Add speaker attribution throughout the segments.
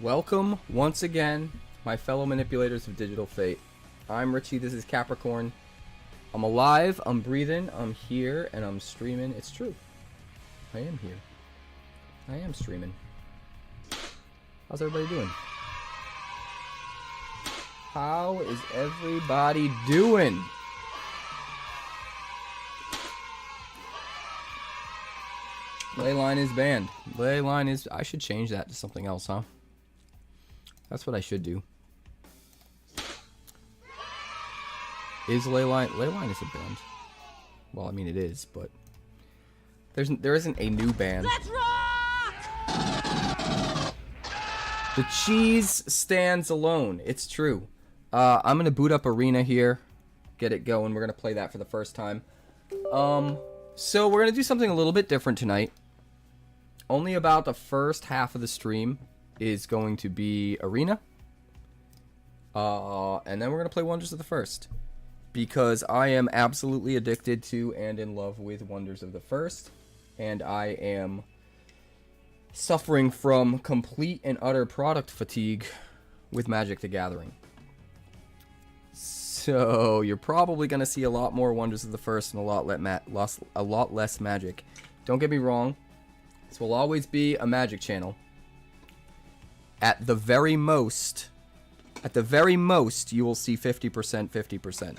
Speaker 1: Welcome once again, my fellow manipulators of digital fate. I'm Richie, this is Capricorn. I'm alive, I'm breathing, I'm here, and I'm streaming. It's true. I am here. I am streaming. How's everybody doing? How is everybody doing? Leyline is banned. Leyline is... I should change that to something else, huh? That's what I should do. Is Leyline... Leyline isn't banned. Well, I mean it is, but... There isn't a new ban.
Speaker 2: Let's rock!
Speaker 1: The cheese stands alone. It's true. I'm gonna boot up Arena here. Get it going. We're gonna play that for the first time. So we're gonna do something a little bit different tonight. Only about the first half of the stream is going to be Arena. And then we're gonna play Wonders of the First. Because I am absolutely addicted to and in love with Wonders of the First. And I am suffering from complete and utter product fatigue with Magic the Gathering. So you're probably going to see a lot more Wonders of the First and a lot less Magic. Don't get me wrong, this will always be a Magic channel. At the very most, you will see 50%, 50%.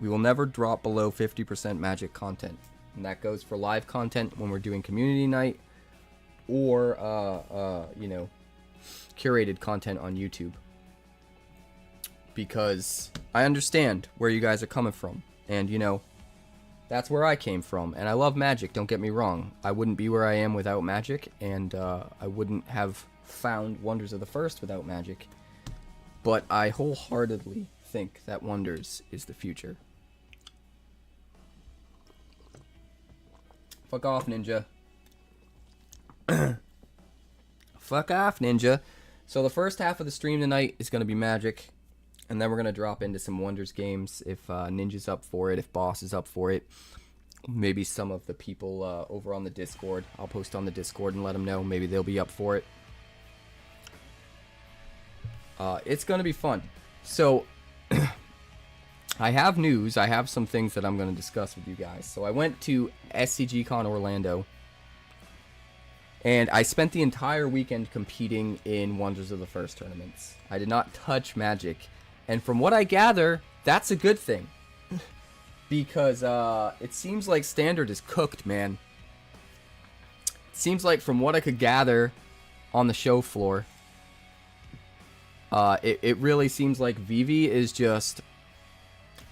Speaker 1: We will never drop below 50% Magic content. And that goes for live content when we're doing community night or, you know, curated content on YouTube. Because I understand where you guys are coming from. And, you know, that's where I came from. And I love Magic, don't get me wrong. I wouldn't be where I am without Magic. And I wouldn't have found Wonders of the First without Magic. But I wholeheartedly think that Wonders is the future. Fuck off, Ninja. Fuck off, Ninja. So the first half of the stream tonight is going to be Magic. And then we're going to drop into some Wonders games if Ninja's up for it, if Boss is up for it. Maybe some of the people over on the Discord. I'll post on the Discord and let them know. Maybe they'll be up for it. It's going to be fun. So, I have news. I have some things that I'm going to discuss with you guys. So, I went to SCG Con Orlando. And I spent the entire weekend competing in Wonders of the First tournaments. I did not touch Magic. And from what I gather, that's a good thing. Because it seems like Standard is cooked, man. It seems like from what I could gather on the show floor, it really seems like Vivi is just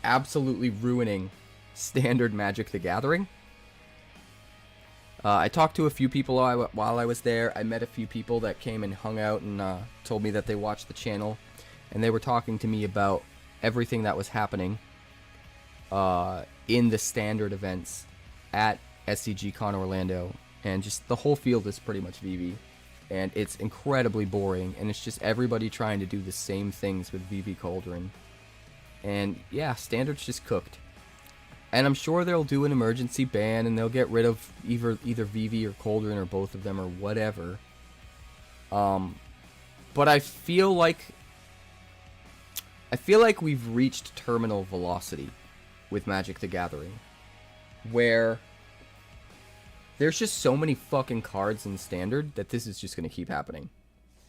Speaker 1: absolutely ruining Standard Magic the Gathering. I talked to a few people while I was there. I met a few people that came and hung out and told me that they watched the channel. And they were talking to me about everything that was happening in the Standard events at SCG Con Orlando. And just the whole field is pretty much Vivi. And it's incredibly boring. And it's just everybody trying to do the same things with Vivi Cauldron. And yeah, Standard's just cooked. And I'm sure they'll do an emergency ban and they'll get rid of either Vivi or Cauldron or both of them or whatever. But I feel like we've reached terminal velocity with Magic the Gathering. Where there's just so many fucking cards in Standard that this is just going to keep happening.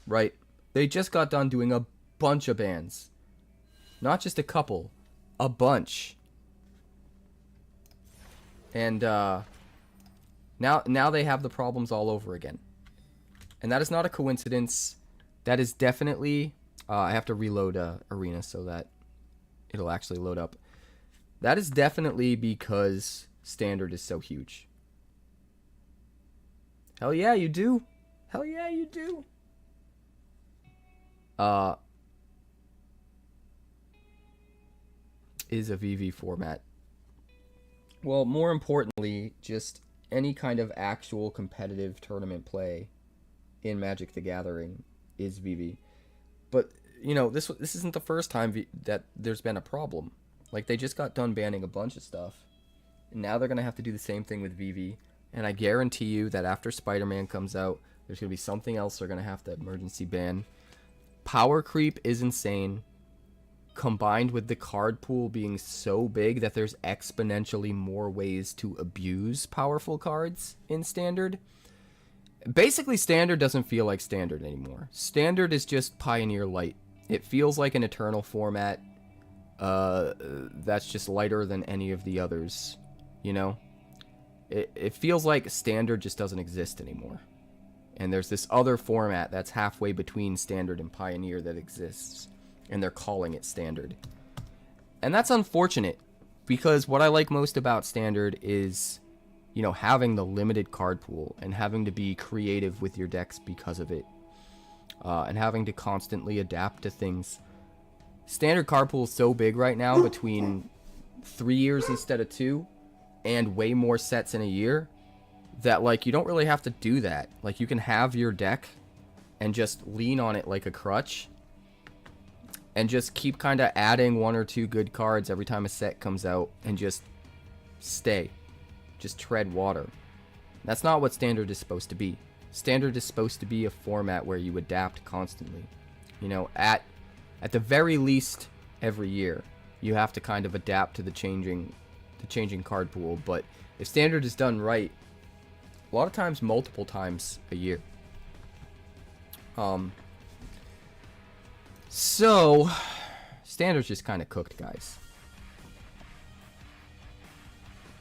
Speaker 1: Right? They just got done doing a bunch of bans. Not just a couple. A bunch. And now they have the problems all over again. And that is not a coincidence. That is definitely... I have to reload Arena so that it'll actually load up. That is definitely because Standard is so huge. Hell yeah, you do. Hell yeah, you do. Is a VV format. Well, more importantly, just any kind of actual competitive tournament play in Magic the Gathering is VV. But, you know, this isn't the first time that there's been a problem. Like, they just got done banning a bunch of stuff. And now they're going to have to do the same thing with VV. And I guarantee you that after Spider-Man comes out, There's going to be something else they're going to have to emergency ban. Power creep is insane, combined with the card pool being so big that there's exponentially more ways to abuse powerful cards in Standard. Basically, Standard doesn't feel like Standard anymore. Standard is just Pioneer Light. It feels like an Eternal format that's just lighter than any of the others, you know? It feels like Standard just doesn't exist anymore. And there's this other format that's halfway between Standard and Pioneer that exists. And they're calling it Standard. And that's unfortunate, because what I like most about Standard is, you know, having the limited card pool and having to be creative with your decks because of it. And having to constantly adapt to things. Standard card pool is so big right now, between 3 years instead of 2, and way more sets in a year, that, like, you don't really have to do that. Like, you can have your deck and just lean on it like a crutch, and just keep kind of adding 1 or 2 good cards every time a set comes out, and just stay. Just tread water. That's not what Standard is supposed to be. Standard is supposed to be a format where you adapt constantly. You know, at the very least, every year, you have to kind of adapt to the changing card pool. But if Standard is done right, a lot of times, multiple times a year. So, Standard's just kind of cooked, guys.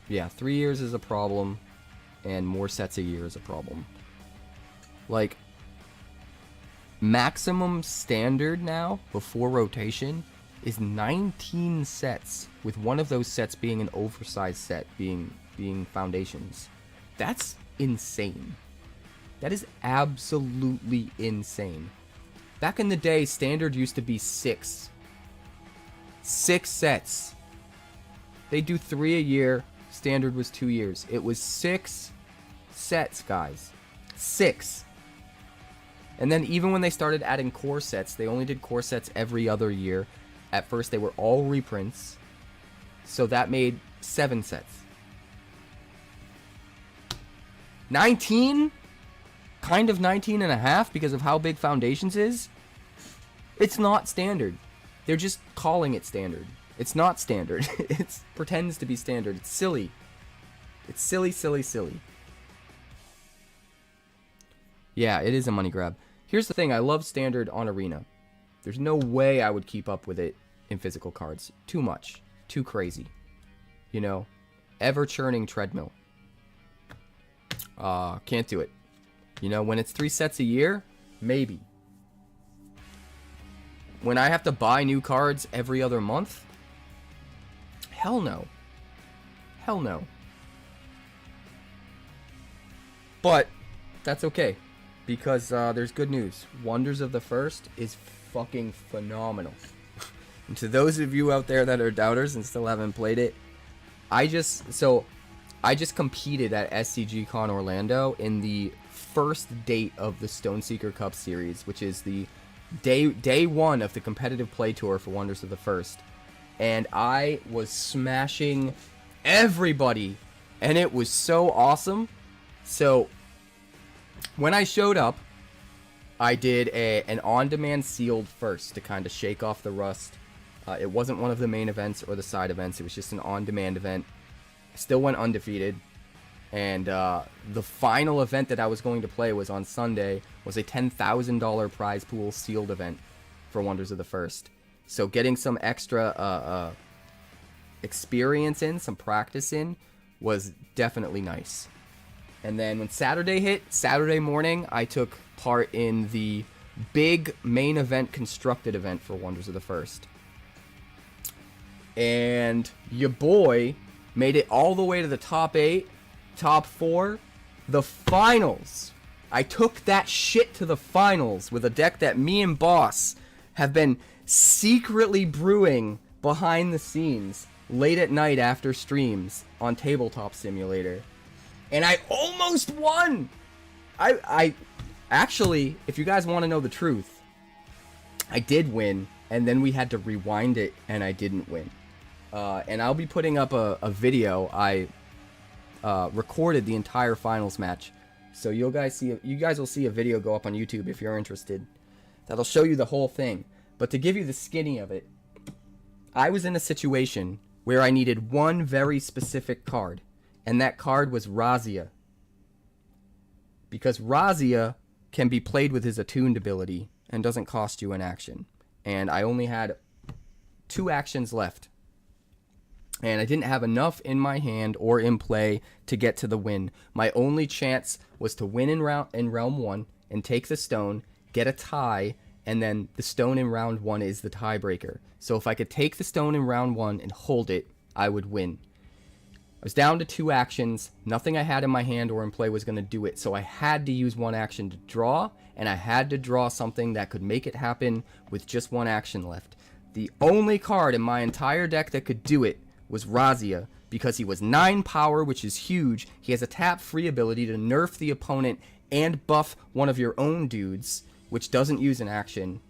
Speaker 1: Yeah, 3 years is a problem, and more sets a year is a problem. Like, maximum Standard now, before rotation, is 19 sets, with one of those sets being an oversized set, being Foundations. That's insane. That is absolutely insane. Back in the day, Standard used to be 6. 6 sets. They do 3 a year. Standard was 2 years. It was 6 sets, guys. 6. And then even when they started adding core sets, they only did core sets every other year. At first, they were all reprints. So that made 7 sets. 19? Kind of 19 and a half because of how big Foundations is. It's not Standard. They're just calling it Standard. It's not Standard. It pretends to be Standard. It's silly. It's silly, silly, silly. Yeah, it is a money grab. Here's the thing. I love Standard on Arena. There's no way I would keep up with it in physical cards. Too much. Too crazy. You know? Ever-churning treadmill. Can't do it. You know, when it's 3 sets a year, maybe. When I have to buy new cards every other month, hell no. Hell no. But that's okay, because there's good news. Wonders of the First is fucking phenomenal. And to those of you out there that are doubters and still haven't played it, I just competed at SCG Con Orlando in the first date of the Stoneseeker Cup series, which is the day 1 of the competitive play tour for Wonders of the First. And I was smashing everybody, and it was so awesome. So when I showed up, I did an on-demand sealed first to kind of shake off the rust. It wasn't one of the main events or the side events. It was just an on-demand event. I still went undefeated. And the final event that I was going to play was on Sunday, was a $10,000 prize pool sealed event for Wonders of the First. So getting some extra experience in, some practice in, was definitely nice. And then when Saturday hit, Saturday morning, I took part in the big main event constructed event for Wonders of the First. And your boy made it all the way to the top 8, top 4, the finals. I took that shit to the finals with a deck that me and Boss have been secretly brewing behind the scenes late at night after streams on Tabletop Simulator. And I almost won! I actually, if you guys want to know the truth, I did win, and then we had to rewind it, and I didn't win. And I'll be putting up a video. I recorded the entire finals match So you guys will see a video go up on YouTube if you're interested. That'll show you the whole thing. But to give you the skinny of it, I was in a situation where I needed one very specific card, and that card was Razia. Because Razia can be played with his attuned ability and doesn't cost you an action. And I only had 2 actions left. And I didn't have enough in my hand or in play to get to the win. My only chance was to win in realm 1 and take the stone, get a tie, and then the stone in round 1 is the tiebreaker. So if I could take the stone in round 1 and hold it, I would win. I was down to 2 actions. Nothing I had in my hand or in play was going to do it. So I had to use 1 action to draw, and I had to draw something that could make it happen with just 1 action left. The only card in my entire deck that could do it was Razia, because he was 9 power, which is huge. He has a tap-free ability to nerf the opponent and buff one of your own dudes, which doesn't use an action.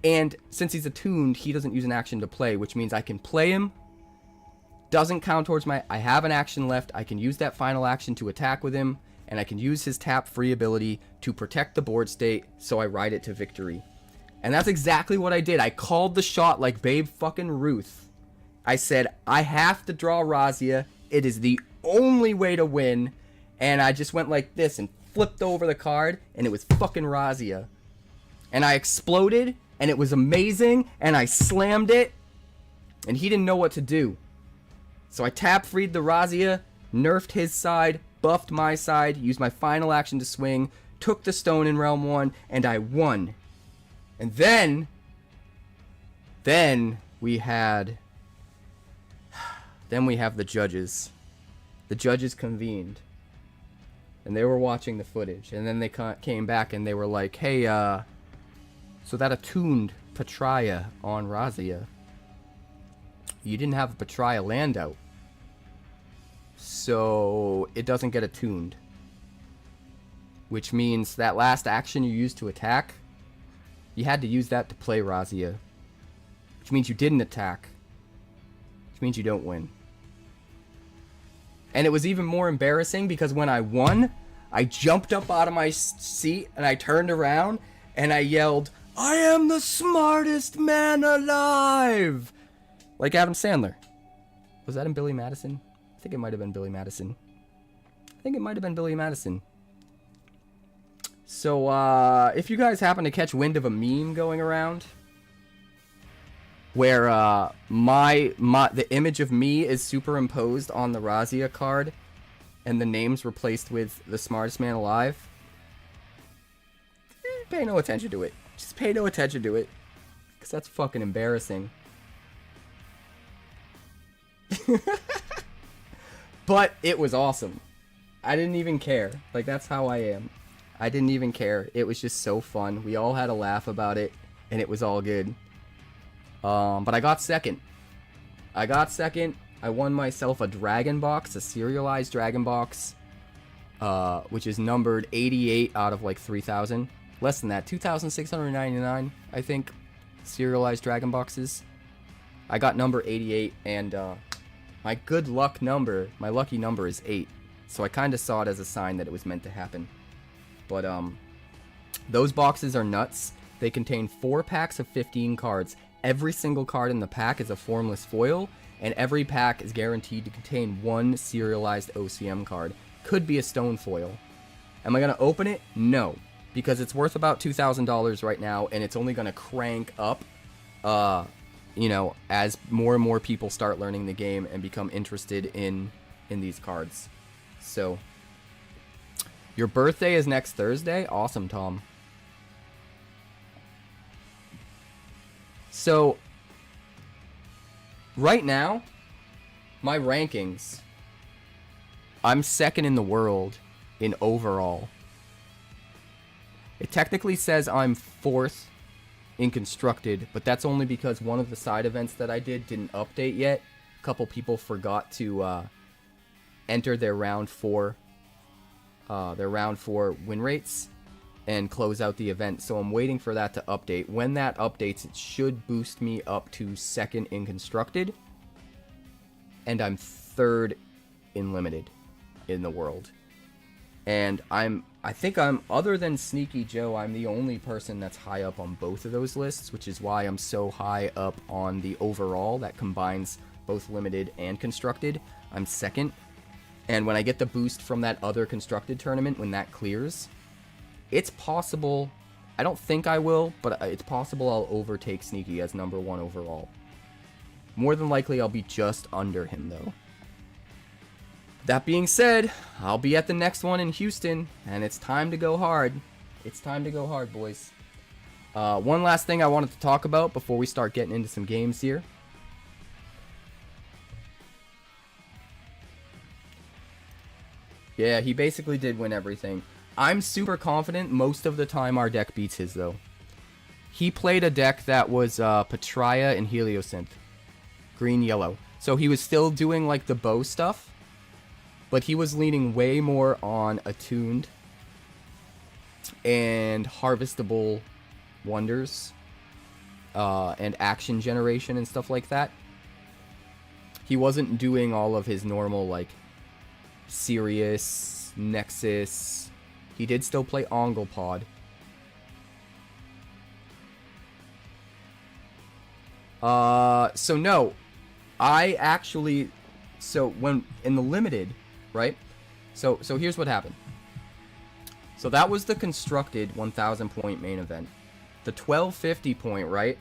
Speaker 1: And since he's attuned, he doesn't use an action to play, which means I can play him. Doesn't count towards my... I have an action left. I can use that final action to attack with him, and I can use his tap-free ability to protect the board state, so I ride it to victory. And that's exactly what I did. I called the shot like Babe fucking Ruth. I said, I have to draw Razia. It is the only way to win. And I just went like this and flipped over the card, and it was fucking Razia. And I exploded, and it was amazing, and I slammed it, and he didn't know what to do. So I tap-freed the Razia, nerfed his side, buffed my side, used my final action to swing, took the stone in realm 1, and I won. And then we have the judges. The judges convened, and they were watching the footage, and then they came back and they were like, hey, so that attuned Patraya on Razia, you didn't have a Patraya land out, so it doesn't get attuned. Which means that last action you used to attack, you had to use that to play Razia. Which means you didn't attack. Which means you don't win. And it was even more embarrassing because when I won, I jumped up out of my seat and I turned around and I yelled, I am the smartest man alive! Like Adam Sandler. Was that in Billy Madison? I think it might have been Billy Madison. So, if you guys happen to catch wind of a meme going around where the image of me is superimposed on the Razia card and the name's replaced with the smartest man alive, pay no attention to it. Just pay no attention to it, because that's fucking embarrassing. But it was awesome. I didn't even care. Like, that's how I am. I didn't even care. It was just so fun. We all had a laugh about it, and it was all good. But I got second. I won myself a Dragon Box, a serialized Dragon Box, which is numbered 88 out of like 3,000. Less than that, 2,699, I think, serialized Dragon Boxes. I got number 88, and my good luck number, my lucky number is 8. So I kind of saw it as a sign that it was meant to happen. But those boxes are nuts. They contain 4 packs of 15 cards. Every single card in the pack is a formless foil, and every pack is guaranteed to contain 1 serialized OCM card. Could be a stone foil. Am I going to open it? No. Because it's worth about $2,000 right now, and it's only going to crank up, you know, as more and more people start learning the game and become interested in these cards. So, your birthday is next Thursday? Awesome, Tom. So, right now, my rankings, I'm second in the world in overall. It technically says I'm 4th in constructed, but that's only because one of the side events that I did didn't update yet. A couple people forgot to enter their round 4 win rates and close out the event, so I'm waiting for that to update. When that updates, it should boost me up to 2nd in constructed, and I'm 3rd in limited in the world. And I think I'm, other than Sneaky Joe, I'm the only person that's high up on both of those lists, which is why I'm so high up on the overall that combines both limited and constructed. I'm second. And when I get the boost from that other constructed tournament, when that clears, it's possible, I don't think I will, but it's possible I'll overtake Sneaky as number 1 overall. More than likely, I'll be just under him, though. That being said, I'll be at the next one in Houston, and it's time to go hard. It's time to go hard, boys. One last thing I wanted to talk about before we start getting into some games here. Yeah, he basically did win everything. I'm super confident most of the time our deck beats his, though. He played a deck that was Patria and Heliosynth. Green-yellow. So he was still doing, like, the bow stuff. But he was leaning way more on attuned and harvestable wonders and action generation and stuff like that. He wasn't doing all of his normal, like, Sirius, Nexus. He did still play Onglepod. So no, I actually, so when in the limited, right? So here's what happened. So that was the constructed 1,000 point main event. The 1250 point, right?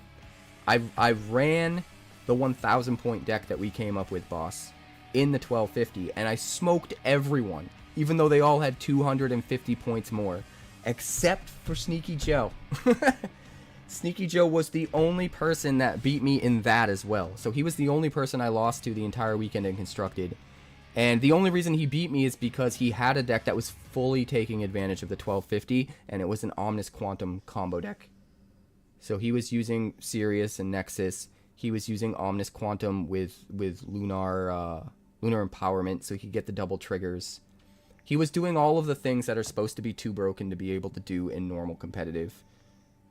Speaker 1: I ran the 1,000 point deck that we came up with, boss, in the 1250, and I smoked everyone, even though they all had 250 points more, except for Sneaky Joe. Sneaky Joe was the only person that beat me in that as well. So he was the only person I lost to the entire weekend in constructed. And the only reason he beat me is because he had a deck that was fully taking advantage of the 1250, and it was an Omnis Quantum combo deck. So he was using Sirius and Nexus. He was using Omnis Quantum with Lunar Empowerment, so he could get the double triggers. He was doing all of the things that are supposed to be too broken to be able to do in normal competitive,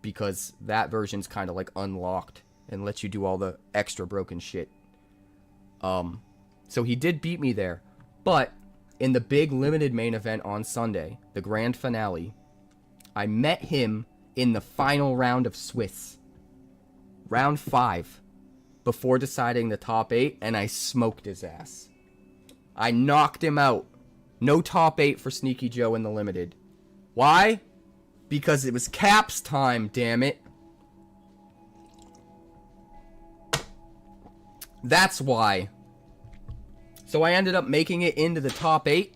Speaker 1: because that version's kind of like unlocked and lets you do all the extra broken shit. So he did beat me there, but in the big limited main event on Sunday, the grand finale, I met him in the final round of Swiss. Round 5, before deciding the top 8, and I smoked his ass. I knocked him out. No top 8 for Sneaky Joe in the limited. Why? Because it was caps time, damn it. That's why. So I ended up making it into the top 8.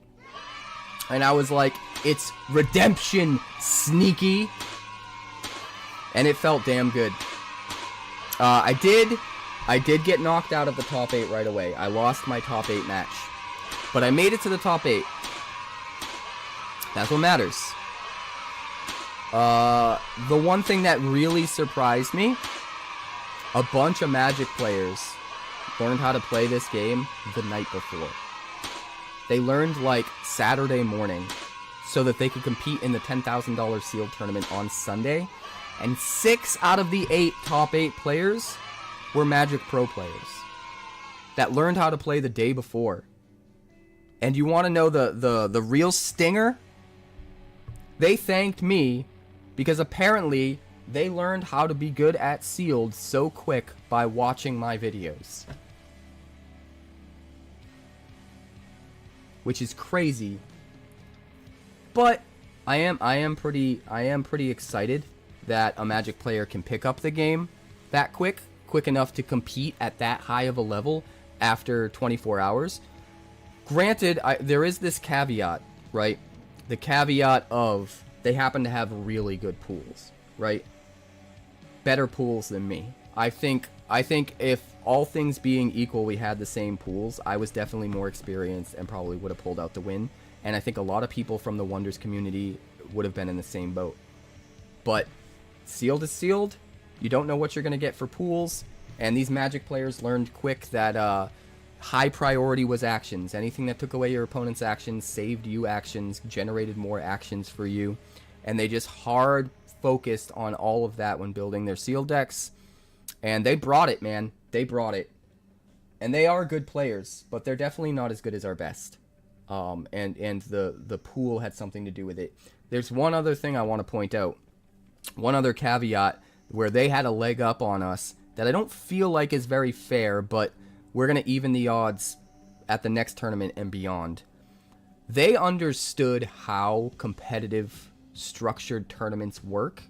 Speaker 1: And I was like, it's redemption, Sneaky. And it felt damn good. I did get knocked out of the top 8 right away. I lost my top 8 match. But I made it to the top 8. That's what matters. The one thing that really surprised me, a bunch of Magic players learned how to play this game the night before. They learned like Saturday morning so that they could compete in the $10,000 sealed tournament on Sunday. And 6 out of the 8 top 8 players were Magic Pro players that learned how to play the day before. And you want to know the real stinger? They thanked me because apparently they learned how to be good at sealed so quick by watching my videos. Which is crazy. But I am pretty excited that a Magic player can pick up the game that quick enough to compete at that high of a level after 24 hours. Granted, there is this caveat, right? The caveat of they happen to have really good pools, right? Better pools than me. I think if all things being equal, we had the same pools, I was definitely more experienced and probably would have pulled out the win. And I think a lot of people from the Wonders community would have been in the same boat. But sealed is sealed. You don't know what you're going to get for pools. And these Magic players learned quick that high priority was actions. Anything that took away your opponent's actions, saved you actions, generated more actions for you. And they just hard focused on all of that when building their sealed decks. And they brought it, man. They brought it. And they are good players, but they're definitely not as good as our best. and the pool had something to do with it. There's one other thing I want to point out. One other caveat where they had a leg up on us that I don't feel like is very fair, but we're going to even the odds at the next tournament and beyond. They understood how competitive structured tournaments work,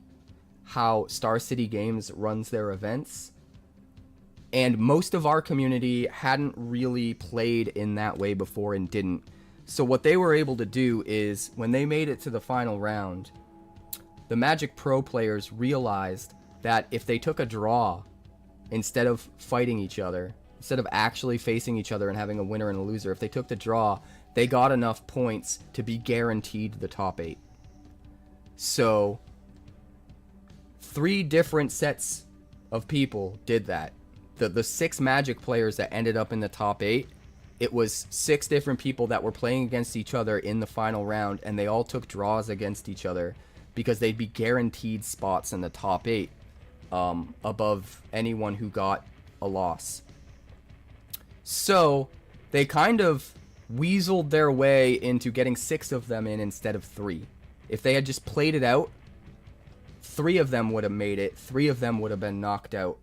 Speaker 1: how Star City Games runs their events, and most of our community hadn't really played in that way before and didn't. So what they were able to do is, when they made it to the final round, the Magic Pro players realized that if they took a draw, instead of fighting each other, instead of actually facing each other and having a winner and a loser, if they took the draw, they got enough points to be guaranteed the top 8. So 3 different sets of people did that. The 6 Magic players that ended up in the top 8, it was 6 different people that were playing against each other in the final round, and they all took draws against each other because they'd be guaranteed spots in the top 8 above anyone who got a loss. So they kind of weaseled their way into getting 6 of them in instead of 3. If they had just played it out, 3 of them would have made it, 3 of them would have been knocked out,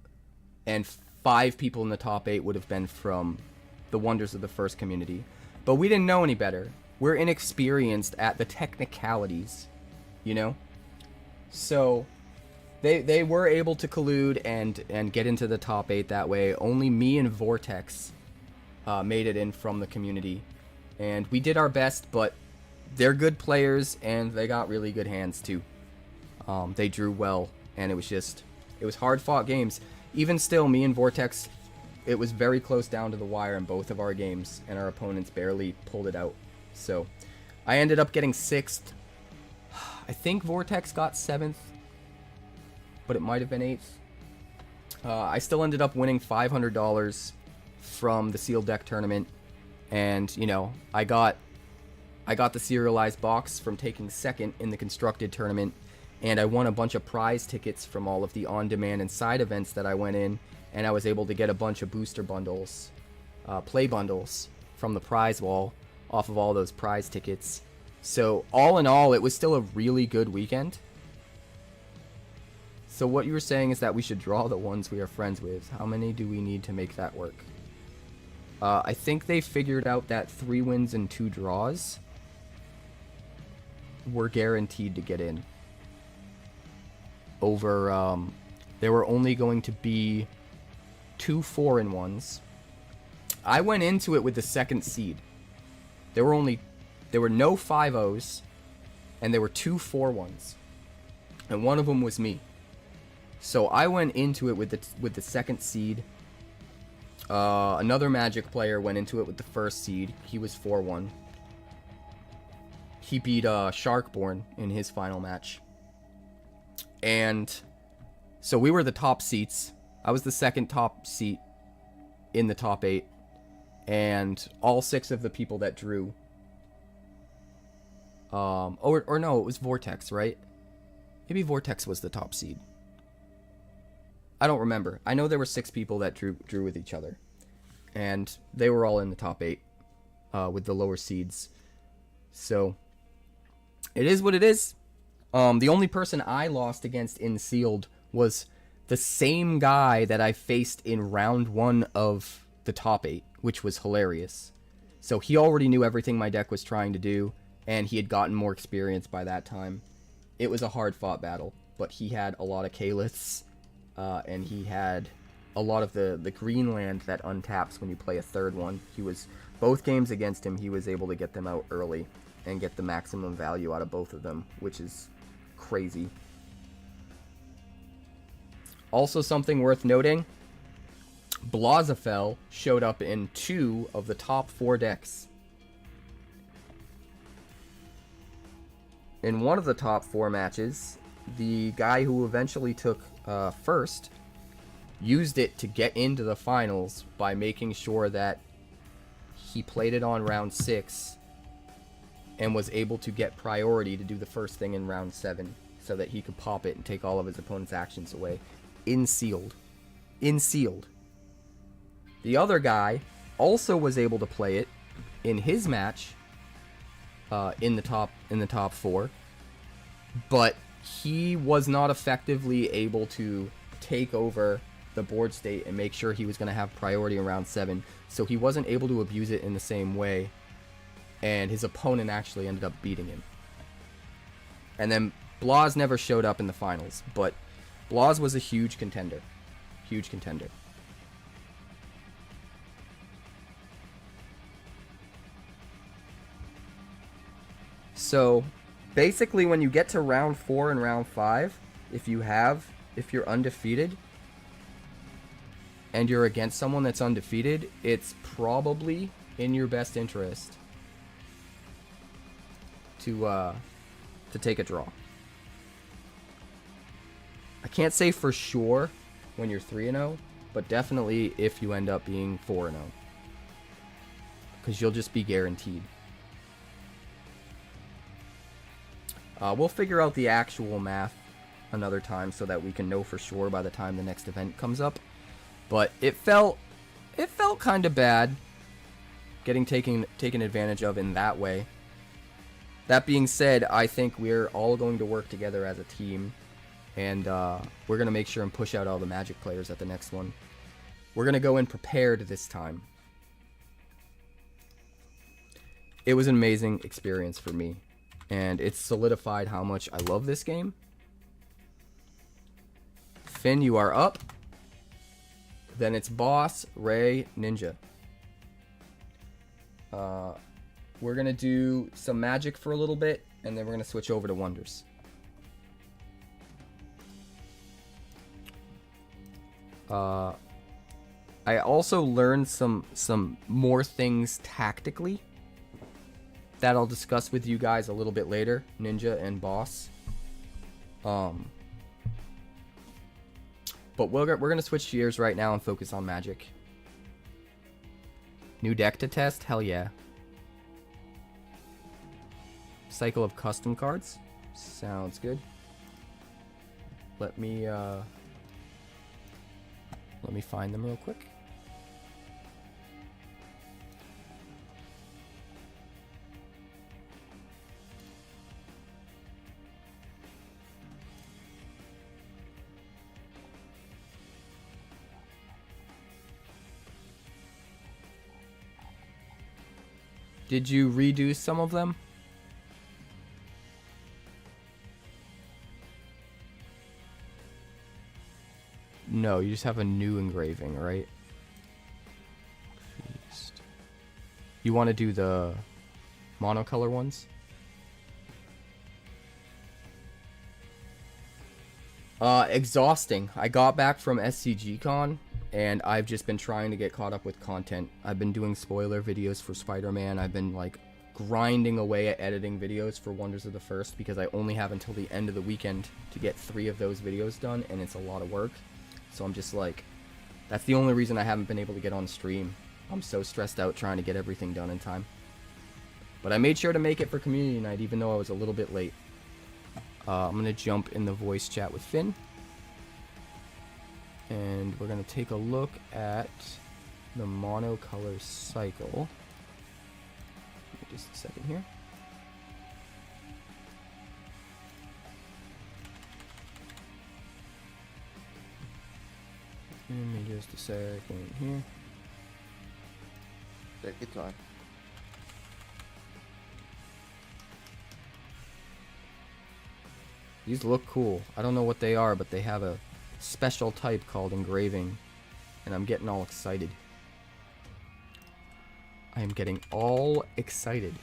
Speaker 1: and 5 people in the top 8 would have been from the wonders of the first community. But we didn't know any better. We're inexperienced at the technicalities, you know? So they were able to collude and get into the top 8 that way. Only me and Vortex made it in from the community. And we did our best, but they're good players, and they got really good hands too. They drew well, and it was hard-fought games. Even still, me and Vortex, it was very close down to the wire in both of our games, and our opponents barely pulled it out. So I ended up getting 6th. I think Vortex got 7th, but it might have been 8th. I still ended up winning $500 from the sealed deck tournament, and you know, I got the serialized box from taking 2nd in the constructed tournament, and I won a bunch of prize tickets from all of the on-demand and side events that I went in, and I was able to get a bunch of booster bundles, play bundles from the prize wall off of all those prize tickets. So all in all, it was still a really good weekend. So what you were saying is that we should draw the ones we are friends with. How many do we need to make that work? I think they figured out that 3 wins and 2 draws were guaranteed to get in. Over, there were only going to be 2 4-in-1s. I went into it with the 2nd seed. There were no 5-0s, and there were 2 4-1s, and one of them was me. So I went into it with the 2nd seed. Another Magic player went into it with the 1st seed. He was 4-1. He beat Sharkborn in his final match. And so we were the top seats. I was the 2nd top seat in the top 8. And all 6 of the people that drew... or no, it was Vortex, right? Maybe Vortex was the top seed. I don't remember. I know there were 6 people that drew with each other. And they were all in the top 8 with the lower seeds. So, it is what it is. The only person I lost against in sealed was the same guy that I faced in round 1 of the top 8, which was hilarious. So he already knew everything my deck was trying to do, and he had gotten more experience by that time. It was a hard-fought battle, but he had a lot of Kaliths, and he had a lot of the green land that untaps when you play a 3rd one. Both games against him, he was able to get them out early and get the maximum value out of both of them, which is crazy. Also, something worth noting, Blazafel showed up in 2 of the top 4 decks. In one of the top 4 matches, the guy who eventually took first used it to get into the finals by making sure that he played it on round 6 and was able to get priority to do the first thing in round 7 so that he could pop it and take all of his opponent's actions away. In sealed. The other guy also was able to play it in his match in the top 4, but he was not effectively able to take over the board state and make sure he was going to have priority in round 7. So he wasn't able to abuse it in the same way, and his opponent actually ended up beating him. And then Blas never showed up in the finals, but Blas was a huge contender. Huge contender. So basically when you get to round 4 and round 5, if you're undefeated and you're against someone that's undefeated, it's probably in your best interest to take a draw. I can't say for sure when you're 3-0, but definitely if you end up being 4-0, because you'll just be guaranteed. We'll figure out the actual math another time so that we can know for sure by the time the next event comes up. But it felt kind of bad getting taken advantage of in that way. That being said, I think we're all going to work together as a team, and we're going to make sure and push out all the Magic players at the next one. We're going to go in prepared this time. It was an amazing experience for me, and it's solidified how much I love this game. Finn, you are up. Then it's Boss, Ray, Ninja. We're going to do some Magic for a little bit, and then we're going to switch over to Wonders. I also learned some more things tactically that I'll discuss with you guys a little bit later, Ninja and Boss. But we're going to switch gears right now and focus on Magic. New deck to test? Hell yeah. Cycle of custom cards? Sounds good. Let me find them real quick. Did you redo some of them? No, you just have a new engraving, right? Feast. You want to do the monocolor ones? Exhausting. I got back from SCG Con, and I've just been trying to get caught up with content. I've been doing spoiler videos for Spider-Man. I've been like grinding away at editing videos for Wonders of the First because I only have until the end of the weekend to get 3 of those videos done, and it's a lot of work. So I'm just like, that's the only reason I haven't been able to get on stream. I'm so stressed out trying to get everything done in time. But I made sure to make it for community night even though I was a little bit late. I'm going to jump in the voice chat with Finn. And we're going to take a look at the monocolor cycle. Give me just a second here. Give me just a second here.
Speaker 2: Take your time.
Speaker 1: These look cool. I don't know what they are, but they have a special type called engraving, and I'm getting all excited. I am getting all excited.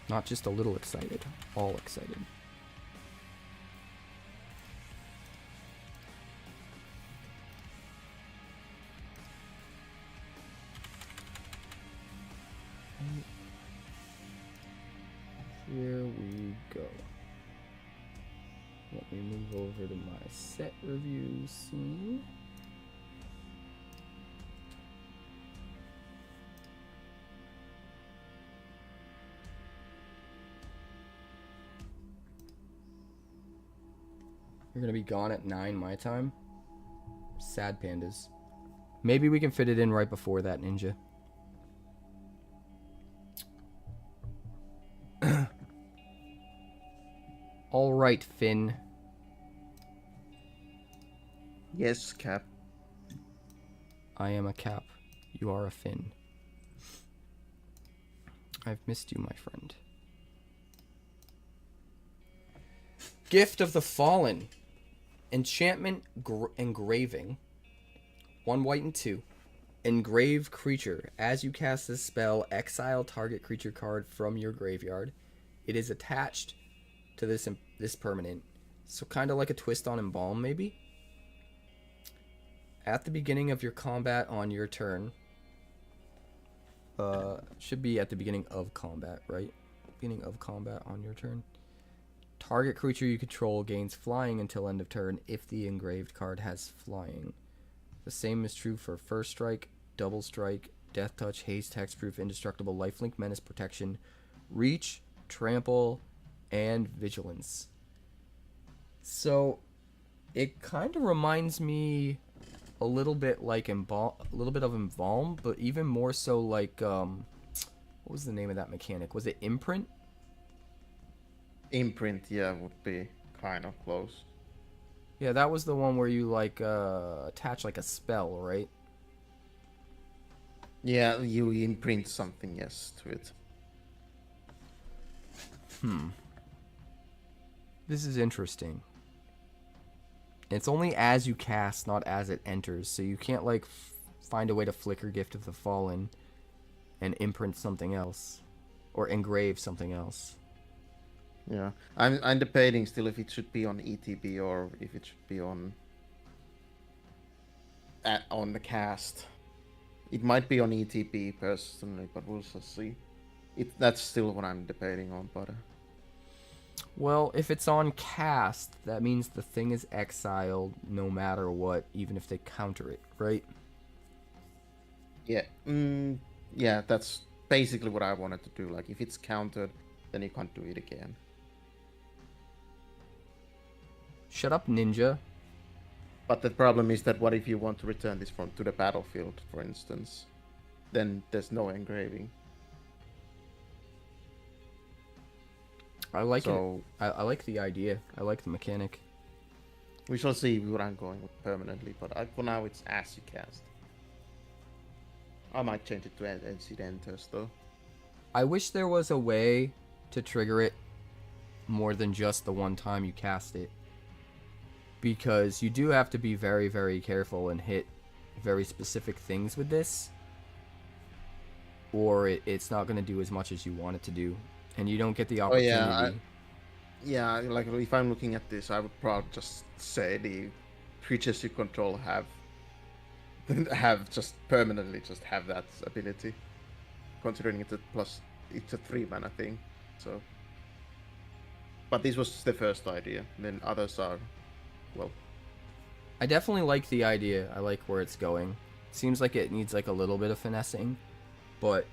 Speaker 1: Not just a little excited, all excited. Here we go. Let me move over to my set review scene. You're gonna be gone at 9 my time. Sad pandas. Maybe we can fit it in right before that, Ninja. All right, Finn.
Speaker 2: Yes, Cap.
Speaker 1: I am a Cap. You are a Finn. I've missed you, my friend. Gift of the Fallen. Enchantment engraving. 1 white and 2. Engrave creature. As you cast this spell, exile target creature card from your graveyard. It is attached to this permanent. So kind of like a twist on Embalm, maybe? At the beginning of your combat on your turn. Should be at the beginning of combat, right? Beginning of combat on your turn. Target creature you control gains flying until end of turn if the engraved card has flying. The same is true for first strike, double strike, death touch, haste, hexproof, indestructible, lifelink, menace, protection, reach, trample, and vigilance. So it kind of reminds me a little bit like a little bit of Embalm, but even more so like what was the name of that mechanic? Was it Imprint?
Speaker 2: Imprint, yeah, would be kind of close.
Speaker 1: Yeah, that was the one where you like attach like a spell, right?
Speaker 2: Yeah, you imprint something, yes, to it.
Speaker 1: This is interesting. It's only as you cast, not as it enters, so you can't like find a way to flicker Gift of the Fallen and imprint something else or engrave something else.
Speaker 2: Yeah, I'm debating still if it should be on ETB or if it should be on the cast. It might be on ETB personally, but we'll just see. That's still what I'm debating on, but.
Speaker 1: Well, if it's on cast, that means the thing is exiled no matter what, even if they counter it, right?
Speaker 2: Yeah. Yeah, that's basically what I wanted to do. Like, if it's countered, then you can't do it again.
Speaker 1: Shut up, ninja.
Speaker 2: But the problem is that what if you want to return this to the battlefield, for instance? Then there's no engraving.
Speaker 1: I like it. I like the idea. I like the mechanic.
Speaker 2: We shall see what I'm going with permanently, but for now it's as you cast. I might change it to as it enters, though.
Speaker 1: I wish there was a way to trigger it more than just the one time you cast it. Because you do have to be very, very careful and hit very specific things with this. Or it's not going to do as much as you want it to do. And you don't get the opportunity.
Speaker 2: Oh, yeah, like if I'm looking at this, I would probably just say the creatures you control have just permanently just have that ability. Considering it's a 3-mana thing. So, but this was the first idea. And then others are, well.
Speaker 1: I definitely like the idea. I like where it's going. Seems like it needs like a little bit of finessing, but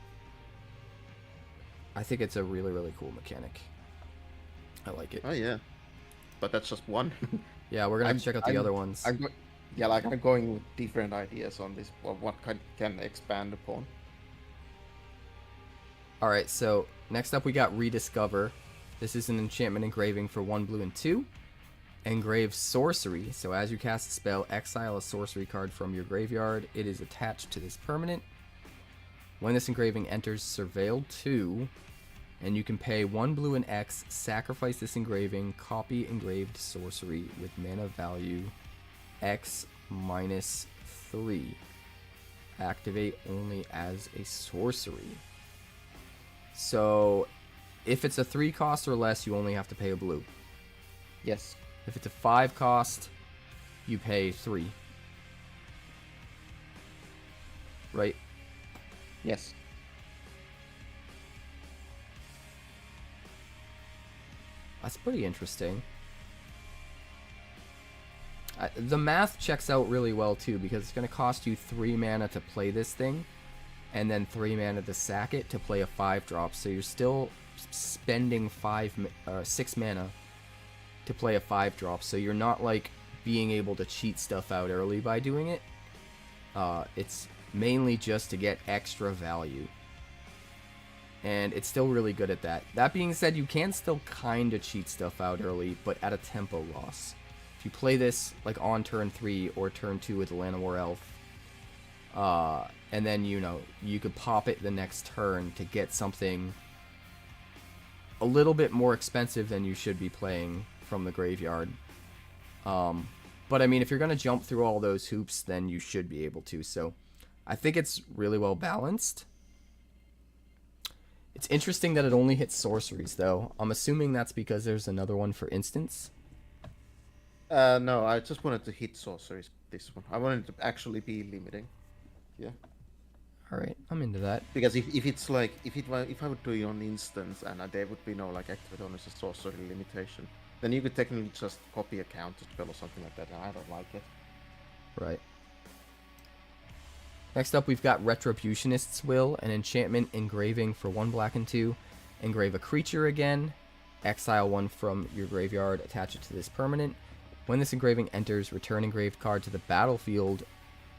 Speaker 1: I think it's a really, really cool mechanic. I like it.
Speaker 2: Oh yeah, but that's just one.
Speaker 1: Yeah, we're gonna have to check out the other ones.
Speaker 2: I'm going with different ideas on this. What can expand upon.
Speaker 1: All right, so next up we got Rediscover. This is an enchantment engraving for 1 blue and 2. Engrave sorcery. So as you cast a spell, exile a sorcery card from your graveyard. It is attached to this permanent. When this engraving enters Surveil 2, and you can pay 1 blue and X, sacrifice this engraving, copy engraved sorcery with mana value X minus 3. Activate only as a sorcery. So, if it's a 3 cost or less, you only have to pay a blue.
Speaker 2: Yes.
Speaker 1: If it's a 5 cost, you pay 3. Right?
Speaker 2: Yes.
Speaker 1: That's pretty interesting. The math checks out really well too, because it's going to cost you 3 mana to play this thing, and then 3 mana to sack it to play a 5-drop. So you're still spending 6 mana to play a 5-drop. So you're not like being able to cheat stuff out early by doing it. It's mainly just to get extra value. and it's still really good at that. That being said, you can still kind of cheat stuff out early, but at a tempo loss. If you play this like on turn 3 or turn 2 with the Llanowar Elf, and then, you know, you could pop it the next turn to get something a little bit more expensive than you should be playing from the graveyard. But I mean, if you're going to jump through all those hoops, then you should be able to. So I think it's really well balanced. It's interesting that it only hits sorceries, though. I'm assuming that's because there's another one for instance.
Speaker 2: No, I just wanted to hit sorceries. This one, I wanted to actually be limiting. Yeah.
Speaker 1: All right, I'm into that.
Speaker 2: Because if it's like if I would do it on instance and there would be no like activate on as a sorcery limitation, then you could technically just copy a counter spell or something like that, and I don't like it.
Speaker 1: Right. Next up, we've got Retributionist's Will, an enchantment engraving for 1 black and 2. Engrave a creature again. Exile 1 from your graveyard. Attach it to this permanent. When this engraving enters, return engraved card to the battlefield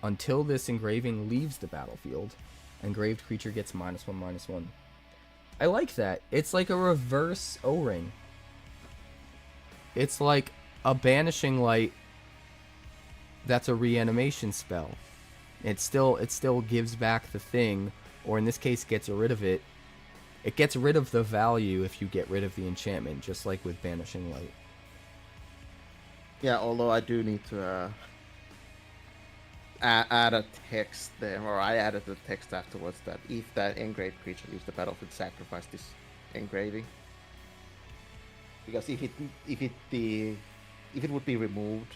Speaker 1: until this engraving leaves the battlefield. Engraved creature gets -1/-1. I like that. It's like a reverse O-ring. It's like a Banishing Light that's a reanimation spell. It still gives back the thing, or in this case gets rid of it. It gets rid of the value if you get rid of the enchantment, just like with Banishing Light.
Speaker 2: Yeah, although I do need to add a text there, or I added the text afterwards that if that engraved creature leaves the battlefield, sacrifice this engraving. Because if it would be removed,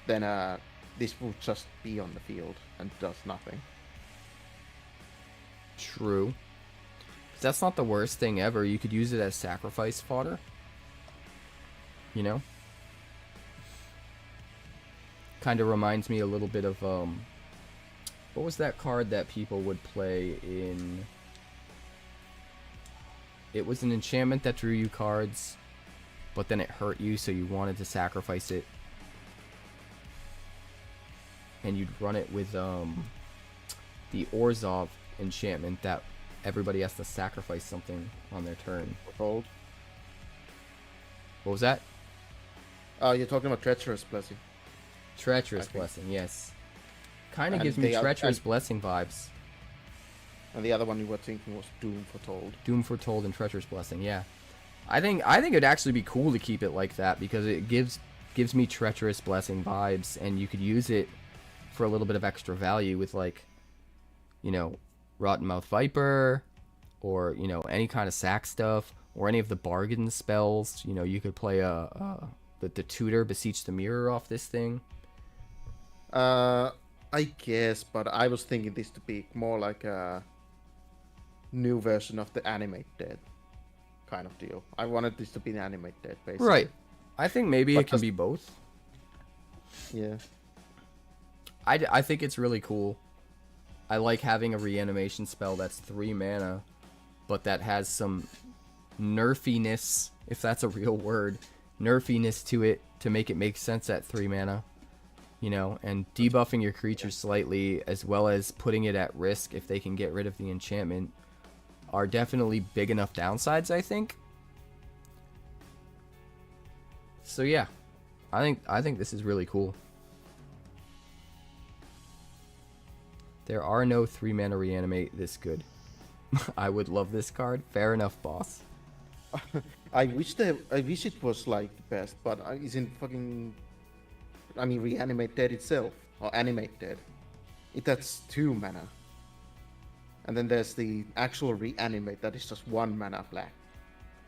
Speaker 2: then this would just be on the field and does nothing.
Speaker 1: True. That's not the worst thing ever. You could use it as sacrifice fodder. You know? Kind of reminds me a little bit of, what was that card that people would play in? It was an enchantment that drew you cards, but then it hurt you, so you wanted to sacrifice it. And you'd run it with the Orzhov enchantment that everybody has to sacrifice something on their turn.
Speaker 2: Hold.
Speaker 1: What was that?
Speaker 2: Oh, you're talking about Treacherous Blessing.
Speaker 1: Treacherous Blessing, yes. Kind of
Speaker 2: And
Speaker 1: gives me
Speaker 2: they are-
Speaker 1: Treacherous Blessing vibes.
Speaker 2: And the other one you were thinking was Doom Foretold.
Speaker 1: Doom Foretold and Treacherous Blessing, yeah. I think it'd actually be cool to keep it like that because it gives me Treacherous Blessing vibes, and you could use it for a little bit of extra value with, like, you know, Rottenmouth Viper, or, you know, any kind of sack stuff, or any of the bargain spells. You know, you could play the Tutor, Beseech the Mirror off this thing.
Speaker 2: I guess, but I was thinking this to be more like a new version of the Animate Dead kind of deal. I wanted this to be an Animate Dead, basically.
Speaker 1: Right. I think maybe
Speaker 2: But
Speaker 1: it can be both.
Speaker 2: Yeah.
Speaker 1: I think it's really cool. I like having a reanimation spell that's 3 mana, but that has some nerfiness, if that's a real word, nerfiness to it to make it make sense at 3 mana. You know, and debuffing your creature slightly, as well as putting it at risk if they can get rid of the enchantment, are definitely big enough downsides, I think. So yeah, I think this is really cool. There are no 3 mana reanimate this good. I would love this card. Fair enough, boss.
Speaker 2: I wish it was like the best, but isn't fucking. I mean, Reanimate Dead itself, or Animate Dead. That's 2 mana. And then there's the actual Reanimate that is just 1 mana black.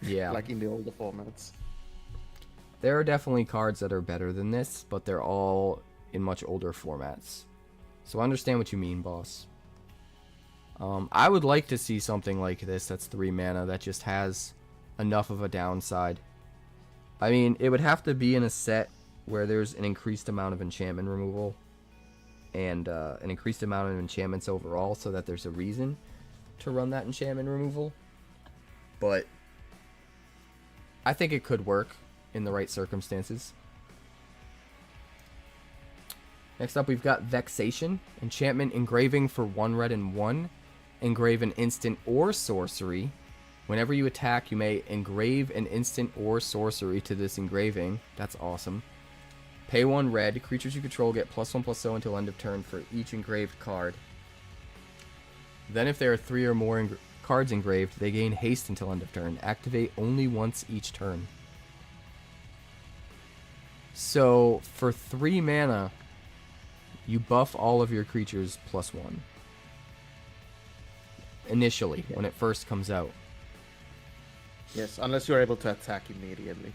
Speaker 1: Yeah.
Speaker 2: Like in the older formats.
Speaker 1: There are definitely cards that are better than this, but they're all in much older formats. So I understand what you mean, boss. I would like to see something like this that's 3 mana that just has enough of a downside. I mean, it would have to be in a set where there's an increased amount of enchantment removal and an increased amount of enchantments overall, so that there's a reason to run that enchantment removal. But I think it could work in the right circumstances. Next up, we've got Vexation. Enchantment engraving for 1 red and 1. engrave an instant or sorcery. Whenever you attack, you may engrave an instant or sorcery to this engraving. That's awesome. Pay 1 red. Creatures you control get +1/+0 until end of turn for each engraved card. Then if there are 3 or more cards engraved, they gain haste until end of turn. Activate only once each turn. So, for 3 mana, you buff all of your creatures +1. Initially, when it first comes out.
Speaker 2: Yes, unless you're able to attack immediately.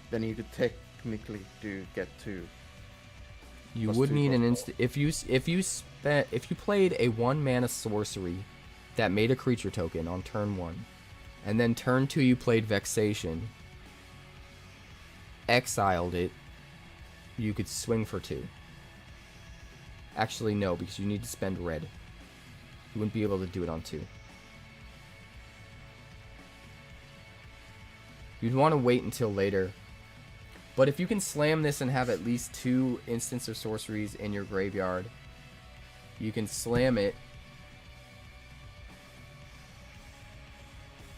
Speaker 2: Then you could technically get 2.
Speaker 1: You
Speaker 2: Plus
Speaker 1: would
Speaker 2: 2
Speaker 1: need an
Speaker 2: plus
Speaker 1: instant if you played a 1 mana sorcery that made a creature token on turn 1, and then turn 2 you played Vexation, exiled it, you could swing for 2. Actually, no, because you need to spend red. You wouldn't be able to do it on 2. You'd want to wait until later. But if you can slam this and have at least 2 instants or sorceries in your graveyard, you can slam it,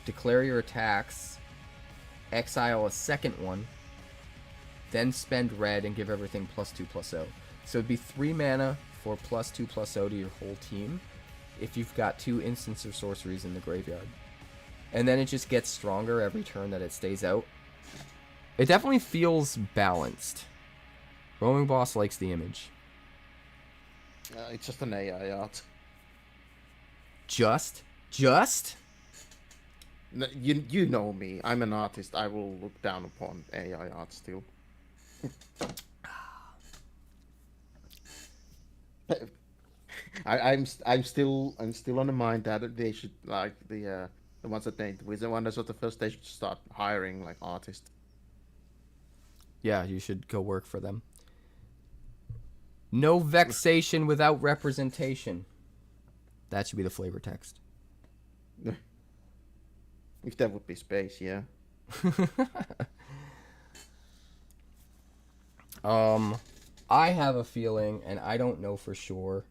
Speaker 1: declare your attacks, exile a second one, then spend red and give everything +2/+0. So it'd be 3 mana for +2/+0 to your whole team if you've got 2 instants or sorceries in the graveyard. And then it just gets stronger every turn that it stays out. It definitely feels balanced. Roaming Boss likes the image.
Speaker 2: It's just an AI art.
Speaker 1: Just?
Speaker 2: No, you know me. I'm an artist. I will look down upon AI art still. I'm still on the mind that they should, like, the ones that made Wizard Wonders of the first, they should start hiring like artists.
Speaker 1: Yeah, you should go work for them. No vexation without representation. That should be the flavor text.
Speaker 2: If that would be space, yeah.
Speaker 1: I have a feeling, and I don't know for sure.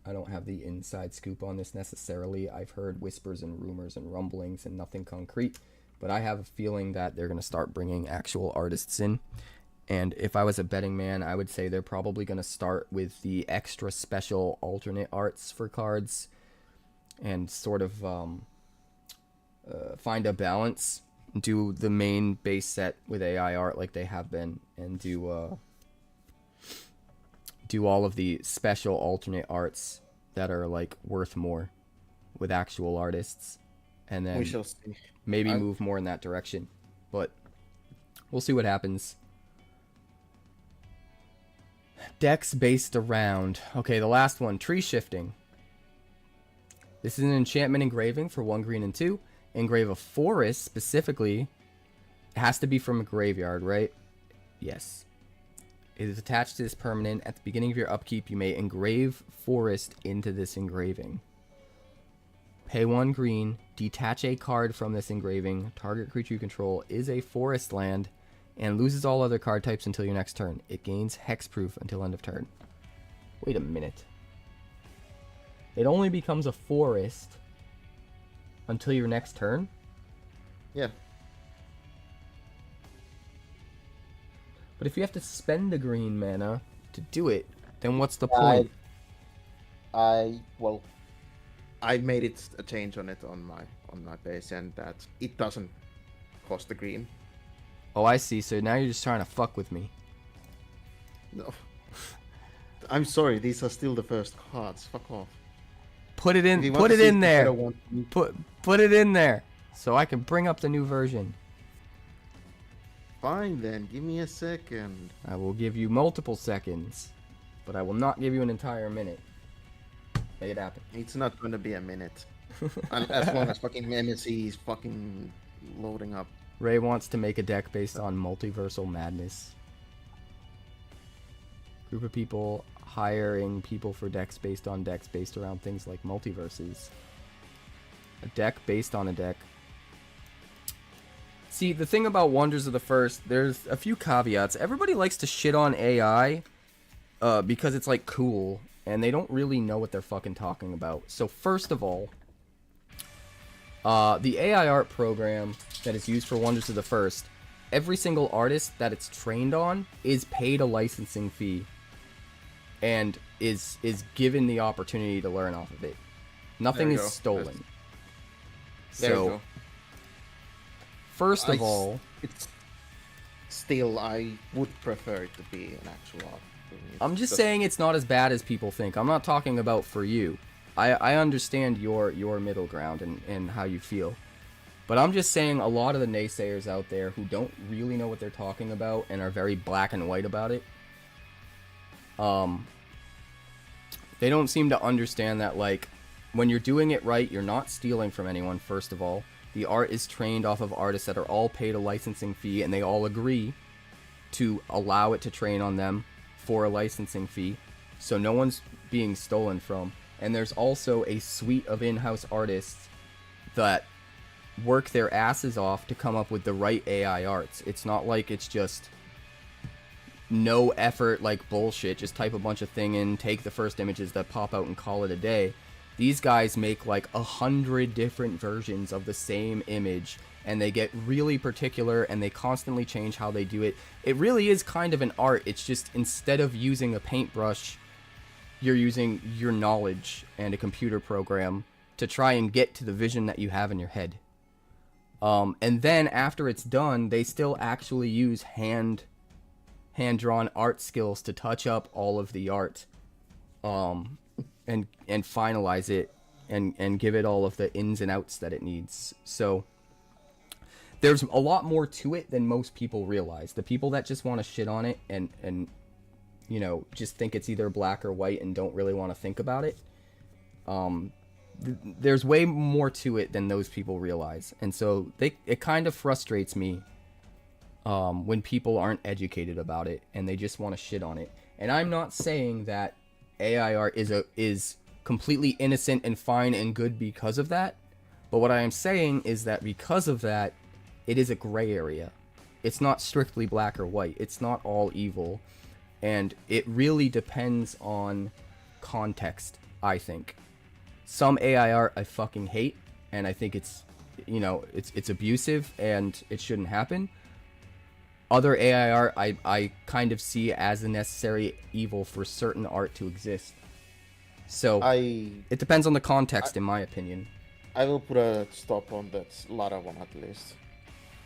Speaker 1: I don't have the inside scoop on this necessarily. I've heard whispers and rumors and rumblings and nothing concrete. But I have a feeling that they're going to start bringing actual artists in. And if I was a betting man, I would say they're probably going to start with the extra special alternate arts for cards and sort of find a balance. Do the main base set with AI art like they have been, and do all of the special alternate arts that are like worth more with actual artists. And then
Speaker 2: We shall see.
Speaker 1: maybe move more in that direction. But we'll see what happens. Decks based around... Okay, the last one. Tree Shifting. This is an enchantment engraving for 1 green and 2. Engrave a forest specifically. It has to be from a graveyard, right? Yes. It is attached to this permanent. At the beginning of your upkeep, you may engrave forest into this engraving. Pay 1 green, detach a card from this engraving. Target creature you control is a forest land and loses all other card types until your next turn. It gains hexproof until end of turn. Wait a minute. It only becomes a forest until your next turn?
Speaker 2: Yeah.
Speaker 1: But if you have to spend the green mana to do it, then what's the point?
Speaker 2: Well, I made it a change on it on my base, and that it doesn't cost the green.
Speaker 1: Oh, I see. So now you're just trying to fuck with me.
Speaker 2: No. I'm sorry, these are still the first cards. Fuck off.
Speaker 1: Put it in. Put it in there. Put it in there, so I can bring up the new version.
Speaker 2: Fine then, give me a second.
Speaker 1: I will give you multiple seconds, but I will not give you an entire minute. Make it happen.
Speaker 2: It's not gonna be a minute. As long as fucking MSE is fucking loading up.
Speaker 1: Ray wants to make a deck based on multiversal madness. Group of people hiring people for decks based on decks based around things like multiverses. A deck based on a deck. See, the thing about Wonders of the First, there's a few caveats. Everybody likes to shit on AI because it's like cool. and they don't really know what they're fucking talking about. So first of all, the AI art program that is used for Wonders of the First, every single artist that it's trained on is paid a licensing fee and is given the opportunity to learn off of it. Nothing is stolen.
Speaker 2: There you
Speaker 1: So,
Speaker 2: go.
Speaker 1: first of all,
Speaker 2: it's still, I would prefer it to be an actual art.
Speaker 1: I'm just saying it's not as bad as people think. I'm not talking about for you. I understand your middle ground and how you feel. But I'm just saying a lot of the naysayers out there who don't really know what they're talking about and are very black and white about it, they don't seem to understand that, like, when you're doing it right, you're not stealing from anyone, first of all. The art is trained off of artists that are all paid a licensing fee, and they all agree to allow it to train on them for a licensing fee. So no one's being stolen from. And there's also a suite of in-house artists that work their asses off to come up with the right AI arts. It's not like it's just no effort, like bullshit, just type a bunch of thing in, take the first images that pop out and call it a day. These guys make like 100 different versions of the same image, and they get really particular, and they constantly change how they do it. It really is kind of an art. It's just, instead of using a paintbrush, you're using your knowledge and a computer program to try and get to the vision that you have in your head. And then after it's done, they still actually use hand-drawn art skills to touch up all of the art, and finalize it and give it all of the ins and outs that it needs. So there's a lot more to it than most people realize. The people that just want to shit on it and you know, just think it's either black or white and don't really want to think about it, there's way more to it than those people realize. And so it kind of frustrates me when people aren't educated about it and they just want to shit on it. And I'm not saying that AI art is completely innocent and fine and good because of that, but what I am saying is that because of that, it is a gray area. It's not strictly black or white. It's not all evil, and it really depends on context, I think. Some AI art I fucking hate, and I think it's, you know, it's abusive and it shouldn't happen. Other AI art I kind of see as a necessary evil for certain art to exist. So it depends on the context, in my opinion.
Speaker 2: I will put a stop on that latter one at least.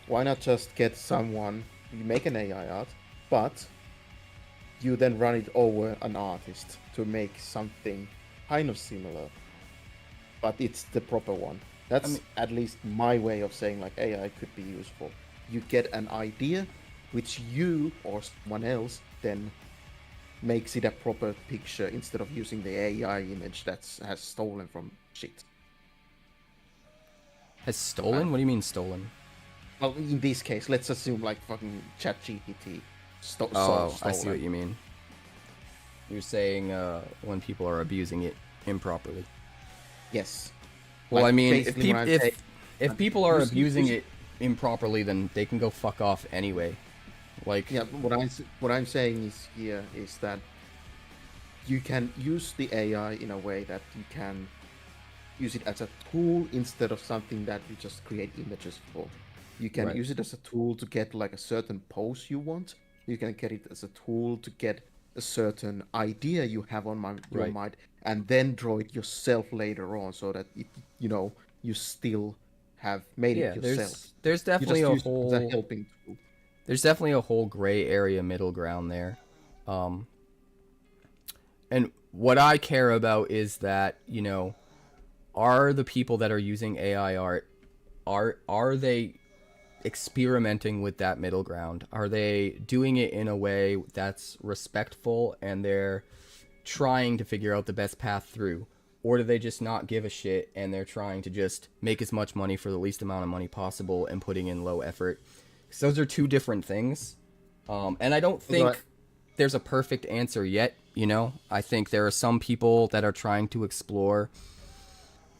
Speaker 2: Why not just get someone, you make an AI art, but you then run it over an artist to make something kind of similar, but it's the proper one. That's at least my way of saying like AI could be useful. You get an idea, which you or someone else then makes it a proper picture instead of using the AI image that has stolen from shit.
Speaker 1: Has stolen? What do you mean stolen?
Speaker 2: Well, in this case, let's assume like fucking ChatGPT stolen.
Speaker 1: I see what you mean. You're saying when people are abusing it improperly.
Speaker 2: Yes.
Speaker 1: Well,
Speaker 2: like,
Speaker 1: I mean,
Speaker 2: if
Speaker 1: people are abusing it improperly, then they can go fuck off anyway. Like,
Speaker 2: yeah, what I'm saying is here is that you can use the AI in a way that you can use it as a tool instead of something that you just create images for. You can use it as a tool to get like a certain pose you want. You can get it as a tool to get a certain idea you have on your mind, and then draw it yourself later on, so that it, you know, you still have made it yourself.
Speaker 1: There's definitely a whole
Speaker 2: helping tool.
Speaker 1: There's definitely a whole gray area middle ground there. And what I care about is that, you know, are the people that are using AI art, are they experimenting with that middle ground? Are they doing it in a way that's respectful and they're trying to figure out the best path through? Or do they just not give a shit and they're trying to just make as much money for the least amount of money possible and putting in low effort? Because those are two different things. And I don't think there's a perfect answer yet, you know? I think there are some people that are trying to explore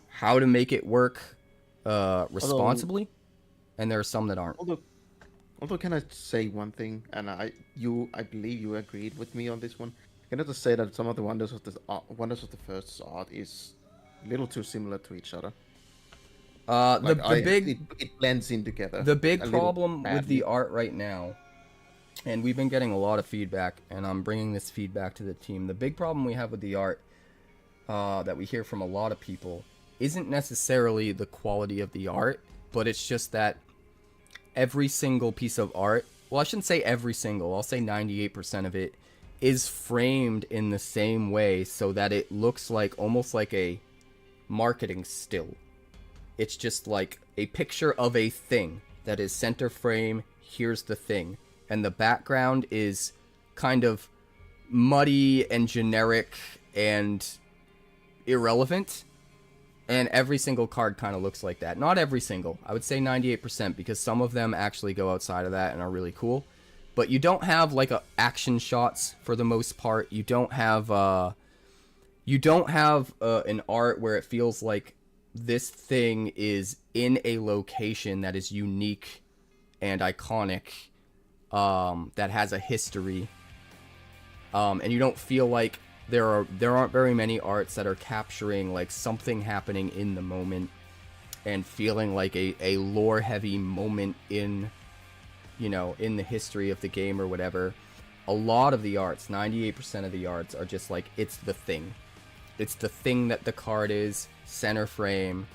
Speaker 1: how to make it work responsibly, and there are some that aren't.
Speaker 2: Although, can I say one thing? And I believe you agreed with me on this one. Can I just say that some of the wonders of the first art is a little too similar to each other.
Speaker 1: The
Speaker 2: Like
Speaker 1: the big
Speaker 2: it blends in together
Speaker 1: the big
Speaker 2: a little
Speaker 1: problem with the
Speaker 2: badly.
Speaker 1: art right now, and we've been getting a lot of feedback, and I'm bringing this feedback to the team. The big problem we have with the art that we hear from a lot of people isn't necessarily the quality of the art, but it's just that every single piece of art, well, I shouldn't say every single, I'll say 98% of it, is framed in the same way so that it looks like almost like a marketing still. It's just like a picture of a thing that is center frame, here's the thing. And the background is kind of muddy and generic and irrelevant. And every single card kind of looks like that. Not every single. I would say 98% because some of them actually go outside of that and are really cool. But you don't have like action shots for the most part. You don't have an art where it feels like this thing is in a location that is unique and iconic, that has a history, and you don't feel like there aren't very many arts that are capturing like something happening in the moment and feeling like a lore heavy moment in, you know, in the history of the game or whatever. A lot of the arts, 98% of the arts, are just like, it's the thing. It's the thing that the card is, center frame,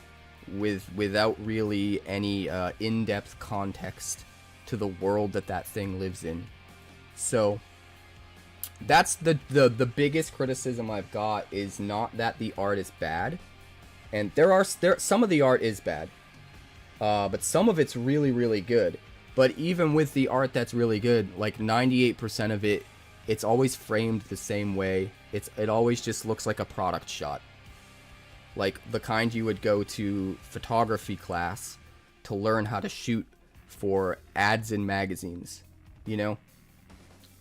Speaker 1: without really any in-depth context to the world that thing lives in. So that's the biggest criticism I've got, is not that the art is bad, and there some of the art is bad, but some of it's really, really good. But even with the art that's really good, like 98% of it, it's always framed the same way. It always just looks like a product shot, like the kind you would go to photography class to learn how to shoot for ads in magazines. You know,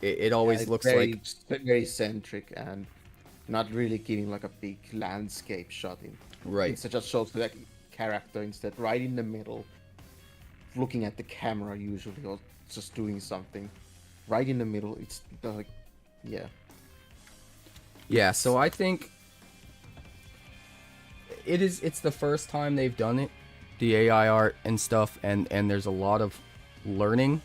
Speaker 1: it always looks
Speaker 2: very,
Speaker 1: like
Speaker 2: very centric and not really giving like a big landscape shot in.
Speaker 1: right.
Speaker 2: It just shows like character instead, right in the middle, looking at the camera usually, or just doing something. Right in the middle, it's like, yeah.
Speaker 1: Yeah, so I think it's the first time they've done it, the AI art and stuff, and there's a lot of learning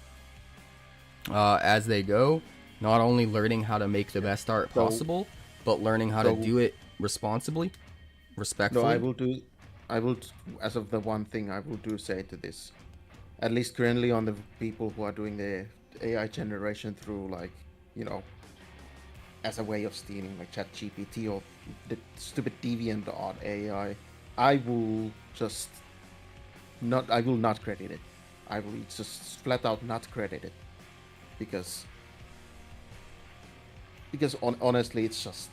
Speaker 1: as they go. Not only learning how to make the best art possible, but learning how to do it responsibly, respectfully.
Speaker 2: No, I will, as of the one thing I will do say to this, at least currently on the people who are doing the AI generation through, like, you know, as a way of stealing like ChatGPT or the stupid DeviantArt AI, I will not credit it. I will just flat out not credit it, because honestly, it's just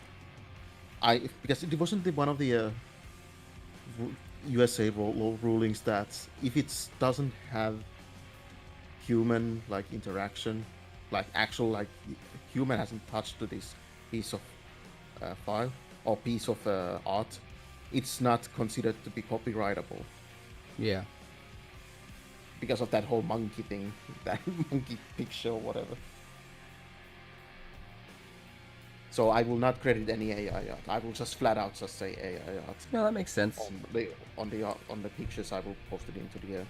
Speaker 2: because it wasn't one of the USA rulings that if it doesn't have human like interaction, like actual like human hasn't touched to this piece of file or piece of art, it's not considered to be copyrightable.
Speaker 1: Yeah.
Speaker 2: Because of that whole monkey thing, that monkey picture or whatever. So I will not credit any AI art. I will just flat out just say AI art.
Speaker 1: No, that makes sense.
Speaker 2: On the pictures, I will post it into the.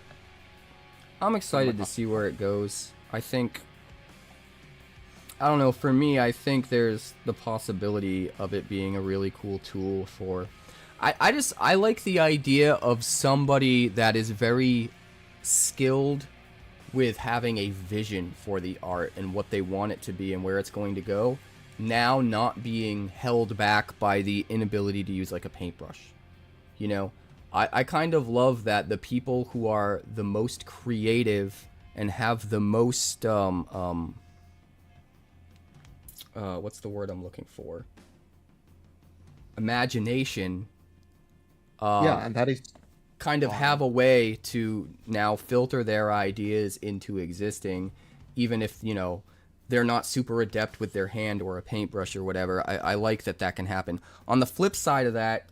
Speaker 1: I'm excited to see where it goes. I think, I don't know, for me, I think there's the possibility of it being a really cool tool for... I like the idea of somebody that is very skilled with having a vision for the art and what they want it to be and where it's going to go, now not being held back by the inability to use like a paintbrush. You know, I kind of love that the people who are the most creative and have the most what's the word I'm looking for? Imagination.
Speaker 2: Yeah, and that is
Speaker 1: kind of have a way to now filter their ideas into existing, even if, you know, they're not super adept with their hand or a paintbrush or whatever. I like that can happen. On the flip side of that,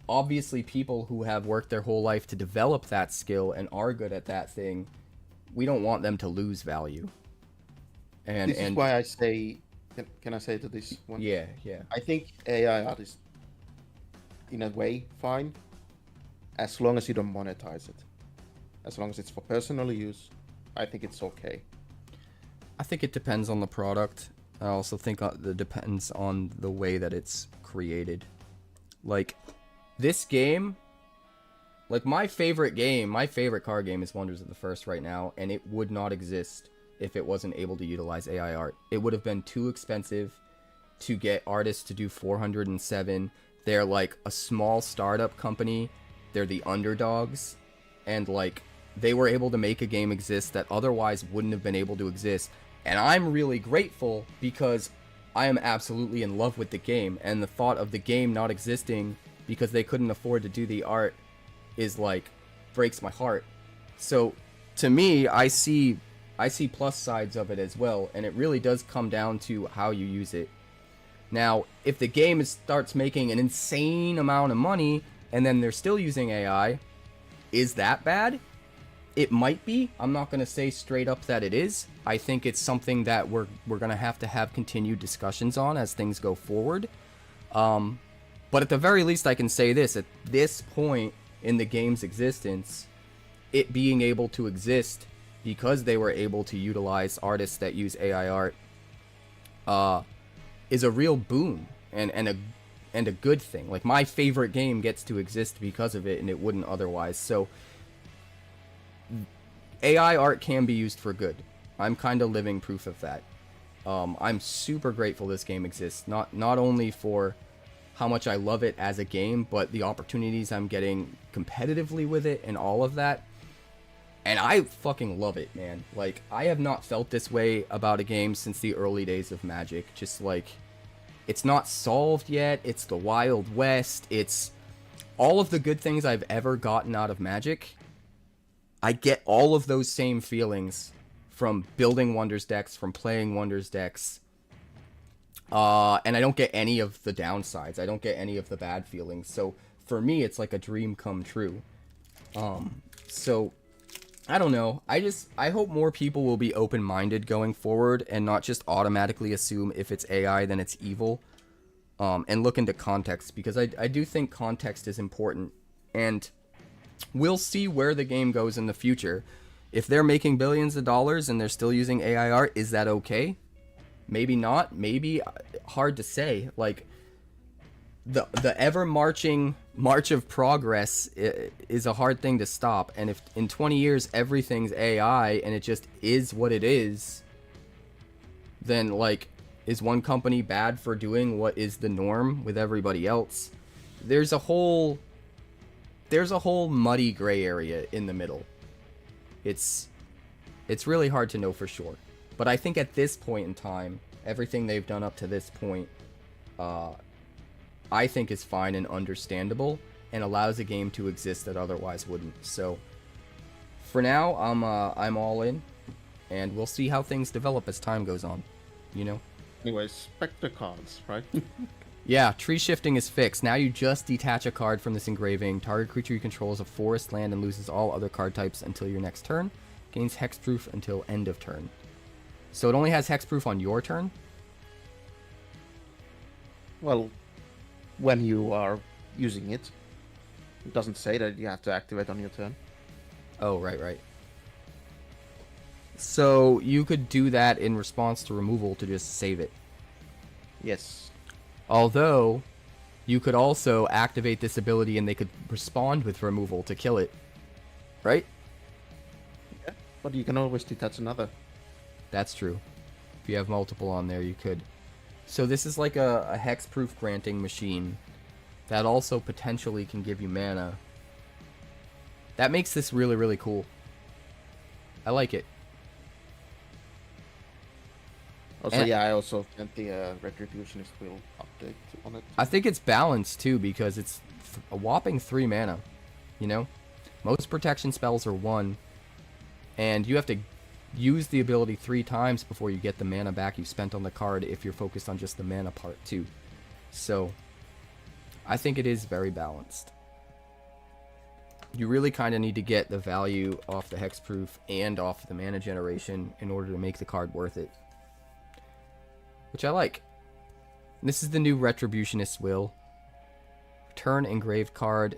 Speaker 1: obviously people who have worked their whole life to develop that skill and are good at that thing, we don't want them to lose value.
Speaker 2: This is why I say Can I say to this one?
Speaker 1: Yeah, yeah.
Speaker 2: I think AI art is, in a way, fine, as long as you don't monetize it. As long as it's for personal use, I think it's okay.
Speaker 1: I think it depends on the product. I also think it depends on the way that it's created. Like, this game, like my favorite card game is Wonders of the First right now, and it would not exist if it wasn't able to utilize AI art. It would have been too expensive to get artists to do 407. They're like a small startup company. They're the underdogs, and like they were able to make a game exist that otherwise wouldn't have been able to exist. And I'm really grateful because I am absolutely in love with the game, and the thought of the game not existing because they couldn't afford to do the art is like breaks my heart. So to me, I see plus sides of it as well, and it really does come down to how you use it. Now, if the game starts making an insane amount of money and then they're still using AI, is that bad? It might be. I'm not going to say straight up that it is. I think it's something that we're going to have continued discussions on as things go forward. But at the very least, I can say this. At this point in the game's existence, it being able to exist because they were able to utilize artists that use AI art is a real boon and a good thing. Like, my favorite game gets to exist because of it, and it wouldn't otherwise. So AI art can be used for good. I'm kind of living proof of that. I'm super grateful this game exists. Not only for how much I love it as a game, but the opportunities I'm getting competitively with it and all of that. And I fucking love it, man. Like, I have not felt this way about a game since the early days of Magic. Just like, it's not solved yet. It's the Wild West. It's all of the good things I've ever gotten out of Magic. I get all of those same feelings from building Wonders decks, from playing Wonders decks. And I don't get any of the downsides. I don't get any of the bad feelings. So for me, it's like a dream come true. So I don't know. I hope more people will be open-minded going forward and not just automatically assume if it's AI, then it's evil. And look into context, because I do think context is important. And we'll see where the game goes in the future. If they're making billions of dollars and they're still using AI art, is that okay? Maybe not. Maybe hard to say. Like, the ever marching march of progress is a hard thing to stop. And if in 20 years everything's AI and it just is what it is, then like, is one company bad for doing what is the norm with everybody else? There's a whole muddy gray area in the middle. It's really hard to know for sure. But I think at this point in time, everything they've done up to this point, I think is fine and understandable, and allows a game to exist that otherwise wouldn't. So for now, I'm all in, and we'll see how things develop as time goes on. You know.
Speaker 2: Anyways, Spectre cards, right?
Speaker 1: Yeah, tree shifting is fixed. Now you just detach a card from this engraving. Target creature you control is a forest, land, and loses all other card types until your next turn. Gains hexproof until end of turn. So it only has hexproof on your turn?
Speaker 2: Well, when you are using it, it doesn't say that you have to activate on your turn.
Speaker 1: Oh, right. So you could do that in response to removal to just save it.
Speaker 2: Yes.
Speaker 1: Although, you could also activate this ability and they could respond with removal to kill it. Right?
Speaker 2: Yeah, but you can always detach another.
Speaker 1: That's true. If you have multiple on there, you could. So this is like a hexproof granting machine that also potentially can give you mana. That makes this really, really cool. I like it.
Speaker 2: Also,
Speaker 1: And
Speaker 2: I also think the Retributionist will update on it.
Speaker 1: I think it's balanced too, because it's a whopping 3 mana. You know? Most protection spells are 1. And you have to use the ability 3 times before you get the mana back you spent on the card if you're focused on just the mana part too. So, I think it is very balanced. You really kind of need to get the value off the hexproof and off the mana generation in order to make the card worth it. which I like. This is the new Retributionist's Will. Return engraved card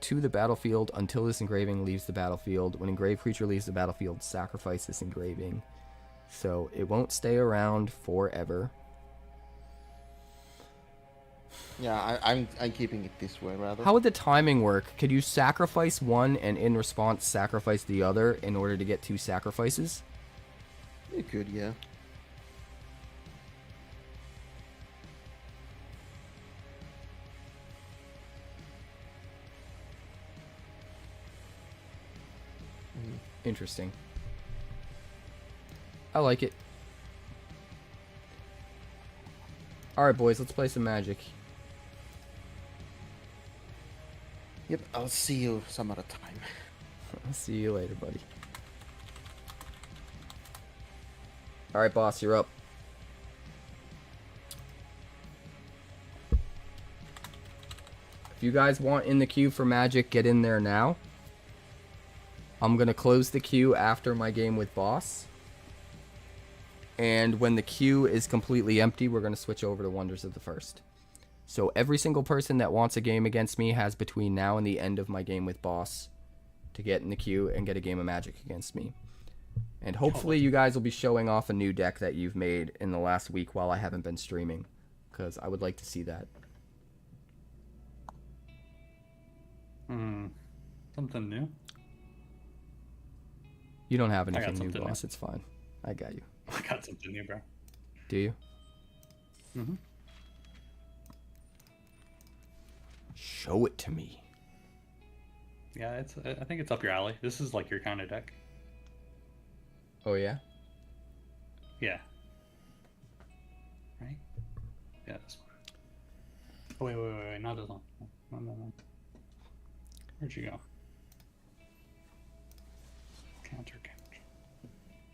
Speaker 1: to the battlefield until this engraving leaves the battlefield. When engraved creature leaves the battlefield, sacrifice this engraving. So it won't stay around forever.
Speaker 2: Yeah, I'm keeping it this way rather.
Speaker 1: How would the timing work? Could you sacrifice one and in response sacrifice the other in order to get 2 sacrifices?
Speaker 2: You could, yeah.
Speaker 1: Interesting. I like it. Alright, boys, let's play some Magic.
Speaker 2: Yep, I'll see you some other time.
Speaker 1: I'll see you later, buddy. Alright, boss, you're up. If you guys want in the queue for Magic, get in there now. I'm going to close the queue after my game with boss. And when the queue is completely empty, we're going to switch over to Wonders of the First. So every single person that wants a game against me has between now and the end of my game with boss to get in the queue and get a game of Magic against me. And hopefully you guys will be showing off a new deck that you've made in the last week while I haven't been streaming, because I would like to see that.
Speaker 3: Something new?
Speaker 1: You don't have anything new, boss. It's fine. I got you.
Speaker 3: I got something new, bro.
Speaker 1: Do you?
Speaker 3: Mm-hmm.
Speaker 1: Show it to me.
Speaker 3: Yeah, I think it's up your alley. This is like your kind of deck.
Speaker 1: Oh, yeah?
Speaker 3: Yeah. Right? Yeah, this one. Oh, wait, not this one. No. Where'd you go? Counter.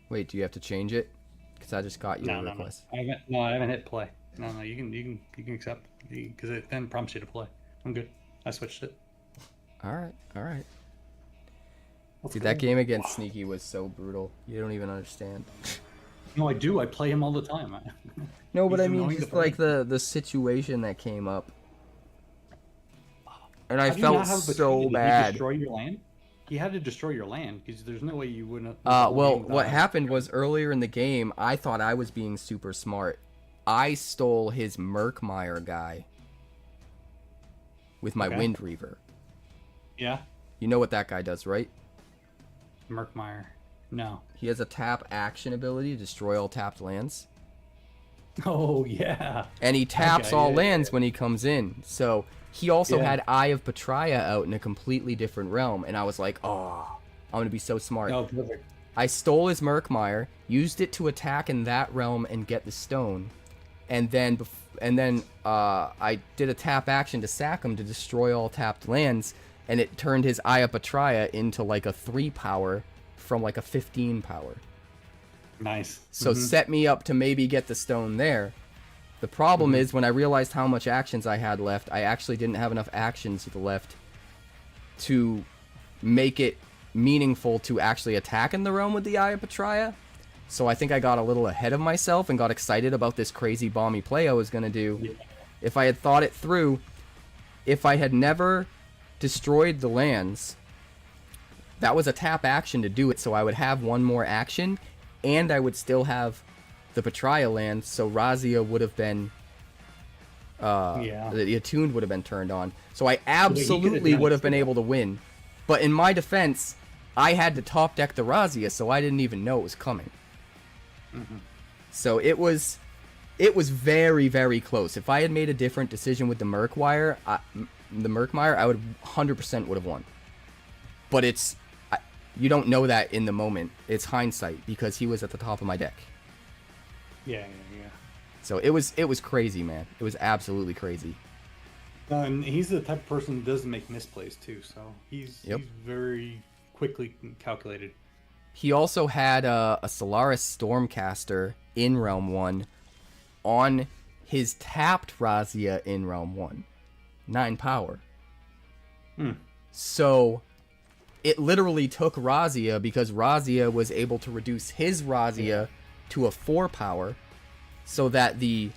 Speaker 1: Wait, do you have to change it? Because I just got you a request.
Speaker 3: No. I haven't hit play. No, you can accept because it then prompts you to play. I'm good. I switched it.
Speaker 1: All right.
Speaker 3: Let's
Speaker 1: Dude,
Speaker 3: go.
Speaker 1: that game against Sneaky was so brutal. You don't even understand.
Speaker 3: No, I do. I play him all the time.
Speaker 1: No, but
Speaker 3: He's
Speaker 1: I mean,
Speaker 3: annoying
Speaker 1: just
Speaker 3: to
Speaker 1: like
Speaker 3: play.
Speaker 1: the situation that came up. And I
Speaker 3: How do you not
Speaker 1: felt
Speaker 3: have
Speaker 1: so
Speaker 3: Betrayal? Did he
Speaker 1: bad.
Speaker 3: destroy your land? He had to destroy your land because there's no way you wouldn't.
Speaker 1: Well, what happened was earlier in the game, I thought I was being super smart. I stole his Murkmire guy with my Wind Reaver.
Speaker 3: Yeah.
Speaker 1: You know what that guy does, right?
Speaker 3: Murkmire. No.
Speaker 1: He has a tap action ability to destroy all tapped lands.
Speaker 3: Oh yeah.
Speaker 1: And he taps all
Speaker 3: yeah,
Speaker 1: lands
Speaker 3: yeah.
Speaker 1: when he comes in. So he also had Eye of Petraea out in a completely different realm. And I was like, oh, I'm going to be so smart.
Speaker 3: Oh, perfect.
Speaker 1: I stole his Murkmire, used it to attack in that realm and get the stone. And then I did a tap action to sack him to destroy all tapped lands. And it turned his Eye of Petraea into like a 3 power from like a 15 power.
Speaker 3: Nice.
Speaker 1: So set me up to maybe get the stone there. The problem is when I realized how much actions I had left, I actually didn't have enough actions left to make it meaningful to actually attack in the realm with the Eye of Petraea. So I think I got a little ahead of myself and got excited about this crazy bomby play I was going to do.
Speaker 3: Yeah.
Speaker 1: If I had thought it through, if I had never destroyed the lands, that was a tap action to do it, so I would have one more action, and I would still have the Petraea land, so Razia would have been the attuned would have been turned on. So I absolutely would have been able to win. But in my defense, I had to top deck the Razia, so I didn't even know it was coming. So it was very, very close. If I had made a different decision with the Murkmire, I would 100% would have won. But you don't know that in the moment. It's hindsight because he was at the top of my deck.
Speaker 3: Yeah.
Speaker 1: So it was crazy, man. It was absolutely crazy.
Speaker 3: And he's the type of person who doesn't make misplays too, so he's very quickly calculated.
Speaker 1: He also had a Solaris Stormcaster in Realm 1 on his tapped Razia in Realm 1. 9 power. So it literally took Razia because Razia was able to reduce his Razia to a 4 power so that the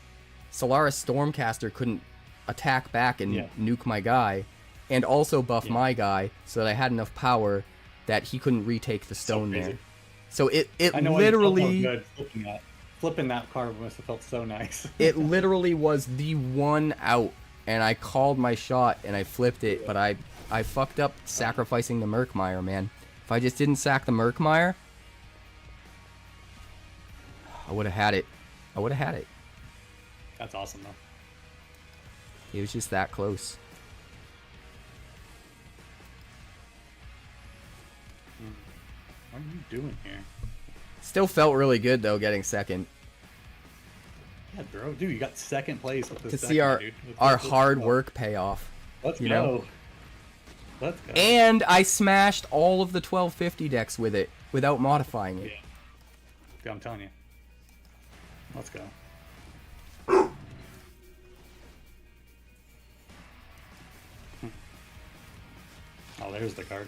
Speaker 1: Solaris Stormcaster couldn't attack back and nuke my guy, and also buff my guy so that I had enough power that he couldn't retake the stone there. So it literally
Speaker 3: flipping that card must have felt so nice.
Speaker 1: It literally was the one out, and I called my shot and I flipped it, but I fucked up sacrificing the Murkmire, man. If I just didn't sack the Murkmire, I would have had it. I would have had it.
Speaker 3: That's awesome, though.
Speaker 1: It was just that close.
Speaker 3: What are you doing here?
Speaker 1: Still felt really good, though, getting second.
Speaker 3: Yeah, bro. Dude, you got second place with this
Speaker 1: to see our hard work pay off.
Speaker 3: Let's go.
Speaker 1: Know?
Speaker 3: Let's go.
Speaker 1: And I smashed all of the 1250 decks with it without modifying it.
Speaker 3: Yeah, I'm telling you. Let's go. Oh, there's the card.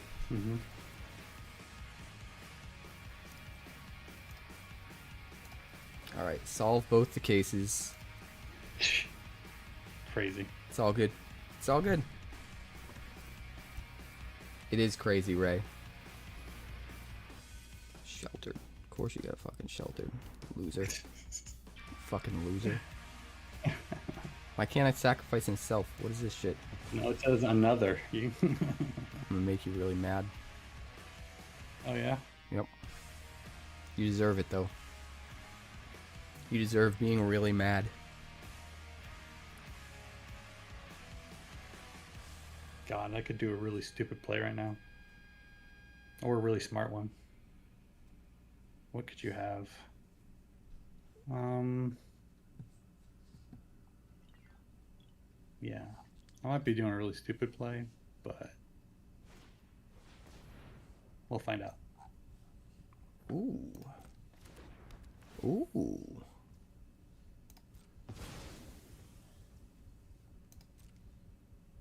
Speaker 1: Alright, solve both the cases.
Speaker 3: Crazy.
Speaker 1: It's all good. It's all good. It is crazy, Ray. Sheltered. Of course you got fucking sheltered. Loser. Fucking loser. Why can't I sacrifice himself? What is this shit?
Speaker 3: No, it says another.
Speaker 1: I'm gonna make you really mad.
Speaker 3: Oh, yeah?
Speaker 1: Yep. You deserve it, though. You deserve being really mad.
Speaker 3: God, I could do a really stupid play right now. Or a really smart one. What could you have? Yeah. I might be doing a really stupid play, but we'll find out.
Speaker 1: Ooh. Ooh.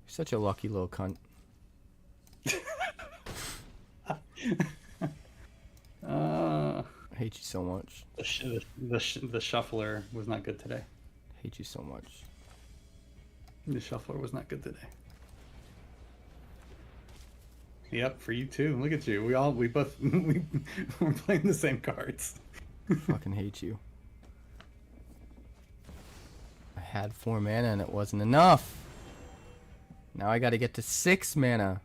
Speaker 1: You're such a lucky little cunt. I hate you so much.
Speaker 3: The shuffler was not good today.
Speaker 1: I hate you so much.
Speaker 3: The shuffler was not good today. Yep, for you too. Look at you. We're playing the same cards.
Speaker 1: Fucking hate you. I had 4 mana and it wasn't enough. Now I gotta get to 6 mana.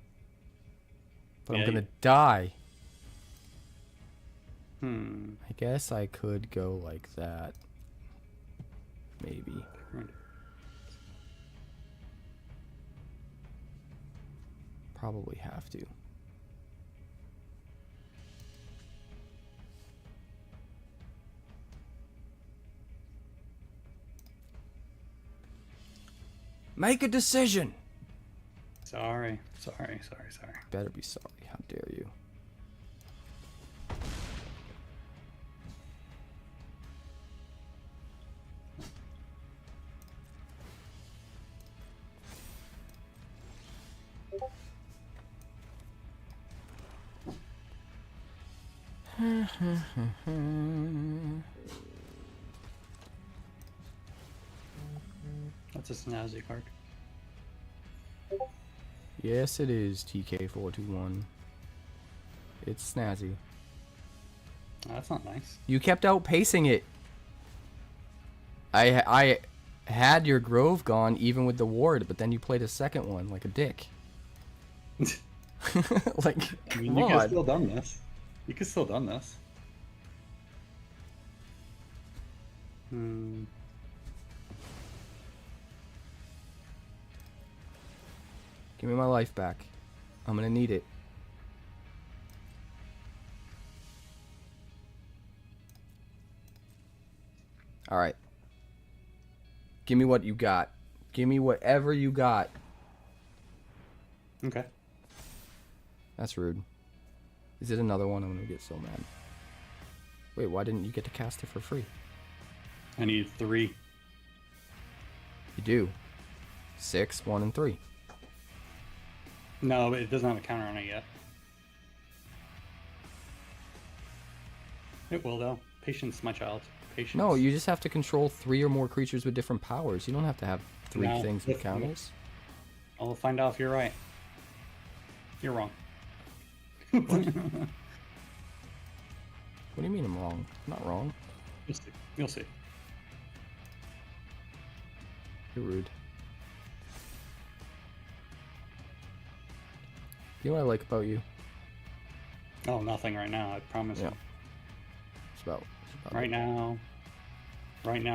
Speaker 1: But I'm gonna die. I guess I could go like that. Maybe. Probably have to. Make a decision.
Speaker 3: Sorry.
Speaker 1: Better be sorry. How dare you?
Speaker 3: That's a snazzy card.
Speaker 1: Yes, it is TK421. It's snazzy.
Speaker 3: Oh, that's not nice.
Speaker 1: You kept outpacing it. I had your Grove gone even with the ward, but then you played a second one like a dick. Like,
Speaker 3: I mean, you could have still done this. You could still done this.
Speaker 1: Give me my life back. I'm gonna need it. Alright. Give me what you got. Give me whatever you got.
Speaker 3: Okay.
Speaker 1: That's rude. Is it another one? I'm gonna get so mad. Wait, why didn't you get to cast it for free?
Speaker 3: I need 3.
Speaker 1: You do. 6, 1, and 3.
Speaker 3: No, but it doesn't have a counter on it yet. It will, though. Patience, my child. Patience.
Speaker 1: No, you just have to control 3 or more creatures with different powers. You don't have to have 3
Speaker 3: No,
Speaker 1: things with counters.
Speaker 3: I'll find out if you're right. You're wrong.
Speaker 1: What do you mean I'm wrong? I'm not wrong.
Speaker 3: You'll see. You'll see.
Speaker 1: You're rude. You know what I like about you?
Speaker 3: Oh, nothing right now. I promise
Speaker 1: Yeah.
Speaker 3: you.
Speaker 1: It's about
Speaker 3: Right now,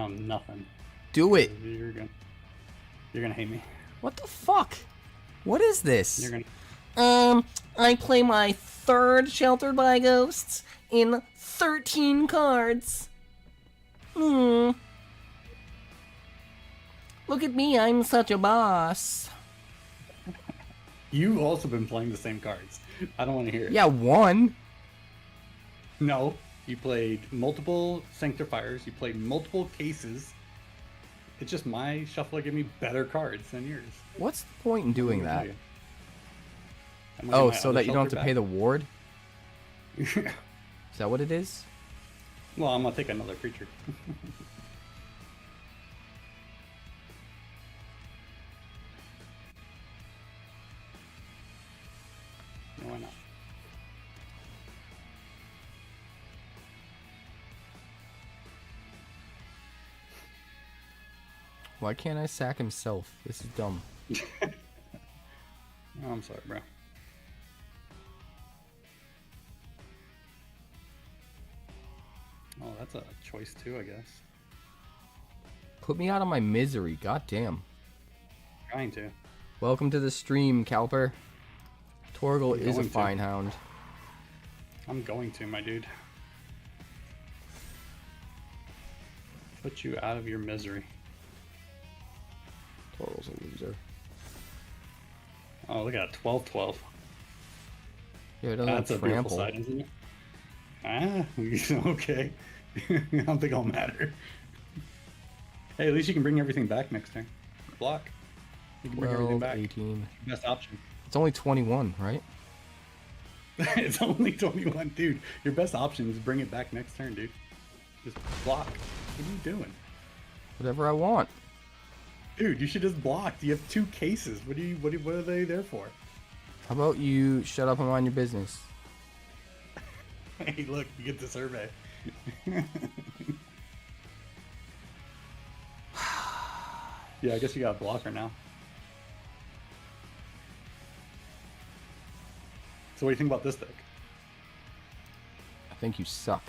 Speaker 3: nothing.
Speaker 1: Do it.
Speaker 3: You're gonna hate me.
Speaker 1: What the fuck? What is this?
Speaker 3: You're gonna.
Speaker 4: I play my 3rd Sheltered by Ghosts in 13 cards. Look at me, I'm such a boss.
Speaker 3: You've also been playing the same cards. I don't want to hear it.
Speaker 1: Yeah, 1.
Speaker 3: No, you played multiple Sanctifiers. You played multiple cases. It's just my shuffler gave me better cards than yours.
Speaker 1: What's the point in doing
Speaker 3: Let
Speaker 1: that?
Speaker 3: me tell you. I'm gonna
Speaker 1: Oh,
Speaker 3: get my
Speaker 1: so
Speaker 3: other
Speaker 1: that you don't have to
Speaker 3: shelter
Speaker 1: pay the ward?
Speaker 3: back.
Speaker 1: Is that what it is?
Speaker 3: Well, I'm gonna take another creature. No, why not?
Speaker 1: Why can't I sack himself? This is dumb.
Speaker 3: Oh, I'm sorry, bro. Oh, that's a choice too, I guess.
Speaker 1: Put me out of my misery. God damn.
Speaker 3: Trying to.
Speaker 1: Welcome to the stream, Calper. Torgal
Speaker 3: I'm
Speaker 1: is a
Speaker 3: going to.
Speaker 1: fine hound.
Speaker 3: I'm going to, my dude. Put you out of your misery.
Speaker 1: Torgal's a loser.
Speaker 3: Oh, look at that. 12-12.
Speaker 1: Yeah, it doesn't
Speaker 3: That's a
Speaker 1: have
Speaker 3: beautiful
Speaker 1: trample.
Speaker 3: side, isn't it? Ah, okay. I don't think I'll matter. Hey, at least you can bring everything back next turn. Block. You can bring everything
Speaker 1: 12,
Speaker 3: back.
Speaker 1: 18.
Speaker 3: Best option.
Speaker 1: It's only 21, right?
Speaker 3: It's only 21, dude. Your best option is bring it back next turn, dude. Just block. What are you doing?
Speaker 1: Whatever I want.
Speaker 3: Dude, you should just block. You have 2 cases. What are they there for?
Speaker 1: How about you shut up and mind your business?
Speaker 3: Hey, look, you get the survey. Yeah, I guess you got a blocker now. So what do you think about this deck?
Speaker 1: I think you suck.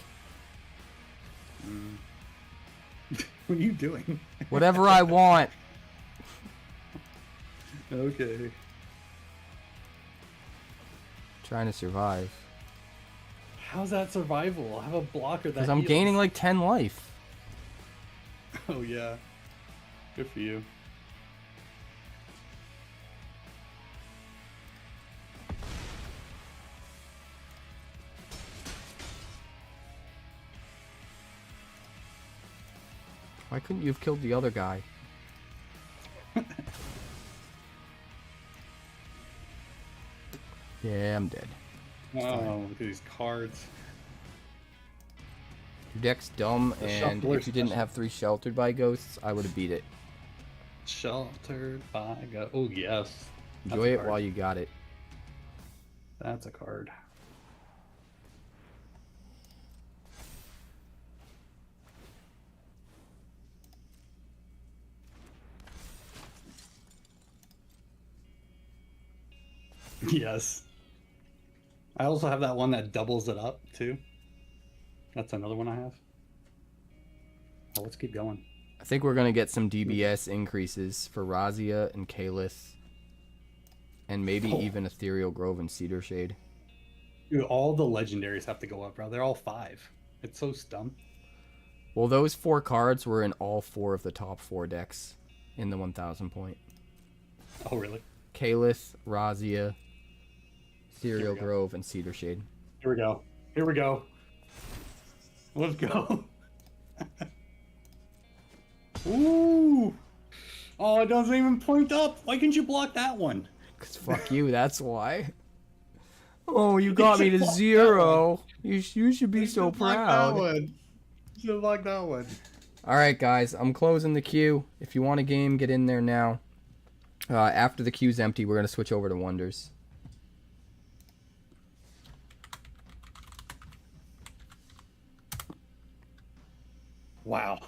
Speaker 3: What are you doing?
Speaker 1: Whatever I want.
Speaker 3: Okay.
Speaker 1: Trying to survive.
Speaker 3: How's that survival? I have a blocker that
Speaker 1: Because I'm
Speaker 3: heals.
Speaker 1: gaining like 10 life.
Speaker 3: Oh yeah. Good for you.
Speaker 1: Why couldn't you have killed the other guy? Yeah, I'm dead.
Speaker 3: Oh, look at these cards.
Speaker 1: Your deck's dumb,
Speaker 3: The
Speaker 1: and
Speaker 3: shuffler
Speaker 1: if you didn't
Speaker 3: special.
Speaker 1: have 3 sheltered by ghosts, I would have beat it.
Speaker 3: Sheltered by God. Oh yes. That's
Speaker 1: Enjoy
Speaker 3: a
Speaker 1: it
Speaker 3: card.
Speaker 1: while you got it.
Speaker 3: That's a card. Yes. I also have that one that doubles it up too. That's another one I have. Oh, let's keep going.
Speaker 1: I think we're going to get some DBS increases for Razia and Kalith. And maybe
Speaker 3: Oh.
Speaker 1: even Ethereal Grove and Cedar Shade.
Speaker 3: Dude, all the legendaries have to go up, bro. They're all 5. It's so dumb.
Speaker 1: Well, those 4 cards were in all 4 of the top 4 decks in the 1000 point.
Speaker 3: Oh, really?
Speaker 1: Kalith, Razia, Ethereal
Speaker 3: go.
Speaker 1: Grove, and Cedar Shade.
Speaker 3: Here we go. Here we go. Let's go. Ooh. Oh, it doesn't even point up. Why couldn't you block that one?
Speaker 1: Because fuck you, that's why. Oh, you got me to 0. You should be so
Speaker 3: Block that
Speaker 1: proud.
Speaker 3: one. Should have logged that one.
Speaker 1: All right, guys, I'm closing the queue. If you want a game, get in there now. After the queue's empty, we're gonna switch over to Wonders.
Speaker 3: Wow.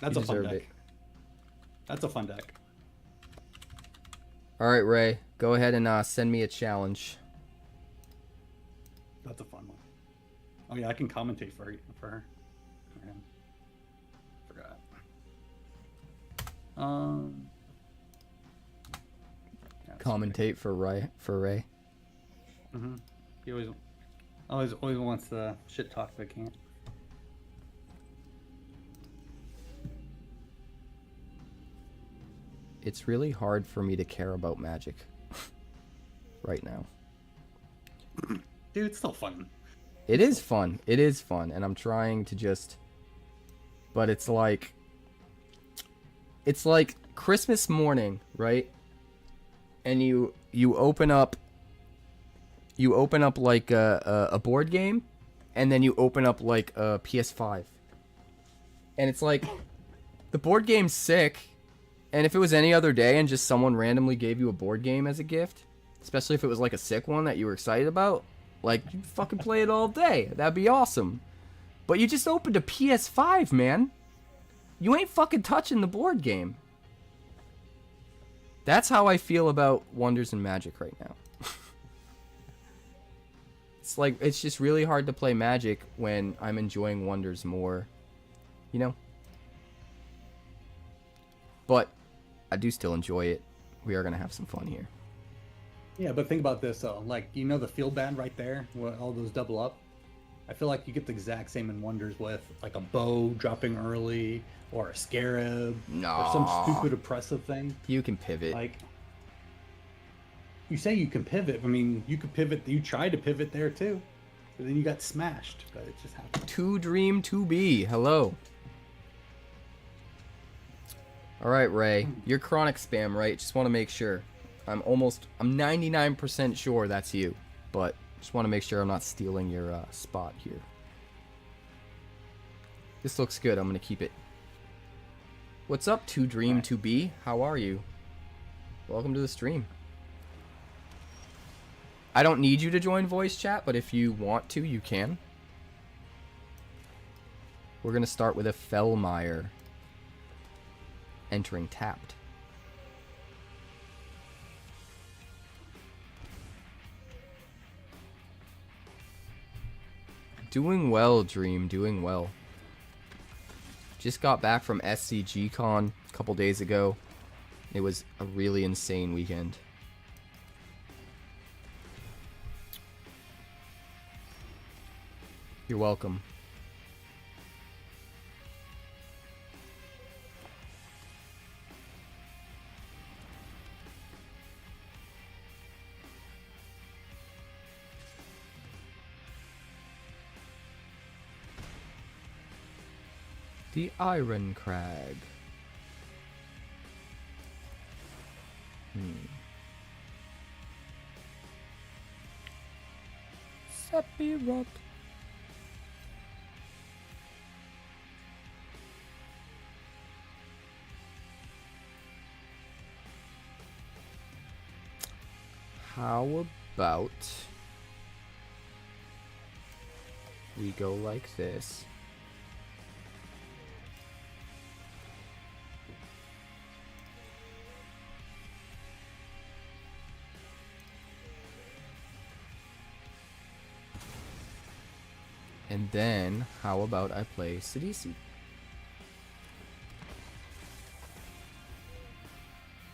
Speaker 3: That's
Speaker 1: You
Speaker 3: a fun
Speaker 1: deserved
Speaker 3: deck.
Speaker 1: it.
Speaker 3: That's a fun deck.
Speaker 1: All right, Ray, go ahead and send me a challenge.
Speaker 3: That's a fun one. Oh yeah, I can commentate for her. For him. Forgot. yeah,
Speaker 1: Commentate for Ray.
Speaker 3: Mm-hmm. He always wants to shit talk but can't.
Speaker 1: It's really hard for me to care about Magic right now.
Speaker 3: Dude, it's still fun.
Speaker 1: It is fun. It is fun, and I'm trying to just. But it's like Christmas morning, right? And you open up like a board game, and then you open up like a PS5, and it's like the board game's sick. And if it was any other day and just someone randomly gave you a board game as a gift, especially if it was like a sick one that you were excited about, like, you'd fucking play it all day. That'd be awesome. But you just opened a PS5, man. You ain't fucking touching the board game. That's how I feel about Wonders and Magic right now. It's like, it's just really hard to play Magic when I'm enjoying Wonders more. You know? But I do still enjoy it. We are going to have some fun here.
Speaker 3: Yeah, but think about this though. Like, you know the field band right there, where all those double up? I feel like you get the exact same in Wonders with like a bow dropping early, or a scarab, or some stupid oppressive thing.
Speaker 1: You can pivot.
Speaker 3: Like, you say you can pivot. I mean, you could pivot. You tried to pivot there too, but then you got smashed. But it just happened.
Speaker 1: To dream to be. Hello. All right, Ray. You're chronic spam, right? Just want to make sure. I'm 99% sure that's you, but just want to make sure I'm not stealing your spot here. This looks good. I'm going to keep it. What's up, To Dream To Be? How are you? Welcome to the stream. I don't need you to join voice chat, but if you want to, you can. We're going to start with a Fellmire entering tapped. Doing well, Dream. Doing well. Just got back from SCG Con a couple days ago. It was a really insane weekend. You're welcome. The Iron Crag. Sephiroth. How about we go like this? And then, how about I play Sidisi?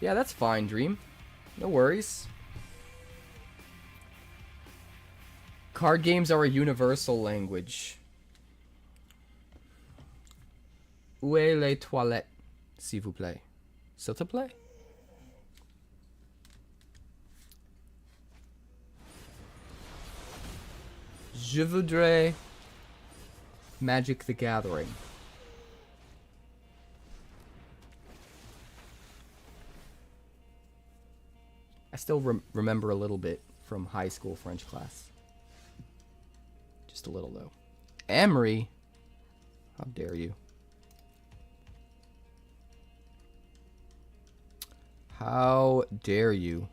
Speaker 1: Yeah, that's fine, Dream. No worries. Card games are a universal language. Où est les toilettes, s'il vous plaît? S'il te plaît? Je voudrais Magic the Gathering. I still remember a little bit from high school French class. Just a little, though. Emery? How dare you? How dare you?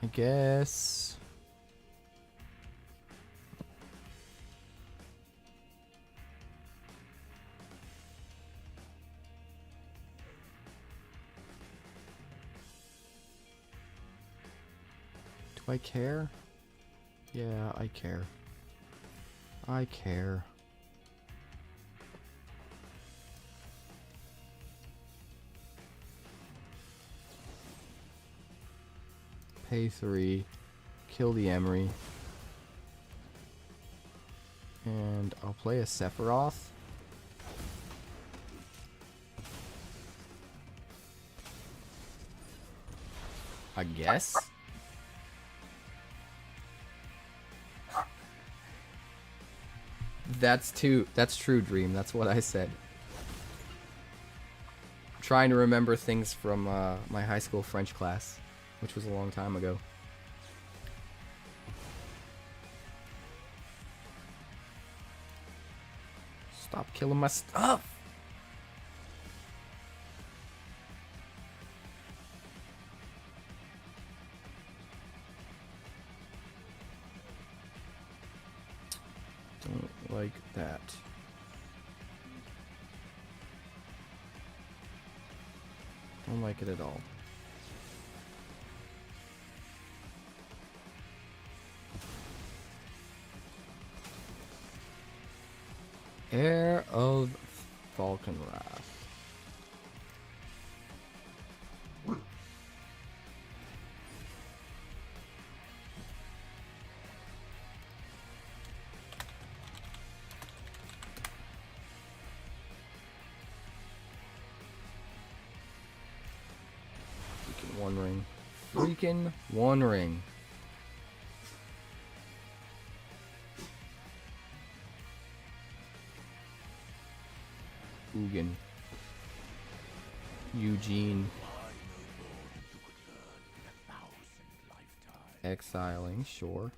Speaker 1: I guess. Do I care? Yeah, I care. I care. Pay 3. Kill the Emery. And I'll play a Sephiroth. I guess. That's true, Dream. That's what I said. I'm trying to remember things from my high school French class, which was a long time ago. Stop killing my stuff! Don't like that. Don't like it at all. Heir of Falconwrath. Freaking one ring. Freaking one ring. Ugin. Eugene. Exiling, sure.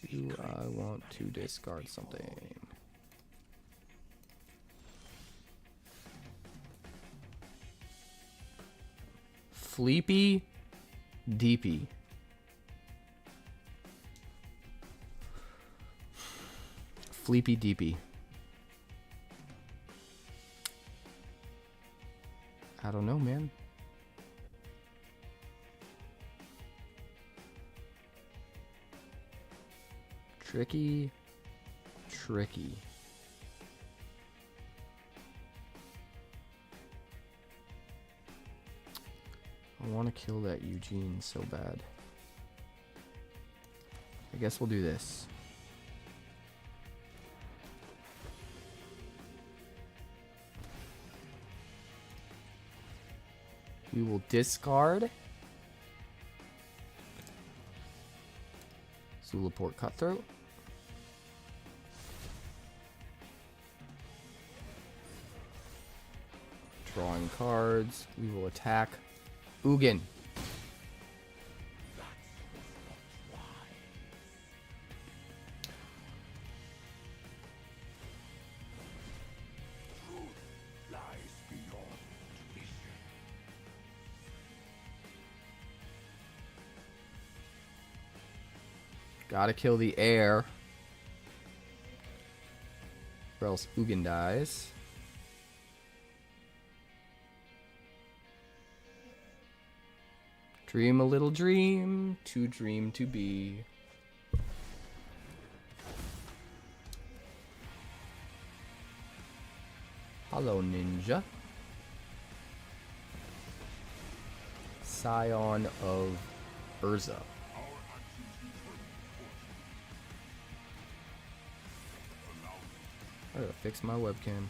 Speaker 1: Do I want to discard something? Fleepy Deepy. Fleepy Deepy. I don't know, man. Tricky. Tricky. I want to kill that Eugene so bad. I guess we'll do this. We will discard Zulaport Cutthroat. Drawing cards. We will attack Ugin. Gotta kill the heir, or else Ugin dies. Dream a little dream, to dream to be. Hello, ninja. Scion of Urza. I gotta fix my webcam.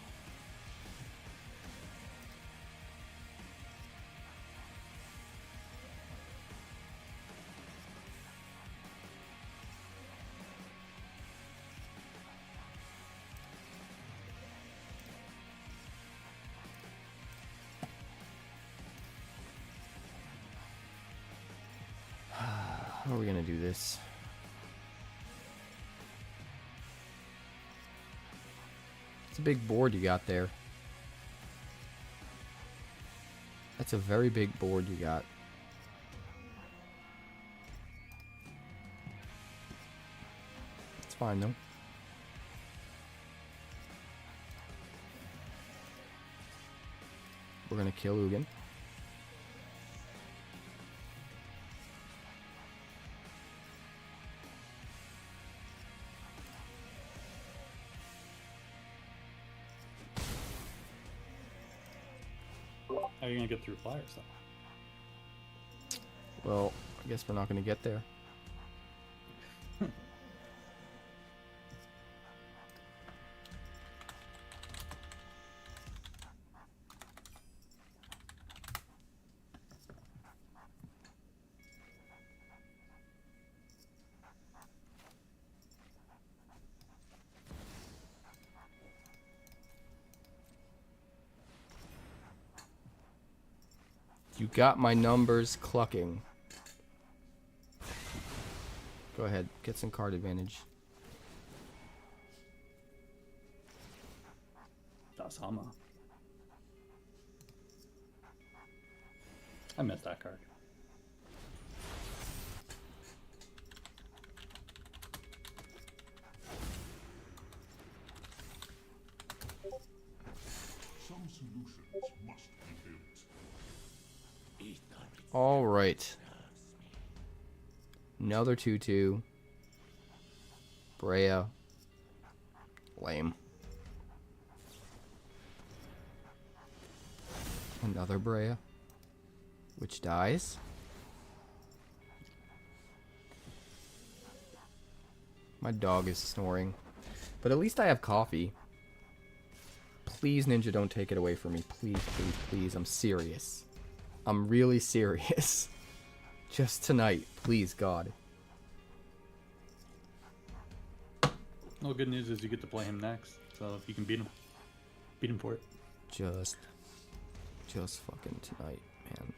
Speaker 1: How are we gonna do this? It's a big board you got there. That's a very big board you got. It's fine though. We're gonna kill Ugin.
Speaker 3: How are you gonna get through flyers though?
Speaker 1: Well, I guess we're not gonna get there. You got my numbers clucking. Go ahead, get some card advantage.
Speaker 3: Das Hammer. I missed that card.
Speaker 5: Some solutions must be built.
Speaker 1: All right. Another 2/2. Brea. Lame. Another Brea. Which dies. My dog is snoring. But at least I have coffee. Please, Ninja, don't take it away from me. Please, please, please. I'm serious. I'm really serious. Just tonight. Please, God.
Speaker 3: Well, good news is you get to play him next, so if you can beat him for it.
Speaker 1: Just fucking tonight, man.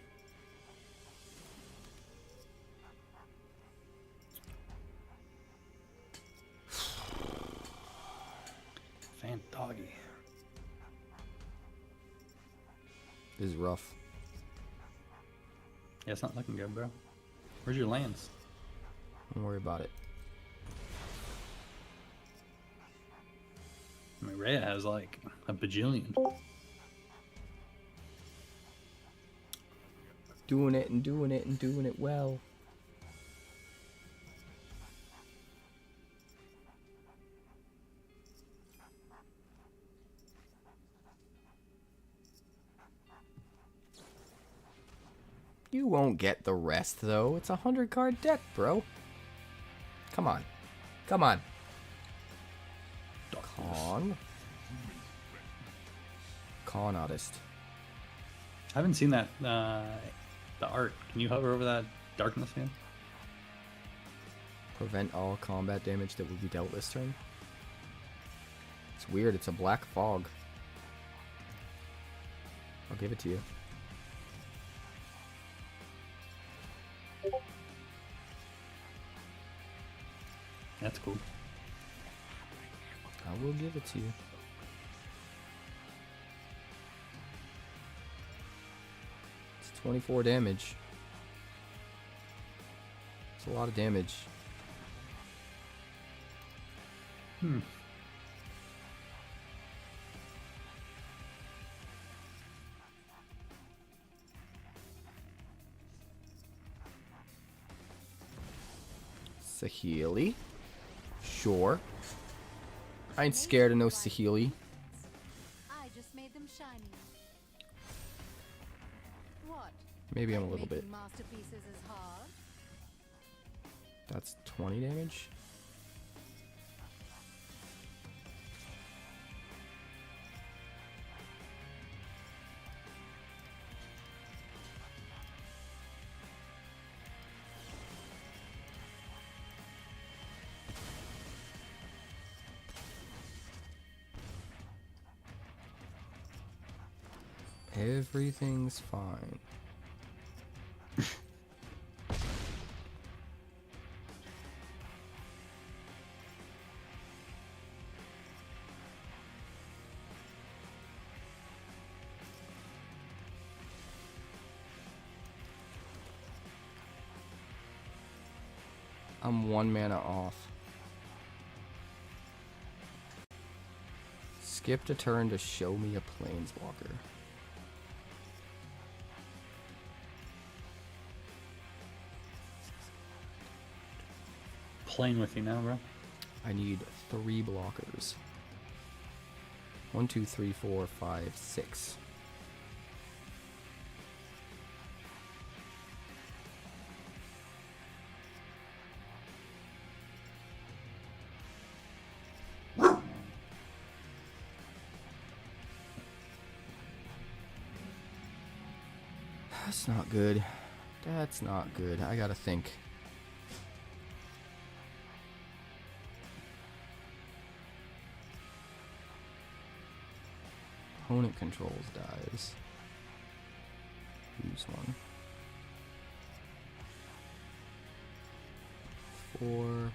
Speaker 3: Fan doggy.
Speaker 1: This is rough.
Speaker 3: Yeah, it's not looking good, bro. Where's your lands?
Speaker 1: Don't worry about it.
Speaker 3: I mean, Rhea has like a bajillion.
Speaker 1: Doing it and doing it and doing it well. You won't get the rest, though. It's a 100-card deck, bro. Come on. Come on. Con artist.
Speaker 3: I haven't seen that, the art. Can you hover over that darkness, man?
Speaker 1: Prevent all combat damage that will be dealt this turn. It's weird. It's a black fog. I'll give it to you.
Speaker 3: That's cool.
Speaker 1: I will give it to you. It's 24 damage. It's a lot of damage. Saheeli. Sure. I ain't scared of no Saheeli.
Speaker 6: I just made them shiny. What?
Speaker 1: Maybe I'm a little bit.
Speaker 6: Making masterpieces is hard.
Speaker 1: That's 20 damage. Everything's fine. I'm 1 mana off. Skipped a turn to show me a planeswalker.
Speaker 3: Playing with you now, bro.
Speaker 1: I need 3 blockers. 1, 2, 3, 4, 5, 6. That's not good. That's not good. I gotta think. Opponent controls dies. Use one. 4,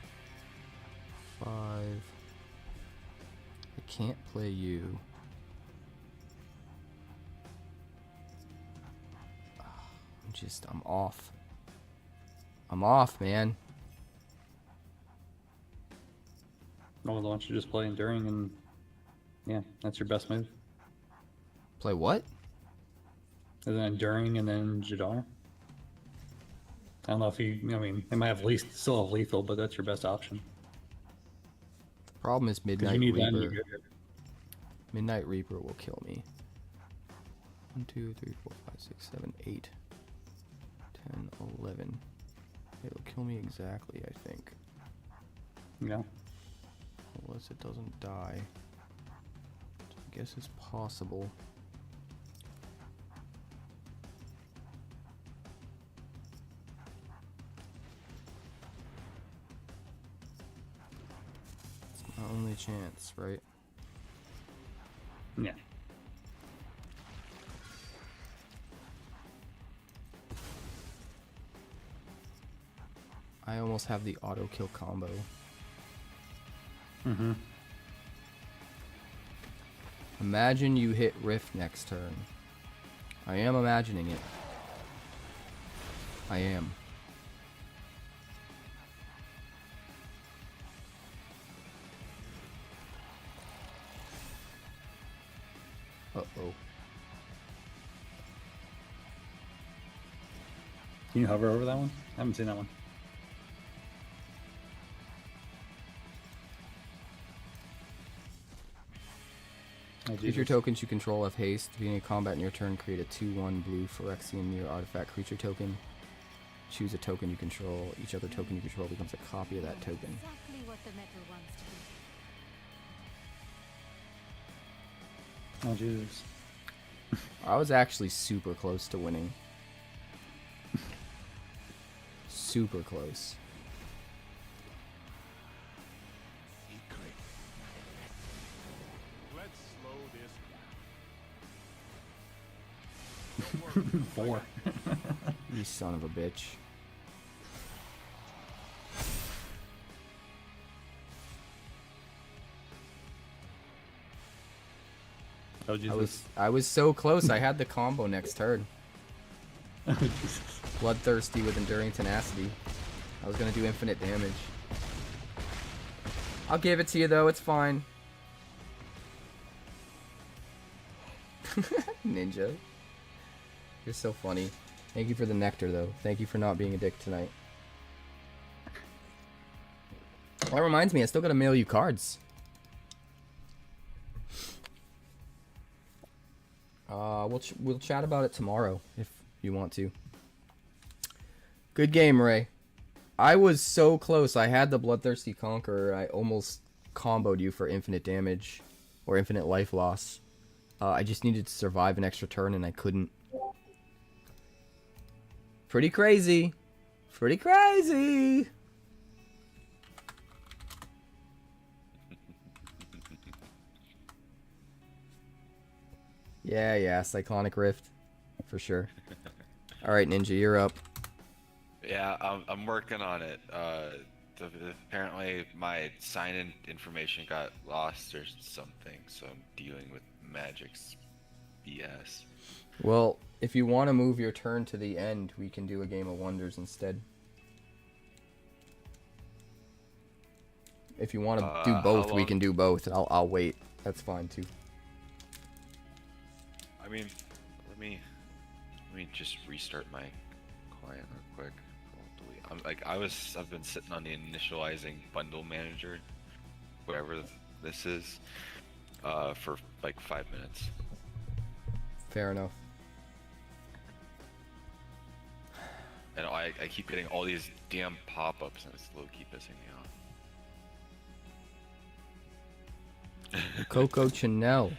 Speaker 1: 5. I can't play you. I'm off. I'm off, man.
Speaker 3: Well, why don't you just play Enduring and yeah, that's your best move.
Speaker 1: Play what?
Speaker 3: And then Enduring and then Jadar. I don't know if you, I mean, they might have still have lethal, but that's your best option.
Speaker 1: Problem is
Speaker 3: 'Cause
Speaker 1: Midnight
Speaker 3: you need that.
Speaker 1: Reaper. Midnight Reaper will kill me. 1, 2, 3, 4, 5, 6, 7, 8, 10, 11. It'll kill me exactly, I think.
Speaker 3: Yeah.
Speaker 1: Unless it doesn't die. Which I guess is possible. It's my only chance, right?
Speaker 3: Yeah.
Speaker 1: I almost have the auto kill combo.
Speaker 3: Mm-hmm.
Speaker 1: Imagine you hit Rift next turn. I am imagining it. I am. Uh-oh.
Speaker 3: Can you hover over that one? I haven't seen that one. Oh,
Speaker 1: Creature
Speaker 3: Jesus.
Speaker 1: tokens you control have haste. Beginning of combat in your turn, create a 2/1 blue Phyrexian mirror artifact creature token. Choose a token you control. Each other token you control becomes a copy of that token.
Speaker 6: Exactly what the metal wants to be.
Speaker 3: Oh, Jesus.
Speaker 1: I was actually super close to winning. Super close.
Speaker 5: Let's slow this
Speaker 3: 4.
Speaker 1: You son of a bitch.
Speaker 3: Oh, Jesus.
Speaker 1: I was so close. I had the combo next turn.
Speaker 3: Oh, Jesus.
Speaker 1: Bloodthirsty with Enduring Tenacity. I was gonna do infinite damage. I'll give it to you though, it's fine. Ninja. You're so funny. Thank you for the nectar though. Thank you for not being a dick tonight. That reminds me, I still gotta mail you cards. We'll chat about it tomorrow if you want to. Good game, Ray. I was so close. I had the Bloodthirsty Conqueror. I almost comboed you for infinite damage or infinite life loss. I just needed to survive an extra turn and I couldn't. Pretty crazy. Pretty crazy. Yeah, Cyclonic Rift. For sure. Alright, Ninja, you're up.
Speaker 7: Yeah, I'm working on it. Apparently my sign-in information got lost or something, so I'm dealing with Magic's BS.
Speaker 1: Well, if you want to move your turn to the end, we can do a Game of Wonders instead. If you want to do both, we can do both. I'll wait. That's fine too.
Speaker 7: I mean, let me just restart my client real quick. I've been sitting on the initializing bundle manager, whatever this is, for like 5 minutes.
Speaker 1: Fair enough.
Speaker 7: And I keep getting all these damn pop-ups, and it's low-key pissing me off.
Speaker 1: Coco Chanel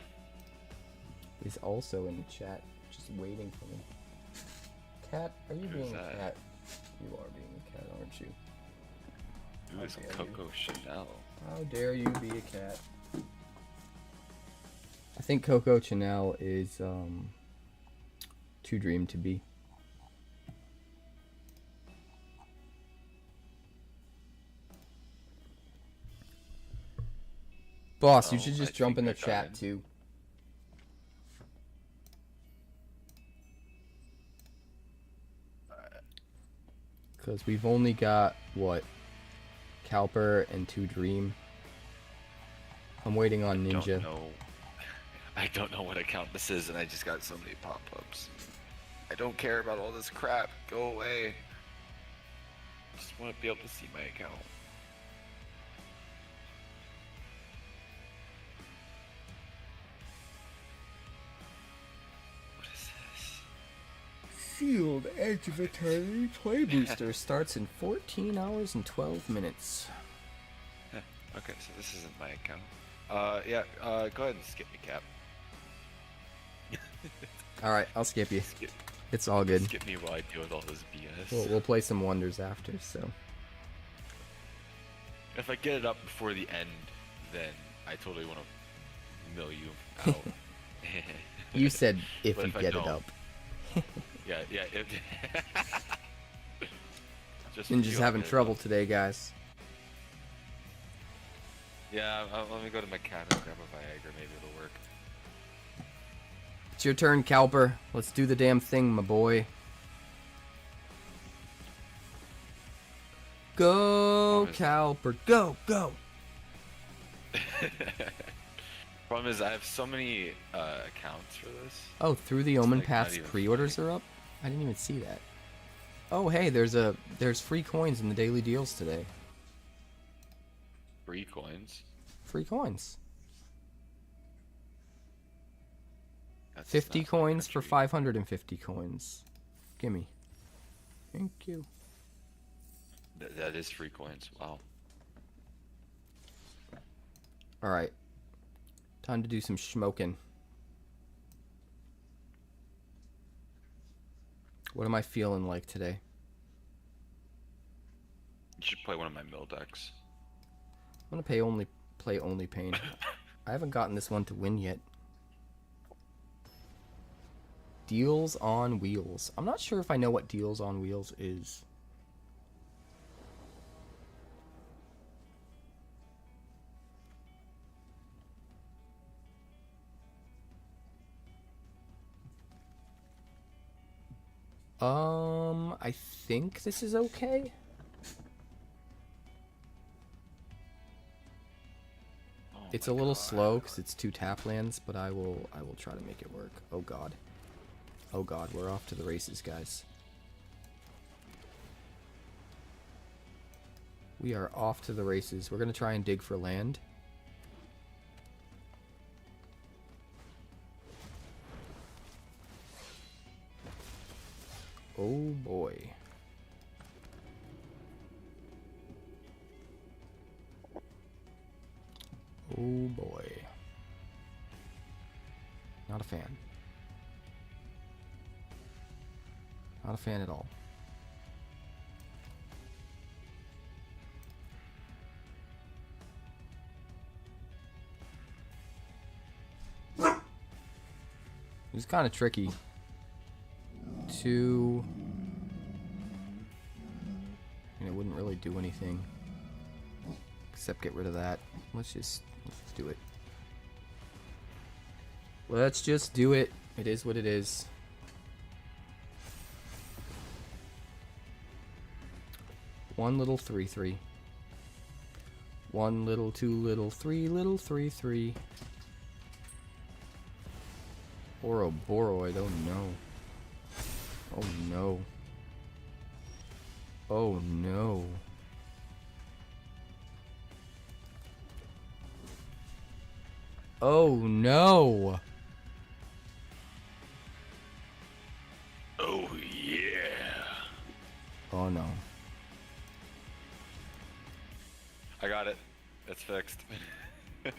Speaker 1: is also in the chat, just waiting for me. Cat, are you
Speaker 7: Who's
Speaker 1: being
Speaker 7: that?
Speaker 1: a cat? You are being a cat, aren't you?
Speaker 7: Who is Coco Chanel?
Speaker 1: How dare you be a cat? I think Coco Chanel is too dream to be. Boss, you should just jump in the chat too. Because we've only got, what, Calper and 2 Dream. I'm waiting on Ninja.
Speaker 7: I don't know what account this is, and I just got so many pop-ups. I don't care about all this crap. Go away. I just want to be able to see my account. What is this?
Speaker 1: Sealed Edge of Eternity Play Booster starts in 14 hours and 12 minutes.
Speaker 7: Okay, so this isn't my account. Yeah, go ahead and skip me, Cap.
Speaker 1: Alright, I'll skip you.
Speaker 7: Skip,
Speaker 1: It's all good.
Speaker 7: skip me while I deal with all this BS.
Speaker 1: We'll play some Wonders after, so.
Speaker 7: If I get it up before the end, then I totally want to mill you out.
Speaker 1: You said if
Speaker 7: But
Speaker 1: you
Speaker 7: if I
Speaker 1: get it
Speaker 7: don't-
Speaker 1: up.
Speaker 7: Yeah.
Speaker 1: And just
Speaker 7: feel
Speaker 1: having
Speaker 7: good.
Speaker 1: trouble today, guys.
Speaker 7: Yeah, let me go to my cat and grab a Viagra. Maybe it'll work.
Speaker 1: It's your turn, Calper. Let's do the damn thing, my boy. Go, Calper. Go, go.
Speaker 7: Problem is, I have so many accounts for this.
Speaker 1: Oh, Through the Omen
Speaker 7: like, not
Speaker 1: Path's
Speaker 7: even
Speaker 1: pre-orders are up? I didn't even see that. Oh, hey, there's free coins in the daily deals today.
Speaker 7: Free coins.
Speaker 1: Free coins.
Speaker 7: That's
Speaker 1: 50
Speaker 7: not my
Speaker 1: coins for
Speaker 7: country.
Speaker 1: 550 coins. Gimme. Thank you.
Speaker 7: That is free coins. Wow.
Speaker 1: Alright. Time to do some smoking. What am I feeling like today?
Speaker 7: You should play one of my mill decks.
Speaker 1: I'm gonna play only pain. I haven't gotten this one to win yet. Deals on Wheels. I'm not sure if I know what Deals on Wheels is. I think this is okay.
Speaker 7: Oh
Speaker 1: It's
Speaker 7: my
Speaker 1: a little
Speaker 7: God.
Speaker 1: slow because it's 2 tap lands, but I will try to make it work. Oh god. Oh god, we're off to the races, guys. We are off to the races. We're gonna try and dig for land. Oh boy. Oh boy. Not a fan. Not a fan at all. It's kind of tricky to... And it wouldn't really do anything except get rid of that. Let's just do it. Let's just do it. It is what it is. One little 3/3. 1 little, 2 little, 3 little, 3, 3. Boroboroid, oh no. Oh no. Oh no. Oh no.
Speaker 7: Oh yeah.
Speaker 1: Oh no.
Speaker 7: I got it. It's fixed. God,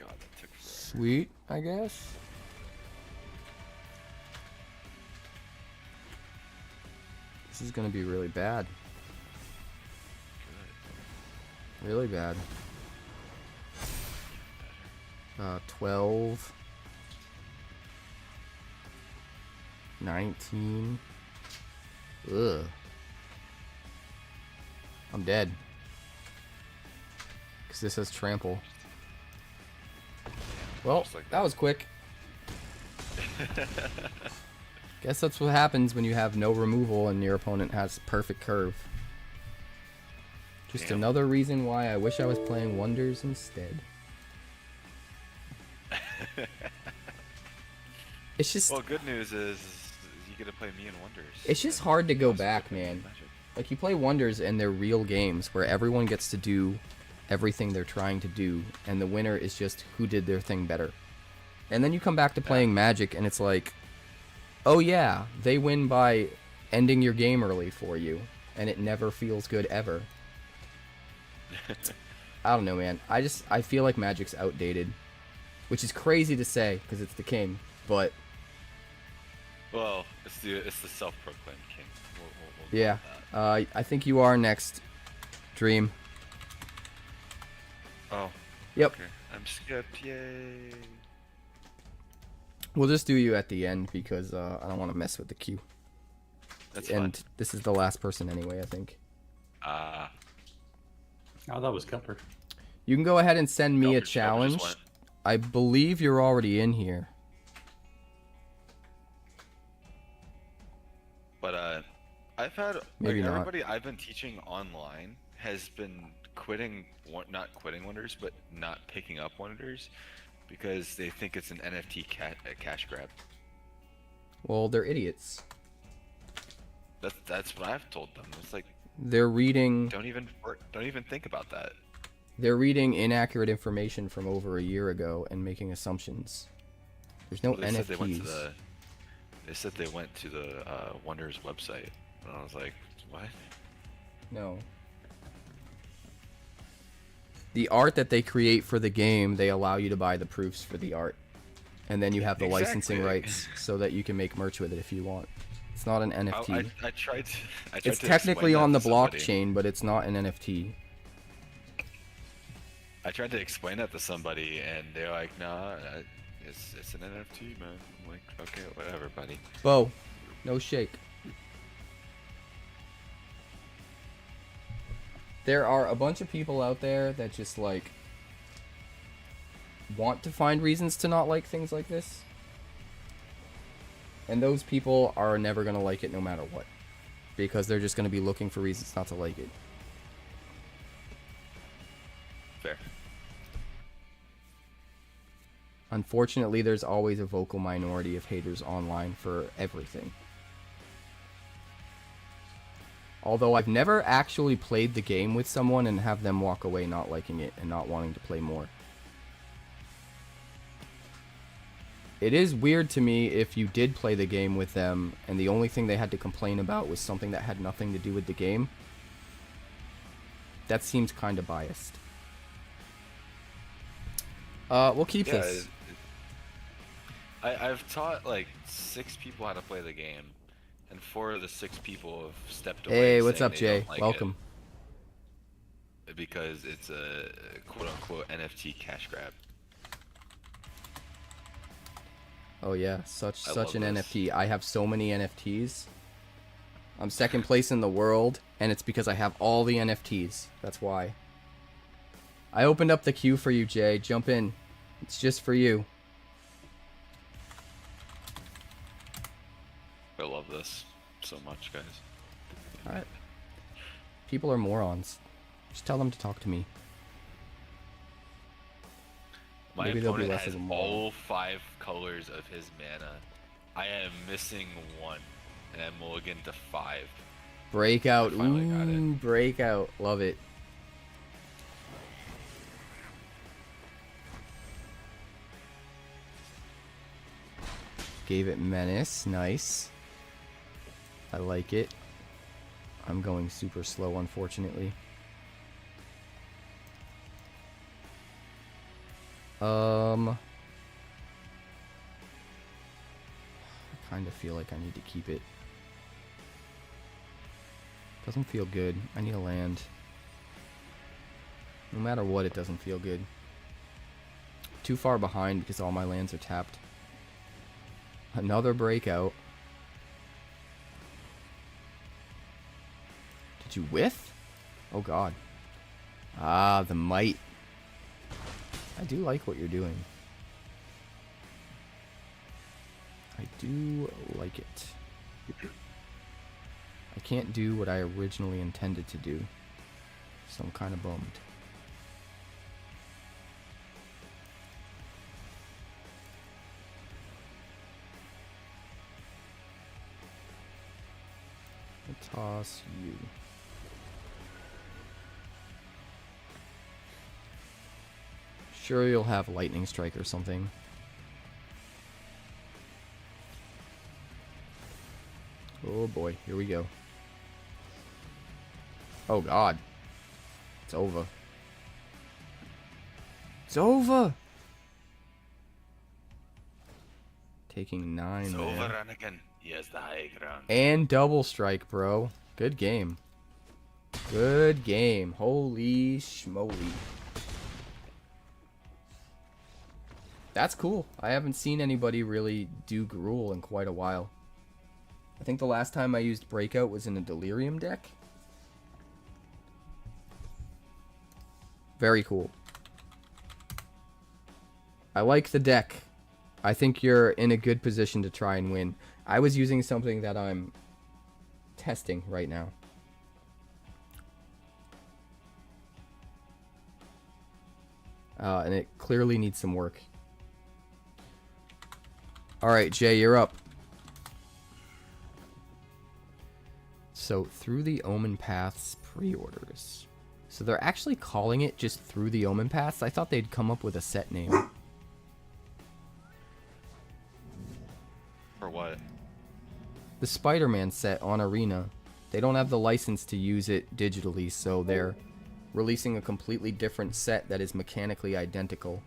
Speaker 7: that took forever.
Speaker 1: Sweet, I guess. This is gonna be really bad. Really bad. 12. 19. Ugh. I'm dead. Because this has trample. Well,
Speaker 7: Just like
Speaker 1: that was quick. Guess that's what happens when you have no removal and your opponent has perfect curve. Just
Speaker 7: Damn.
Speaker 1: another reason why I wish I was playing Wonders instead. It's just
Speaker 7: Well, good news is you get to play me in Wonders.
Speaker 1: it's just hard to go back, man. Like you play Wonders and they're real games where everyone gets to do everything they're trying to do and the winner is just who did their thing better. And then you come back to playing Magic and it's like, oh yeah, they win by ending your game early for you and it never feels good ever. I don't know, man. I feel like Magic's outdated, which is crazy to say because it's the king, but
Speaker 7: Well, it's the self-proclaimed king. We'll go
Speaker 1: yeah.
Speaker 7: with that.
Speaker 1: I think you are next, Dream.
Speaker 7: Oh.
Speaker 1: Yep.
Speaker 7: Okay. I'm skipped. Yay.
Speaker 1: We'll just do you at the end because I don't want to mess with the queue.
Speaker 7: That's
Speaker 1: And
Speaker 7: fine.
Speaker 1: this is the last person anyway, I think.
Speaker 3: Oh, that was Cupper.
Speaker 1: You can go ahead and send me a
Speaker 7: Kelper just
Speaker 1: challenge.
Speaker 7: went.
Speaker 1: I believe you're already in here.
Speaker 7: But I've had
Speaker 1: Maybe
Speaker 7: like
Speaker 1: not.
Speaker 7: everybody I've been teaching online has been not quitting Wonders, but not picking up Wonders because they think it's an NFT cash grab.
Speaker 1: Well, they're idiots.
Speaker 7: That's what I've told them. It's like
Speaker 1: They're reading
Speaker 7: don't even think about that.
Speaker 1: they're reading inaccurate information from over a year ago and making assumptions. There's no
Speaker 7: Well, they said
Speaker 1: NFTs.
Speaker 7: they said they went to the Wonders website, and I was like, what?
Speaker 1: No. The art that they create for the game, they allow you to buy the proofs for the art. And then you have the licensing
Speaker 7: Exactly.
Speaker 1: rights so that you can make merch with it if you want. It's not an NFT.
Speaker 7: I tried to.
Speaker 1: It's
Speaker 7: to
Speaker 1: technically
Speaker 7: explain
Speaker 1: on the
Speaker 7: that to somebody.
Speaker 1: blockchain, but it's not an NFT.
Speaker 7: I tried to explain that to somebody, and they're like, "Nah, it's an NFT, man." I'm like, "Okay, whatever, buddy."
Speaker 1: Bo, no shake. There are a bunch of people out there that just like want to find reasons to not like things like this. And those people are never going to like it no matter what. Because they're just going to be looking for reasons not to like it.
Speaker 7: Fair.
Speaker 1: Unfortunately, there's always a vocal minority of haters online for everything. Although I've never actually played the game with someone and have them walk away not liking it and not wanting to play more. It is weird to me if you did play the game with them and the only thing they had to complain about was something that had nothing to do with the game. That seems kind of biased. We'll keep
Speaker 7: Yeah,
Speaker 1: this.
Speaker 7: I've taught like 6 people how to play the game, and 4 of the 6 people have stepped away.
Speaker 1: Hey, what's
Speaker 7: saying
Speaker 1: up,
Speaker 7: they
Speaker 1: Jay?
Speaker 7: don't like
Speaker 1: Welcome.
Speaker 7: it because it's a quote-unquote NFT cash grab.
Speaker 1: Oh yeah, such
Speaker 7: love
Speaker 1: an
Speaker 7: this.
Speaker 1: NFT. I have so many NFTs. I'm second place in the world, and it's because I have all the NFTs. That's why. I opened up the queue for you, Jay. Jump in. It's just for you.
Speaker 7: I love this so much, guys.
Speaker 1: Alright. People are morons. Just tell them to talk to me.
Speaker 7: My
Speaker 1: Maybe they'll be
Speaker 7: opponent
Speaker 1: less
Speaker 7: has
Speaker 1: of a moron.
Speaker 7: all 5 colors of his mana. I am missing 1, and I mulligan to 5.
Speaker 1: Breakout.
Speaker 7: I finally got it.
Speaker 1: Ooh, breakout. Love it. Gave it menace. Nice. I like it. I'm going super slow, unfortunately. I kind of feel like I need to keep it. Doesn't feel good. I need a land. No matter what, it doesn't feel good. Too far behind because all my lands are tapped. Another breakout. Did you whiff? Oh god. Ah, the might. I do like what you're doing. I do like it. I can't do what I originally intended to do, so I'm kind of bummed. I'll toss you. Sure, you'll have lightning strike or something. Oh boy, here we go. Oh god. It's over. It's over! Taking 9
Speaker 7: It's
Speaker 1: there.
Speaker 7: over, Anakin. He has the high ground.
Speaker 1: And double strike, bro. Good game. Good game. Holy schmoly. That's cool. I haven't seen anybody really do Gruul in quite a while. I think the last time I used Breakout was in a Delirium deck. Very cool. I like the deck. I think you're in a good position to try and win. I was using something that I'm testing right now. And it clearly needs some work. Alright, Jay, you're up. So, Through the Omen Paths pre-orders. So they're actually calling it just Through the Omen Paths? I thought they'd come up with a set name.
Speaker 7: For what?
Speaker 1: The Spider-Man set on Arena. They don't have the license to use it digitally, so they're releasing a completely different set that is mechanically identical,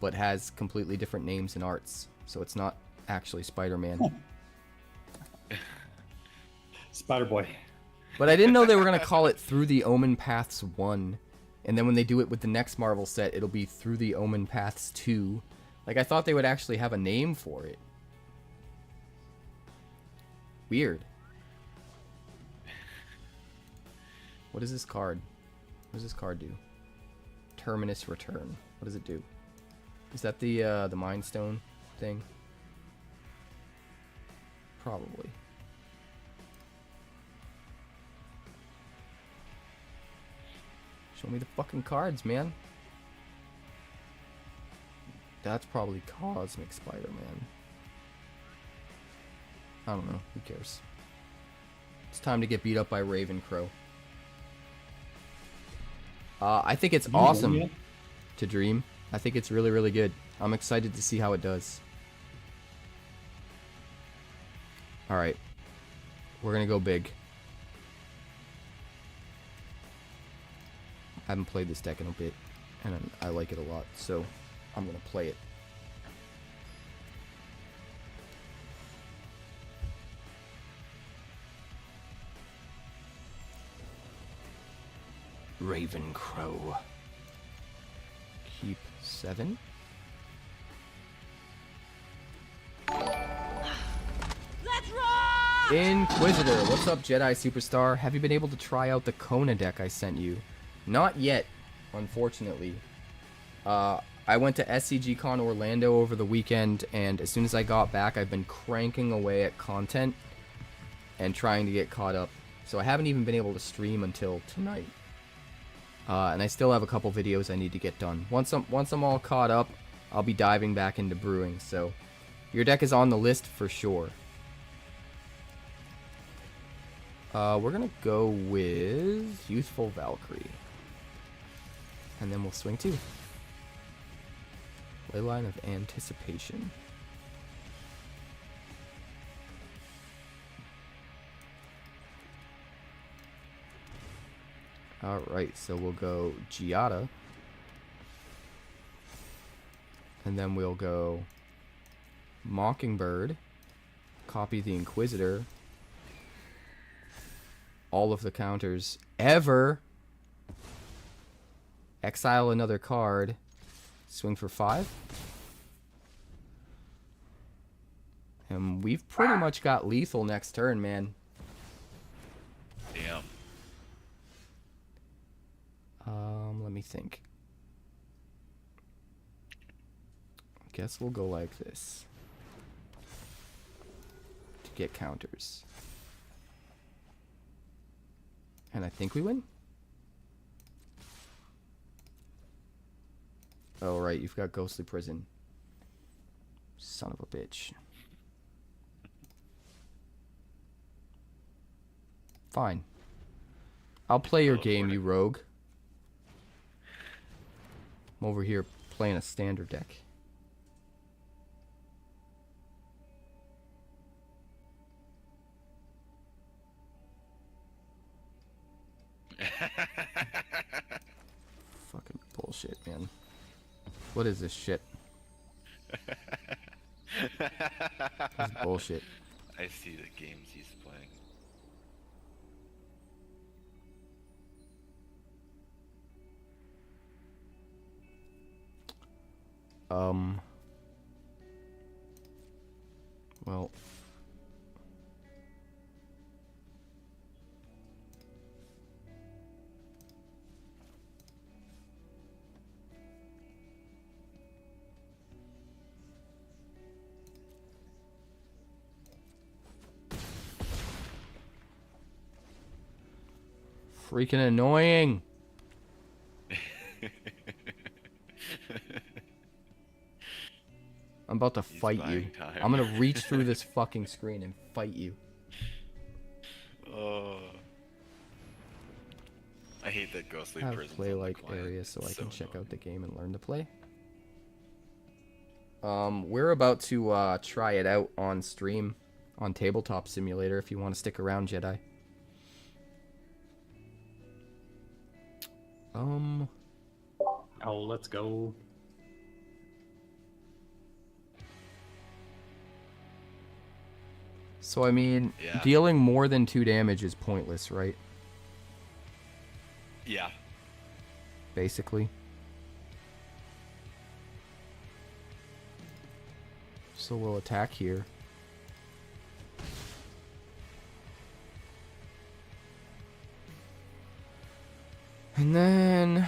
Speaker 1: but has completely different names and arts. So it's not actually Spider-Man.
Speaker 3: Spider-Boy.
Speaker 1: But I didn't know they were going to call it Through the Omen Paths 1. And then when they do it with the next Marvel set, it'll be Through the Omen Paths 2. Like, I thought they would actually have a name for it. Weird. What is this card? What does this card do? Terminus Return. What does it do? Is that the Mind Stone thing? Probably. Show me the fucking cards, man. That's probably Cosmic Spider-Man. I don't know. Who cares? It's time to get beat up by Ravencrow. I think it's awesome to dream. I think it's really, really good. I'm excited to see how it does. Alright. We're gonna go big. I haven't played this deck in a bit, and I like it a lot, so I'm gonna play it. Ravencrow. Keep 7. Inquisitor, what's up, Jedi Superstar? Have you been able to try out the Kona deck I sent you? Not yet, unfortunately. I went to SCG Con Orlando over the weekend, and as soon as I got back, I've been cranking away at content and trying to get caught up. So I haven't even been able to stream until tonight. And I still have a couple videos I need to get done. Once I'm all caught up, I'll be diving back into brewing. So your deck is on the list for sure. We're gonna go with Youthful Valkyrie. And then we'll swing 2. Leyline of Anticipation. Alright, so we'll go Giada. And then we'll go Mockingbird. Copy the Inquisitor. All of the counters ever. Exile another card. Swing for 5. And we've pretty much got lethal next turn, man.
Speaker 7: Damn.
Speaker 1: Let me think. I guess we'll go like this. To get counters. And I think we win. Oh, right, you've got Ghostly Prison. Son of a bitch. Fine. I'll play your game, you rogue. I'm over here playing a standard deck. Fucking bullshit, man. What is this shit? This is bullshit.
Speaker 7: I see the games he's playing.
Speaker 1: Well. Freaking annoying. I'm about to fight you.
Speaker 7: buying time.
Speaker 1: I'm gonna reach through this fucking screen and fight you.
Speaker 7: Oh. I hate that Ghostly
Speaker 1: Have
Speaker 7: Prison's
Speaker 1: play
Speaker 7: on the
Speaker 1: like
Speaker 7: client.
Speaker 1: area so I
Speaker 7: It's
Speaker 1: can check
Speaker 7: annoying.
Speaker 1: out the game and learn to play. We're about to try it out on stream on Tabletop Simulator if you want to stick around, Jedi.
Speaker 3: Oh, let's go.
Speaker 1: So I mean,
Speaker 7: Yeah.
Speaker 1: dealing more than 2 damage is pointless, right?
Speaker 7: Yeah.
Speaker 1: Basically. So we'll attack here. And then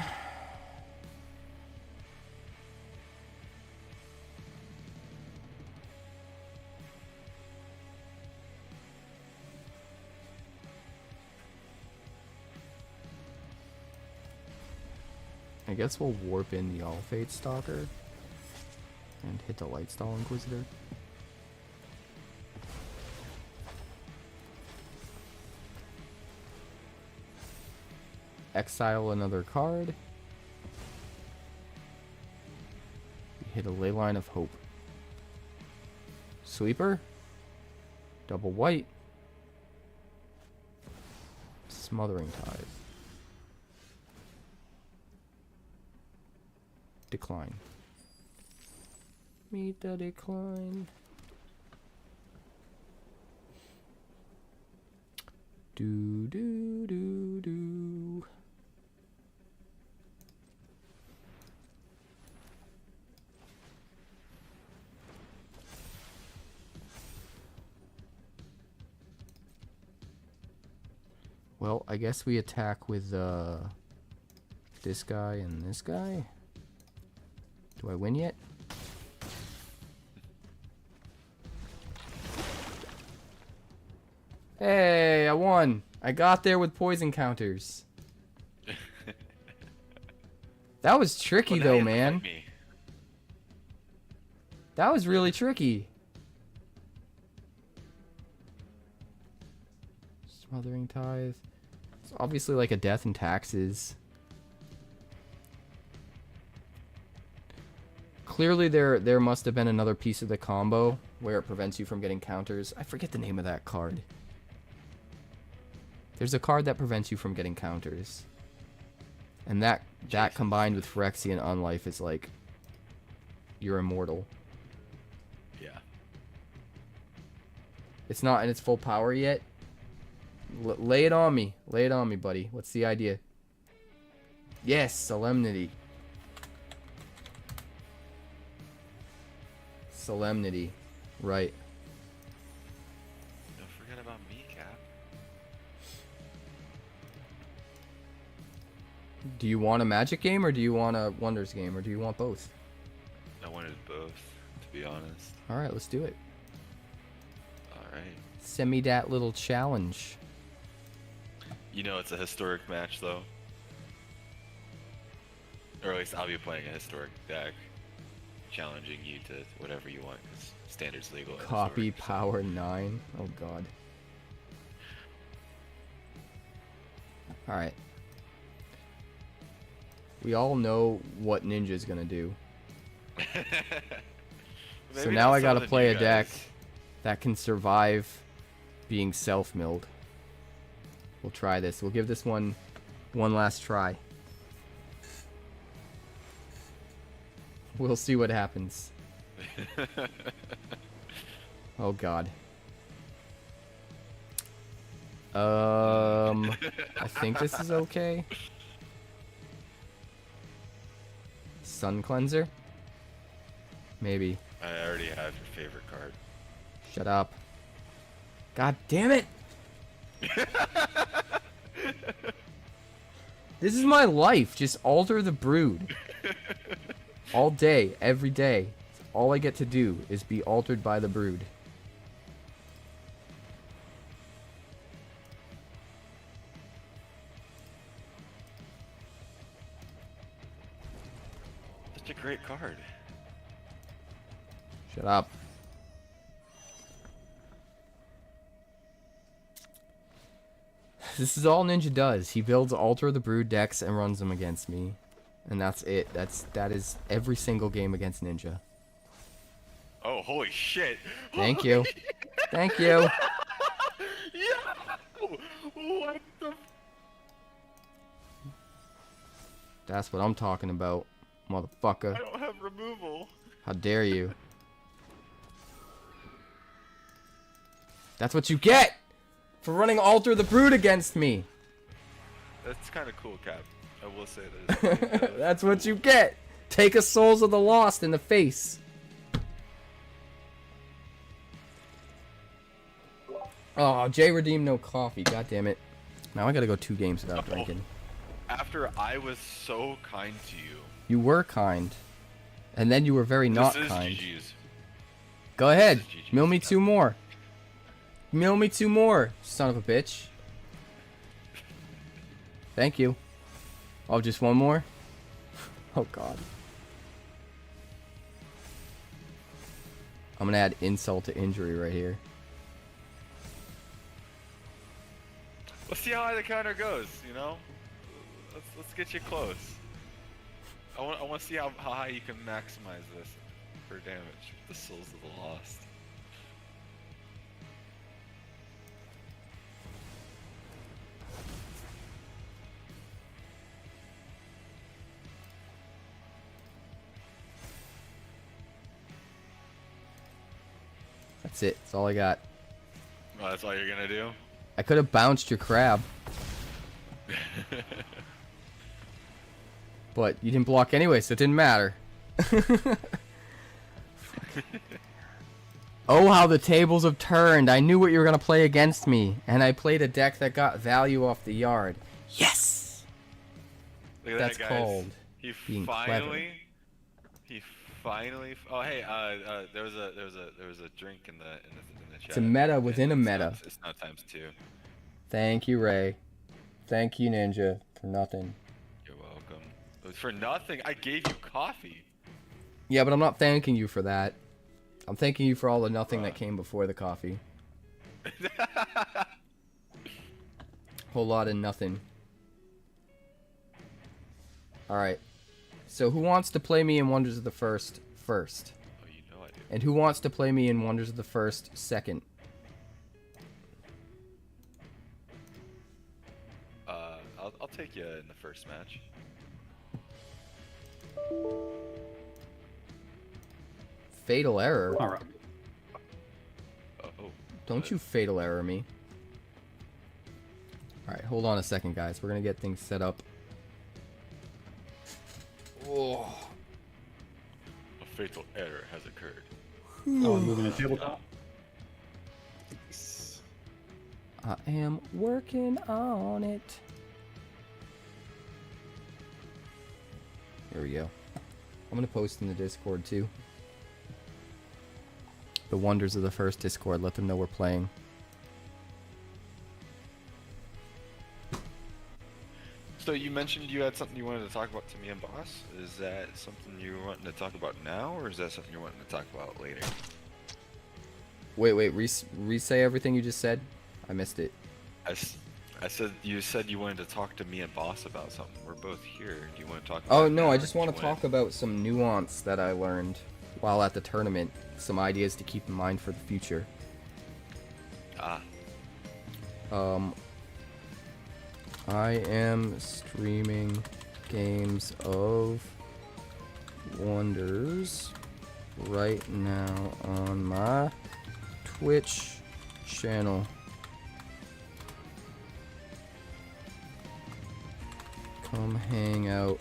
Speaker 1: I guess we'll warp in the All-Fate Stalker and hit the Lightstall Inquisitor. Exile another card. We hit a Leyline of Hope. Sweeper. Double white. Smothering Tithe. Decline. Meet the decline. Do do do do. Well, I guess we attack with this guy and this guy. Do I win yet? Hey, I won. I got there with poison counters. That was tricky
Speaker 7: Well, now
Speaker 1: though,
Speaker 7: you have to
Speaker 1: man.
Speaker 7: fight me.
Speaker 1: That was really tricky. Smothering Tithe. It's obviously like a death and taxes. Clearly there must have been another piece of the combo where it prevents you from getting counters. I forget the name of that card. There's a card that prevents you from getting counters. And that combined with Phyrexian Unlife is like you're immortal.
Speaker 7: Yeah.
Speaker 1: It's not in its full power yet. Lay it on me. Lay it on me, buddy. What's the idea? Yes, Solemnity. Solemnity. Right.
Speaker 7: Don't forget about me, Cap.
Speaker 1: Do you want a Magic game or do you want a Wonders game or do you want both?
Speaker 7: I wanted both, to be honest.
Speaker 1: Alright, let's do it.
Speaker 7: Alright.
Speaker 1: Send me that little challenge.
Speaker 7: You know it's a historic match, though. Or at least I'll be playing a historic deck. Challenging you to whatever you want, because standard's legal. in
Speaker 1: Copy
Speaker 7: historic, so-
Speaker 1: power 9. Oh god. Alright. We all know what Ninja's gonna do. So
Speaker 7: Maybe
Speaker 1: now
Speaker 7: not
Speaker 1: I gotta
Speaker 7: some of
Speaker 1: play
Speaker 7: you
Speaker 1: a deck
Speaker 7: guys.
Speaker 1: that can survive being self-milled. We'll try this. We'll give this one last try. We'll see what happens. Oh god. I think this is okay. Sun Cleanser? Maybe.
Speaker 7: I already have your favorite card.
Speaker 1: Shut up. God damn it! This is my life. Just alter the brood. All day, every day. All I get to do is be altered by the brood.
Speaker 7: Such a great card.
Speaker 1: Shut up. This is all Ninja does. He builds Alter the Brood decks and runs them against me. And that's it. That is every single game against Ninja.
Speaker 7: Oh, holy shit!
Speaker 1: Thank you. Thank you.
Speaker 7: Yo! What the?
Speaker 1: That's what I'm talking about, motherfucker.
Speaker 7: I don't have removal.
Speaker 1: How dare you? That's what you get for running Alter the Brood against me.
Speaker 7: That's kind of cool, Cap. I will say that.
Speaker 1: That's what you get. Take a Souls of the Lost in the face. Oh, Jay redeemed no coffee. God damn it. Now I gotta go 2 games without drinking.
Speaker 7: After I was so kind to you.
Speaker 1: You were kind. And then you were very not
Speaker 7: This is
Speaker 1: kind.
Speaker 7: GG's.
Speaker 1: Go ahead.
Speaker 7: This is GG's.
Speaker 1: Mill me 2 more. Mill me 2 more, son of a bitch. Thank you. Oh, just 1 more? Oh, God. I'm gonna add insult to injury right here.
Speaker 7: Let's see how high the counter goes, you know? Let's get you close. I want to see how high you can maximize this for damage. The Souls of the Lost.
Speaker 1: That's it. That's all I got.
Speaker 7: Oh, that's all you're gonna do?
Speaker 1: I could have bounced your crab. But you didn't block anyway, so it didn't matter. Oh, how the tables have turned. I knew what you were going to play against me. And I played a deck that got value off the yard. Yes!
Speaker 7: Look at
Speaker 1: That's
Speaker 7: that, guys.
Speaker 1: called
Speaker 7: He
Speaker 1: being
Speaker 7: finally. He finally. Oh, hey. There was a drink in the chat.
Speaker 1: It's a meta within a meta.
Speaker 7: It's not times 2.
Speaker 1: Thank you, Ray. Thank you, Ninja, for nothing.
Speaker 7: You're welcome. It was for nothing. I gave you coffee.
Speaker 1: Yeah, but I'm not thanking you for that. I'm thanking you for all the nothing that came before the coffee. Whole lot of nothing. Alright. So who wants to play me in Wonders of the First first?
Speaker 7: Oh, you know I do.
Speaker 1: And who wants to play me in Wonders of the First second?
Speaker 7: I'll take you in the first match.
Speaker 1: Fatal error?
Speaker 3: All right.
Speaker 7: Oh.
Speaker 1: Don't you fatal error me. Alright, hold on a second, guys. We're gonna get things set up. Oh.
Speaker 7: A fatal error has occurred.
Speaker 3: Oh, moving the tabletop.
Speaker 1: I am working on it. Here we go. I'm gonna post in the Discord too. The Wonders of the First Discord. Let them know we're playing.
Speaker 7: So you mentioned you had something you wanted to talk about to me and Boss. Is that something you're wanting to talk about now, or is that something you're wanting to talk about later?
Speaker 1: Wait, re-say everything you just said. I missed it.
Speaker 7: I said you wanted to talk to me and Boss about something. We're both here. Do you want to talk?
Speaker 1: Oh
Speaker 7: about it
Speaker 1: no,
Speaker 7: now,
Speaker 1: I
Speaker 7: or
Speaker 1: just
Speaker 7: do you
Speaker 1: want to talk about some nuance that I learned while at the tournament. Some ideas to keep in mind for the future.
Speaker 7: Ah,
Speaker 1: I am streaming Games of Wonders right now on my Twitch channel. Come hang out,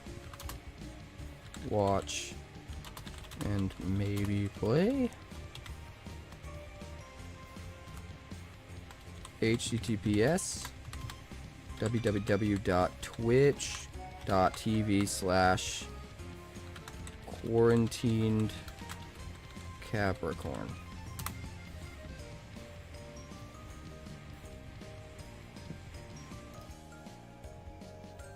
Speaker 1: watch, and maybe play. HTTPS www.twitch.tv/quarantined Capricorn.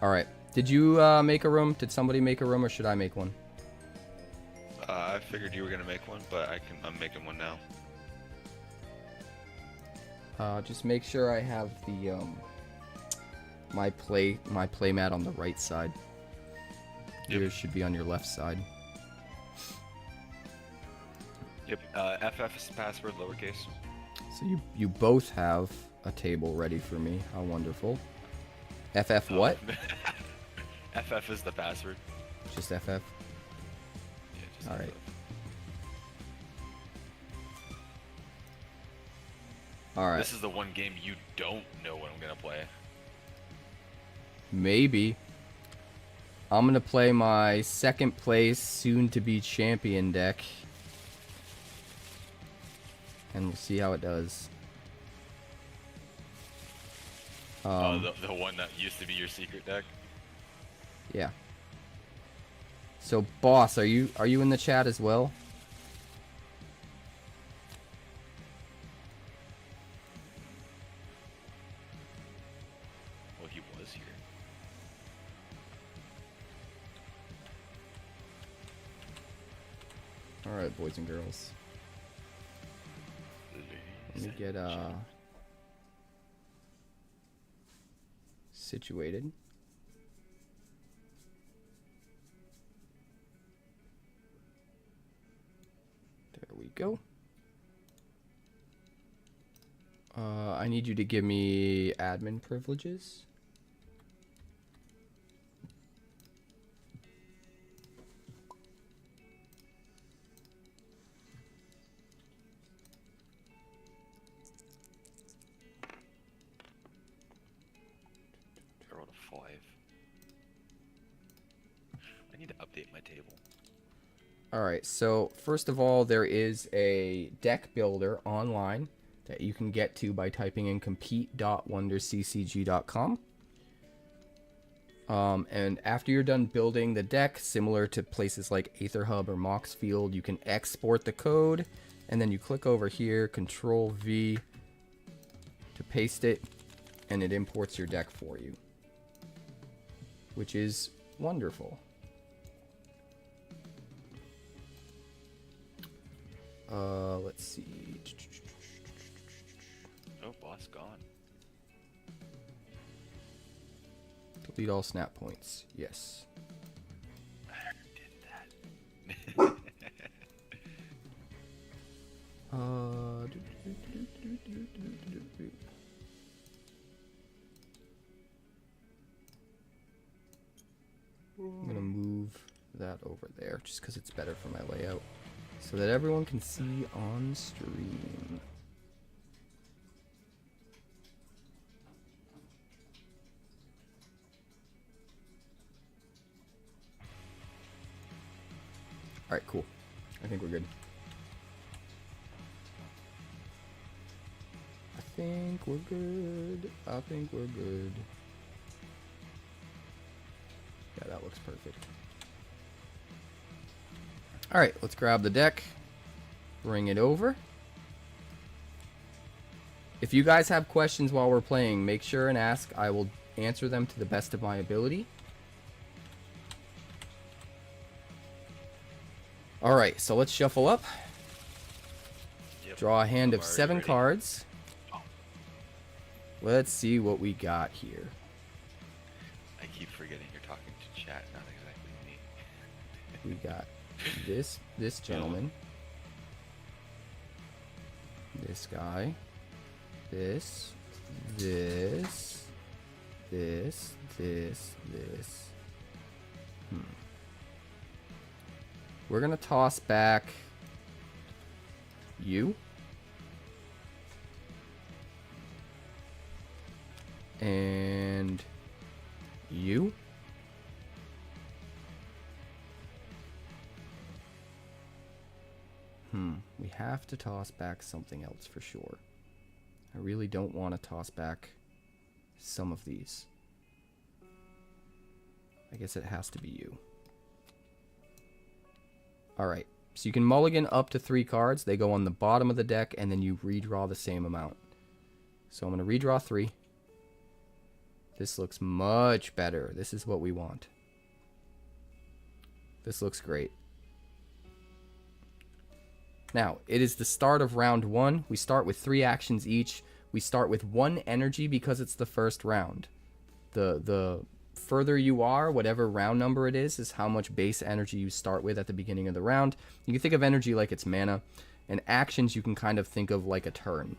Speaker 1: Alright. Did you make a room? Did somebody make a room, or should I make one?
Speaker 7: I figured you were gonna make one, but I'm making one now.
Speaker 1: Just make sure I have the my play mat on the right side.
Speaker 7: Yep.
Speaker 1: Yours should be on your left side.
Speaker 7: Yep. FF is the password, lowercase.
Speaker 1: So you both have a table ready for me. How wonderful. FF what?
Speaker 7: FF is the password.
Speaker 1: Just FF.
Speaker 7: Yeah, just
Speaker 1: All right.
Speaker 7: FF.
Speaker 1: All right.
Speaker 7: This is the one game you don't know what I'm gonna play.
Speaker 1: Maybe. I'm gonna play my second place, soon to be champion deck. And we'll see how it does.
Speaker 7: The one that used to be your secret deck.
Speaker 1: Yeah. So, boss, are you in the chat as well?
Speaker 7: Well, he was here.
Speaker 1: All right, boys and girls. Let me get situated. There we go. I need you to give me admin privileges.
Speaker 7: I rolled a 5. I need to update my table.
Speaker 1: Alright, so first of all, there is a deck builder online that you can get to by typing in compete.wondersccg.com. And after you're done building the deck, similar to places like AetherHub or Moxfield, you can export the code, and then you click over here, Control V to paste it. and it imports your deck for you, which is wonderful. Let's see.
Speaker 7: Oh, boss gone.
Speaker 1: Delete all snap points. Yes.
Speaker 7: I did that.
Speaker 1: I'm gonna move that over there just because it's better for my layout, so that everyone can see on stream. Alright, cool. I think we're good. I think we're good. I think we're good. Yeah, that looks perfect. Alright, let's grab the deck. Bring it over. If you guys have questions while we're playing, make sure and ask. I will answer them to the best of my ability. Alright, so let's shuffle up.
Speaker 7: Yep.
Speaker 1: Draw a hand of
Speaker 7: I'm already
Speaker 1: 7
Speaker 7: ready.
Speaker 1: cards.
Speaker 7: Oh.
Speaker 1: Let's see what we got here.
Speaker 7: I keep forgetting you're talking to chat, not exactly me.
Speaker 1: We got this gentleman. This guy. This. We're gonna toss back you. And you. We have to toss back something else for sure. I really don't want to toss back some of these. I guess it has to be you. Alright, so you can mulligan up to 3 cards. They go on the bottom of the deck, and then you redraw the same amount. So I'm going to redraw 3. This looks much better. This is what we want. This looks great. Now, it is the start of round 1. We start with 3 actions each. We start with 1 energy because it's the first round. The further you are, whatever round number it is how much base energy you start with at the beginning of the round. You can think of energy like it's mana, and actions you can kind of think of like a turn.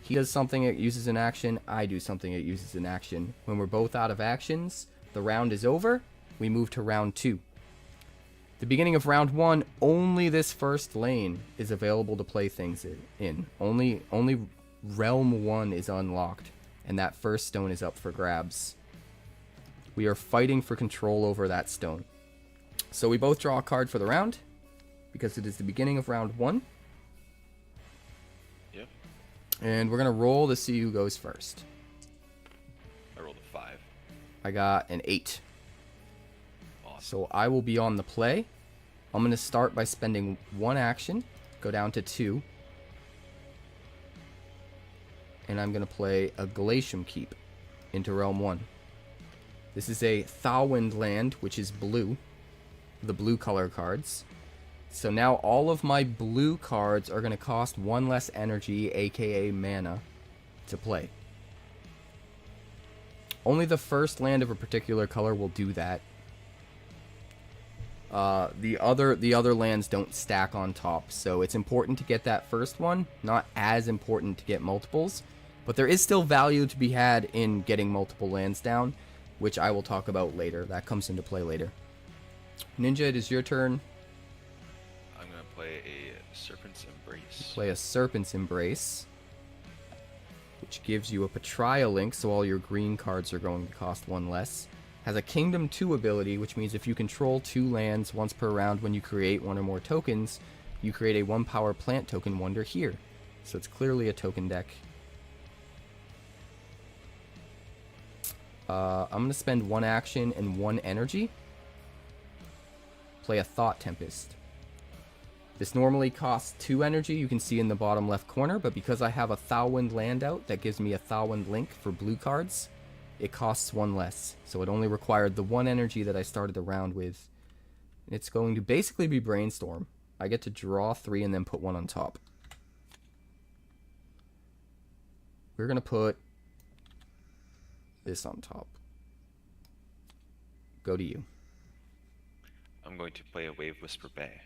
Speaker 1: He does something, it uses an action. I do something, it uses an action. When we're both out of actions, the round is over. We move to round 2. The beginning of round 1, only this first lane is available to play things in. Only Realm 1 is unlocked, and that first stone is up for grabs. We are fighting for control over that stone. So we both draw a card for the round, because it is the beginning of round 1.
Speaker 7: Yep.
Speaker 1: And we're going to roll to see who goes first.
Speaker 7: I rolled a 5.
Speaker 1: I got an 8.
Speaker 7: Awesome.
Speaker 1: So I will be on the play. I'm going to start by spending 1 action, go down to 2. And I'm going to play a Glacium Keep into Realm 1. This is a Thawwind land, which is blue. The blue color cards. So now all of my blue cards are going to cost 1 less energy, aka mana, to play. Only the first land of a particular color will do that. The other lands don't stack on top, so it's important to get that first one. Not as important to get multiples, but there is still value to be had in getting multiple lands down, which I will talk about later. That comes into play later. Ninja, it is your turn.
Speaker 7: I'm going to play a Serpent's Embrace.
Speaker 1: Play a Serpent's Embrace, which gives you a Patria link, so all your green cards are going to cost 1 less. Has a Kingdom 2 ability, which means if you control 2 lands once per round when you create 1 or more tokens, you create a 1 power plant token wonder here. So it's clearly a token deck. I'm going to spend 1 action and 1 energy. Play a Thought Tempest. This normally costs 2 energy, you can see in the bottom left corner, but because I have a Thowwind land out that gives me a Thowwind link for blue cards, it costs 1 less. So it only required the 1 energy that I started the round with. It's going to basically be Brainstorm. I get to draw 3 and then put 1 on top. We're going to put this on top. Go to you.
Speaker 7: I'm going to play a Wave Whisper Bay.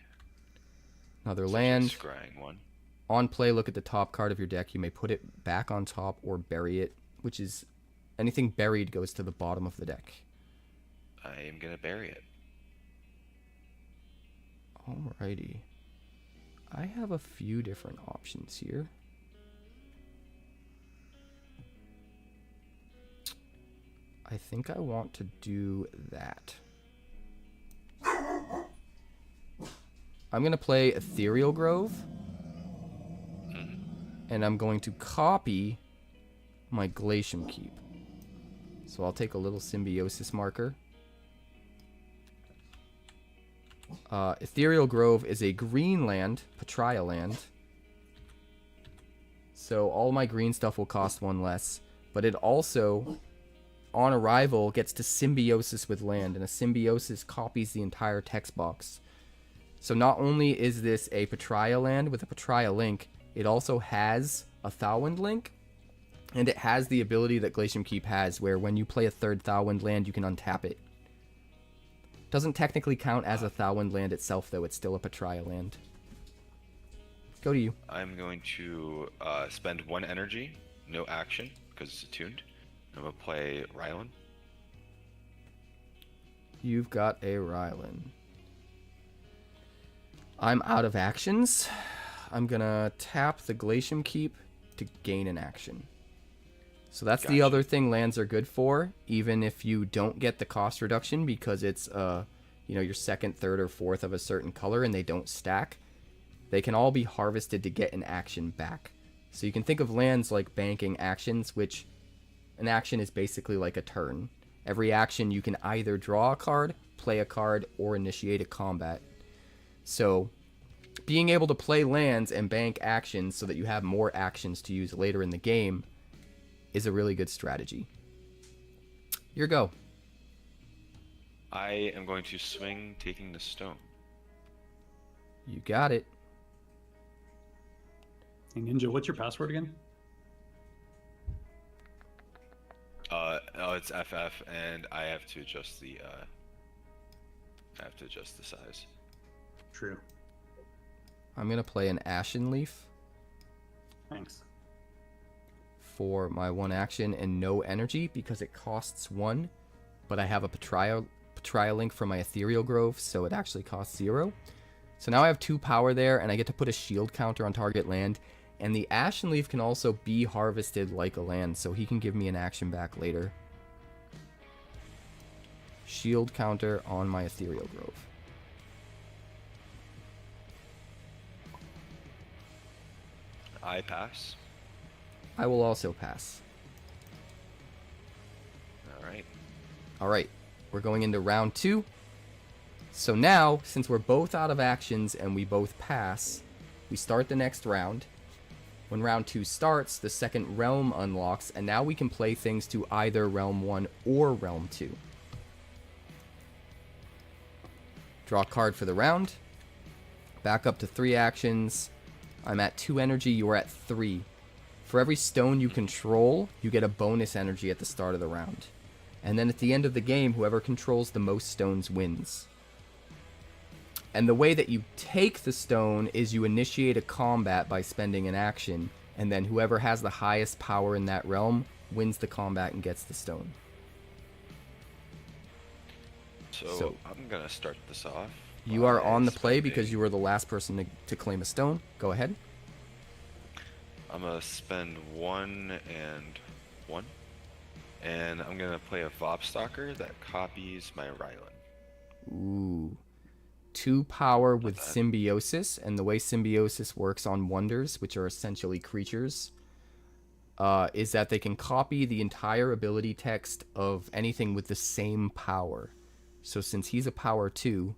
Speaker 1: Another
Speaker 7: Such a
Speaker 1: land.
Speaker 7: scrying one.
Speaker 1: On play, look at the top card of your deck. You may put it back on top or bury it, which is anything buried goes to the bottom of the deck.
Speaker 7: I am gonna bury it.
Speaker 1: Alrighty. I have a few different options here. I think I want to do that. I'm going to play Ethereal Grove. And I'm going to copy my Glacium Keep. So I'll take a little Symbiosis marker. Ethereal Grove is a green land, Patria land. So all my green stuff will cost 1 less. But it also, on arrival, gets to Symbiosis with land. And a Symbiosis copies the entire text box. So not only is this a Patria land with a Patria link, it also has a Thowwind link. And it has the ability that Glacium Keep has, where when you play a 3rd Thowwind land, you can untap it. Doesn't technically count as a Thowwind land itself, though. It's still a Patria land. Go to you.
Speaker 7: I'm going to spend 1 energy, no action, because it's attuned. I'm going to play Rylan.
Speaker 1: You've got a Rylan. I'm out of actions. I'm going to tap the Glacium Keep to gain an action. So that's the other thing lands are good for, even if you don't get the cost reduction because it's you know, your 2nd, 3rd, or 4th of a certain color and they don't stack. They can all be harvested to get an action back. So you can think of lands like banking actions, which an action is basically like a turn. Every action you can either draw a card, play a card, or initiate a combat. So being able to play lands and bank actions so that you have more actions to use later in the game is a really good strategy. Your go.
Speaker 7: I am going to swing, taking the stone.
Speaker 1: You got it.
Speaker 3: Hey, Ninja, what's your password again?
Speaker 7: Oh, it's FF, and I have to adjust the size.
Speaker 3: True.
Speaker 1: I'm gonna play an Ashen Leaf
Speaker 3: Thanks.
Speaker 1: for my 1 action and no energy because it costs 1, but I have a Patria link for my Ethereal Grove, so it actually costs 0. So now I have 2 power there, and I get to put a shield counter on target land, and the Ashen Leaf can also be harvested like a land, so he can give me an action back later. Shield counter on my Ethereal Grove.
Speaker 7: I pass.
Speaker 1: I will also pass.
Speaker 7: Alright.
Speaker 1: Alright, we're going into round 2. So now, since we're both out of actions and we both pass, we start the next round. When round 2 starts, the 2nd realm unlocks, and now we can play things to either realm 1 or realm 2. Draw a card for the round. Back up to 3 actions. I'm at 2 energy, you're at 3. For every stone you control, you get a bonus energy at the start of the round. And then at the end of the game, whoever controls the most stones wins. And the way that you take the stone is you initiate a combat by spending an action, and then whoever has the highest power in that realm wins the combat and gets the stone.
Speaker 7: So I'm gonna start this off.
Speaker 1: You are
Speaker 7: by
Speaker 1: on the play
Speaker 7: spending-
Speaker 1: because you were the last person to claim a stone. Go ahead.
Speaker 7: I'm gonna spend 1 and 1. And I'm gonna play a Vobstalker that copies my Rylan.
Speaker 1: Ooh. 2 power with Symbiosis, and the way Symbiosis works on Wonders, which are essentially creatures, is that they can copy the entire ability text of anything with the same power. So since he's a power 2,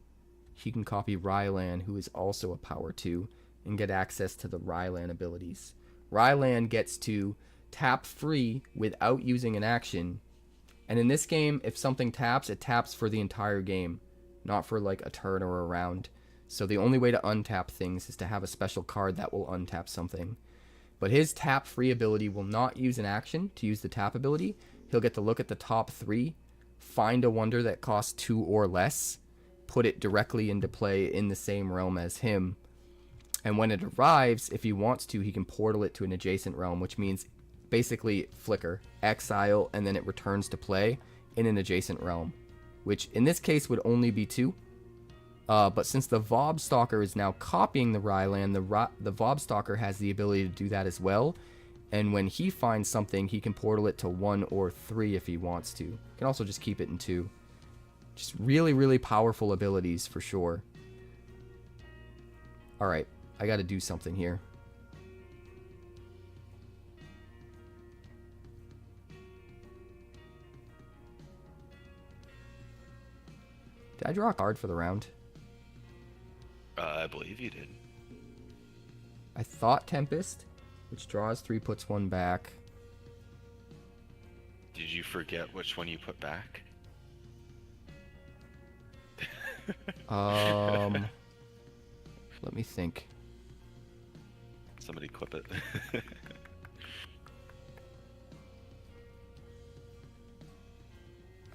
Speaker 1: he can copy Rylan, who is also a power 2, and get access to the Rylan abilities. Rylan gets to tap free without using an action. And in this game, if something taps, it taps for the entire game, not for like a turn or a round. So the only way to untap things is to have a special card that will untap something. But his tap free ability will not use an action to use the tap ability. He'll get to look at the top 3, find a wonder that costs 2 or less, put it directly into play in the same realm as him. And when it arrives, if he wants to, he can portal it to an adjacent realm, which means basically flicker, exile, and then it returns to play in an adjacent realm, which in this case would only be 2. But since the Vob Stalker is now copying the Rylan, the Vob Stalker has the ability to do that as well. And when he finds something, he can portal it to 1 or 3 if he wants to. He can also just keep it in 2. Just really, really powerful abilities for sure. Alright, I gotta do something here. Did I draw a card for the round?
Speaker 7: I believe you did.
Speaker 1: I thought Tempest, which draws 3, puts 1 back.
Speaker 7: Did you forget which one you put back?
Speaker 1: Let me think.
Speaker 7: Somebody clip it.
Speaker 1: I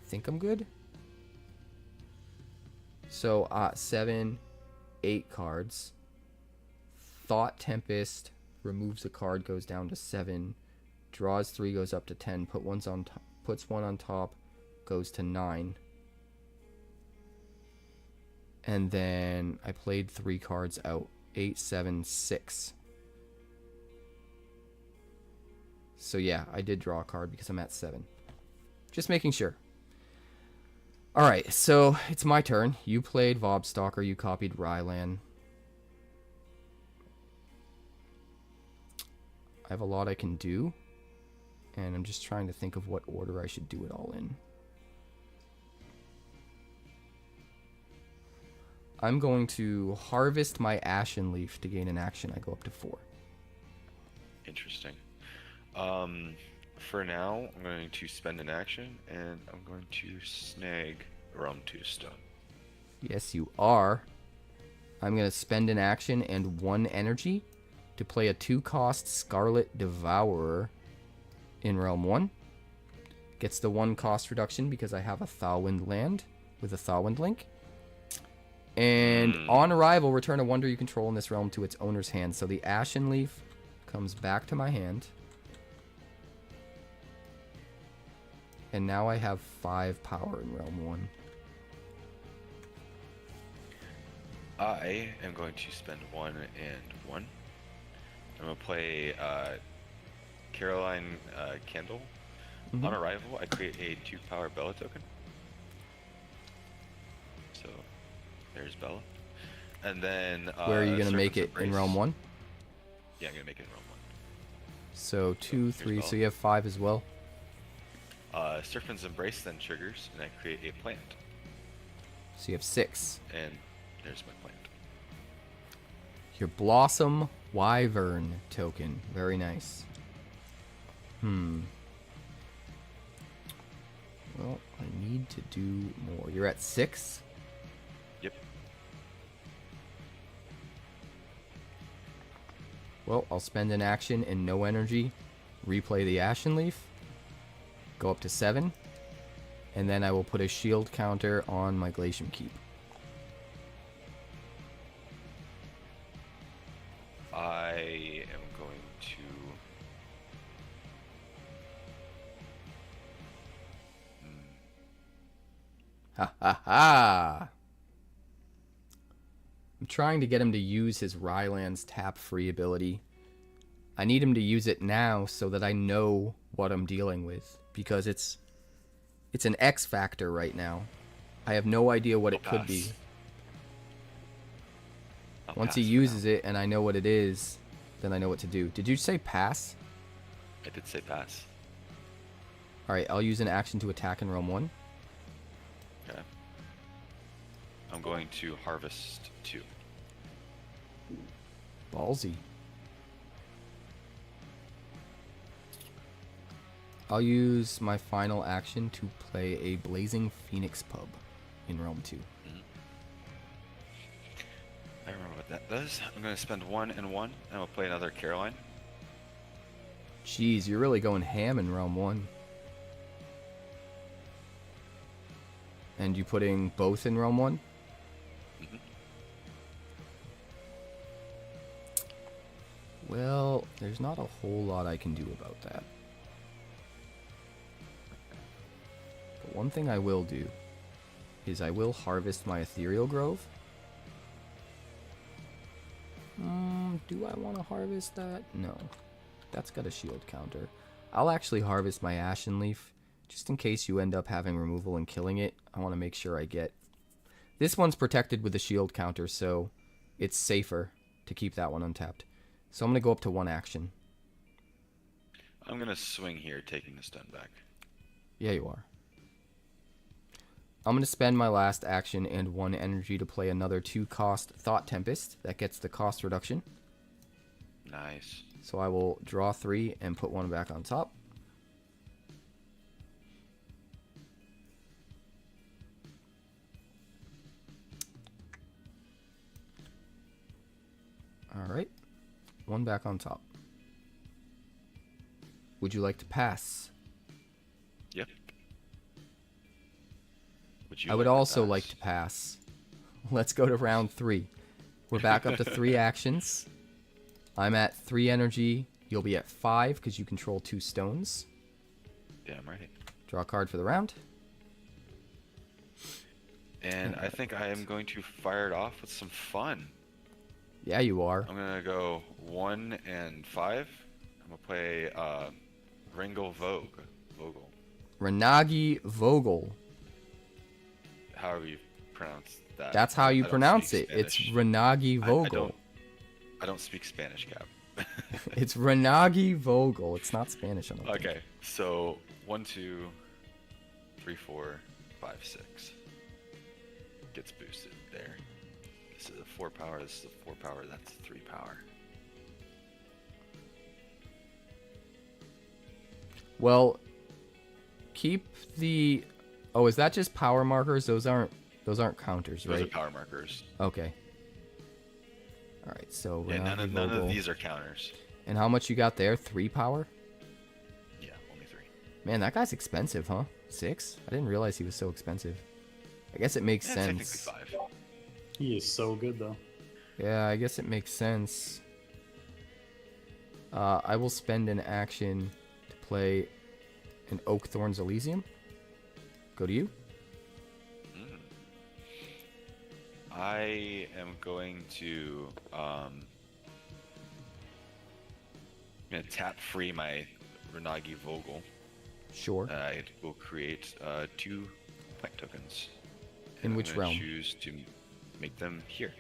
Speaker 1: think I'm good. So, 7, 8 cards. Thought Tempest removes a card, goes down to 7. Draws 3, goes up to 10. Puts 1 on top, goes to 9. And then I played 3 cards out. 8, 7, 6. So yeah, I did draw a card because I'm at 7. Just making sure. Alright, so it's my turn. You played Vob Stalker, you copied Rylan. I have a lot I can do, and I'm just trying to think of what order I should do it all in. I'm going to harvest my Ashen Leaf to gain an action. I go up to 4.
Speaker 7: Interesting. For now, I'm going to spend an action, and I'm going to snag Realm 2 stone.
Speaker 1: Yes, you are. I'm going to spend an action and 1 energy to play a 2-cost Scarlet Devourer in Realm 1. Gets the 1 cost reduction because I have a Thawwind land with a Thawwind link. And on arrival, return a wonder you control in this realm to its owner's hand. So the Ashen Leaf comes back to my hand. And now I have 5 power in Realm 1.
Speaker 7: I am going to spend 1 and 1. I'm going to play Caroline Candle. On arrival, I create a 2-power Bella token. So, there's Bella. And then...
Speaker 1: Where are you going to make it?
Speaker 7: Embrace.
Speaker 1: In Realm 1?
Speaker 7: Yeah, I'm going to make it in Realm 1.
Speaker 1: So 2, 3,
Speaker 7: Bella.
Speaker 1: so you have 5 as well?
Speaker 7: Serpent's Embrace then triggers, and I create a plant.
Speaker 1: So you have 6.
Speaker 7: And there's my plant.
Speaker 1: Your Blossom Wyvern token. Very nice. Well, I need to do more. You're at 6?
Speaker 7: Yep.
Speaker 1: Well, I'll spend an action and no energy. Replay the Ashen Leaf. Go up to 7. And then I will put a shield counter on my Glacium Keep.
Speaker 7: I am going to...
Speaker 1: Ha ha ha! I'm trying to get him to use his Ryland's tap-free ability. I need him to use it now so that I know what I'm dealing with. Because it's an X factor right now. I have no idea what it could be. Once he uses it and I know what it is, then I know what to do. Did you say pass?
Speaker 7: I did say pass.
Speaker 1: Alright, I'll use an action to attack in Realm 1.
Speaker 7: Okay. I'm going to harvest 2.
Speaker 1: Ballsy. I'll use my final action to play a Blazing Phoenix Pub in Realm 2.
Speaker 7: I remember what that does. I'm going to spend 1 and 1, and we'll play another Caroline.
Speaker 1: Jeez, you're really going ham in Realm 1. And you putting both in Realm 1?
Speaker 7: Mhm.
Speaker 1: Well, there's not a whole lot I can do about that. But one thing I will do is I will harvest my Ethereal Grove. Do I want to harvest that? No. That's got a shield counter. I'll actually harvest my Ashen Leaf, just in case you end up having removal and killing it. I want to make sure I get... This one's protected with a shield counter, so it's safer to keep that one untapped. So I'm going to go up to 1 action.
Speaker 7: I'm going to swing here, taking the stun back.
Speaker 1: Yeah, you are. I'm going to spend my last action and 1 energy to play another 2-cost Thought Tempest. That gets the cost reduction.
Speaker 7: Nice.
Speaker 1: So I will draw 3 and put 1 back on top. Alright. 1 back on top. Would you like to pass?
Speaker 7: Yep. Would you
Speaker 1: I would
Speaker 7: like to
Speaker 1: also
Speaker 7: pass?
Speaker 1: like to pass. Let's go to round 3. We're back up to 3 actions. I'm at 3 energy. You'll be at 5 because you control 2 stones.
Speaker 7: Damn right.
Speaker 1: Draw a card for the round.
Speaker 7: And I think I am going to fire it off with some fun.
Speaker 1: Yeah, you are.
Speaker 7: I'm gonna go 1 and 5. I'm gonna play Ringel Vogel.
Speaker 1: Renagi Vogel.
Speaker 7: However you pronounce that.
Speaker 1: That's how
Speaker 7: I
Speaker 1: you
Speaker 7: don't
Speaker 1: pronounce
Speaker 7: speak
Speaker 1: it. It's
Speaker 7: Spanish.
Speaker 1: Renagi
Speaker 7: I
Speaker 1: Vogel.
Speaker 7: don't speak Spanish, Cap.
Speaker 1: It's Renagi Vogel. It's not Spanish. I don't think.
Speaker 7: Okay, so 1, 2, 3, 4, 5, 6. Gets boosted there. This is a 4 power, this is a 4 power, that's a 3 power.
Speaker 1: Well, keep the... Oh, is that just power markers? Those aren't counters,
Speaker 7: Those
Speaker 1: right?
Speaker 7: are power markers.
Speaker 1: Okay. Alright, so
Speaker 7: Yeah,
Speaker 1: Renagi
Speaker 7: none
Speaker 1: Vogel.
Speaker 7: of these are counters.
Speaker 1: And how much you got there? 3 power?
Speaker 7: Yeah, only 3.
Speaker 1: Man, that guy's expensive, huh? 6? I didn't realize he was so expensive. I guess it makes
Speaker 7: Yeah,
Speaker 1: sense.
Speaker 7: technically 5.
Speaker 3: He is so good though.
Speaker 1: Yeah, I guess it makes sense. I will spend an action to play an Oakthorn's Elysium. Go to you.
Speaker 7: I am going to gonna tap free my Renagi Vogel.
Speaker 1: Sure.
Speaker 7: I will create 2 plant tokens.
Speaker 1: In
Speaker 7: And
Speaker 1: which
Speaker 7: I'm gonna
Speaker 1: realm?
Speaker 7: choose to make them here.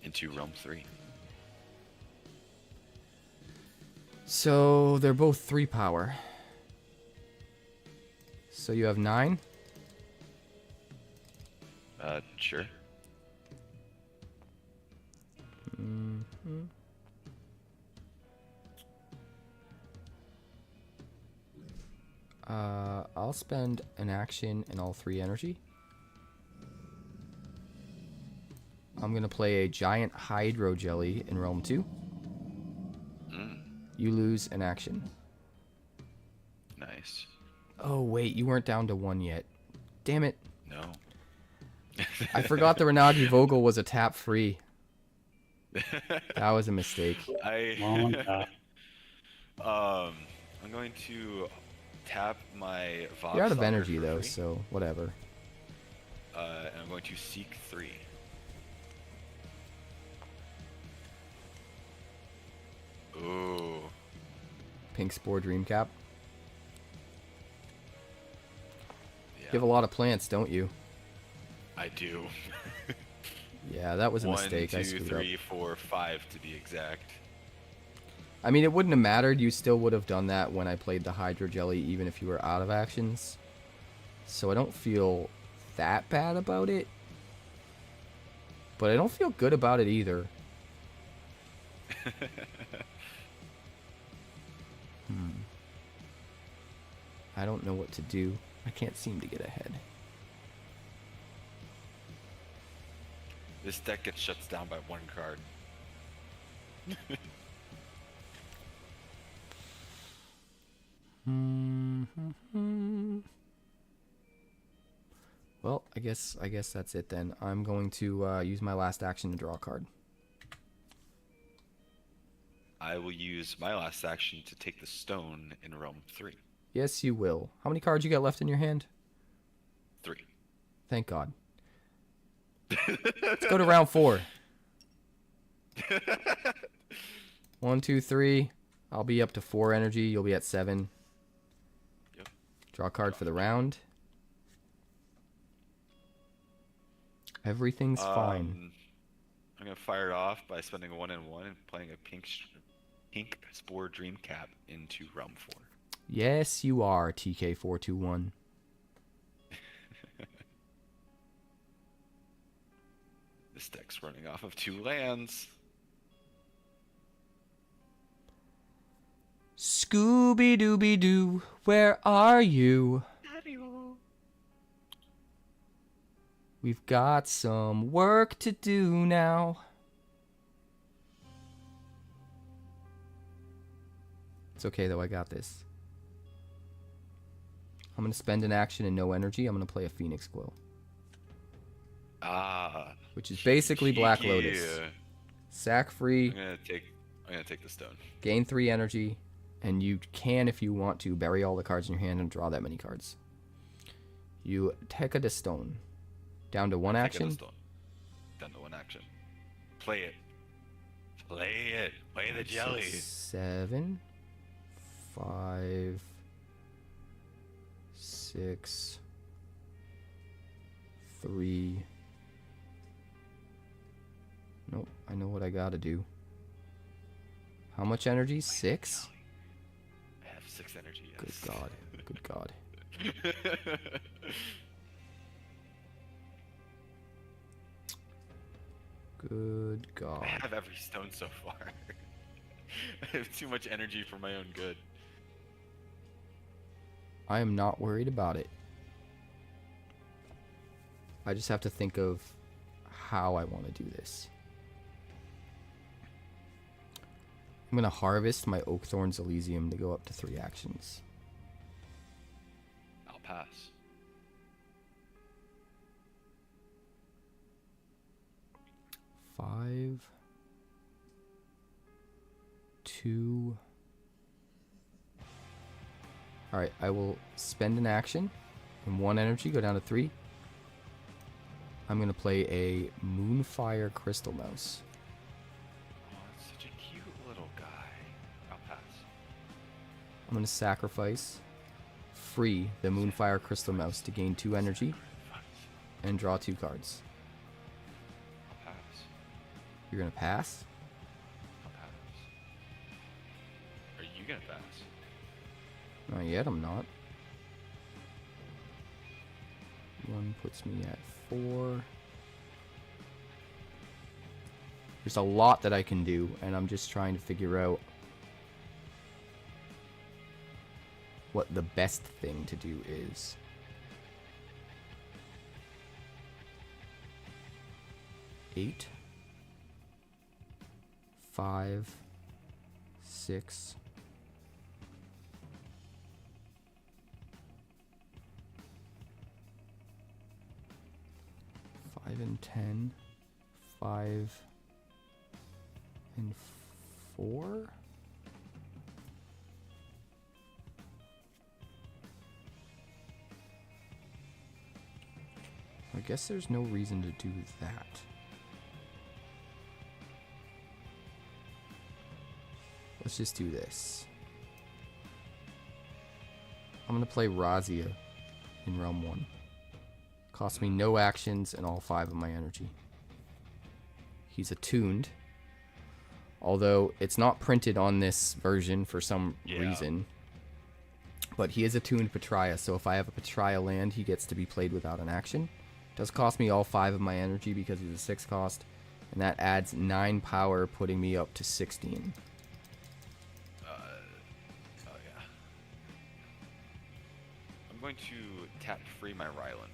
Speaker 7: Into realm 3.
Speaker 1: So they're both 3 power. So you have 9.
Speaker 7: Sure.
Speaker 1: I'll spend an action and all 3 energy. I'm gonna play a giant hydro jelly in realm 2. You lose an action.
Speaker 7: Nice.
Speaker 1: Oh wait, you weren't down to 1 yet. Damn it.
Speaker 7: No.
Speaker 1: I forgot the Renagi Vogel was a tap free. That was a mistake.
Speaker 3: Long time.
Speaker 7: I'm going to tap my Vox
Speaker 1: You're out of
Speaker 7: Stalker
Speaker 1: energy
Speaker 7: for
Speaker 1: though,
Speaker 7: free.
Speaker 1: so whatever.
Speaker 7: And I'm going to seek 3. Ooh.
Speaker 1: Pink Spore Dream Cap.
Speaker 7: Yeah,
Speaker 1: You have a lot of plants, don't you?
Speaker 7: I do.
Speaker 1: Yeah, that was a
Speaker 7: 1,
Speaker 1: mistake.
Speaker 7: 2,
Speaker 1: I screwed
Speaker 7: 3,
Speaker 1: up.
Speaker 7: 4, 5 to be exact.
Speaker 1: I mean, it wouldn't have mattered. You still would have done that when I played the Hydro Jelly, even if you were out of actions. So I don't feel that bad about it. But I don't feel good about it either. I don't know what to do. I can't seem to get ahead.
Speaker 7: This deck gets shuts down by 1 card.
Speaker 1: Well, I guess that's it then. I'm going to use my last action to draw a card.
Speaker 7: I will use my last action to take the stone in Realm 3.
Speaker 1: Yes, you will. How many cards you got left in your hand?
Speaker 7: 3.
Speaker 1: Thank God. Let's go to round 4. 1, 2, 3. I'll be up to 4 energy. You'll be at 7.
Speaker 7: Yep.
Speaker 1: Draw a card for the round. Everything's fine.
Speaker 7: I'm gonna fire it off by spending a 1 and 1 and playing a pink Spore Dream Cap into Realm 4.
Speaker 1: Yes, you are, TK421.
Speaker 7: This deck's running off of 2 lands.
Speaker 1: Scooby-Dooby-Doo, where are you? We've got some work to do now. It's okay though, I got this. I'm going to spend an action and no energy. I'm going to play a Phoenix Quill.
Speaker 7: Ah.
Speaker 1: Which is basically Black
Speaker 7: cheeky.
Speaker 1: Lotus. Sack free,
Speaker 7: I'm gonna take the stone.
Speaker 1: gain 3 energy, and you can, if you want to, bury all the cards in your hand and draw that many cards. You take a stone. Down to 1
Speaker 7: Take
Speaker 1: action.
Speaker 7: the stone. Down to 1 action. Play it. Play it. Play the jelly.
Speaker 1: 7, 5, 6, 3. Nope, I know what I gotta do. How much energy? 6?
Speaker 7: I have 6 energy.
Speaker 1: Good
Speaker 7: Yes.
Speaker 1: God. Good God. Good God.
Speaker 7: I have every stone so far. I have too much energy for my own good.
Speaker 1: I am not worried about it. I just have to think of how I want to do this. I'm going to harvest my Oakthorn's Elysium to go up to 3 actions.
Speaker 7: I'll pass.
Speaker 1: Five, 2. Alright, I will spend an action and 1 energy, go down to 3. I'm going to play a Moonfire Crystal Mouse.
Speaker 7: Oh, it's such a cute little guy. I'll pass.
Speaker 1: I'm going to sacrifice free the Moonfire Crystal Mouse to gain 2 energy and draw 2 cards.
Speaker 7: I'll pass.
Speaker 1: You're going to pass?
Speaker 7: I'll pass. Are you gonna pass?
Speaker 1: Not yet, I'm not. 1 puts me at 4. There's a lot that I can do, and I'm just trying to figure out what the best thing to do is. Eight, 5, 6. 5 and 10, 5 and 4. I guess there's no reason to do that. Let's just do this. I'm going to play Razia in Realm 1. Costs me no actions and all 5 of my energy. He's attuned. Although it's not printed on this version for some reason. But he is attuned Patria, so if I have a Patria land, he gets to be played without an action. Does cost me all 5 of my energy because of the 6 cost. And that adds 9 power, putting me up to 16.
Speaker 7: Oh yeah. I'm going to tap free my Rylan.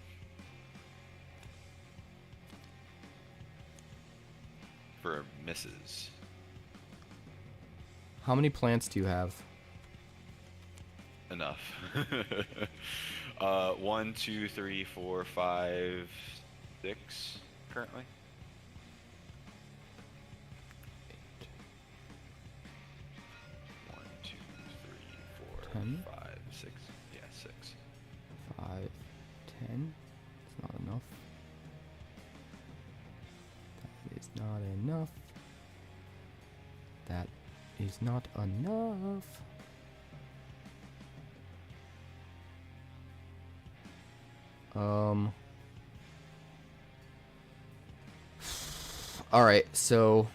Speaker 7: For misses.
Speaker 1: How many plants do you have?
Speaker 7: Enough. 1, 2, 3, 4, 5, 6 currently. 1, 2, 3, 4,
Speaker 1: 10?
Speaker 7: 5, 6. Yeah, 6.
Speaker 1: 5, 10. It's not enough. That is not enough. That is not enough. Alright, so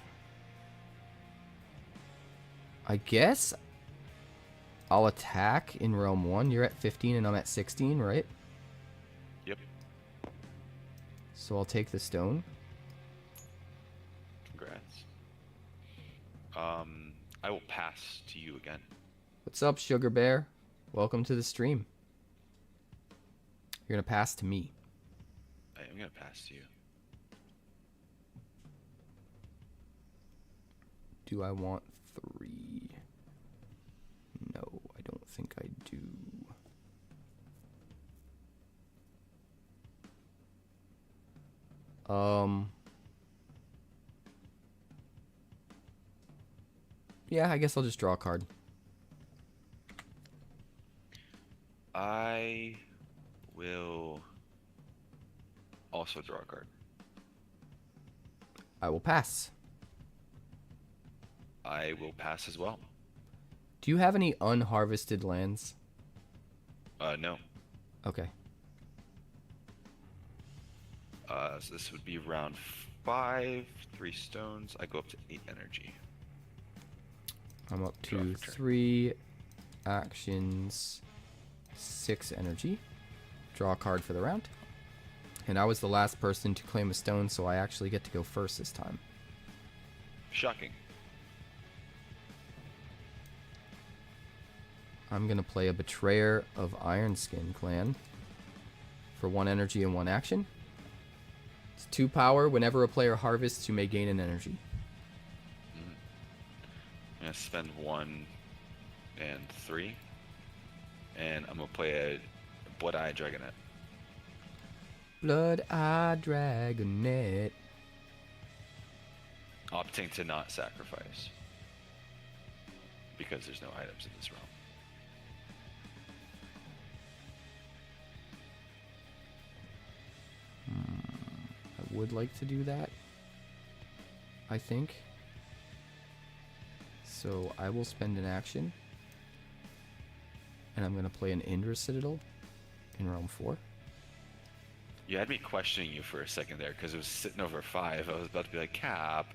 Speaker 1: I guess I'll attack in Realm 1. You're at 15 and I'm at 16, right?
Speaker 7: Yep.
Speaker 1: So I'll take the stone.
Speaker 7: Congrats. I will pass to you again.
Speaker 1: What's up, Sugar Bear? Welcome to the stream. You're gonna pass to me.
Speaker 7: I am gonna pass to you.
Speaker 1: Do I want 3? No, I don't think I do. Yeah, I guess I'll just draw a card.
Speaker 7: I will also draw a card.
Speaker 1: I will pass.
Speaker 7: I will pass as well.
Speaker 1: Do you have any unharvested lands?
Speaker 7: No.
Speaker 1: Okay.
Speaker 7: So this would be round 5, 3 stones. I go up to 8 energy.
Speaker 1: I'm up
Speaker 7: Draw
Speaker 1: to
Speaker 7: for turn.
Speaker 1: 3 actions, 6 energy. Draw a card for the round. And I was the last person to claim a stone, so I actually get to go first this time.
Speaker 7: Shocking.
Speaker 1: I'm going to play a Betrayer of Ironskin Clan for 1 energy and 1 action. It's 2 power. Whenever a player harvests, you may gain an energy.
Speaker 7: I'm gonna spend 1 and 3, and I'm gonna play a Blood-Eye Dragonet.
Speaker 1: Blood-Eye Dragonet.
Speaker 7: Opting to not sacrifice. Because there's no items in this realm.
Speaker 1: I would like to do that, I think. So I will spend an action. And I'm going to play an Indra Citadel in Realm 4.
Speaker 7: You had me questioning you for a second there, because it was sitting over 5. I was about to be like, Cap.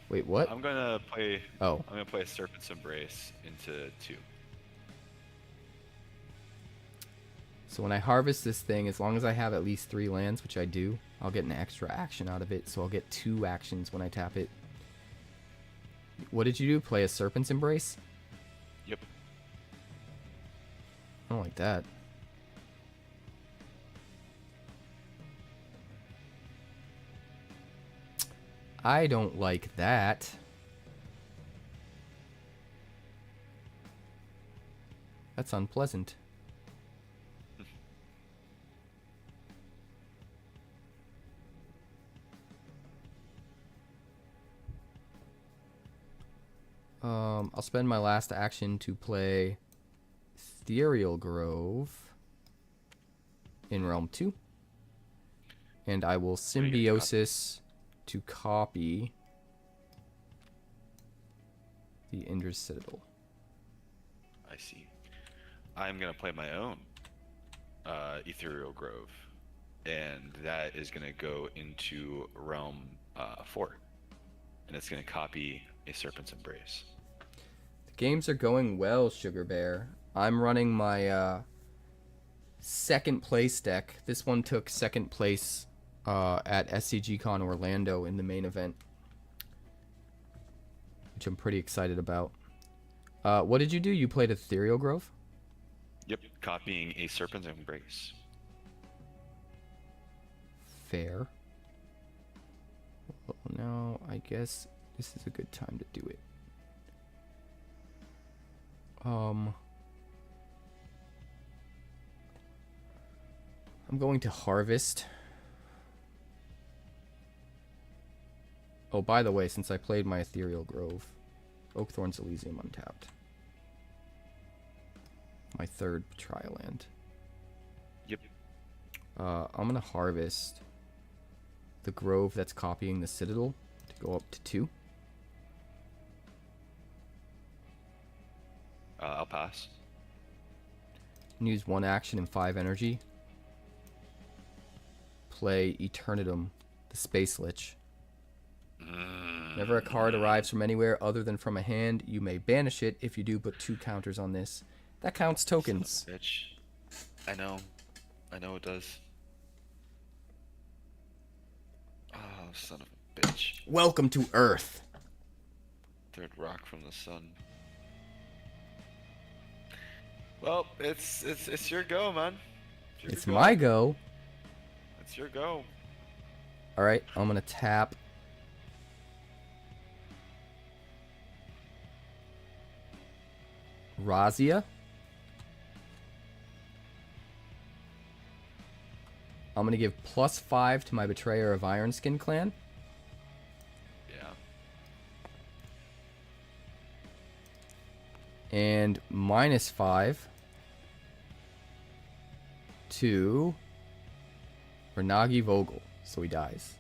Speaker 1: Wait, what?
Speaker 7: I'm gonna play
Speaker 1: Oh.
Speaker 7: I'm gonna play Serpent's Embrace into 2.
Speaker 1: So when I harvest this thing, as long as I have at least 3 lands, which I do, I'll get an extra action out of it. So I'll get 2 actions when I tap it. What did you do? Play a Serpent's Embrace?
Speaker 7: Yep.
Speaker 1: I don't like that. I don't like that. That's unpleasant. I'll spend my last action to play Ethereal Grove in Realm 2. And I will
Speaker 7: you get
Speaker 1: Symbiosis to copy the Indra's Citadel.
Speaker 7: I see. I'm gonna play my own Ethereal Grove, and that is gonna go into Realm 4, and it's gonna copy a Serpent's Embrace.
Speaker 1: The games are going well, Sugar Bear. I'm running my second place deck. This one took second place at SCG Con Orlando in the main event, which I'm pretty excited about. What did you do? You played Ethereal Grove?
Speaker 7: Yep, copying a Serpent's Embrace.
Speaker 1: Fair. Well, now I guess this is a good time to do it. I'm going to harvest. Oh, by the way, since I played my Ethereal Grove, Oakthorn's Elysium untapped. My third trial land.
Speaker 7: Yep.
Speaker 1: I'm gonna harvest the Grove that's copying the Citadel to go up to 2.
Speaker 7: I'll pass.
Speaker 1: And use 1 action and 5 energy. Play Eternitum, the Space Lich. Whenever a card arrives from anywhere other than from a hand, you may banish it. If you do, put 2 counters on this. That counts tokens.
Speaker 7: Son of a bitch. I know. I know it does. Oh, son of a bitch.
Speaker 1: Welcome to Earth.
Speaker 7: Third rock from the sun. Well, it's your go, man.
Speaker 1: It's my go.
Speaker 7: It's your go.
Speaker 1: All right, I'm gonna tap. Razia. I'm gonna give +5 to my Betrayer of Ironskin clan.
Speaker 7: Yeah.
Speaker 1: And -5 to Renagi Vogel, so he dies.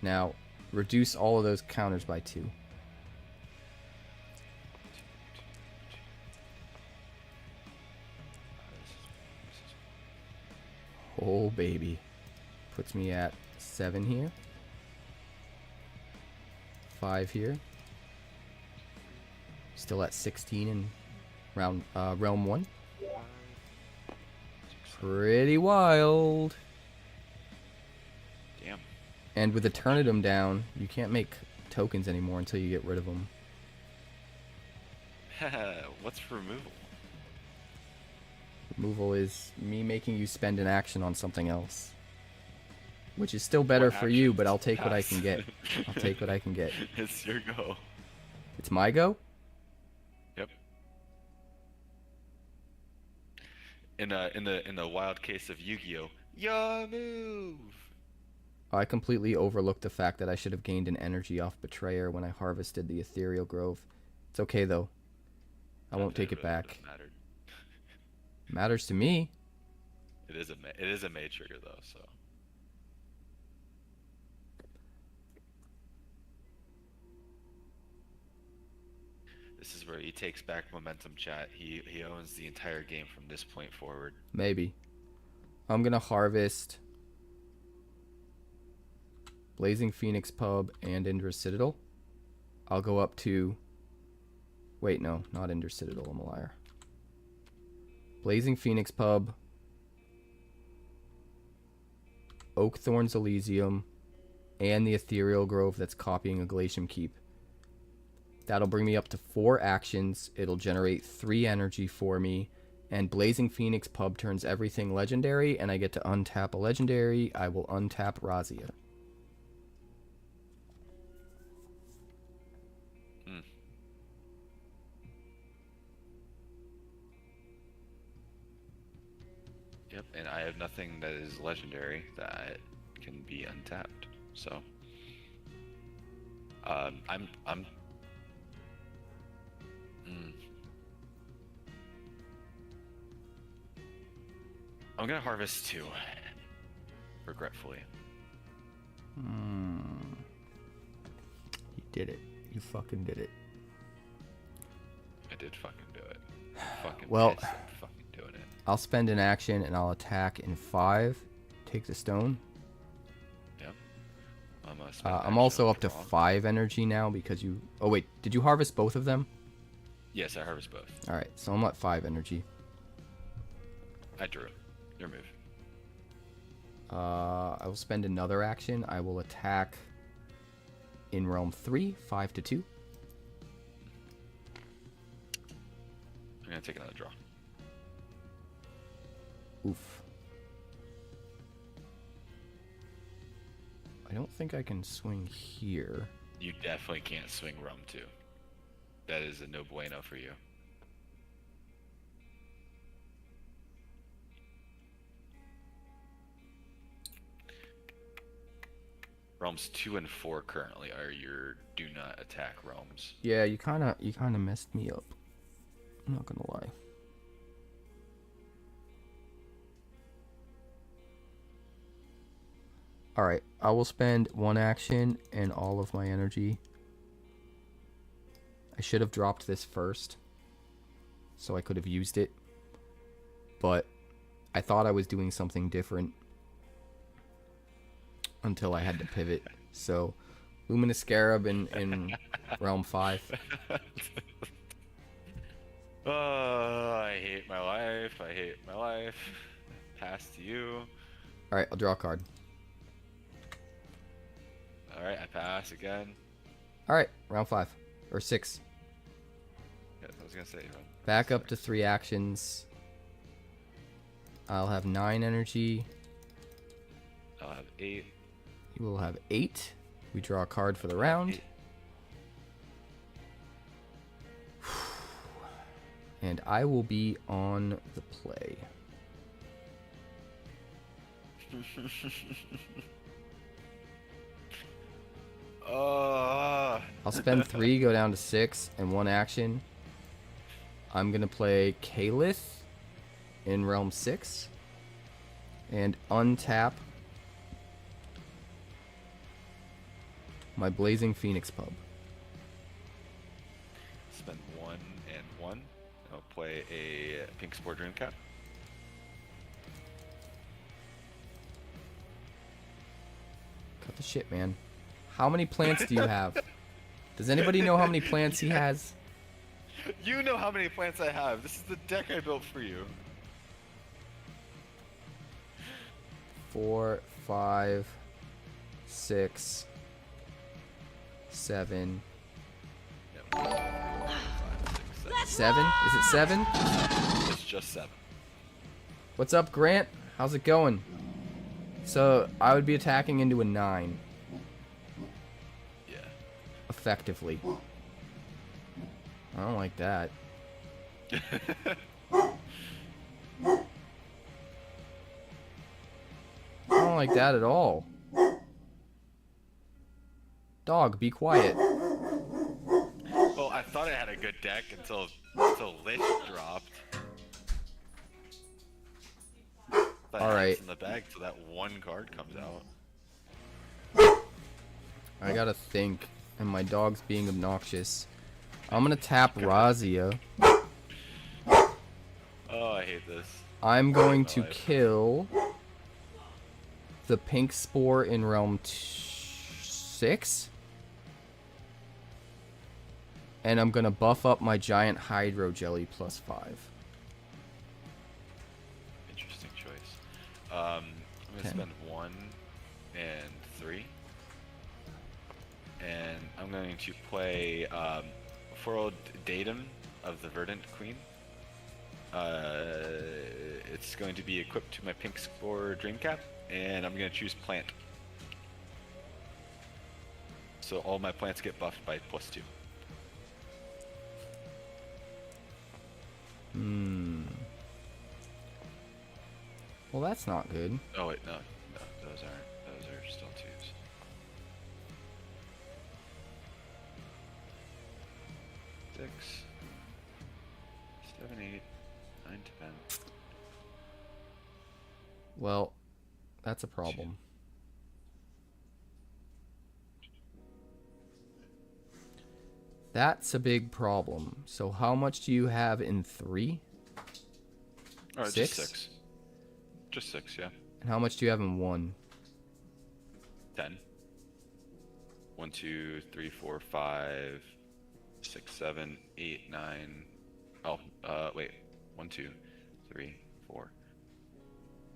Speaker 1: Now, reduce all of those counters by 2. Oh, baby. Puts me at 7 here. 5 here. Still at 16 in realm 1. Pretty wild.
Speaker 7: Damn.
Speaker 1: And with Eternitum down, you can't make tokens anymore until you get rid of them.
Speaker 7: What's removal?
Speaker 1: Removal is me making you spend an action on something else. Which is still better for you, but I'll take what I can get. I'll take what I can get.
Speaker 7: It's your go.
Speaker 1: It's my go?
Speaker 7: Yep. In the wild case of Yu-Gi-Oh, your move.
Speaker 1: I completely overlooked the fact that I should have gained an energy off Betrayer when I harvested the Ethereal Grove. It's okay though. I won't take it back.
Speaker 7: Mattered.
Speaker 1: Matters to me.
Speaker 7: It is a May trigger though, so. This is where he takes back momentum, chat. He owns the entire game from this point forward.
Speaker 1: Maybe. I'm gonna harvest Blazing Phoenix Pub and Indra Citadel. I'll go up to... Wait, no, not Indra Citadel, I'm a liar. Blazing Phoenix Pub, Oakthorn's Elysium, and the Ethereal Grove that's copying a Glacium Keep. That'll bring me up to 4 actions. It'll generate 3 energy for me. And Blazing Phoenix Pub turns everything legendary, and I get to untap a legendary. I will untap Razia.
Speaker 7: Yep, and I have nothing that is legendary that can be untapped. So, I'm gonna harvest 2, regretfully.
Speaker 1: You did it. You fucking did it.
Speaker 7: I did fucking do it. Fucking
Speaker 1: Well,
Speaker 7: pissed at fucking doing it.
Speaker 1: I'll spend an action and I'll attack in 5. Take the stone.
Speaker 7: Yep.
Speaker 1: I'm also up to 5 energy now because you... Oh wait, did you harvest both of them?
Speaker 7: Yes, I harvest both.
Speaker 1: All right, so I'm at 5 energy.
Speaker 7: I drew. Your move.
Speaker 1: I will spend another action. I will attack in realm 3, 5 to 2.
Speaker 7: I'm gonna take another draw.
Speaker 1: Oof. I don't think I can swing here.
Speaker 7: You definitely can't swing Rum 2. That is a no bueno for you. Realms 2 and 4 currently are your do not attack realms.
Speaker 1: Yeah, you kind of messed me up. I'm not gonna lie. All right, I will spend 1 action and all of my energy. I should have dropped this first, so I could have used it, but I thought I was doing something different until I had to pivot. So, Luminous Scarab in Realm 5.
Speaker 7: Oh, I hate my life. I hate my life. Pass to you.
Speaker 1: All right, I'll draw a card.
Speaker 7: All right, I pass again.
Speaker 1: All right, round 5 or 6.
Speaker 7: Yeah, I was gonna say.
Speaker 1: Back up to 3 actions. I'll have 9 energy.
Speaker 7: I'll have 8.
Speaker 1: You will have 8. We draw a card for the round. And I will be on the play. I'll spend 3, go down to 6, and 1 action. I'm going to play Kalith in Realm 6. And untap my Blazing Phoenix Pub.
Speaker 7: Spend 1 and 1. I'll play a Pink Spore Dream Cap.
Speaker 1: Cut the shit, man. How many plants do you have? Does anybody know how many plants he has?
Speaker 7: You know how many plants I have. This is the deck I built for you.
Speaker 1: 4, 5, 6, 7.
Speaker 7: Yeah, 1, 2, 3, 4, 5, 6,
Speaker 1: 7? Is it 7?
Speaker 7: 7. It's just 7.
Speaker 1: What's up, Grant? How's it going? So, I would be attacking into a 9.
Speaker 7: Yeah.
Speaker 1: Effectively. I don't like that. I don't like that at all. Dog, be quiet.
Speaker 7: Well, I thought I had a good deck until Lich dropped.
Speaker 1: All right.
Speaker 7: In the bag till that one card comes out.
Speaker 1: I gotta think, and my dog's being obnoxious. I'm gonna tap Razia.
Speaker 7: Oh, I hate this.
Speaker 1: I'm going
Speaker 7: My
Speaker 1: to
Speaker 7: life.
Speaker 1: kill the Pink Spore in Realm 6. And I'm gonna buff up my Giant Hydro Jelly +5.
Speaker 7: Interesting choice. I'm gonna
Speaker 1: 10.
Speaker 7: spend 1 and 3, and I'm going to play 4-old Datum of the Verdant Queen. It's going to be equipped to my Pink Spore Dream Cap, and I'm going to choose Plant. So all my plants get buffed by +2.
Speaker 1: Well, that's not good.
Speaker 7: Oh wait, no, those aren't. Those are still 2s. Six, 7, 8, 9, 10.
Speaker 1: Well, that's a problem. That's a big problem. So how much do you have in 3?
Speaker 7: Alright,
Speaker 1: 6?
Speaker 7: just 6. Just 6, yeah.
Speaker 1: And how much do you have in 1?
Speaker 7: 10. 1, 2, 3, 4, 5, 6, 7, 8, 9. Oh, wait. 1, 2, 3, 4,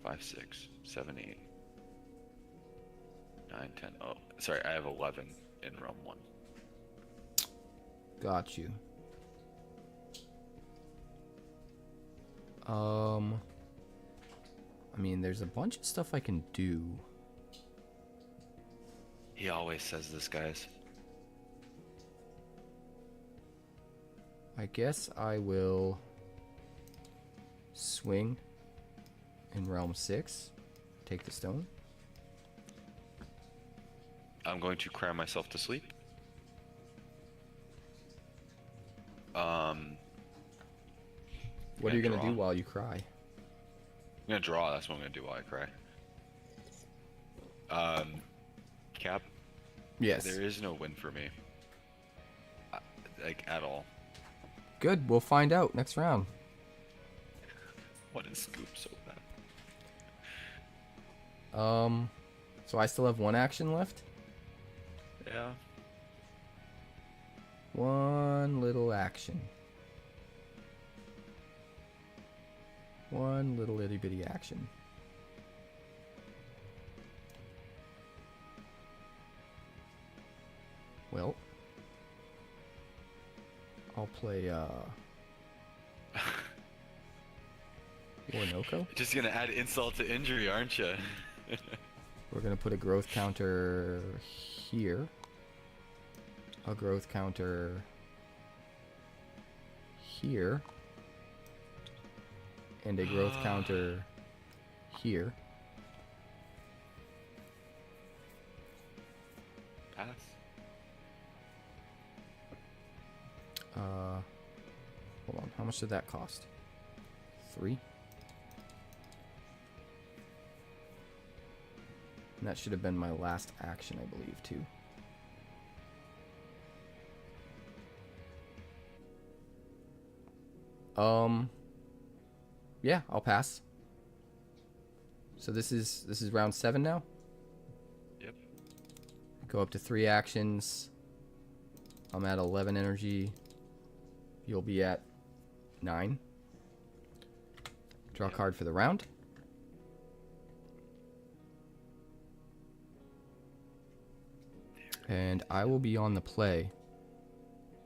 Speaker 7: 5, 6, 7, 8, 9, 10. Oh, sorry, I have 11 in realm 1.
Speaker 1: Got you. I mean, there's a bunch of stuff I can do.
Speaker 7: He always says this, guys.
Speaker 1: I guess I will swing in realm 6. Take the stone.
Speaker 7: I'm going to cry myself to sleep.
Speaker 1: What are you gonna
Speaker 7: draw.
Speaker 1: do while you cry?
Speaker 7: I'm gonna draw. That's what I'm gonna do while I cry. Cap.
Speaker 1: Yes.
Speaker 7: There is no win for me. Like at all.
Speaker 1: Good. We'll find out next round.
Speaker 7: What is Scoop so bad?
Speaker 1: So I still have one action left.
Speaker 7: Yeah.
Speaker 1: One little action. One little itty bitty action. Well, I'll play Orinoco.
Speaker 7: Just gonna add insult to injury, aren't you?
Speaker 1: We're gonna put a growth counter here. A growth counter here. And a growth counter here.
Speaker 7: Pass.
Speaker 1: Hold on. How much did that cost? 3. And that should have been my last action, I believe, too. Yeah, I'll pass. So this is round 7 now.
Speaker 7: Yep.
Speaker 1: Go up to 3 actions. I'm at 11 energy. You'll be at 9. Draw a card for the round. And I will be on the play.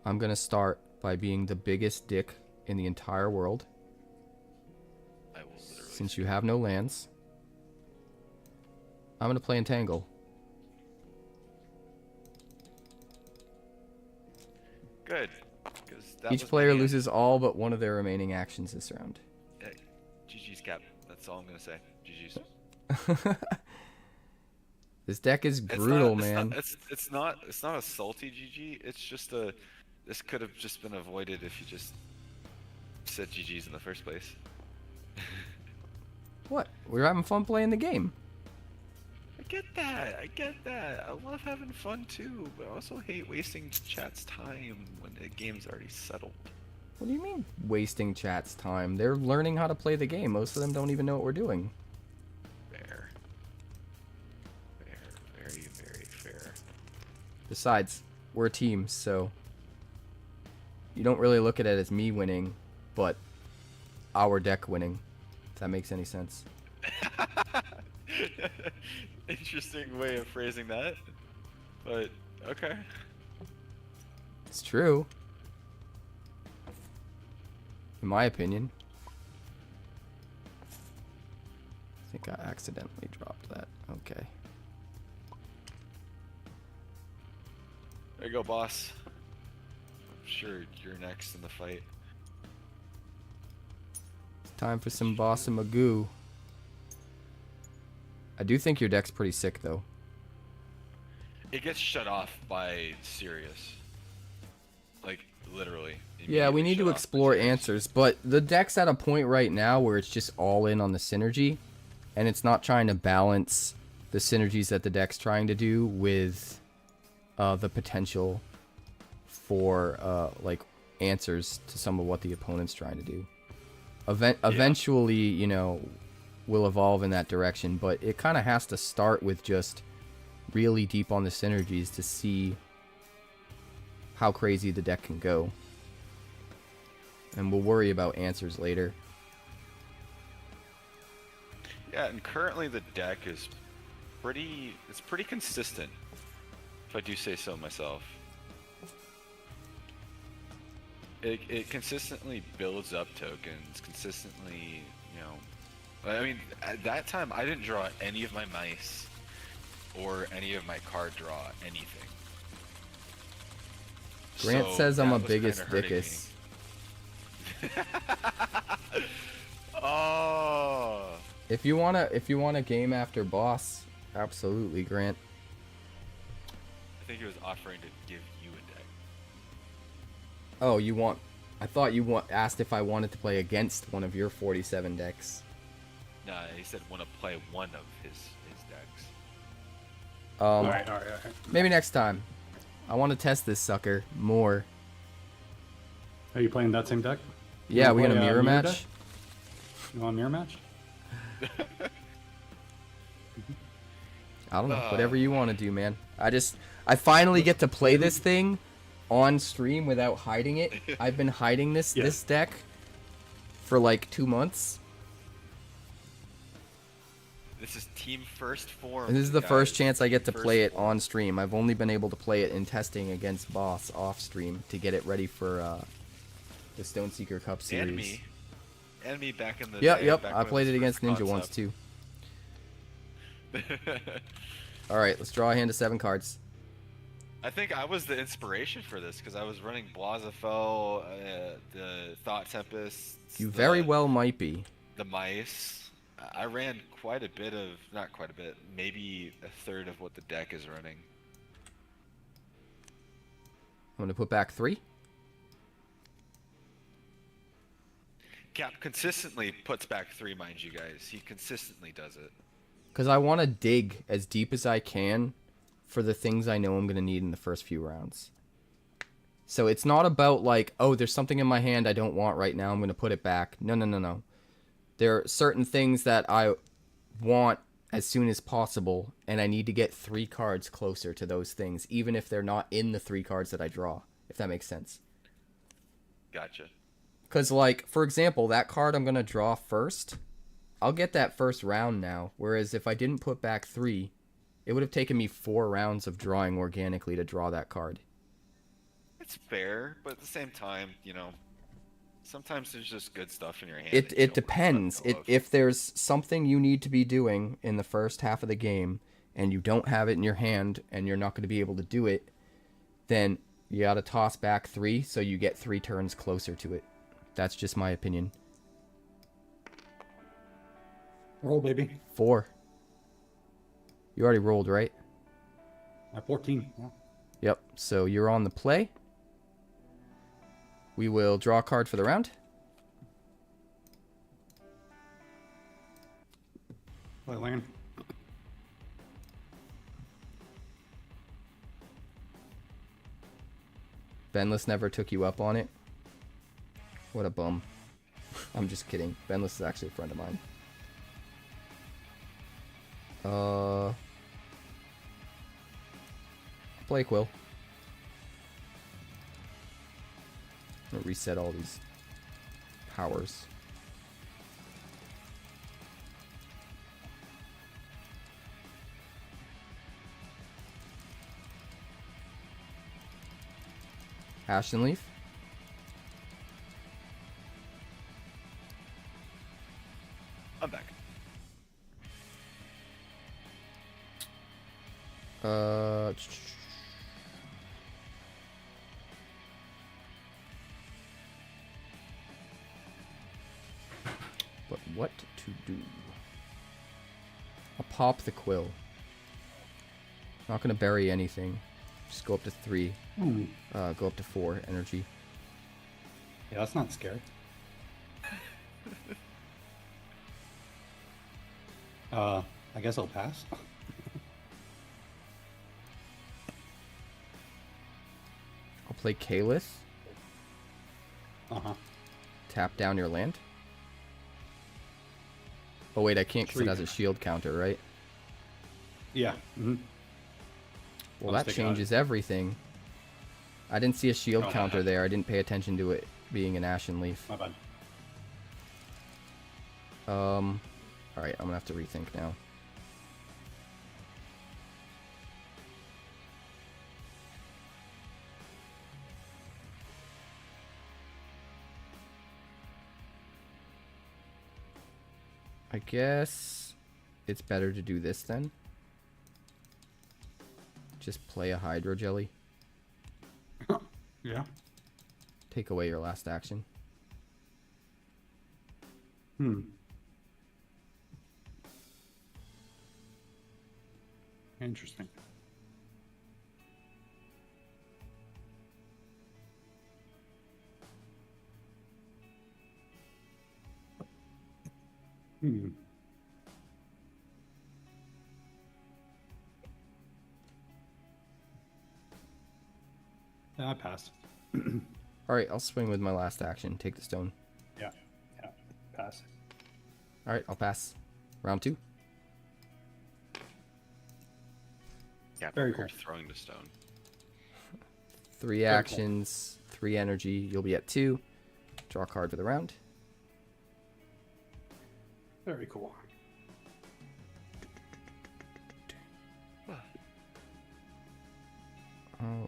Speaker 1: I'm going to start by being the biggest dick in the entire world.
Speaker 7: I will literally.
Speaker 1: Since you have no lands. I'm going to play Entangle.
Speaker 7: Good.
Speaker 1: Each player loses all but one of their remaining actions this round.
Speaker 7: GG's, Cap. That's all I'm gonna say. GG's.
Speaker 1: This deck is brutal, man.
Speaker 7: It's not a salty GG. It's just a. This could have just been avoided if you just said GG's in the first place.
Speaker 1: What? We're having fun playing the game.
Speaker 7: I get that. I love having fun too, but I also hate wasting chat's time when the game's already settled.
Speaker 1: What do you mean, wasting chat's time? They're learning how to play the game. Most of them don't even know what we're doing.
Speaker 7: Fair. Very, very fair.
Speaker 1: Besides, we're a team, so you don't really look at it as me winning, but our deck winning, if that makes any sense.
Speaker 7: Interesting way of phrasing that, but okay.
Speaker 1: It's true. In my opinion. I think I accidentally dropped that. Okay.
Speaker 7: There you go, boss. I'm sure you're next in the fight.
Speaker 1: It's time for some Boss and Magoo. I do think your deck's pretty sick, though.
Speaker 7: It gets shut off by Sirius. Like, literally.
Speaker 1: Yeah, we need to explore answers, but the deck's at a point right now where it's just all in on the synergy, and it's not trying to balance the synergies that the deck's trying to do with the potential for like answers to some of what the opponent's trying to do. Eventually, you know, will evolve in that direction, but it kind of has to start with just really deep on the synergies to see how crazy the deck can go. And we'll worry about answers later.
Speaker 7: Yeah, and currently the deck is it's pretty consistent, if I do say so myself. It consistently builds up tokens, consistently, you know. I mean, at that time, I didn't draw any of my mice or any of my card draw anything.
Speaker 1: Grant
Speaker 7: So
Speaker 1: says I'm
Speaker 7: that
Speaker 1: a
Speaker 7: was
Speaker 1: biggest
Speaker 7: kinda hurting
Speaker 1: dickus.
Speaker 7: me. Oh.
Speaker 1: If you wanna game after boss, absolutely, Grant.
Speaker 7: I think he was offering to give you a deck.
Speaker 1: Oh, I thought you asked if I wanted to play against one of your 47 decks.
Speaker 7: Nah, he said want to play one of his decks.
Speaker 3: All right.
Speaker 1: Maybe next time. I want to test this sucker more.
Speaker 3: Are you playing that same deck?
Speaker 1: Yeah,
Speaker 3: wanna
Speaker 1: we gonna
Speaker 3: play,
Speaker 1: mirror match?
Speaker 3: deck? You want a mirror match?
Speaker 1: I don't know. Whatever you want to do, man. I finally get to play this thing on stream without hiding it. I've been hiding this deck for like 2 months.
Speaker 7: This is team first form.
Speaker 1: And this is the first chance I get to
Speaker 7: First
Speaker 1: play it
Speaker 7: form.
Speaker 1: on stream. I've only been able to play it in testing against boss off stream to get it ready for the Stoneseeker Cup series.
Speaker 7: And me back in the
Speaker 1: Yep,
Speaker 7: day,
Speaker 1: yep.
Speaker 7: back
Speaker 1: I
Speaker 7: when
Speaker 1: played it
Speaker 7: was
Speaker 1: against
Speaker 7: first
Speaker 1: Ninja once
Speaker 7: concept.
Speaker 1: too. All right, let's draw a hand of 7 cards.
Speaker 7: I think I was the inspiration for this because I was running Blazafel, the Thought Tempest.
Speaker 1: You very well might be.
Speaker 7: The mice. I ran quite a bit of, not quite a bit, maybe a third of what the deck is running.
Speaker 1: I'm gonna put back 3.
Speaker 7: Cap consistently puts back 3, mind you guys. He consistently does it.
Speaker 1: Because I want to dig as deep as I can for the things I know I'm going to need in the first few rounds. So it's not about like, oh, there's something in my hand I don't want right now, I'm going to put it back. No. There are certain things that I want as soon as possible, and I need to get 3 cards closer to those things, even if they're not in the 3 cards that I draw, if that makes sense.
Speaker 7: Gotcha.
Speaker 1: Because, like, for example, that card I'm going to draw first, I'll get that first round now, whereas if I didn't put back 3, it would have taken me 4 rounds of drawing organically to draw that card.
Speaker 7: It's fair, but at the same time, you know, sometimes there's just good stuff in your hand. that you
Speaker 1: It
Speaker 7: don't wanna
Speaker 1: depends.
Speaker 7: let go of.
Speaker 1: If there's something you need to be doing in the first half of the game, and you don't have it in your hand, and you're not going to be able to do it, then you got to toss back 3 so you get 3 turns closer to it. That's just my opinion.
Speaker 3: Roll, baby.
Speaker 1: 4. You already rolled, right?
Speaker 3: At 14. Yeah.
Speaker 1: Yep. So you're on the play. We will draw a card for the round.
Speaker 3: Play land.
Speaker 1: Benless never took you up on it. What a bum. I'm just kidding. Benless is actually a friend of mine. Play Quill. I'm gonna reset all these powers. Ashen Leaf.
Speaker 7: I'm back.
Speaker 1: But what to do? I'll pop the Quill. Not gonna bury anything. Just go up to 3. Go up to 4 energy.
Speaker 3: Yeah, that's not scary. I guess I'll pass.
Speaker 1: I'll play Kalis.
Speaker 3: Uh-huh.
Speaker 1: Tap down your land. Oh wait, I can't because it
Speaker 3: Shriek.
Speaker 1: has a shield counter, right?
Speaker 3: Yeah. Mm-hmm.
Speaker 1: Well,
Speaker 3: I'll
Speaker 1: that
Speaker 3: stick it out.
Speaker 1: changes everything. I didn't see a shield
Speaker 3: Oh, my
Speaker 1: counter
Speaker 3: bad.
Speaker 1: there. I didn't pay attention to it being an Ashen Leaf.
Speaker 3: My bad.
Speaker 1: Alright, I'm gonna have to rethink now. I guess it's better to do this then. Just play a Hydro Jelly.
Speaker 3: Yeah.
Speaker 1: Take away your last action.
Speaker 3: Hmm. Interesting. Hmm. Yeah, I passed.
Speaker 1: Alright, I'll swing with my last action. Take the stone.
Speaker 3: Yeah. Yeah. Pass.
Speaker 1: Alright, I'll pass. Round 2.
Speaker 7: Yeah,
Speaker 3: Very
Speaker 7: but we're
Speaker 3: cool.
Speaker 7: throwing the stone.
Speaker 1: 3
Speaker 3: cool.
Speaker 1: actions, 3 energy. You'll be at 2. Draw a card for the round.
Speaker 3: Very cool.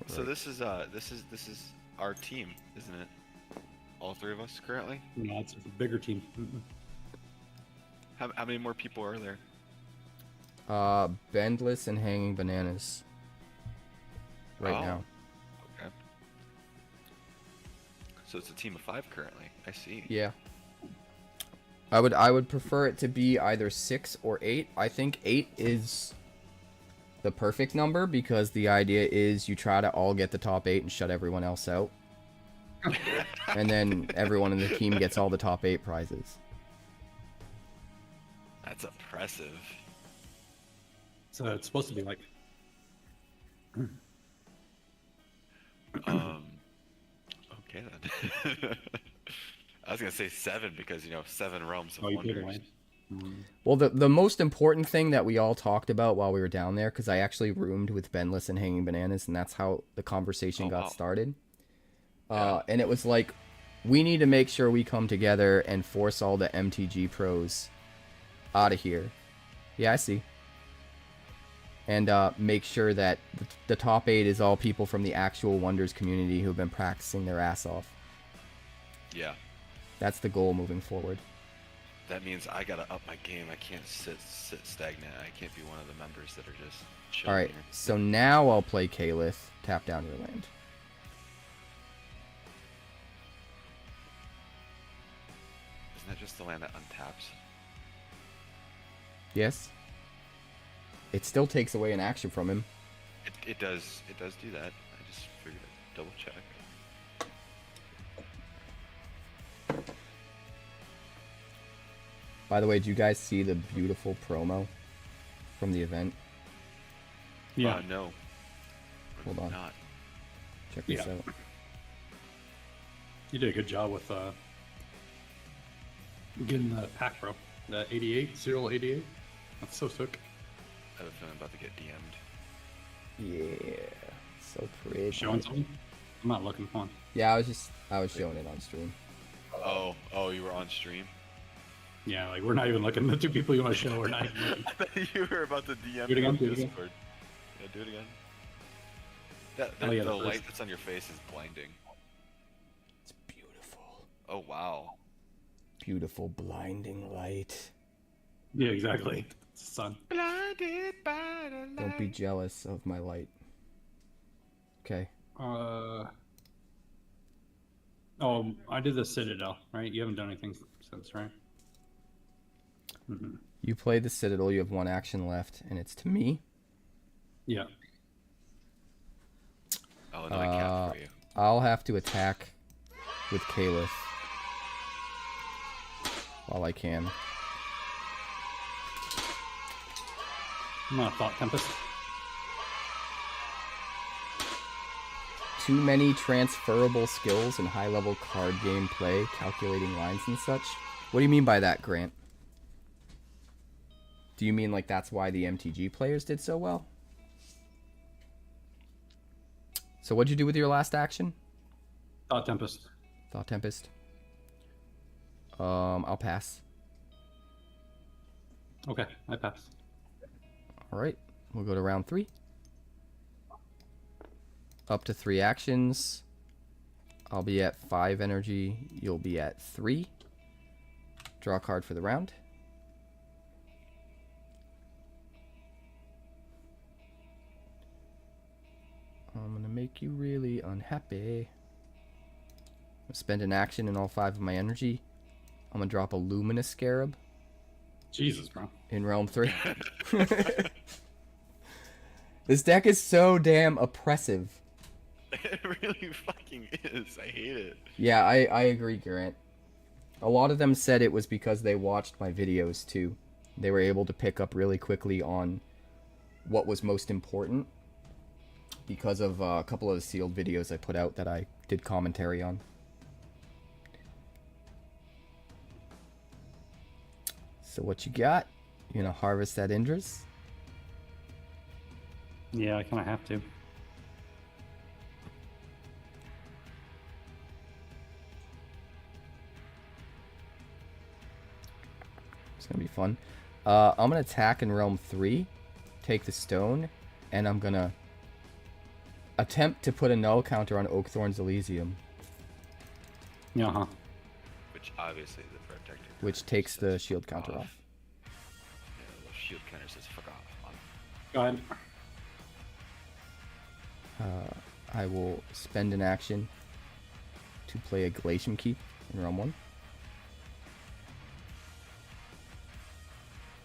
Speaker 7: So this is our team, isn't it? All 3 of us currently.
Speaker 3: No, it's a bigger team. Mm-mm.
Speaker 7: How many more people are there?
Speaker 1: Bendless and Hanging Bananas. Right
Speaker 7: Oh.
Speaker 1: now.
Speaker 7: Okay. So it's a team of 5 currently. I see.
Speaker 1: Yeah. I would prefer it to be either 6 or 8. I think 8 is the perfect number because the idea is you try to all get the top 8 and shut everyone else out. And then everyone in the team gets all the top 8 prizes.
Speaker 7: That's impressive.
Speaker 3: So it's supposed to be like.
Speaker 7: Okay then. I was gonna say 7 because 7 realms of
Speaker 3: Oh, you did
Speaker 7: wonders.
Speaker 3: win.
Speaker 1: Well, the most important thing that we all talked about while we were down there, because I actually roomed with Benless and Hanging Bananas, and that's how the conversation
Speaker 7: Oh,
Speaker 1: got
Speaker 7: wow.
Speaker 1: started.
Speaker 7: Yeah.
Speaker 1: And it was like, we need to make sure we come together and force all the MTG pros out of here. Yeah, I see. And make sure that the top 8 is all people from the actual Wonders community who've been practicing their ass off.
Speaker 7: Yeah.
Speaker 1: That's the goal moving forward.
Speaker 7: That means I gotta up my game. I can't sit stagnant. I can't be one of the members that are just chilling
Speaker 1: Alright,
Speaker 7: here.
Speaker 1: so now I'll play Kalith, tap down your land.
Speaker 7: Isn't that just the land that untaps?
Speaker 1: Yes? It still takes away an action from him.
Speaker 7: It does do that. I just figured I'd double check.
Speaker 1: By the way, did you guys see the beautiful promo from the event?
Speaker 3: Yeah.
Speaker 7: No.
Speaker 1: Hold on.
Speaker 7: Not.
Speaker 1: Check this
Speaker 3: Yeah.
Speaker 1: out.
Speaker 3: You did a good job with getting the pack, bro. The 88, serial 88. That's so sick.
Speaker 7: I have a feeling I'm about to get DM'd.
Speaker 1: Yeah. So pretty.
Speaker 3: Showing something? I'm not looking fun.
Speaker 1: Yeah, I was showing it on stream.
Speaker 7: Oh, you were on stream?
Speaker 3: Yeah, like we're not even looking. The 2 people you want to show are not even looking.
Speaker 7: I thought you were about to DM
Speaker 3: Do it again,
Speaker 7: me
Speaker 3: do
Speaker 7: on
Speaker 3: it again.
Speaker 7: Discord. Yeah, do it again.
Speaker 3: Oh, yeah,
Speaker 7: the
Speaker 3: the
Speaker 7: light
Speaker 3: first-
Speaker 7: that's on your face is blinding.
Speaker 1: It's beautiful.
Speaker 7: Oh wow.
Speaker 1: Beautiful blinding light.
Speaker 3: Yeah, exactly. It's the sun.
Speaker 7: Blinded by the light.
Speaker 1: Don't be jealous of my light. Okay.
Speaker 3: Oh, I did the Citadel, right? You haven't done anything since, right?
Speaker 1: You played the Citadel, you have 1 action left, and it's to me.
Speaker 3: Yeah.
Speaker 7: Oh, another cat for you.
Speaker 1: I'll have to attack with Kalith while I can.
Speaker 3: I'm not a Thought Tempest.
Speaker 1: Too many transferable skills and high-level card game play, calculating lines and such. What do you mean by that, Grant? Do you mean like that's why the MTG players did so well? So what'd you do with your last action?
Speaker 3: Thought Tempest.
Speaker 1: Thought Tempest. I'll pass.
Speaker 3: Okay, I pass.
Speaker 1: All right, we'll go to round 3. Up to 3 actions. I'll be at 5 energy. You'll be at 3. Draw a card for the round. I'm gonna make you really unhappy. I'll spend an action in all 5 of my energy. I'm gonna drop a Luminous Scarab
Speaker 3: Jesus, bro.
Speaker 1: in realm 3. This deck is so damn oppressive.
Speaker 7: It really fucking is. I hate it.
Speaker 1: Yeah, I agree, Grant. A lot of them said it was because they watched my videos too. They were able to pick up really quickly on what was most important because of a couple of the sealed videos I put out that I did commentary on. So what you got? You gonna harvest that Indra's?
Speaker 3: Yeah, I kind of have to.
Speaker 1: It's gonna be fun. I'm gonna attack in realm 3, take the stone, and I'm gonna attempt to put a null counter on Oakthorn's Elysium,
Speaker 3: Yeah, huh.
Speaker 7: Which obviously the protector.
Speaker 1: which takes the shield counter off.
Speaker 7: Yeah, the shield counter says fuck off.
Speaker 3: Go ahead.
Speaker 1: I will spend an action to play a Glacium Keep in realm 1.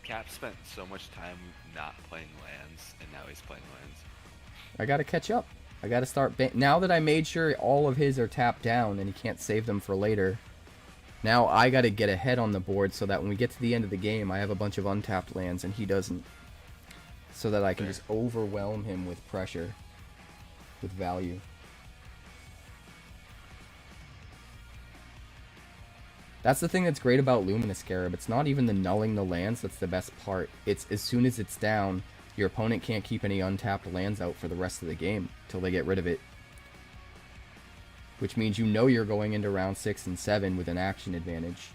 Speaker 7: Cap spent so much time not playing lands, and now he's playing lands.
Speaker 1: I gotta catch up. I gotta start. Now that I made sure all of his are tapped down and he can't save them for later, now I gotta get ahead on the board so that when we get to the end of the game, I have a bunch of untapped lands and he doesn't. So that I can just overwhelm him with pressure, with value. That's the thing that's great about Luminous Scarab. It's not even the nulling the lands that's the best part. It's as soon as it's down, your opponent can't keep any untapped lands out for the rest of the game till they get rid of it. Which means you know you're going into round 6 and 7 with an action advantage.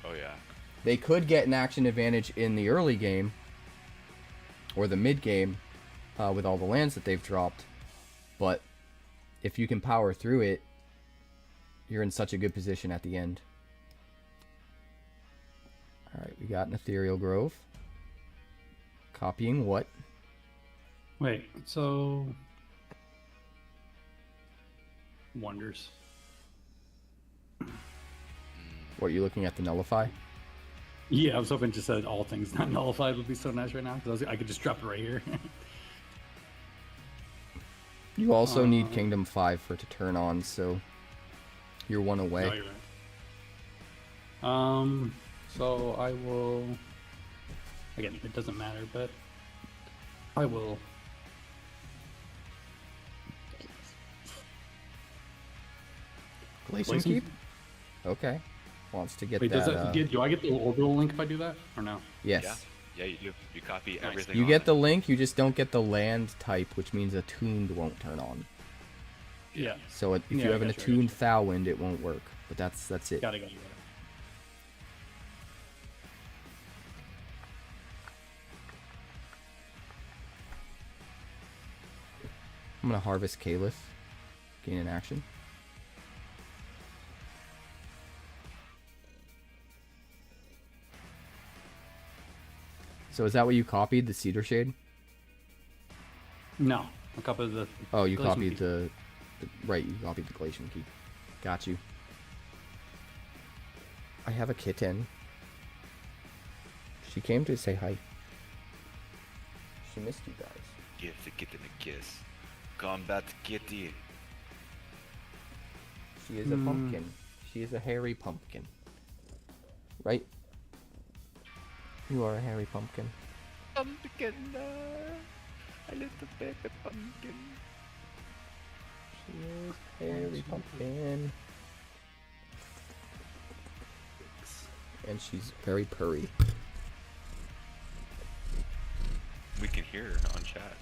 Speaker 7: Oh yeah.
Speaker 1: They could get an action advantage in the early game or the mid game with all the lands that they've dropped, but if you can power through it, you're in such a good position at the end. Alright, we got an Ethereal Grove. Copying what?
Speaker 3: Wait, so... Wonders.
Speaker 1: What, are you looking at the Nullify?
Speaker 3: Yeah, I was hoping just said all things not nullified would be so nice right now. Because I could just drop it right here.
Speaker 1: You also need Kingdom 5 for it to turn on, so you're one away.
Speaker 3: No, you're right. So I will... Again, it doesn't matter, but I will...
Speaker 1: Glacium Keep? Okay. Wants to get
Speaker 3: Wait,
Speaker 1: that.
Speaker 3: do I get the orbital link if I do that, or no?
Speaker 1: Yes.
Speaker 7: Yeah. Yeah, you do. You copy everything.
Speaker 1: You
Speaker 7: on
Speaker 1: get
Speaker 7: it.
Speaker 1: the link, you just don't get the land type, which means attuned won't turn on.
Speaker 3: Yeah.
Speaker 1: So if
Speaker 3: Yeah,
Speaker 1: you
Speaker 3: I
Speaker 1: have an
Speaker 3: gotcha, I
Speaker 1: attuned Thowwind, it won't work. But that's it.
Speaker 3: Got it.
Speaker 1: I'm gonna harvest Caliph, gain an action. So is that what you copied, the Cedar Shade?
Speaker 3: No, a couple of the...
Speaker 1: Oh, you
Speaker 3: Glacium
Speaker 1: copied
Speaker 3: Keep.
Speaker 1: the right, you copied the Glacium Keep. Got you. I have a kitten. She came to say hi. She missed you guys.
Speaker 7: Give the kitten a kiss. Combat kitty.
Speaker 1: She is a pumpkin. She is a hairy pumpkin. Right? You are a hairy pumpkin.
Speaker 7: Pumpkin. A little baby pumpkin.
Speaker 1: She is hairy pumpkin. And she's very purry.
Speaker 7: We can hear her on chat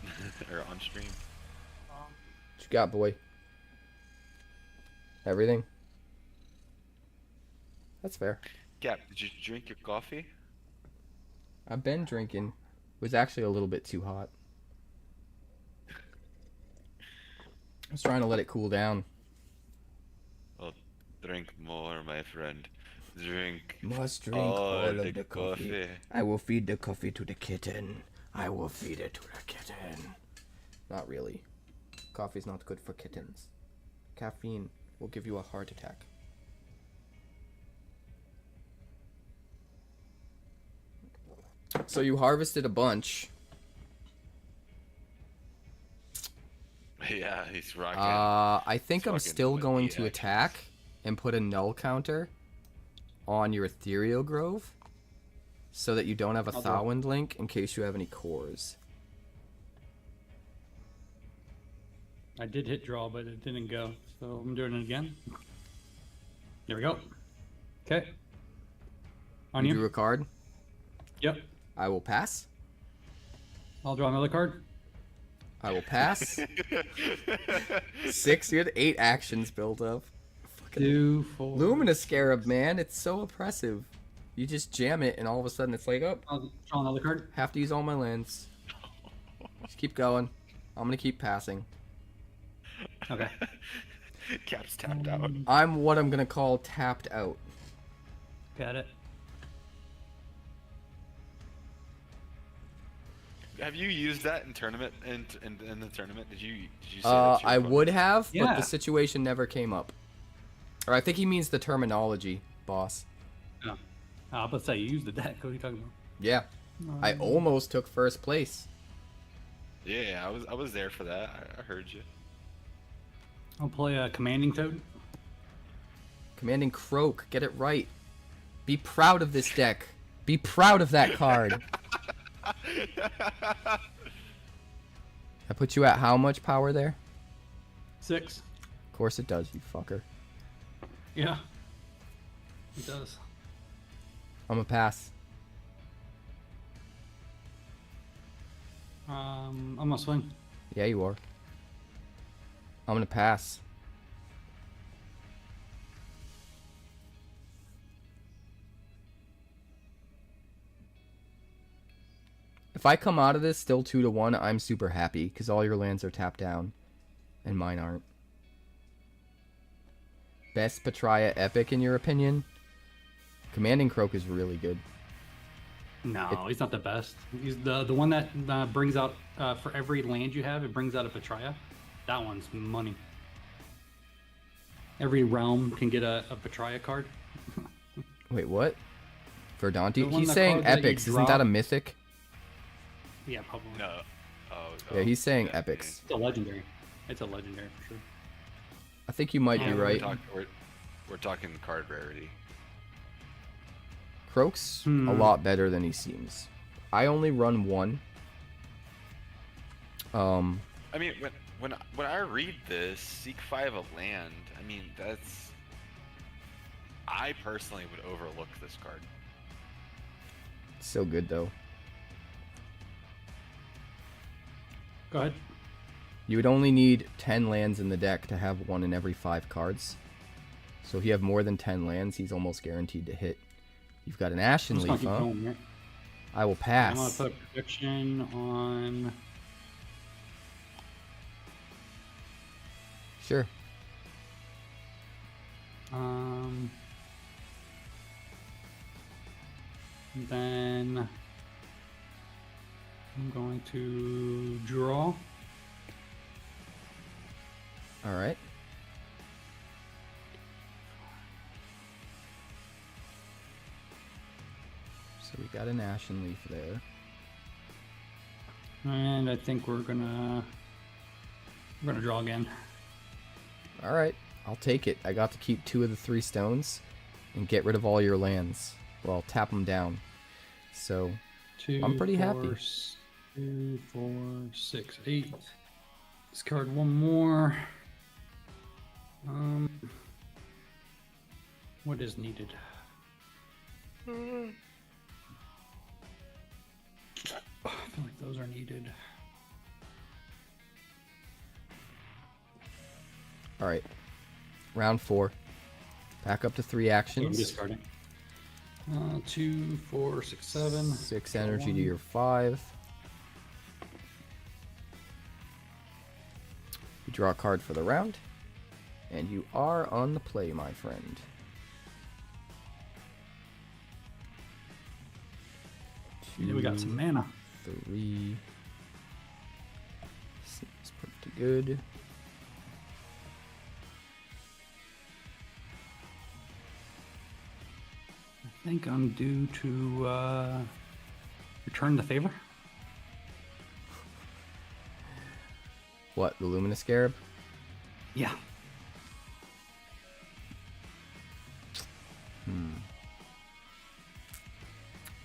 Speaker 7: or on stream.
Speaker 1: you got, boy? Everything? That's fair.
Speaker 7: Gap, did you drink your coffee?
Speaker 1: I've been drinking. It was actually a little bit too hot. I was trying to let it cool down.
Speaker 7: Well, drink more, my friend. Drink
Speaker 1: Must drink
Speaker 7: all
Speaker 1: all of
Speaker 7: the
Speaker 1: the coffee.
Speaker 7: coffee.
Speaker 1: I will feed the coffee to the kitten. I will feed it to the kitten. Not really. Coffee's not good for kittens. Caffeine will give you a heart attack. So you harvested a bunch.
Speaker 7: Yeah, he's rocking.
Speaker 1: I think
Speaker 7: He's
Speaker 1: I'm
Speaker 7: rocking
Speaker 1: still
Speaker 7: with
Speaker 1: going
Speaker 7: the
Speaker 1: to
Speaker 7: actions.
Speaker 1: attack and put a null counter on your Ethereal Grove so that you don't have a
Speaker 3: I'll do it.
Speaker 1: Thawwind link in case you have any cores.
Speaker 3: I did hit draw, but it didn't go. So I'm doing it again. There we go. Okay. On
Speaker 1: You
Speaker 3: you.
Speaker 1: drew a card.
Speaker 3: Yep.
Speaker 1: I will pass.
Speaker 3: I'll draw another card.
Speaker 1: I will pass. 6, you had 8 actions built up. Fucking
Speaker 3: 2, 4.
Speaker 1: Luminous Scarab, man, it's so oppressive. You just jam it and all of a sudden it's like, oh,
Speaker 3: I'll draw another card.
Speaker 1: have to use all my lands. Just keep going. I'm gonna keep passing.
Speaker 3: Okay.
Speaker 7: Cap's tapped out.
Speaker 1: I'm what I'm gonna call tapped out.
Speaker 3: Got it.
Speaker 7: Have you used that in tournament? In the tournament, did you say that to your
Speaker 1: I
Speaker 7: opponent?
Speaker 1: would have, but
Speaker 3: Yeah.
Speaker 1: the situation never came up. Or I think he means the terminology, boss.
Speaker 3: Oh. I was about to say, you used the deck. What are you talking about?
Speaker 1: Yeah. I almost took first place.
Speaker 7: Yeah, I was there for that. I heard you.
Speaker 3: I'll play a Commanding Toad.
Speaker 1: Commanding Croak, get it right. Be proud of this deck. Be proud of that card. I put you at how much power there?
Speaker 3: 6.
Speaker 1: Of course it does, you fucker.
Speaker 3: Yeah. It does.
Speaker 1: I'm gonna pass.
Speaker 3: I'm gonna swing.
Speaker 1: Yeah, you are. I'm gonna pass. If I come out of this still 2-1, I'm super happy because all your lands are tapped down, and mine aren't. Best Patria epic in your opinion? Commanding Croak is really good.
Speaker 3: No, he's not the best. He's the one that brings out for every land you have, it brings out a Patria. That one's money. Every realm can get a Patria card.
Speaker 1: Wait, what? Verdante?
Speaker 3: The one
Speaker 1: He's
Speaker 3: that
Speaker 1: saying
Speaker 3: cards that you
Speaker 1: epics. Isn't that
Speaker 3: drop-
Speaker 1: a mythic?
Speaker 3: Yeah, probably.
Speaker 7: No.
Speaker 1: Yeah, he's saying
Speaker 7: yeah,
Speaker 1: epics.
Speaker 3: It's a legendary. It's a legendary for sure.
Speaker 1: I think you might
Speaker 3: Yeah,
Speaker 1: be
Speaker 3: we're
Speaker 1: right.
Speaker 7: We're talking card rarity.
Speaker 1: Croak's
Speaker 3: Hmm.
Speaker 1: a lot better than he seems. I only run one.
Speaker 7: I mean, when I read this, seek 5 a land. I mean, that's. I personally would overlook this card.
Speaker 1: So good though.
Speaker 3: Go ahead.
Speaker 1: You would only need 10 lands in the deck to have one in every 5 cards. So if you have more than 10 lands, he's almost guaranteed to hit. You've got an Ashen
Speaker 3: I'm just gonna
Speaker 1: Leaf,
Speaker 3: keep
Speaker 1: huh?
Speaker 3: going, right?
Speaker 1: I will
Speaker 3: I'm
Speaker 1: pass.
Speaker 3: gonna put protection on.
Speaker 1: Sure.
Speaker 3: Then I'm going to draw.
Speaker 1: All right. So we got an Ashen Leaf there.
Speaker 3: And I think we're gonna draw again.
Speaker 1: All right. I'll take it. I got to keep 2 of the 3 stones and get rid of all your lands. Well, tap them down. So,
Speaker 3: 2,
Speaker 1: I'm pretty happy.
Speaker 3: 2, 4, 6, 8. Discard one more. What is needed? I feel like those are needed.
Speaker 1: All right. Round 4. Back up to 3
Speaker 3: I'm
Speaker 1: actions.
Speaker 3: discarding. 2, 4, 6, 7.
Speaker 1: 6
Speaker 3: Draw
Speaker 1: energy to
Speaker 3: 1.
Speaker 1: your 5. You draw a card for the round. And you are on the play, my friend. 2,
Speaker 3: Yeah, we got some mana.
Speaker 1: 3. Seems pretty good.
Speaker 3: I think I'm due to return the favor.
Speaker 1: What, the Luminous Scarab?
Speaker 3: Yeah.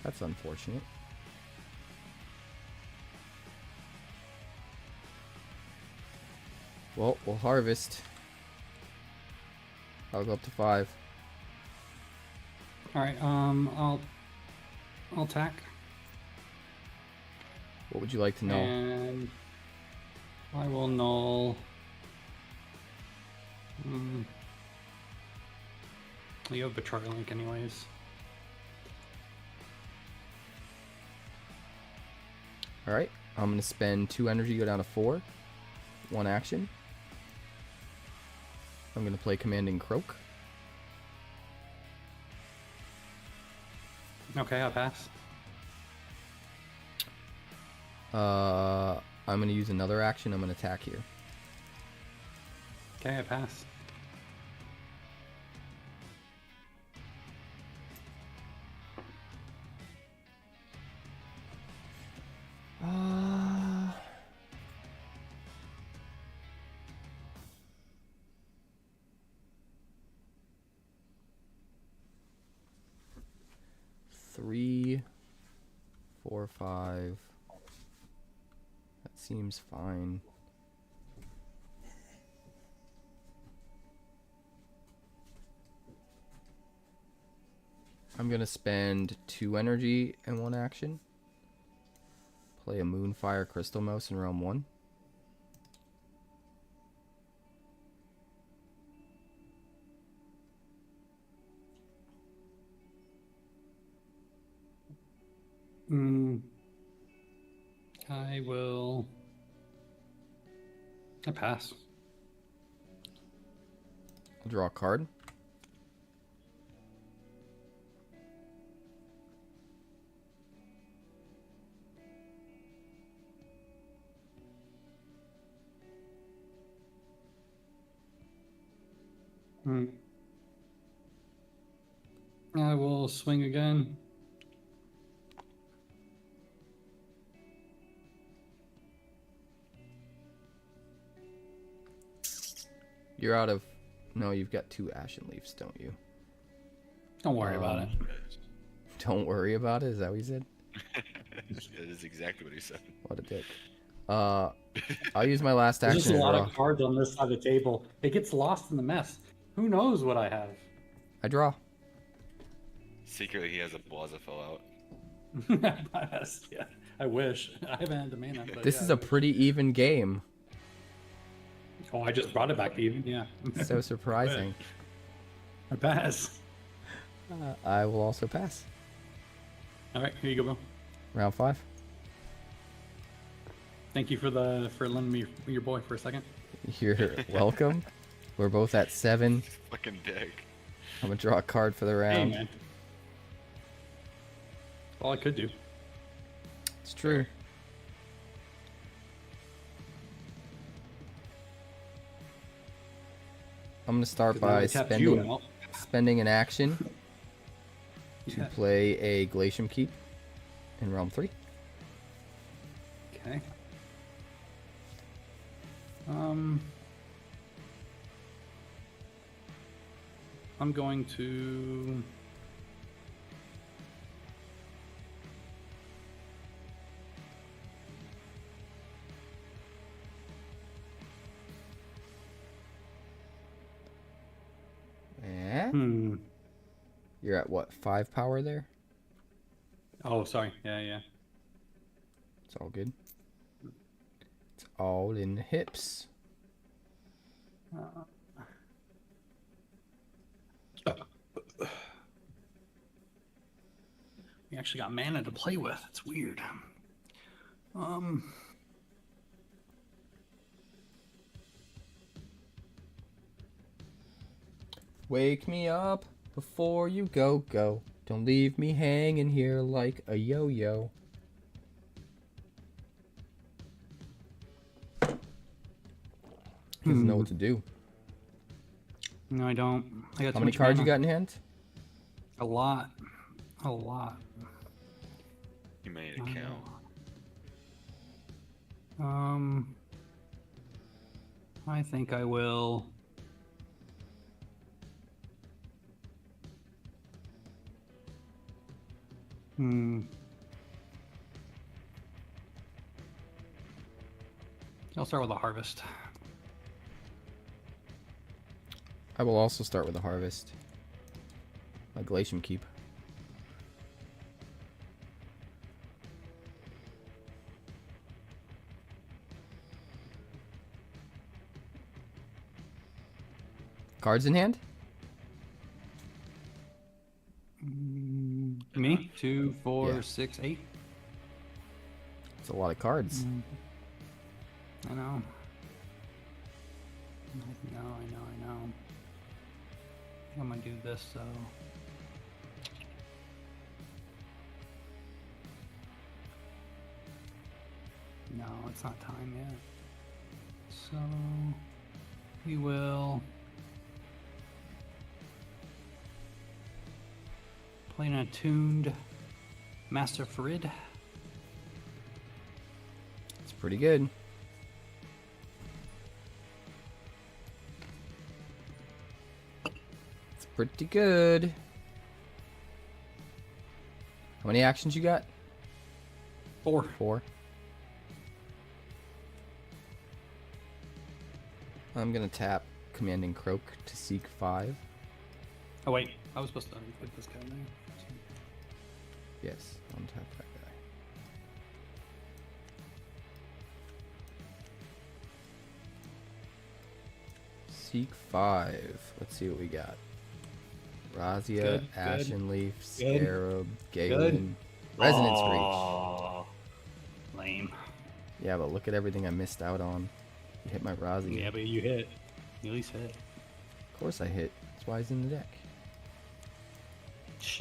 Speaker 1: That's unfortunate. Well, we'll harvest. I'll go up to 5.
Speaker 3: All right. I'll attack.
Speaker 1: What would you like to know?
Speaker 3: And I will null. You have Betrayal Link anyways.
Speaker 1: Alright, I'm going to spend 2 energy, go down to 4. 1 action. I'm going to play Commanding Croak.
Speaker 3: Okay, I'll pass.
Speaker 1: I'm going to use another action. I'm going to attack here.
Speaker 3: Okay, I pass.
Speaker 1: Three, 4, 5. That seems fine. I'm gonna spend 2 energy and 1 action. Play a Moonfire Crystal Mouse in round 1.
Speaker 3: I will. I pass.
Speaker 1: I'll draw a card.
Speaker 3: I will swing again.
Speaker 1: You're out of... No, you've got 2 Ashen Leaves, don't you?
Speaker 3: Don't worry about it.
Speaker 1: Don't worry about it? Is that what you said?
Speaker 7: That is exactly what he said.
Speaker 1: What a dick. I'll use my last
Speaker 3: There's
Speaker 1: action
Speaker 3: just a
Speaker 1: and
Speaker 3: lot
Speaker 1: draw.
Speaker 3: of cards on this side of the table. It gets lost in the mess. Who knows what I have?
Speaker 1: I draw.
Speaker 7: Secretly, he has a Blazafel out.
Speaker 3: Yeah, I wish. I haven't had the mana. But
Speaker 1: This
Speaker 3: yeah,
Speaker 1: is a pretty even game.
Speaker 3: Oh, I just brought it back to even. Yeah.
Speaker 1: So surprising.
Speaker 3: I pass.
Speaker 1: I will also pass.
Speaker 3: All right, here you go, Bill.
Speaker 1: Round 5.
Speaker 3: Thank you for lending me your boy for a second.
Speaker 1: You're welcome. We're both at 7.
Speaker 7: Fucking dick.
Speaker 1: I'm gonna draw a card for the
Speaker 3: Hey,
Speaker 1: round.
Speaker 3: man. All I could do.
Speaker 1: It's true. I'm gonna start
Speaker 3: 'Cause now
Speaker 1: by
Speaker 3: I tapped you
Speaker 1: spending
Speaker 3: out.
Speaker 1: an action to
Speaker 3: Yeah.
Speaker 1: play a Glacium Keep in round 3.
Speaker 3: Okay. I'm going to.
Speaker 1: Eh?
Speaker 3: Hmm.
Speaker 1: You're at what, 5 power there?
Speaker 3: Oh, sorry. Yeah.
Speaker 1: It's all good. It's all in the hips.
Speaker 3: actually got mana to play with. It's weird.
Speaker 1: Wake me up before you go. Don't leave me hanging here like a yo-yo. He doesn't know what to do.
Speaker 3: No, I don't. I got
Speaker 1: How
Speaker 3: too
Speaker 1: many
Speaker 3: much
Speaker 1: cards you
Speaker 3: mana.
Speaker 1: got in hand?
Speaker 3: A lot. A lot.
Speaker 7: You made it count.
Speaker 3: I think I will. I'll start with a harvest.
Speaker 1: I will also start with a harvest. My Glacium Keep. Cards in hand?
Speaker 3: Me? 2, 4,
Speaker 1: Yeah.
Speaker 3: 6, 8.
Speaker 1: It's a lot of cards.
Speaker 3: I know. I know. I'm gonna do this, so. No, it's not time yet. So, we will play an attuned Master Farid.
Speaker 1: It's pretty good. It's pretty good. How many actions you got?
Speaker 3: 4.
Speaker 1: 4. I'm gonna tap Commanding Croak to seek 5.
Speaker 3: Oh wait, I was supposed to put this guy there.
Speaker 1: Yes, untap that guy. Seek 5. Let's see what we got. Razia,
Speaker 3: Good,
Speaker 1: Ashen Leaf,
Speaker 3: good,
Speaker 1: Scarab,
Speaker 3: good.
Speaker 1: Galen, Resonance Reach.
Speaker 3: Oh, lame.
Speaker 1: Yeah, but look at everything I missed out on. You hit my Razia.
Speaker 3: Yeah, but you hit. You at least hit.
Speaker 1: Of course I hit. That's why he's in the deck.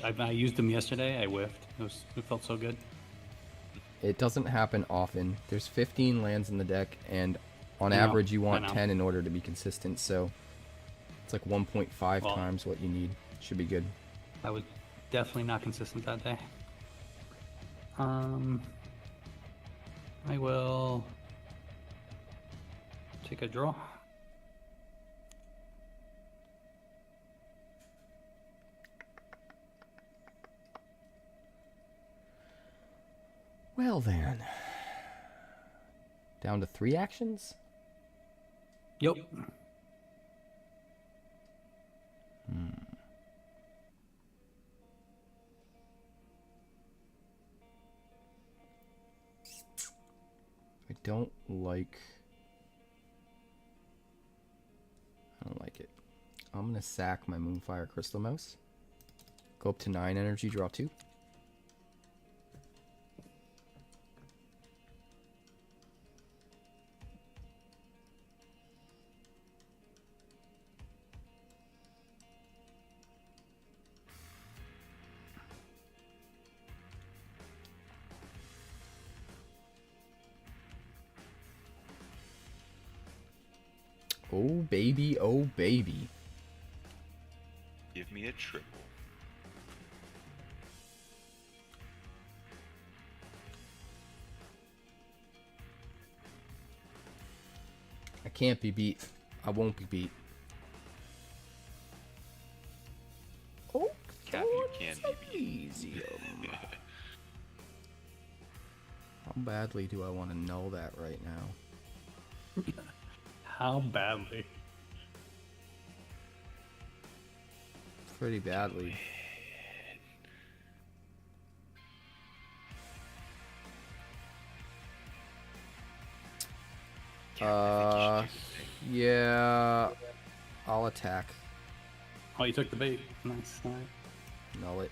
Speaker 3: I used him yesterday. I whiffed. It felt so good.
Speaker 1: It doesn't happen often. There's 15 lands in the deck, and on
Speaker 3: I know,
Speaker 1: average you
Speaker 3: I
Speaker 1: want
Speaker 3: know.
Speaker 1: 10 in order to be consistent, so it's like 1.5
Speaker 3: Well-
Speaker 1: times what you need. Should be good.
Speaker 3: I was definitely not consistent that day. I will take a draw.
Speaker 1: Well then. Down to 3 actions?
Speaker 3: Yep.
Speaker 1: I don't like it. I'm gonna sack my Moonfire Crystal Mouse. Go up to 9 energy, draw 2. Oh baby, oh baby.
Speaker 7: Give me a triple.
Speaker 1: I can't be beat. I won't be beat. Oh,
Speaker 7: Cap, you can be beat.
Speaker 1: easy. How badly do I want to know that right now?
Speaker 3: How badly?
Speaker 1: Pretty badly. Yeah, I'll attack.
Speaker 3: Oh, you took the bait. Nice. All right.
Speaker 1: Null it.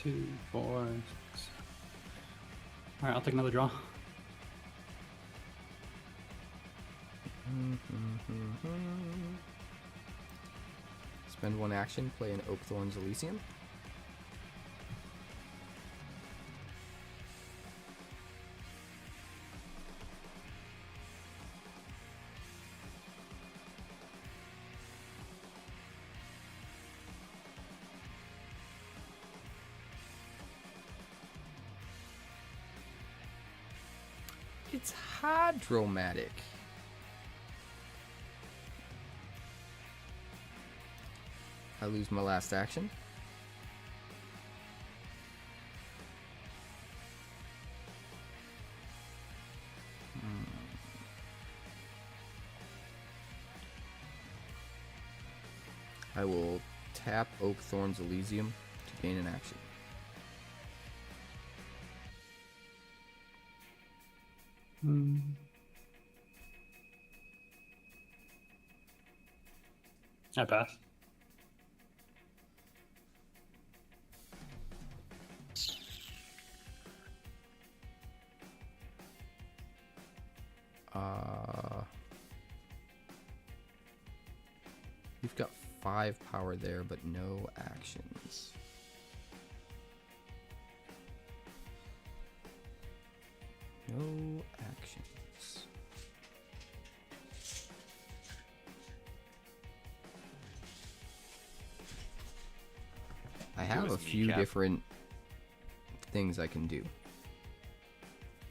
Speaker 3: 2, 4, 6. All right, I'll take another draw.
Speaker 1: Spend 1 action, play an Oakthorn's Elysium. It's Hydromatic. I lose my last action. I will tap Oakthorn's Elysium to gain an action.
Speaker 3: I pass.
Speaker 1: You've got 5 power there, but no actions. No actions. I have a
Speaker 7: with
Speaker 1: few
Speaker 7: kneecap.
Speaker 1: different things I can do.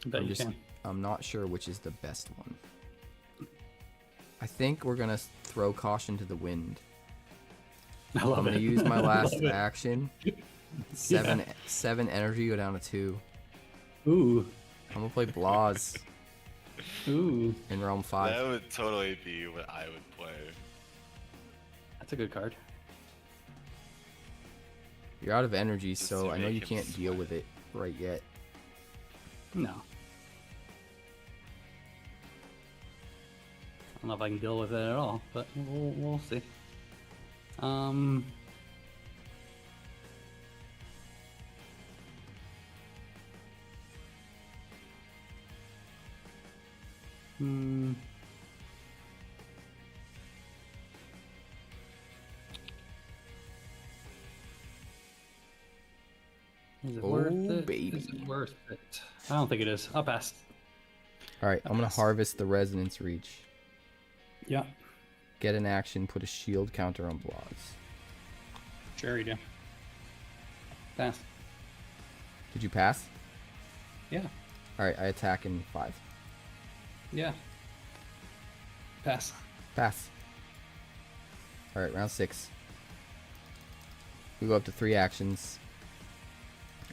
Speaker 3: I bet you can.
Speaker 1: I'm not sure which is the best one. I think we're gonna throw caution to the wind.
Speaker 3: I love
Speaker 1: I'm gonna
Speaker 3: it.
Speaker 1: use my
Speaker 3: I
Speaker 1: last
Speaker 3: love it.
Speaker 1: action. Seven energy, go down to 2.
Speaker 3: Ooh.
Speaker 1: I'm gonna play Blaz
Speaker 3: Ooh.
Speaker 1: in realm 5.
Speaker 7: That would totally be what I would play.
Speaker 3: That's a good card.
Speaker 1: You're out of energy,
Speaker 7: Just
Speaker 1: so
Speaker 7: to
Speaker 1: I know
Speaker 7: make
Speaker 1: you
Speaker 7: him
Speaker 1: can't deal
Speaker 7: sweat.
Speaker 1: with it right yet.
Speaker 3: No. I don't know if I can deal with it at all, but we'll see. Hmm. Is it worth
Speaker 1: Oh,
Speaker 3: it?
Speaker 1: baby.
Speaker 3: Is it worth it? I don't think it is. I'll pass.
Speaker 1: All right, I'm gonna
Speaker 3: pass.
Speaker 1: harvest the Resonance Reach.
Speaker 3: Yeah.
Speaker 1: Get an action, put a shield counter on Blaz.
Speaker 3: Sure you do. Pass.
Speaker 1: Did you pass?
Speaker 3: Yeah.
Speaker 1: All right, I attack in 5.
Speaker 3: Yeah. Pass.
Speaker 1: Pass. All right, round 6. We go up to 3 actions.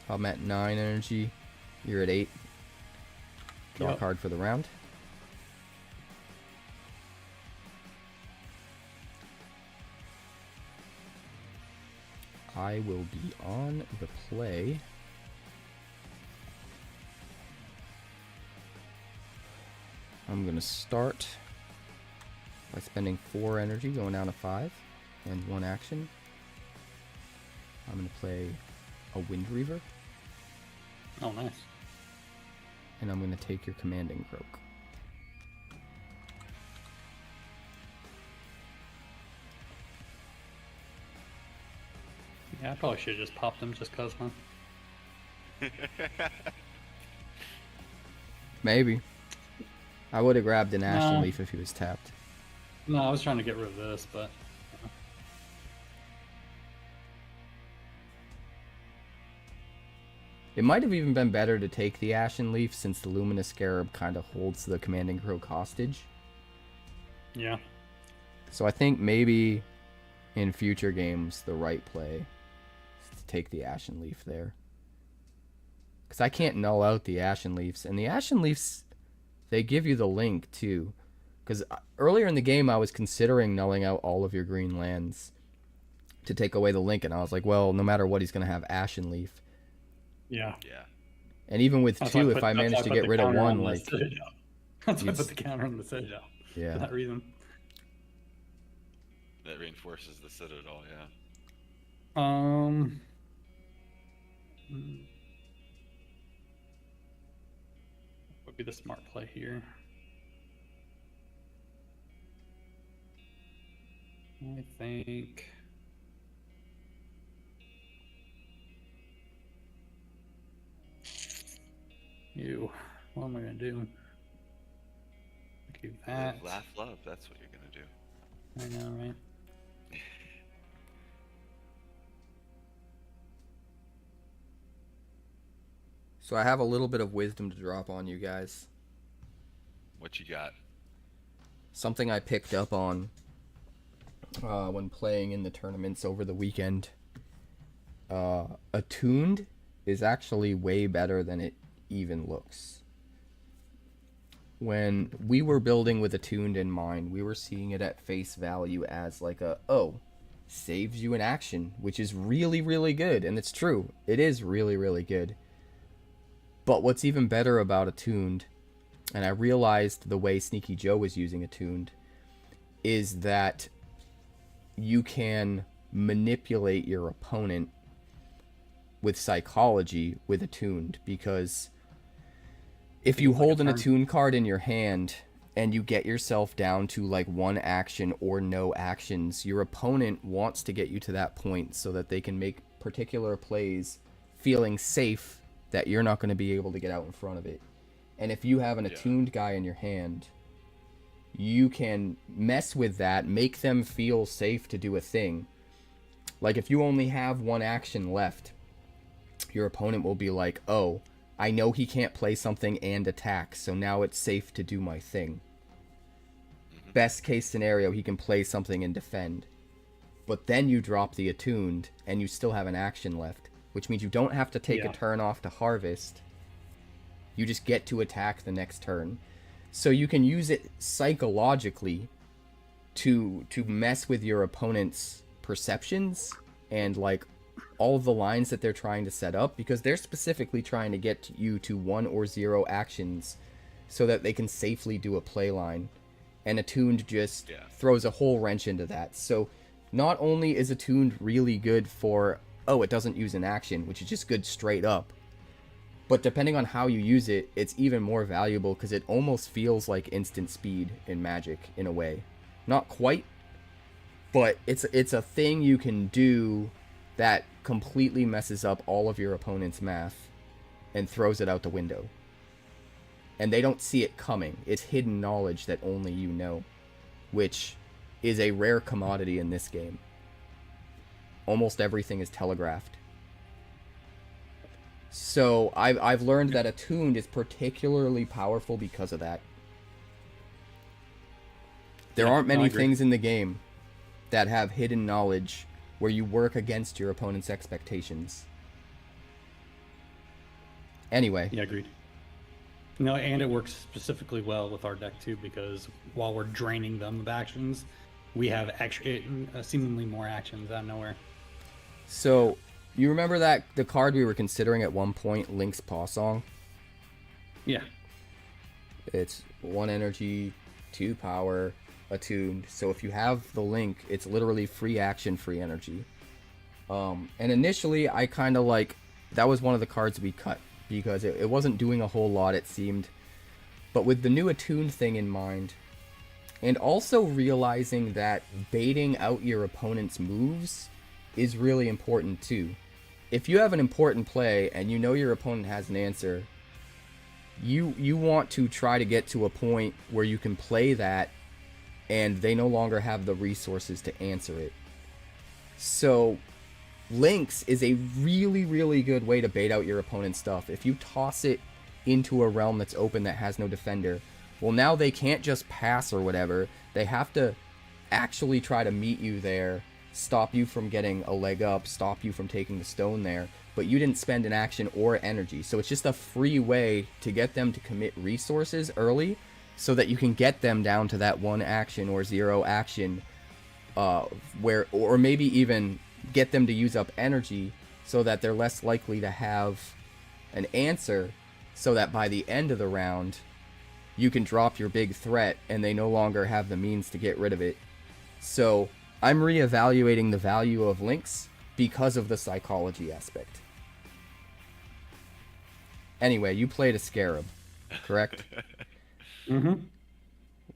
Speaker 1: I'm at 9 energy. You're at 8. Draw a
Speaker 3: Yep.
Speaker 1: card for the round. I will be on the play. I'm going to start by spending 4 energy, going down to 5, and 1 action. I'm going to play a Wind Reaver,
Speaker 3: Oh, nice.
Speaker 1: and I'm going to take your Commanding Croak.
Speaker 3: Yeah, I probably should have just popped him just cause, huh?
Speaker 1: Maybe. I would have grabbed an Ashen
Speaker 3: No.
Speaker 1: Leaf if he was tapped.
Speaker 3: No, I was trying to get rid of this, but
Speaker 1: It might have even been better to take the Ashen Leaf since the Luminous Scarab kind of holds the Commanding Croak hostage.
Speaker 3: yeah.
Speaker 1: So I think maybe in future games the right play is to take the Ashen Leaf there. Because I can't null out the Ashen Leafs. And the Ashen Leafs, they give you the link too. Because earlier in the game I was considering nulling out all of your green lands to take away the link. And I was like, well, no matter what, he's going to have Ashen Leaf.
Speaker 3: Yeah.
Speaker 7: Yeah.
Speaker 1: And even with
Speaker 3: That's why I
Speaker 1: 2,
Speaker 3: put-
Speaker 1: if I
Speaker 3: that's why
Speaker 1: managed
Speaker 3: I
Speaker 1: to
Speaker 3: put
Speaker 1: get
Speaker 3: the
Speaker 1: rid of
Speaker 3: counter
Speaker 1: 1,
Speaker 3: on the
Speaker 1: like...
Speaker 3: Citadel. That's why I
Speaker 1: you'd
Speaker 3: put the counter on the Citadel. For
Speaker 1: Yeah.
Speaker 3: that reason.
Speaker 7: That reinforces the Citadel, yeah.
Speaker 3: Would be the smart play here. I think. What am I gonna do? Do that.
Speaker 7: Live, laugh, love. That's what you're gonna do.
Speaker 3: I know, right?
Speaker 1: So I have a little bit of wisdom to drop on you guys.
Speaker 7: What you got?
Speaker 1: Something I picked up on when playing in the tournaments over the weekend. Attuned is actually way better than it even looks. When we were building with Attuned in mind, we were seeing it at face value as like saves you an action, which is really, really good. And it's true. It is really, really good. But what's even better about Attuned, and I realized the way Sneaky Joe was using Attuned, is that you can manipulate your opponent with psychology with Attuned, because if you hold an Attuned card in your hand and you get yourself down to like one action or no actions, your opponent wants to get you to that point so that they can make particular plays feeling safe that you're not going to be able to get out in front of it. And if you have an Attuned guy in your hand, you can mess with that, make them feel safe to do a thing. Like if you only have one action left, your opponent will be like, oh, I know he can't play something and attack, so now it's safe to do my thing. Best case scenario, he can play something and defend. But then you drop the Attuned, and you still have an action left, which means you don't have to take a turn off to harvest. You just get to attack the next turn. So you can use it psychologically to mess with your opponent's perceptions and like all the lines that they're trying to set up, because they're specifically trying to get you to 1 or 0 actions so that they can safely do a play line. And Attuned just throws a whole wrench into that. So not only is Attuned really good for, it doesn't use an action, which is just good straight up, but depending on how you use it, it's even more valuable because it almost feels like instant speed in Magic in a way. Not quite, but it's a thing you can do that completely messes up all of your opponent's math and throws it out the window. And they don't see it coming. It's hidden knowledge that only you know, which is a rare commodity in this game. Almost everything is telegraphed. So I've learned that Attuned is particularly powerful because of that. There aren't many things in the game that have hidden knowledge where you work against your opponent's expectations. Anyway.
Speaker 3: Yeah, agreed. No, and it works specifically well with our deck too, because while we're draining them of actions, we have seemingly more actions out of nowhere.
Speaker 1: So, you remember that the card we were considering at one point, Link's Paw Song?
Speaker 3: Yeah.
Speaker 1: It's 1 energy, 2 power, Attuned. So if you have the Link, it's literally free action, free energy. And initially, I kind of like, that was one of the cards we cut, because it wasn't doing a whole lot, it seemed. But with the new Attuned thing in mind, and also realizing that baiting out your opponent's moves is really important too. If you have an important play and you know your opponent has an answer, you want to try to get to a point where you can play that and they no longer have the resources to answer it. So Links is a really, really good way to bait out your opponent's stuff. If you toss it into a realm that's open that has no defender, well, now they can't just pass or whatever. They have to actually try to meet you there, stop you from getting a leg up, stop you from taking the stone there, but you didn't spend an action or energy. So it's just a free way to get them to commit resources early so that you can get them down to that 1 action or 0 action, or maybe even get them to use up energy so that they're less likely to have an answer, so that by the end of the round you can drop your big threat and they no longer have the means to get rid of it. So I'm reevaluating the value of Links because of the psychology aspect. Anyway, you played a Scarab, correct?
Speaker 3: Mm-hmm.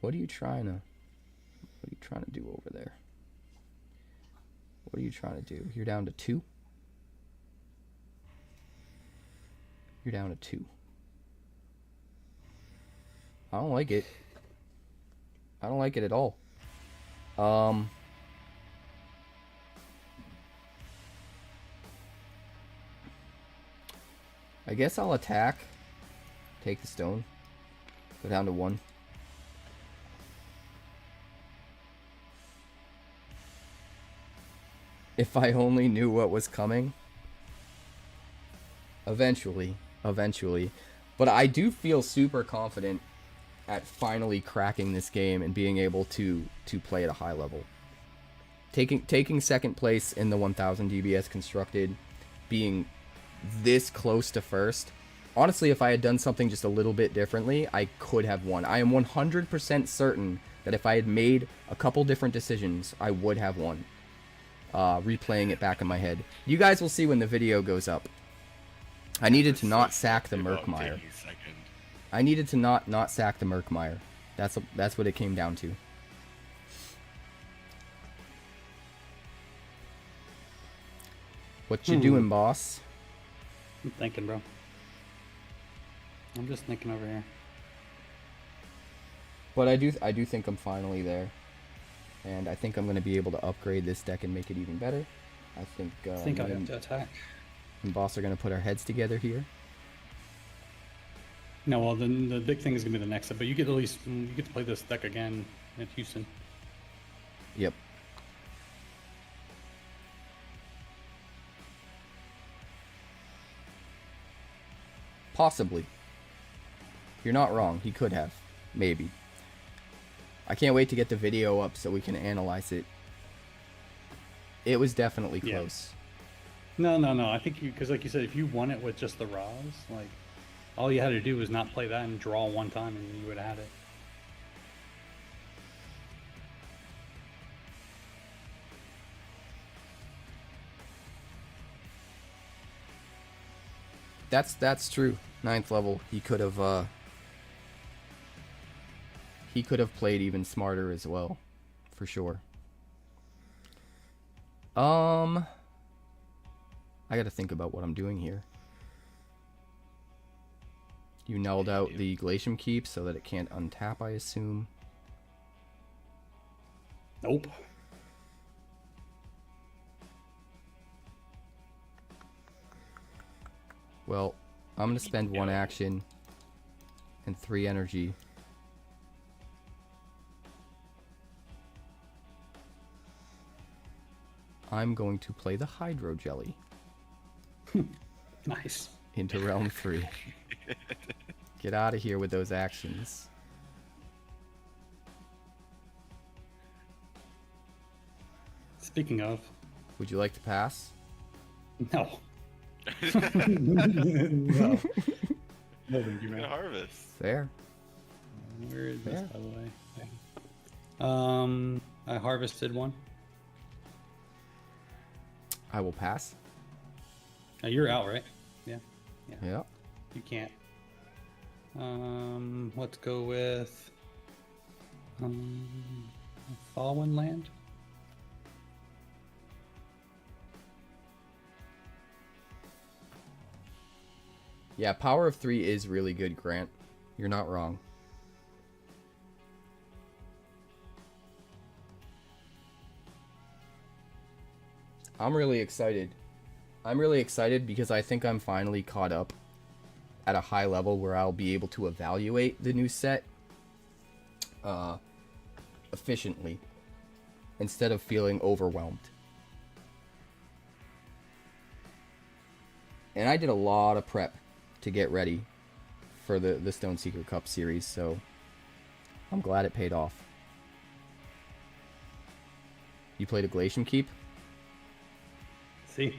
Speaker 1: What are you trying to do over there? What are you trying to do? You're down to 2? You're down to 2. I don't like it. I don't like it at all. I guess I'll attack. Take the stone. Go down to 1. If I only knew what was coming. Eventually. But I do feel super confident at finally cracking this game and being able to play at a high level. Taking second place in the 1000 DBS constructed, being this close to first. Honestly, if I had done something just a little bit differently, I could have won. I am 100% certain that if I had made a couple different decisions, I would have won. Replaying it back in my head. You guys will see when the video goes up. I needed to not sack the Murkmire. I needed to not sack the Murkmire. That's what it came down to. What you doing, boss?
Speaker 3: I'm thinking, bro. I'm just thinking over here.
Speaker 1: But I do think I'm finally there, and I think I'm gonna be able to upgrade this deck and make it even better. I think
Speaker 3: I think I have to attack.
Speaker 1: and boss are gonna put our heads together here.
Speaker 3: No, well, then the big thing is gonna be the next step. But you get to play this deck again at Houston.
Speaker 1: Yep. Possibly. You're not wrong. He could have. Maybe. I can't wait to get the video up so we can analyze it. It was definitely
Speaker 3: Yeah.
Speaker 1: close.
Speaker 3: No. I think because like you said, if you won it with just the Raws, like all you had to do was not play that and draw one time, and you would have had it.
Speaker 1: That's true. 9th level, he could have played even smarter as well, for sure. I got to think about what I'm doing here. You nulled out the Glacium Keep so that it can't untap, I assume.
Speaker 3: Nope.
Speaker 1: Well, I'm going to spend 1 action and 3 energy. I'm going to play the Hydro Jelly
Speaker 3: Nice.
Speaker 1: into Realm 3. Get out of here with those actions.
Speaker 3: Speaking of,
Speaker 1: Would you like to pass?
Speaker 3: no. No. No, thank you,
Speaker 7: Good
Speaker 3: man.
Speaker 7: harvest.
Speaker 1: Fair.
Speaker 3: Where is this,
Speaker 1: Yeah.
Speaker 3: by the way? I harvested one.
Speaker 1: I will pass.
Speaker 3: You're out, right? Yeah.
Speaker 1: Yeah.
Speaker 3: You can't. Let's go with Fallen Land.
Speaker 1: Yeah, Power of 3 is really good, Grant. You're not wrong. I'm really excited. I'm really excited because I think I'm finally caught up at a high level where I'll be able to evaluate the new set efficiently instead of feeling overwhelmed. And I did a lot of prep to get ready for the Stoneseeker Cup series, so I'm glad it paid off. You played a Glacium Keep?
Speaker 3: See?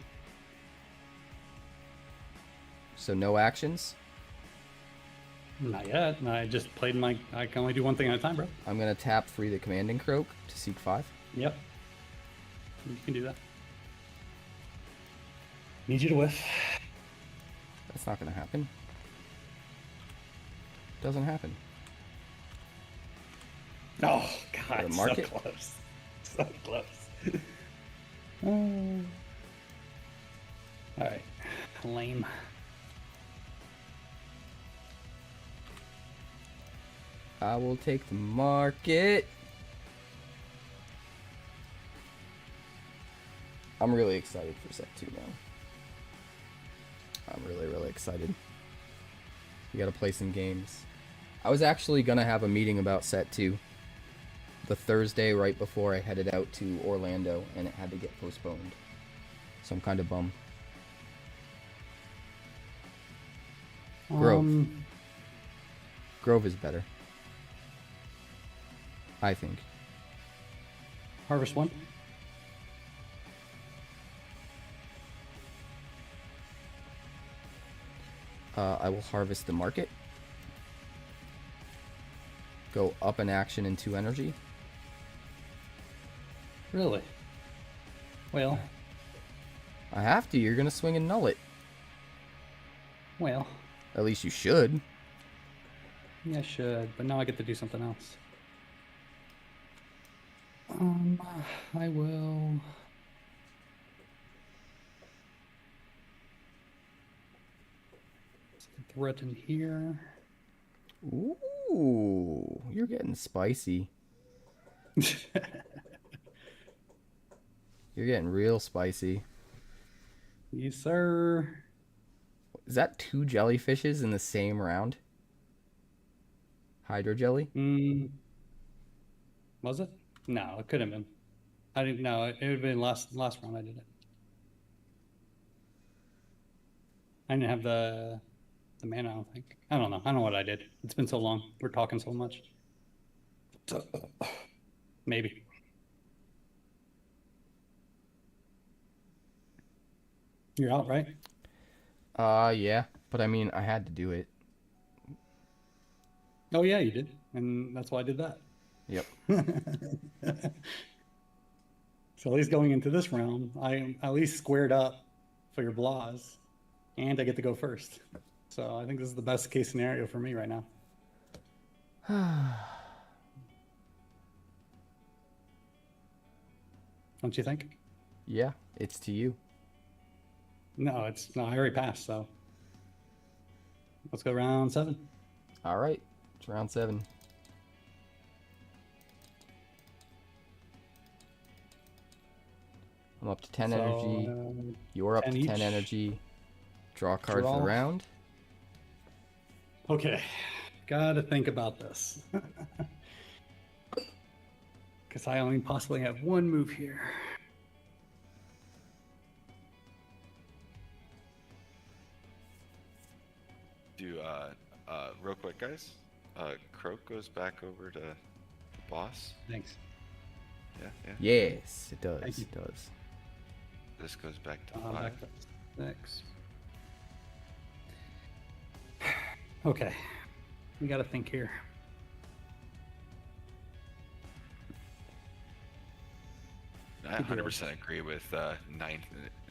Speaker 1: So no actions?
Speaker 3: Not yet. I just played my. I can only do one thing at a time, bro.
Speaker 1: I'm going to tap free the Commanding Croak to seek 5.
Speaker 3: Yep. You can do that. Need you to whiff.
Speaker 1: That's not going to happen. Doesn't happen.
Speaker 3: Oh God,
Speaker 1: The
Speaker 3: so
Speaker 1: market?
Speaker 3: close. So close. All right, lame.
Speaker 1: I will take the market. I'm really excited for set 2 now. I'm really, really excited. We gotta play some games. I was actually gonna have a meeting about set 2 the Thursday right before I headed out to Orlando, and it had to get postponed. So I'm kind of bummed. Grove. Grove is better. I think.
Speaker 3: Harvest 1.
Speaker 1: I will harvest the market. Go up an action in 2 energy.
Speaker 3: Really? Well,
Speaker 1: I have to. You're gonna swing and null it.
Speaker 3: well.
Speaker 1: At least you should.
Speaker 3: Yeah, I should, but now I get to do something else. I will. Threaten here.
Speaker 1: Ooh, you're getting spicy. You're getting real spicy.
Speaker 3: Yes, sir.
Speaker 1: Is that 2 jellyfishes in the same round? Hydro jelly?
Speaker 3: Was it? No, it couldn't have been. I didn't know. It would have been last round I did it. I didn't have the mana, I don't think. I don't know. I don't know what I did. It's been so long. We're talking so much. Maybe. You're out, right?
Speaker 1: Yeah. But I mean, I had to do it.
Speaker 3: Oh, yeah, you did. And that's why I did that.
Speaker 1: Yep.
Speaker 3: So at least going into this round, I am at least squared up for your Blahs, and I get to go first. So I think this is the best case scenario for me right now. Don't you think?
Speaker 1: Yeah, it's to you.
Speaker 3: No, I already passed, so let's go round 7.
Speaker 1: All right. It's round 7. I'm up to 10 energy. You're up
Speaker 3: 10
Speaker 1: to 10
Speaker 3: each.
Speaker 1: energy. Draw a card for the
Speaker 3: Draw.
Speaker 1: round.
Speaker 3: Okay, gotta think about this. Because I only possibly have one move here.
Speaker 7: Do real quick, guys. Croak goes back over to the boss.
Speaker 3: Thanks.
Speaker 7: Yeah, yeah.
Speaker 1: Yes, it does.
Speaker 3: Thank you.
Speaker 1: It does.
Speaker 7: This goes back to 5.
Speaker 3: Back to 6. Okay, we gotta think here.
Speaker 7: I 100% agree with ninth,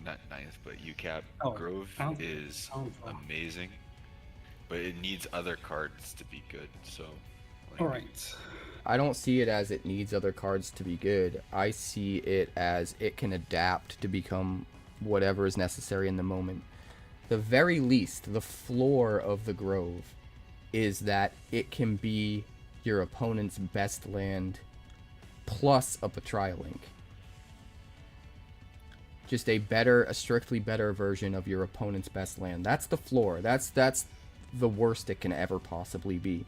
Speaker 7: not ninth, but UCAP.
Speaker 3: Oh,
Speaker 7: Grove
Speaker 3: sounds-
Speaker 7: is
Speaker 3: sounds wrong.
Speaker 7: amazing, but it needs other cards to be good. So, like,
Speaker 3: All right.
Speaker 1: I don't see it as it needs other cards to be good. I see it as it can adapt to become whatever is necessary in the moment. The very least, the floor of the Grove is that it can be your opponent's best land plus a Betrayal Link. Just a strictly better version of your opponent's best land. That's the floor. That's the worst it can ever possibly be.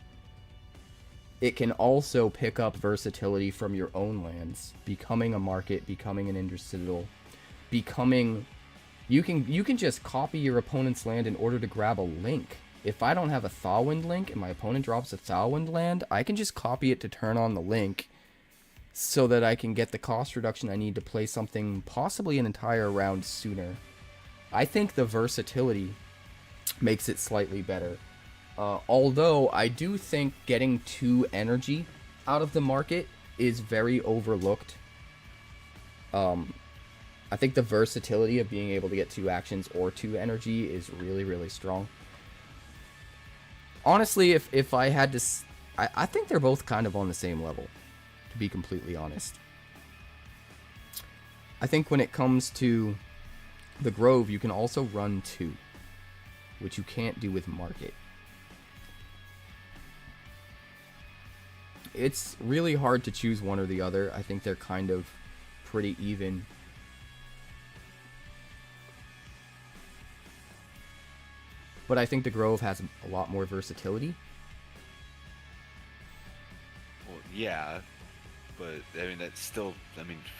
Speaker 1: It can also pick up versatility from your own lands, becoming a market, becoming an intercitadel, becoming... You can just copy your opponent's land in order to grab a link. If I don't have a Thawwind link and my opponent drops a Thawwind land, I can just copy it to turn on the link so that I can get the cost reduction I need to play something possibly an entire round sooner. I think the versatility makes it slightly better. Although I do think getting 2 energy out of the market is very overlooked. I think the versatility of being able to get 2 actions or 2 energy is really, really strong. honestly, if I had to, I think they're both kind of on the same level, to be completely honest. I think when it comes to the Grove, you can also run 2, which you can't do with Market. It's really hard to choose one or the other. I think they're kind of pretty even. But I think the Grove has a lot more versatility.
Speaker 7: Well, yeah, but I mean that still,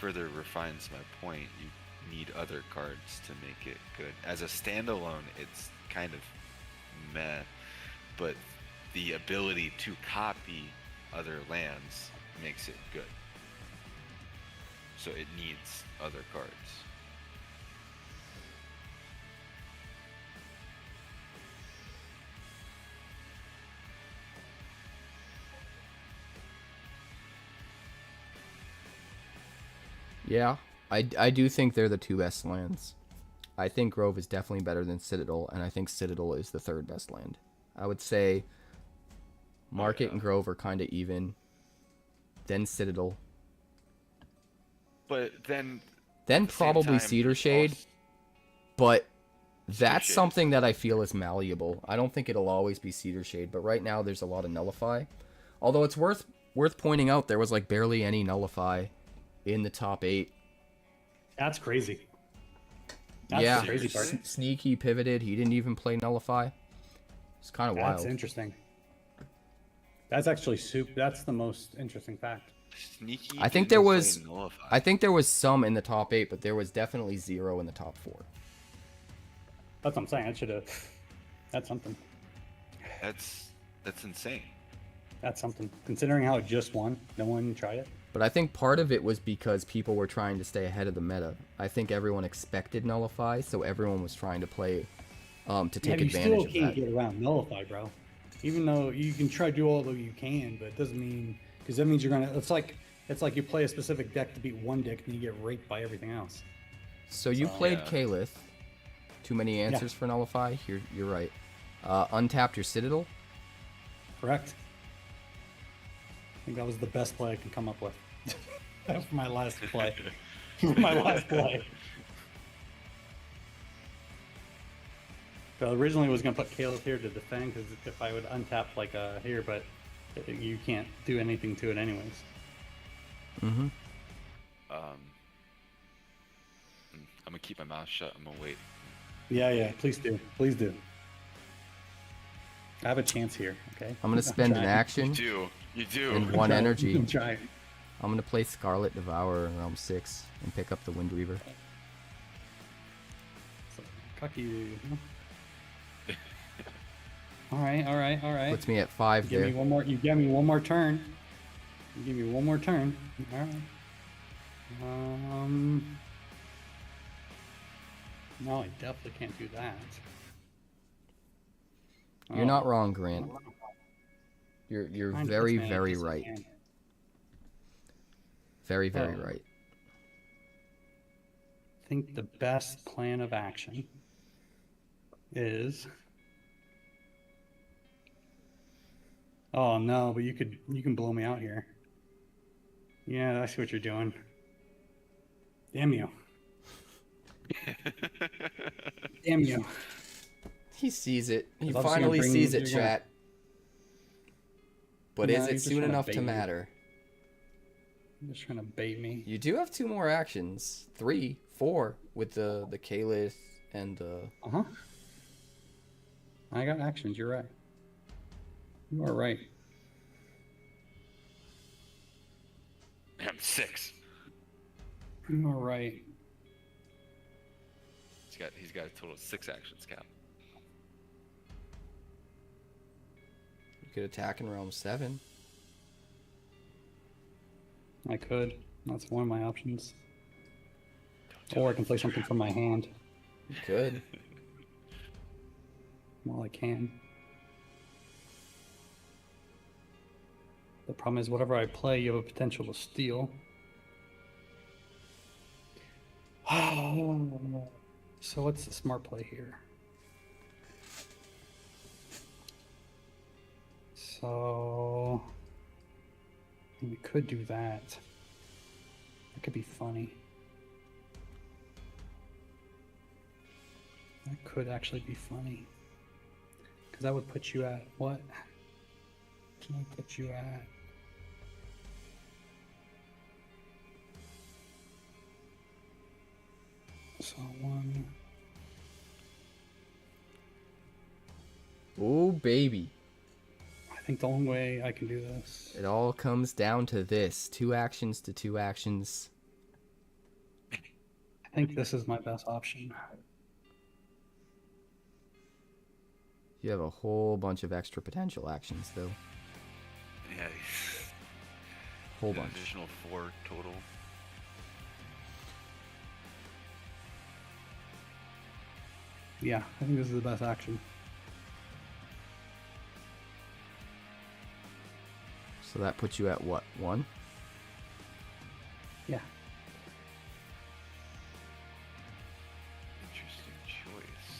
Speaker 7: further refines my point. You need other cards to make it good. As a standalone, it's kind of meh, but the ability to copy other lands makes it good. So it needs other cards.
Speaker 1: Yeah, I do think they're the 2 best lands. I think Grove is definitely better than Citadel, and I think Citadel is the 3rd best land. I would say Market and Grove are kind of even, then Citadel,
Speaker 7: But then
Speaker 1: probably Cedar Shade, but that's
Speaker 7: Shade.
Speaker 1: something that I feel is malleable. I don't think it'll always be Cedar Shade, but right now there's a lot of Nullify. Although it's worth pointing out there was like barely any Nullify in the top 8.
Speaker 3: That's crazy. That's
Speaker 1: yeah,
Speaker 3: the crazy part.
Speaker 1: Sneaky pivoted. He didn't even play Nullify. It's kind of wild.
Speaker 3: That's interesting. That's actually that's the most interesting fact.
Speaker 7: Sneaky.
Speaker 1: I think
Speaker 7: didn't
Speaker 1: there was
Speaker 7: play Nullify.
Speaker 1: I think there was some in the top 8, but there was definitely 0 in the top 4.
Speaker 3: That's what I'm saying. I should have. That's something.
Speaker 7: That's insane.
Speaker 3: That's something. Considering how it just won, no one tried it.
Speaker 1: But I think part of it was because people were trying to stay ahead of the meta. I think everyone expected Nullify, so everyone was trying to play to take
Speaker 3: you
Speaker 1: advantage
Speaker 3: still
Speaker 1: of
Speaker 3: can't
Speaker 1: that.
Speaker 3: get around Nullify, bro. Even though you can try to do all that you can, but it doesn't mean, because that means you're gonna. It's like you play a specific deck to beat one deck and you get raped by everything else.
Speaker 1: So you played
Speaker 7: Yeah.
Speaker 1: Kalith. Too many answers for Nullify. You're right. Untapped your Citadel.
Speaker 3: Correct. I think that was the best play I can come up with. That was my last play. My last play. So originally I was gonna put Kalith here to defend, because if I would untap like here, but you can't do anything to it anyways.
Speaker 1: Mm-hmm.
Speaker 7: I'm gonna keep my mouth shut. I'm gonna wait.
Speaker 3: Yeah, please do. Please do. I have a chance here, okay?
Speaker 1: I'm gonna spend an
Speaker 3: trying.
Speaker 1: action
Speaker 7: You do.
Speaker 1: and 1 energy.
Speaker 3: I'm trying.
Speaker 1: I'm gonna play Scarlet Devourer in Realm 6 and pick up the Windweaver.
Speaker 3: So, cocky. All right.
Speaker 1: Puts me at 5
Speaker 3: Give
Speaker 1: there.
Speaker 3: me one more. You give me one more turn. You give me one more turn. All right. No, I definitely can't do that.
Speaker 1: You're not wrong, Grant. You're
Speaker 3: Fine,
Speaker 1: very,
Speaker 3: puts me in a
Speaker 1: very
Speaker 3: decent
Speaker 1: right.
Speaker 3: hand.
Speaker 1: Very, very
Speaker 3: Oh.
Speaker 1: right.
Speaker 3: I think the best plan of action is. Oh no, but you can blow me out here. Yeah, I see what you're doing. Damn you. Damn you.
Speaker 1: He sees it. He
Speaker 3: 'Cause obviously
Speaker 1: finally
Speaker 3: you're
Speaker 1: sees
Speaker 3: bringing-
Speaker 1: it,
Speaker 3: you're gonna-
Speaker 1: chat. But
Speaker 3: No,
Speaker 1: is
Speaker 3: you're
Speaker 1: it
Speaker 3: just
Speaker 1: soon
Speaker 3: trying to
Speaker 1: enough to
Speaker 3: bait me.
Speaker 1: matter?
Speaker 3: You're just trying to bait me.
Speaker 1: You do have 2 more actions. 3, 4 with the Kalith and
Speaker 3: Uh-huh. I got actions, you're right. You are right.
Speaker 7: I'm 6.
Speaker 3: You are right.
Speaker 7: He's got a total of 6 actions, Cap.
Speaker 1: you could attack in Realm 7.
Speaker 3: I could. That's one of my options. Or I can play something from my hand.
Speaker 1: You could.
Speaker 3: Well, I can. The problem is, whatever I play, you have a potential to steal. So what's the smart play here? So we could do that. That could be funny. That could actually be funny. Because that would put you at what? Can I put you at? So one.
Speaker 1: Oh, baby.
Speaker 3: I think the only way I can do this.
Speaker 1: It all comes down to this. 2 actions to 2 actions.
Speaker 3: I think this is my best option.
Speaker 1: You have a whole bunch of extra potential actions, though.
Speaker 7: Yeah.
Speaker 1: Whole
Speaker 7: An
Speaker 1: bunch.
Speaker 7: additional 4 total.
Speaker 3: Yeah, I think this is the best action.
Speaker 1: So that puts you at what? 1?
Speaker 3: Yeah.
Speaker 7: Interesting choice.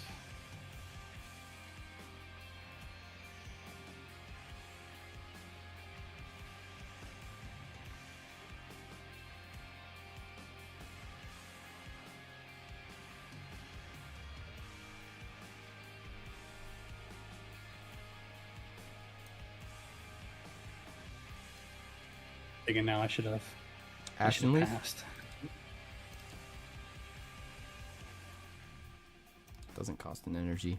Speaker 3: Thinking now I should have
Speaker 1: Ashen Leaf?
Speaker 3: passed.
Speaker 1: Doesn't cost an energy.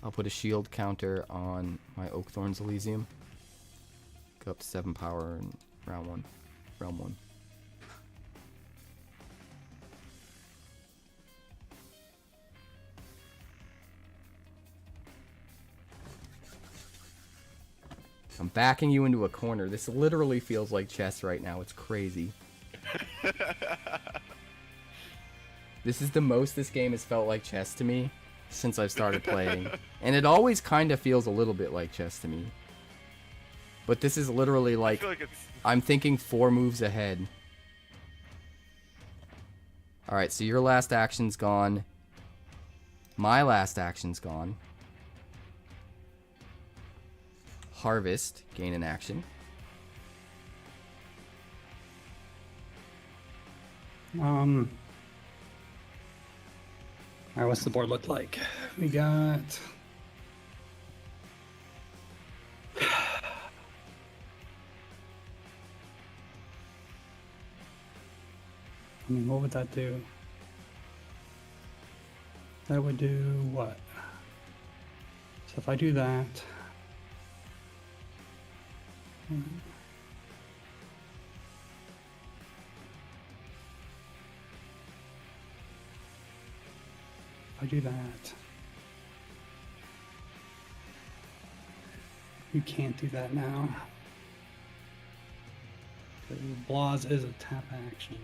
Speaker 1: I'll put a shield counter on my Oakthorn's Elysium. Go up to 7 power in round 1. Round 1. I'm backing you into a corner. This literally feels like chess right now. It's crazy. This is the most this game has felt like chess to me since I've started playing. And it always kind of feels a little bit like chess to me. But this is literally
Speaker 7: I
Speaker 1: like,
Speaker 7: feel like it's
Speaker 1: I'm thinking 4 moves ahead. Alright, so your last action's gone. My last action's gone. Harvest, gain an action.
Speaker 3: Alright, what's the board look like? We got I mean, what would that do? That would do what? So if I do that, if I do that, you can't do that now. Blaz is a tap action.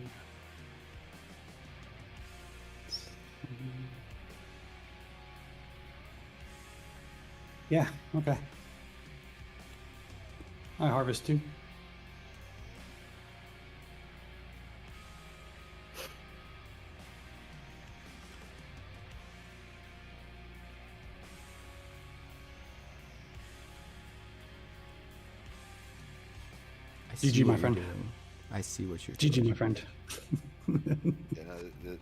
Speaker 3: Yeah, okay. I harvest too.
Speaker 1: I see
Speaker 3: GG, my
Speaker 1: what you're
Speaker 3: friend.
Speaker 1: doing. I see what you're
Speaker 3: GG,
Speaker 1: doing.
Speaker 3: my friend.
Speaker 7: you know,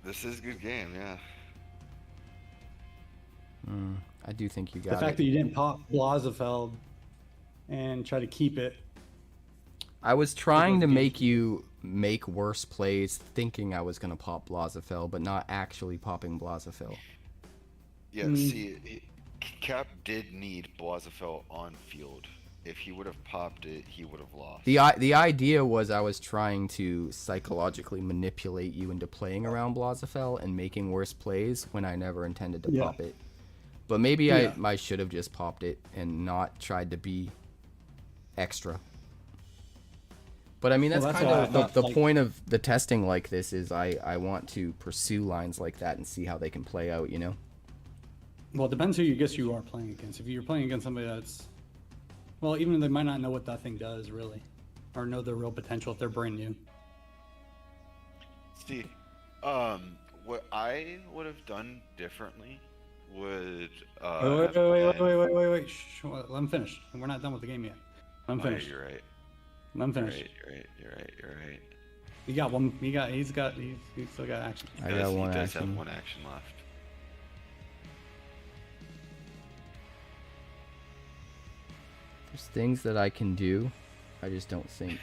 Speaker 7: this is a good game, yeah.
Speaker 1: I do think you
Speaker 3: The
Speaker 1: got
Speaker 3: fact
Speaker 1: it.
Speaker 3: that you didn't pop Blazefeld and try to keep it.
Speaker 1: I was trying to
Speaker 3: was
Speaker 1: make you make worse plays thinking I was going to pop Blazafel, but not actually popping Blazafel.
Speaker 7: Yeah, see, Cap did need Blazafel on field. If he would have popped it, he would have lost.
Speaker 1: The idea was I was trying to psychologically manipulate you into playing around Blazafel and making worse plays when I never intended to
Speaker 3: Yeah.
Speaker 1: pop it. But maybe
Speaker 3: Yeah.
Speaker 1: I should have just popped it and not tried to be extra. But I mean, that's
Speaker 3: Well, that's
Speaker 1: kind
Speaker 3: why I
Speaker 1: of
Speaker 3: thought,
Speaker 1: the
Speaker 3: like-
Speaker 1: point of the testing like this is I want to pursue lines like that and see how they can play out, you know?
Speaker 3: Well, it depends who you guess you are playing against. If you're playing against somebody that's, well, even they might not know what that thing does really, or know the real potential if they're brand new.
Speaker 7: See, what I would have done differently would.
Speaker 3: Wait. Shh, let him finish. We're not done with the game yet. Let him
Speaker 7: Oh, yeah,
Speaker 3: finish.
Speaker 7: you're right.
Speaker 3: Let him
Speaker 7: You're
Speaker 3: finish.
Speaker 7: right. You're right. You're right.
Speaker 3: You got one. He's still got action.
Speaker 1: I got one
Speaker 7: He does
Speaker 1: action.
Speaker 7: have one action left.
Speaker 1: There's things that I can do. I just don't think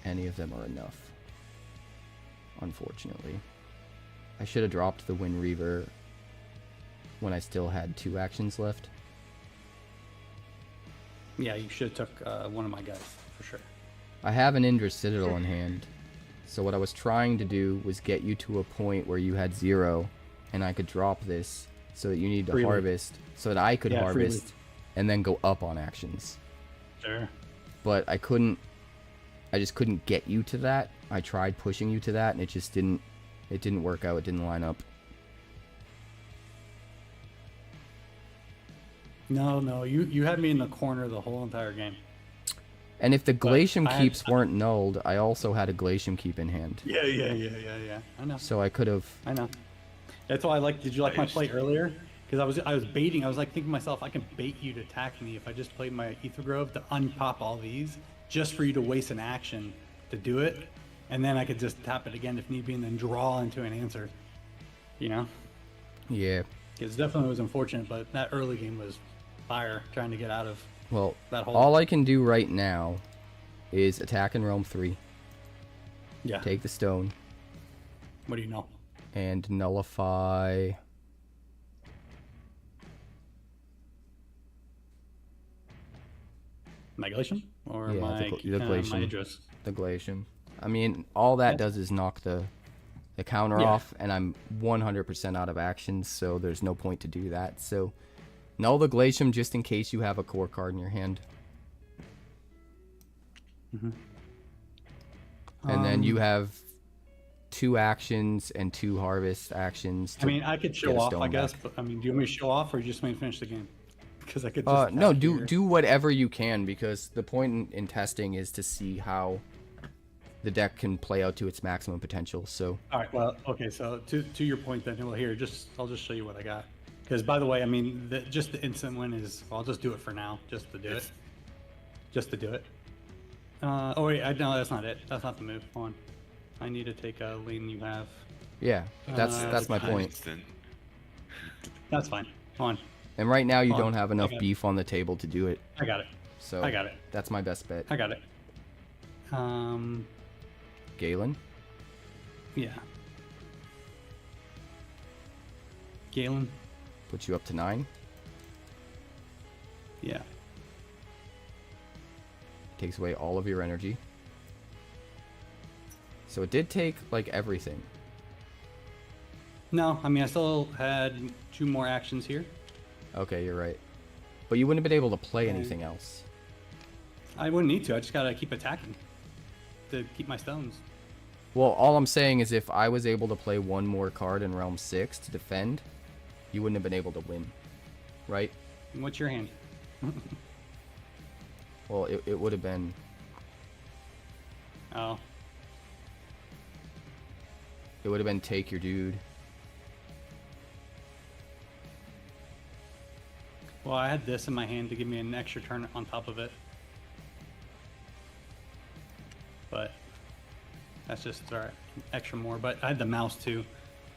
Speaker 1: any of them are enough. Unfortunately. I should have dropped the Wind Reaver when I still had 2 actions left.
Speaker 3: Yeah, you should have took one of my guys for sure.
Speaker 1: I have an Indra Citadel in hand. So what I was trying to do was get you to a point where you had 0 and I could drop this so that you need to
Speaker 3: Freely.
Speaker 1: harvest so that I could
Speaker 3: Yeah,
Speaker 1: harvest
Speaker 3: freely.
Speaker 1: and then go up on actions.
Speaker 3: Sure.
Speaker 1: But I just couldn't get you to that. I tried pushing you to that and it didn't work out. It didn't line up.
Speaker 3: No, you had me in the corner the whole entire game.
Speaker 1: And if the Glacium
Speaker 3: I had-
Speaker 1: keeps weren't nulled, I also had a Glacium keep in hand.
Speaker 3: Yeah. I know.
Speaker 1: So I could have.
Speaker 3: I know. That's why I like. Did you like my play earlier? Because I was baiting. I was like thinking to myself, I can bait you to attack me if I just played my Ether Grove to unpop all these, just for you to waste an action to do it, and then I could just tap it again if need be, and then draw into an answer. You know,
Speaker 1: Yeah.
Speaker 3: it definitely was unfortunate, but that early game was fire trying to get out of.
Speaker 1: Well,
Speaker 3: That whole-
Speaker 1: all I can do right now is attack in Realm 3,
Speaker 3: Yeah.
Speaker 1: take the stone,
Speaker 3: What do you know?
Speaker 1: and nullify.
Speaker 3: My Glacium or
Speaker 1: Yeah,
Speaker 3: my
Speaker 1: the
Speaker 3: my
Speaker 1: Glacium.
Speaker 3: Idris?
Speaker 1: The Glacium. I mean, all that does is knock the counter
Speaker 3: Yeah.
Speaker 1: off, and I'm 100% out of actions, so there's no point to do that. So, null the Glacium just in case you have a core card in your hand. And then you have 2 actions and 2 harvest actions.
Speaker 3: I mean, I could
Speaker 1: get
Speaker 3: show
Speaker 1: a
Speaker 3: off,
Speaker 1: stone
Speaker 3: I guess,
Speaker 1: back.
Speaker 3: but I mean, do you want me to show off or you just want me to finish the game? Because I could just.
Speaker 1: No,
Speaker 3: attack here.
Speaker 1: do whatever you can, because the point in testing is to see how the deck can play out to its maximum potential. So
Speaker 3: All right. Well, okay. So to your point, then, well, here, I'll just show you what I got. Because by the way, I mean, just the instant win is. I'll just do it for now, just to do it. Just to do it. Oh wait, no, that's not it. That's not the move. Hold on. I need to take a lane you have.
Speaker 1: yeah, that's my point.
Speaker 7: Instant.
Speaker 3: That's fine. Hold on.
Speaker 1: And right now you
Speaker 3: Hold on.
Speaker 1: don't have enough
Speaker 3: I got it.
Speaker 1: beef on the table to do it.
Speaker 3: I got it.
Speaker 1: So
Speaker 3: I got it.
Speaker 1: That's my best bet.
Speaker 3: I got it.
Speaker 1: Galen,
Speaker 3: Yeah. Galen.
Speaker 1: put you up to 9.
Speaker 3: Yeah.
Speaker 1: Takes away all of your energy. So it did take like everything.
Speaker 3: No, I mean, I still had 2 more actions here.
Speaker 1: Okay, you're right. But you wouldn't have been able to play anything else.
Speaker 3: I wouldn't need to. I just gotta keep attacking to keep my stones.
Speaker 1: Well, all I'm saying is if I was able to play 1 more card in Realm 6 to defend, you wouldn't have been able to win. Right?
Speaker 3: And what's your hand?
Speaker 1: Well, it would have been...
Speaker 3: Oh,
Speaker 1: It would have been take your dude.
Speaker 3: well, I had this in my hand to give me an extra turn on top of it. But that's just alright, extra more. But I had the mouse too.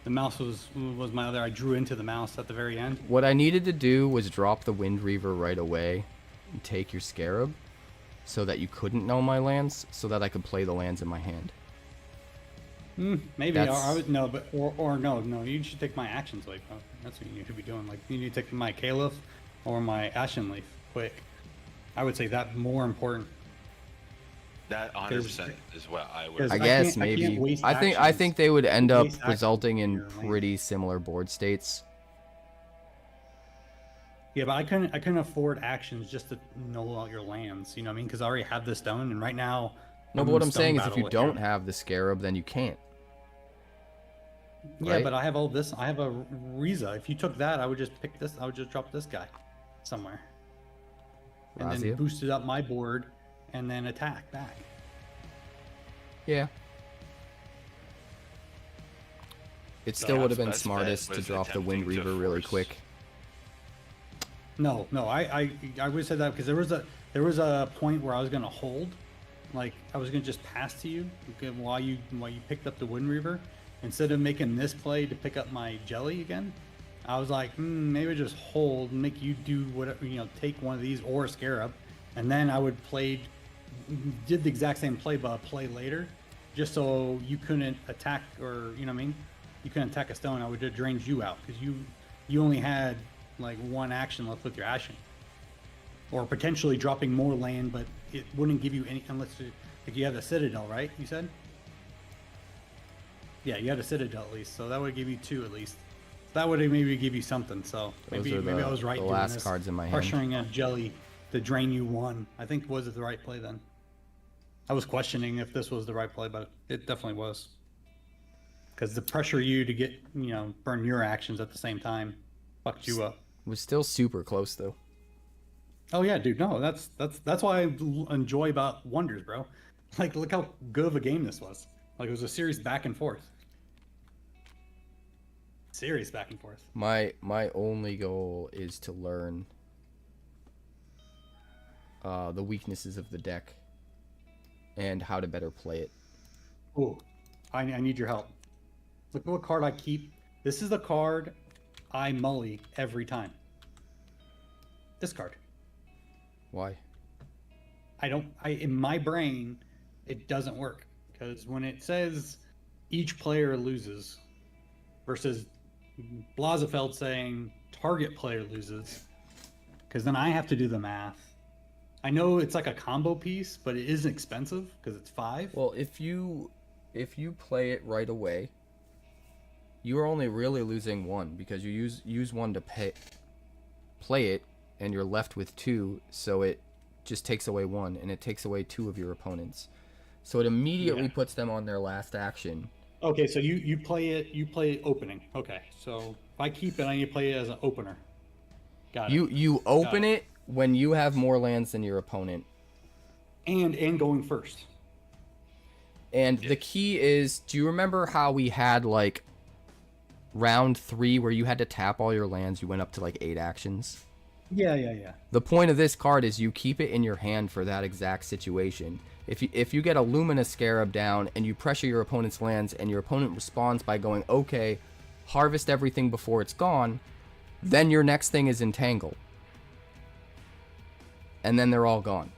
Speaker 3: The mouse was my other. I drew into the mouse at the very end.
Speaker 1: What I needed to do was drop the Wind Reaver right away and take your Scarab so that you couldn't know my lands, so that I could play the lands in my hand.
Speaker 3: Maybe
Speaker 1: That's-
Speaker 3: I would no, but or no. You should take my actions like that's what you should be doing. Like you need to take my Caliph or my Ashen Leaf quick. I would say that more important.
Speaker 7: That 100% is what I would.
Speaker 3: Because
Speaker 1: I
Speaker 3: I
Speaker 1: guess
Speaker 3: can't
Speaker 1: maybe.
Speaker 3: waste
Speaker 1: I
Speaker 3: actions.
Speaker 1: think they would end up
Speaker 3: Waste actions
Speaker 1: resulting in
Speaker 3: your lane.
Speaker 1: pretty similar board states.
Speaker 3: Yeah, but I couldn't afford actions just to null out your lands. You know what I mean? Because I already have this stone, and right now.
Speaker 1: No, but
Speaker 3: in
Speaker 1: what I'm
Speaker 3: stone
Speaker 1: saying is if
Speaker 3: battle
Speaker 1: you
Speaker 3: with
Speaker 1: don't have the Scarab, then you can't.
Speaker 3: Yeah,
Speaker 1: right?
Speaker 3: but I have all this. I have a Riza. If you took that, I would just pick this. I would just drop this guy somewhere, and
Speaker 1: Razia?
Speaker 3: then boosted up my board, and then attack back.
Speaker 1: Yeah. It still
Speaker 3: Yeah,
Speaker 1: would have been
Speaker 7: best bet
Speaker 1: smartest to
Speaker 7: was
Speaker 1: drop the Wind
Speaker 7: attempting to
Speaker 1: Reaver really
Speaker 7: force-
Speaker 1: quick.
Speaker 3: No, I would say that because there was a point where I was gonna hold, like I was gonna just pass to you while you picked up the Wind Reaver, instead of making this play to pick up my jelly again. I was like, maybe just hold and make you do whatever, take one of these or a scarab, and then I would did the exact same play but a play later, just so you couldn't attack, or you know what I mean, you couldn't attack a stone. I would have drained you out because you only had like one action left with your Ashen, or potentially dropping more land, but it wouldn't give you any unless like you have the Citadel, right? You said. Yeah, you had a Citadel at least, so that would give you 2 at least. That would maybe give you something. So maybe
Speaker 1: are
Speaker 3: maybe I was right.
Speaker 1: the
Speaker 3: doing
Speaker 1: last
Speaker 3: this,
Speaker 1: cards in my hand.
Speaker 3: pressuring a jelly to drain you 1. I think was it the right play then? I was questioning if this was the right play, but it definitely was. Because the pressure you to get burn your actions at the same time fucked you up.
Speaker 1: It was still super close though.
Speaker 3: Oh yeah, dude. No, that's why I enjoy about Wonders, bro. Like, look how good of a game this was. Like, it was a series back and forth. Serious back and forth.
Speaker 1: My only goal is to learn the weaknesses of the deck and how to better play it.
Speaker 3: Ooh, I need your help. Look at what card I keep. This is the card I mully every time. This card.
Speaker 1: Why?
Speaker 3: In my brain, it doesn't work. Because when it says each player loses versus Blazefeld saying target player loses, because then I have to do the math. I know it's like a combo piece, but it is expensive because it's 5.
Speaker 1: Well, if you play it right away, you are only really losing 1 because you use 1 to play it, and you're left with 2, so it just takes away 1, and it takes away 2 of your opponents. So it immediately puts them on their last action.
Speaker 3: Okay, so you play it opening. Okay, so if I keep it, I need to play it as an opener. Got it.
Speaker 1: You open it when you have more lands than your opponent.
Speaker 3: And going first.
Speaker 1: And the key is, do you remember how we had like round 3 where you had to tap all your lands? You went up to like 8 actions.
Speaker 3: Yeah.
Speaker 1: The point of this card is you keep it in your hand for that exact situation. If you get a Lumina Scarab down and you pressure your opponent's lands and your opponent responds by going, okay, harvest everything before it's gone, then your next thing is Entangle. And then they're all gone.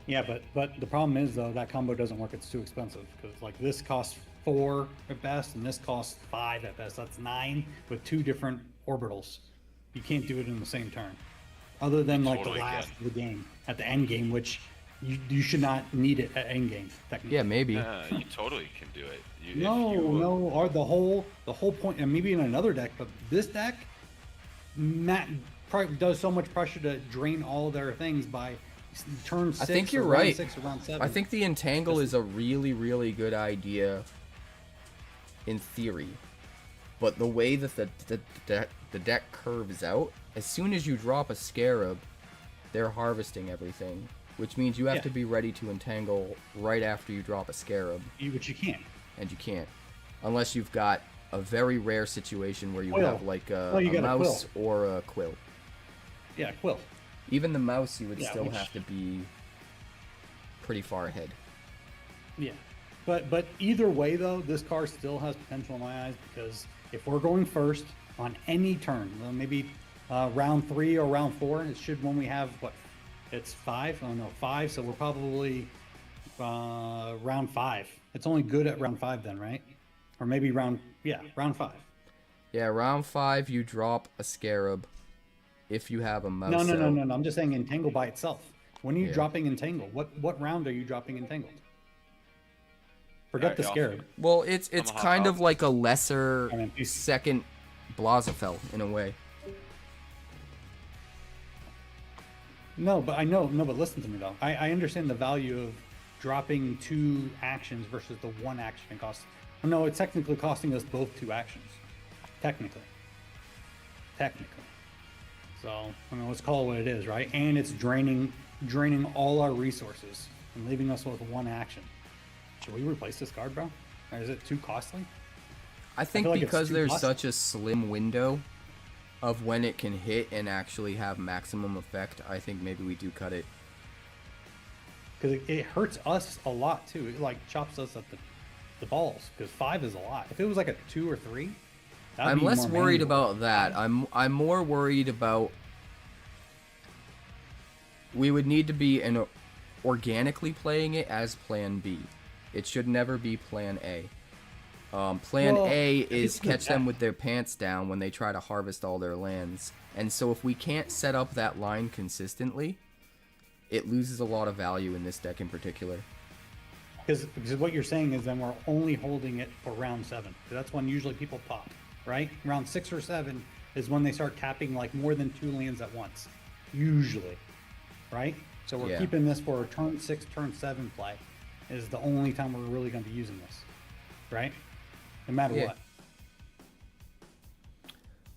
Speaker 3: Yeah, but the problem is though that combo doesn't work. It's too expensive because like this costs 4 at best and this costs 5 at best. That's 9 with 2 different orbitals. You can't do it in the same turn, other than like
Speaker 7: Totally
Speaker 3: the last
Speaker 7: can.
Speaker 3: of the game at the end game, which you should not need it at end game technically.
Speaker 1: Yeah, maybe.
Speaker 7: Yeah, you totally can do it.
Speaker 3: No, or the whole point, and maybe in another deck, but this deck, Matt probably does so much pressure to drain all their things by turn 6.
Speaker 1: I think you're
Speaker 3: or round
Speaker 1: right.
Speaker 3: 6 or round 7.
Speaker 1: I think the Entangle is a really, really good idea in theory. But the way that the deck curves out, as soon as you drop a Scarab, they're harvesting everything. Which means you have to be ready to Entangle right after you drop a Scarab.
Speaker 3: Which you can't.
Speaker 1: And you can't. Unless you've got a very rare situation where you
Speaker 3: Quill.
Speaker 1: have like a
Speaker 3: You got a
Speaker 1: mouse or a Quill.
Speaker 3: Yeah, Quill.
Speaker 1: Even the mouse, you would
Speaker 3: Yeah,
Speaker 1: still
Speaker 3: which-
Speaker 1: have to be pretty far ahead.
Speaker 3: Yeah, but either way though, this card still has potential in my eyes because if we're going first on any turn, maybe round 3 or round 4, it should when we have what? It's 5. Oh no, 5. So we're probably round 5. It's only good at round 5 then, right? Or maybe round 5.
Speaker 1: Yeah, round 5 you drop a Scarab if you have a mouse.
Speaker 3: No. I'm just saying Entangle by itself. When are you
Speaker 1: Yeah.
Speaker 3: dropping Entangle? What round are you dropping Entangled? Forget the
Speaker 7: Alright,
Speaker 3: Scarab.
Speaker 1: Well, it's
Speaker 7: gonna hop
Speaker 1: kind of
Speaker 7: out.
Speaker 1: like a lesser
Speaker 3: I mean, you-
Speaker 1: second Blazefell in a way.
Speaker 3: No, but listen to me though. I understand the value of dropping 2 actions versus the 1 action it costs. No, it's technically costing us both 2 actions. Technically. So, let's call it what it is, right? And it's draining all our resources and leaving us with 1 action. Should we replace this card, bro? Or is it too costly?
Speaker 1: I think
Speaker 3: feel like it's
Speaker 1: because
Speaker 3: too
Speaker 1: there's
Speaker 3: costly.
Speaker 1: such a slim window of when it can hit and actually have maximum effect, I think maybe we do cut it.
Speaker 3: Because it hurts us a lot too. It like chops us at the balls. Because 5 is a lot. If it was like a 2 or 3, that'd
Speaker 1: I'm
Speaker 3: be
Speaker 1: less
Speaker 3: more
Speaker 1: worried
Speaker 3: manageable.
Speaker 1: about that. I'm more worried about we would need to be organically playing it as Plan B. It should never be Plan A. Plan
Speaker 3: Well,
Speaker 1: A
Speaker 3: I think
Speaker 1: is
Speaker 3: it's
Speaker 1: catch them
Speaker 3: that-
Speaker 1: with their pants down when they try to harvest all their lands. And so if we can't set up that line consistently, it loses a lot of value in this deck in particular.
Speaker 3: Because what you're saying is then we're only holding it for round 7. 'Cause that's when usually people pop, right? Round 6 or 7 is when they start tapping like more than 2 lands at once. Usually. Right? So we're
Speaker 1: Yeah.
Speaker 3: keeping this for a turn 6, turn 7 play. Is the only time we're really going to be using this. Right? No matter
Speaker 1: Yeah.
Speaker 3: what.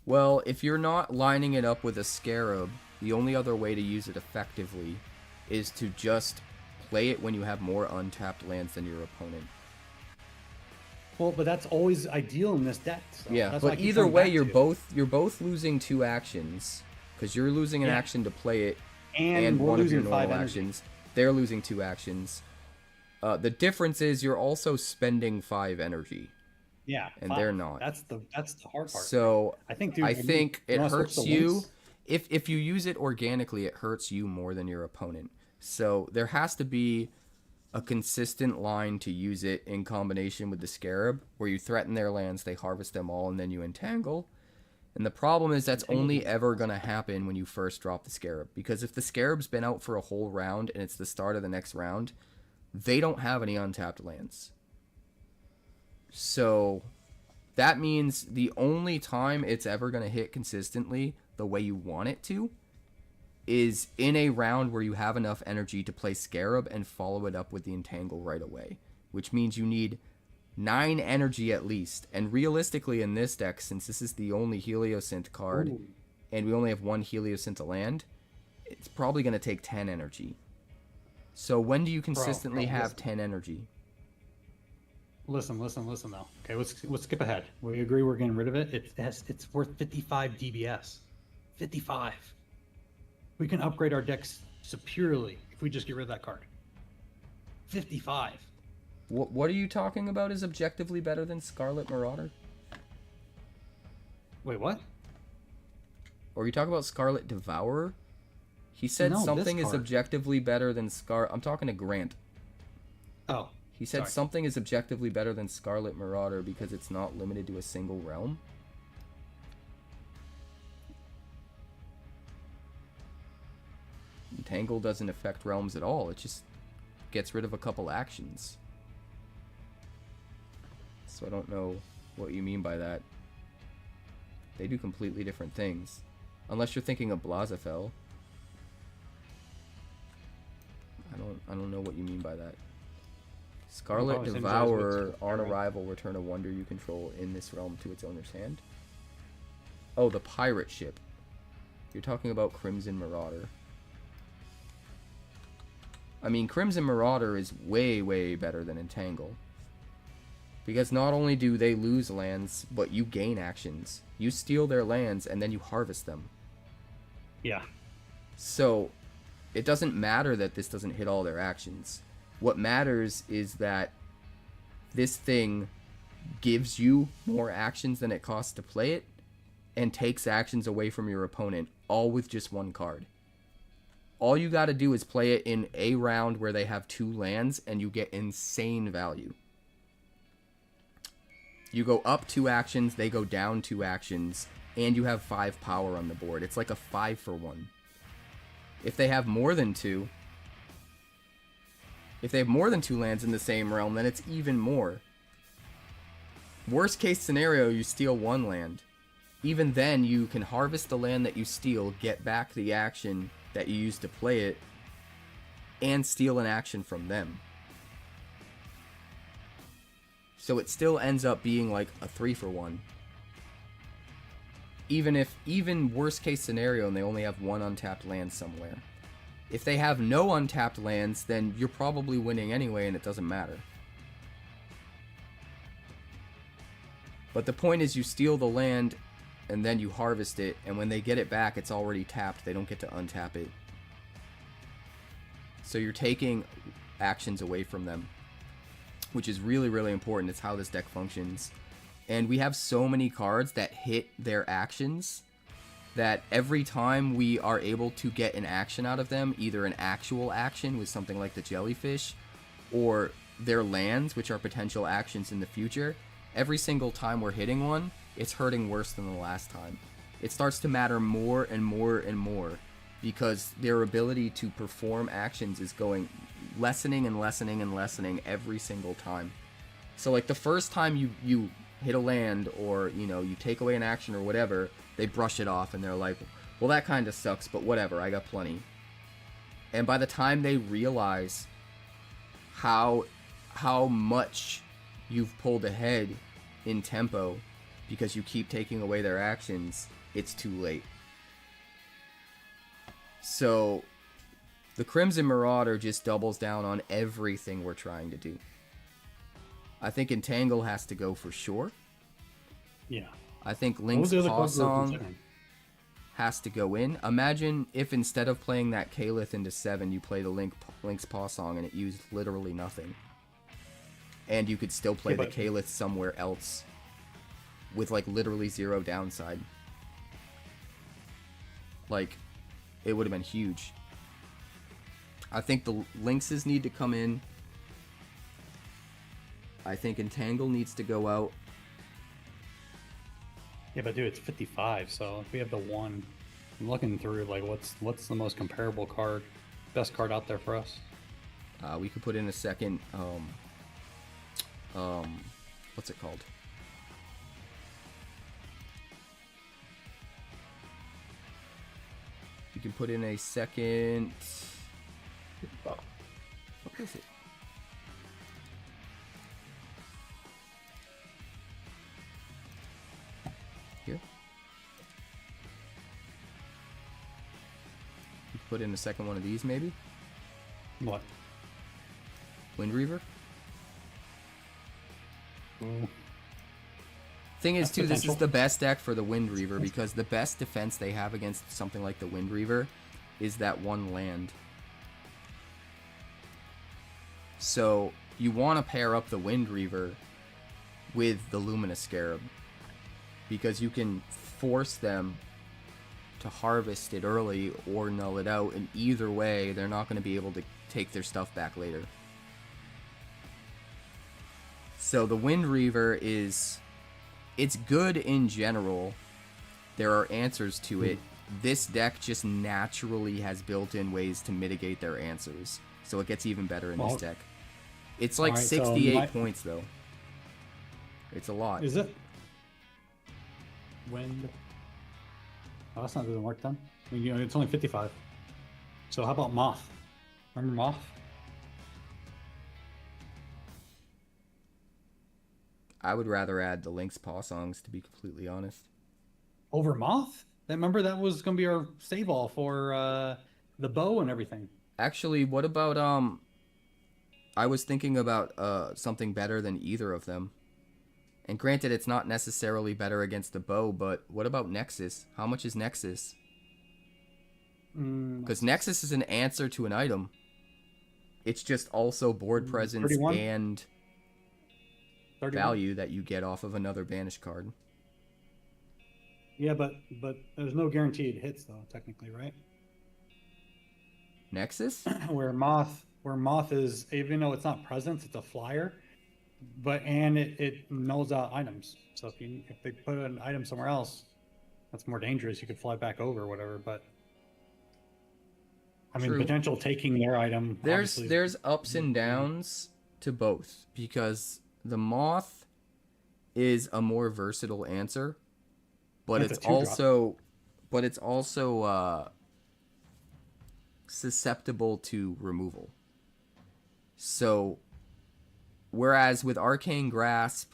Speaker 1: Well, if you're not lining it up with a Scarab, the only other way to use it effectively is to just play it when you have more untapped lands than your opponent.
Speaker 3: Well, but that's always ideal in this deck. So
Speaker 1: Yeah,
Speaker 3: that's why I
Speaker 1: but
Speaker 3: keep
Speaker 1: either
Speaker 3: coming
Speaker 1: way,
Speaker 3: back
Speaker 1: you're
Speaker 3: to.
Speaker 1: both losing 2 actions because you're losing an
Speaker 3: Yeah.
Speaker 1: action to play it
Speaker 3: And we're
Speaker 1: one of your
Speaker 3: losing 5
Speaker 1: normal
Speaker 3: energy.
Speaker 1: actions. They're losing 2 actions. The difference is you're also spending 5 energy.
Speaker 3: Yeah,
Speaker 1: and
Speaker 3: 5.
Speaker 1: they're not.
Speaker 3: That's the hard part.
Speaker 1: So
Speaker 3: I think, dude,
Speaker 1: I
Speaker 3: when you-
Speaker 1: think
Speaker 3: you
Speaker 1: it
Speaker 3: wanna switch
Speaker 1: hurts
Speaker 3: to
Speaker 1: you.
Speaker 3: links?
Speaker 1: If you use it organically, it hurts you more than your opponent. So there has to be a consistent line to use it in combination with the Scarab, where you threaten their lands, they harvest them all, and then you entangle. And the problem is that's only ever going to happen when you first drop the Scarab. Because if the Scarab's been out for a whole round and it's the start of the next round, they don't have any untapped lands. So that means the only time it's ever going to hit consistently the way you want it to is in a round where you have enough energy to play Scarab and follow it up with the Entangle right away. Which means you need 9 energy at least. And realistically in this deck, since this is the only Heliosynth card,
Speaker 3: Ooh.
Speaker 1: and we only have 1 Heliosynth to land, it's probably going to take 10 energy. So when do you consistently have
Speaker 3: listen.
Speaker 1: 10 energy?
Speaker 3: Listen though. Okay, let's skip ahead. We agree we're getting rid of it. It's worth 55 DBS. 55. We can upgrade our decks superiorly if we just get rid of that card. 55.
Speaker 1: What are you talking about is objectively better than Scarlet Marauder?
Speaker 3: Wait, what?
Speaker 1: Or you talk about Scarlet Devourer? He said
Speaker 3: No, this
Speaker 1: something is
Speaker 3: card.
Speaker 1: objectively better than I'm talking to Grant.
Speaker 3: Oh,
Speaker 1: He said
Speaker 3: sorry.
Speaker 1: something is objectively better than Scarlet Marauder because it's not limited to a single realm. Entangle doesn't affect realms at all. It just gets rid of a couple actions. So I don't know what you mean by that. They do completely different things. Unless you're thinking of Blazafel. I don't know what you mean by that. Scarlet
Speaker 3: Oh, same as
Speaker 1: Devourer,
Speaker 3: Wizards,
Speaker 1: on
Speaker 3: right.
Speaker 1: arrival, return a wonder you control in this realm to its owner's hand. Oh, the pirate ship. You're talking about Crimson Marauder. I mean, Crimson Marauder is way, way better than Entangle. Because not only do they lose lands, but you gain actions. You steal their lands, and then you harvest them.
Speaker 3: Yeah.
Speaker 1: So, it doesn't matter that this doesn't hit all their actions. What matters is that this thing gives you more actions than it costs to play it, and takes actions away from your opponent, all with just 1 card. All you gotta do is play it in a round where they have 2 lands, and you get insane value. You go up 2 actions, they go down 2 actions, and you have 5 power on the board. It's like a 5-for-1. If they have more than 2... If they have more than 2 lands in the same realm, then it's even more. Worst case scenario, you steal 1 land. Even then, you can harvest the land that you steal, get back the action that you used to play it, and steal an action from them. So it still ends up being like a 3-for-1. Even worst case scenario, and they only have 1 untapped land somewhere. If they have no untapped lands, then you're probably winning anyway, and it doesn't matter. But the point is you steal the land and then you harvest it, and when they get it back, it's already tapped. They don't get to untap it. So you're taking actions away from them, which is really, really important. It's how this deck functions. And we have so many cards that hit their actions that every time we are able to get an action out of them, either an actual action with something like the jellyfish, or their lands, which are potential actions in the future, every single time we're hitting one, it's hurting worse than the last time. It starts to matter more and more and more because their ability to perform actions is going lessening and lessening and lessening every single time. So like the first time you hit a land, or you take away an action or whatever, they brush it off and they're like, well, that kind of sucks, but whatever, I got plenty. And by the time they realize how much you've pulled ahead in tempo because you keep taking away their actions, it's too late. So the Crimson Marauder just doubles down on everything we're trying to do. I think Entangle has to go for sure.
Speaker 3: Yeah.
Speaker 1: I think
Speaker 3: What
Speaker 1: Link's
Speaker 3: was the other
Speaker 1: Paw
Speaker 3: cards we were
Speaker 1: Song
Speaker 3: considering?
Speaker 1: has to go in. Imagine if instead of playing that Kalith into 7, you play the Link's Paw Song and it used literally nothing. And you could still play the Kalith somewhere else with like literally 0 downside. Like, it would have been huge. I think the Lynxes need to come in. I think Entangle needs to go out.
Speaker 3: Yeah, but dude, it's 55. So if we have the one, I'm looking through like what's the most comparable card, best card out there for us.
Speaker 1: We could put in a second. What's it called? You can put in a second. What is it? Here. You could put in a second one of these, maybe.
Speaker 3: What?
Speaker 1: Wind Reaver.
Speaker 3: Ooh.
Speaker 1: Thing is,
Speaker 3: That's
Speaker 1: too, this is
Speaker 3: potential.
Speaker 1: the best deck for the Wind Reaver because the best defense they have against something like the Wind Reaver is that one land. So you want to pair up the Wind Reaver with the Luminous Scarab because you can force them to harvest it early or null it out, and either way, they're not going to be able to take their stuff back later. So the Wind Reaver it's good in general. There are answers to it. This deck just naturally has built-in ways to mitigate their answers, so it gets even better in this deck. It's like
Speaker 3: alright, so
Speaker 1: 68 points though. It's a lot.
Speaker 3: Is it? Wind. Oh, that's not doing work then. I mean, it's only 55. So how about Moth? Remember Moth?
Speaker 1: I would rather add the Link's Paw Songs, to be completely honest.
Speaker 3: Over Moth? Remember that was gonna be our stay ball for the bow and everything.
Speaker 1: Actually, what about I was thinking about something better than either of them. And granted, it's not necessarily better against the bow, but what about Nexus? How much is Nexus? Because Nexus is an answer to an item. It's just also board presence
Speaker 3: 31?
Speaker 1: and
Speaker 3: 31?
Speaker 1: value that you get off of another banished card.
Speaker 3: Yeah, but there's no guaranteed hits though, technically, right?
Speaker 1: Nexus?
Speaker 3: where Moth is, even though it's not presence, it's a flyer, and it nulls out items. So if they put an item somewhere else, that's more dangerous. You could fly back over or whatever. But I mean,
Speaker 1: True.
Speaker 3: potential taking their item. obviously-
Speaker 1: There's ups and downs to both because the Moth is a more versatile answer, but
Speaker 3: That's a
Speaker 1: it's
Speaker 3: 2-drop.
Speaker 1: also susceptible to removal. So whereas with Arcane Grasp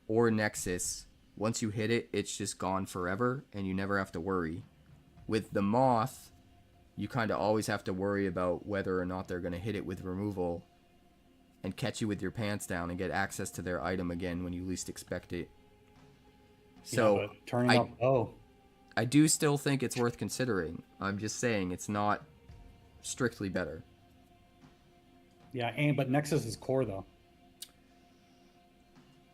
Speaker 1: or Nexus, once you hit it, it's just gone forever and you never have to worry. With the Moth, you kind of always have to worry about whether or not they're going to hit it with removal and catch you with your pants down and get access to their item again when you least expect it. So
Speaker 3: yeah, but turning
Speaker 1: I-
Speaker 3: up. Oh,
Speaker 1: I do still think it's worth considering. I'm just saying it's not strictly better.
Speaker 3: yeah, but Nexus is core though,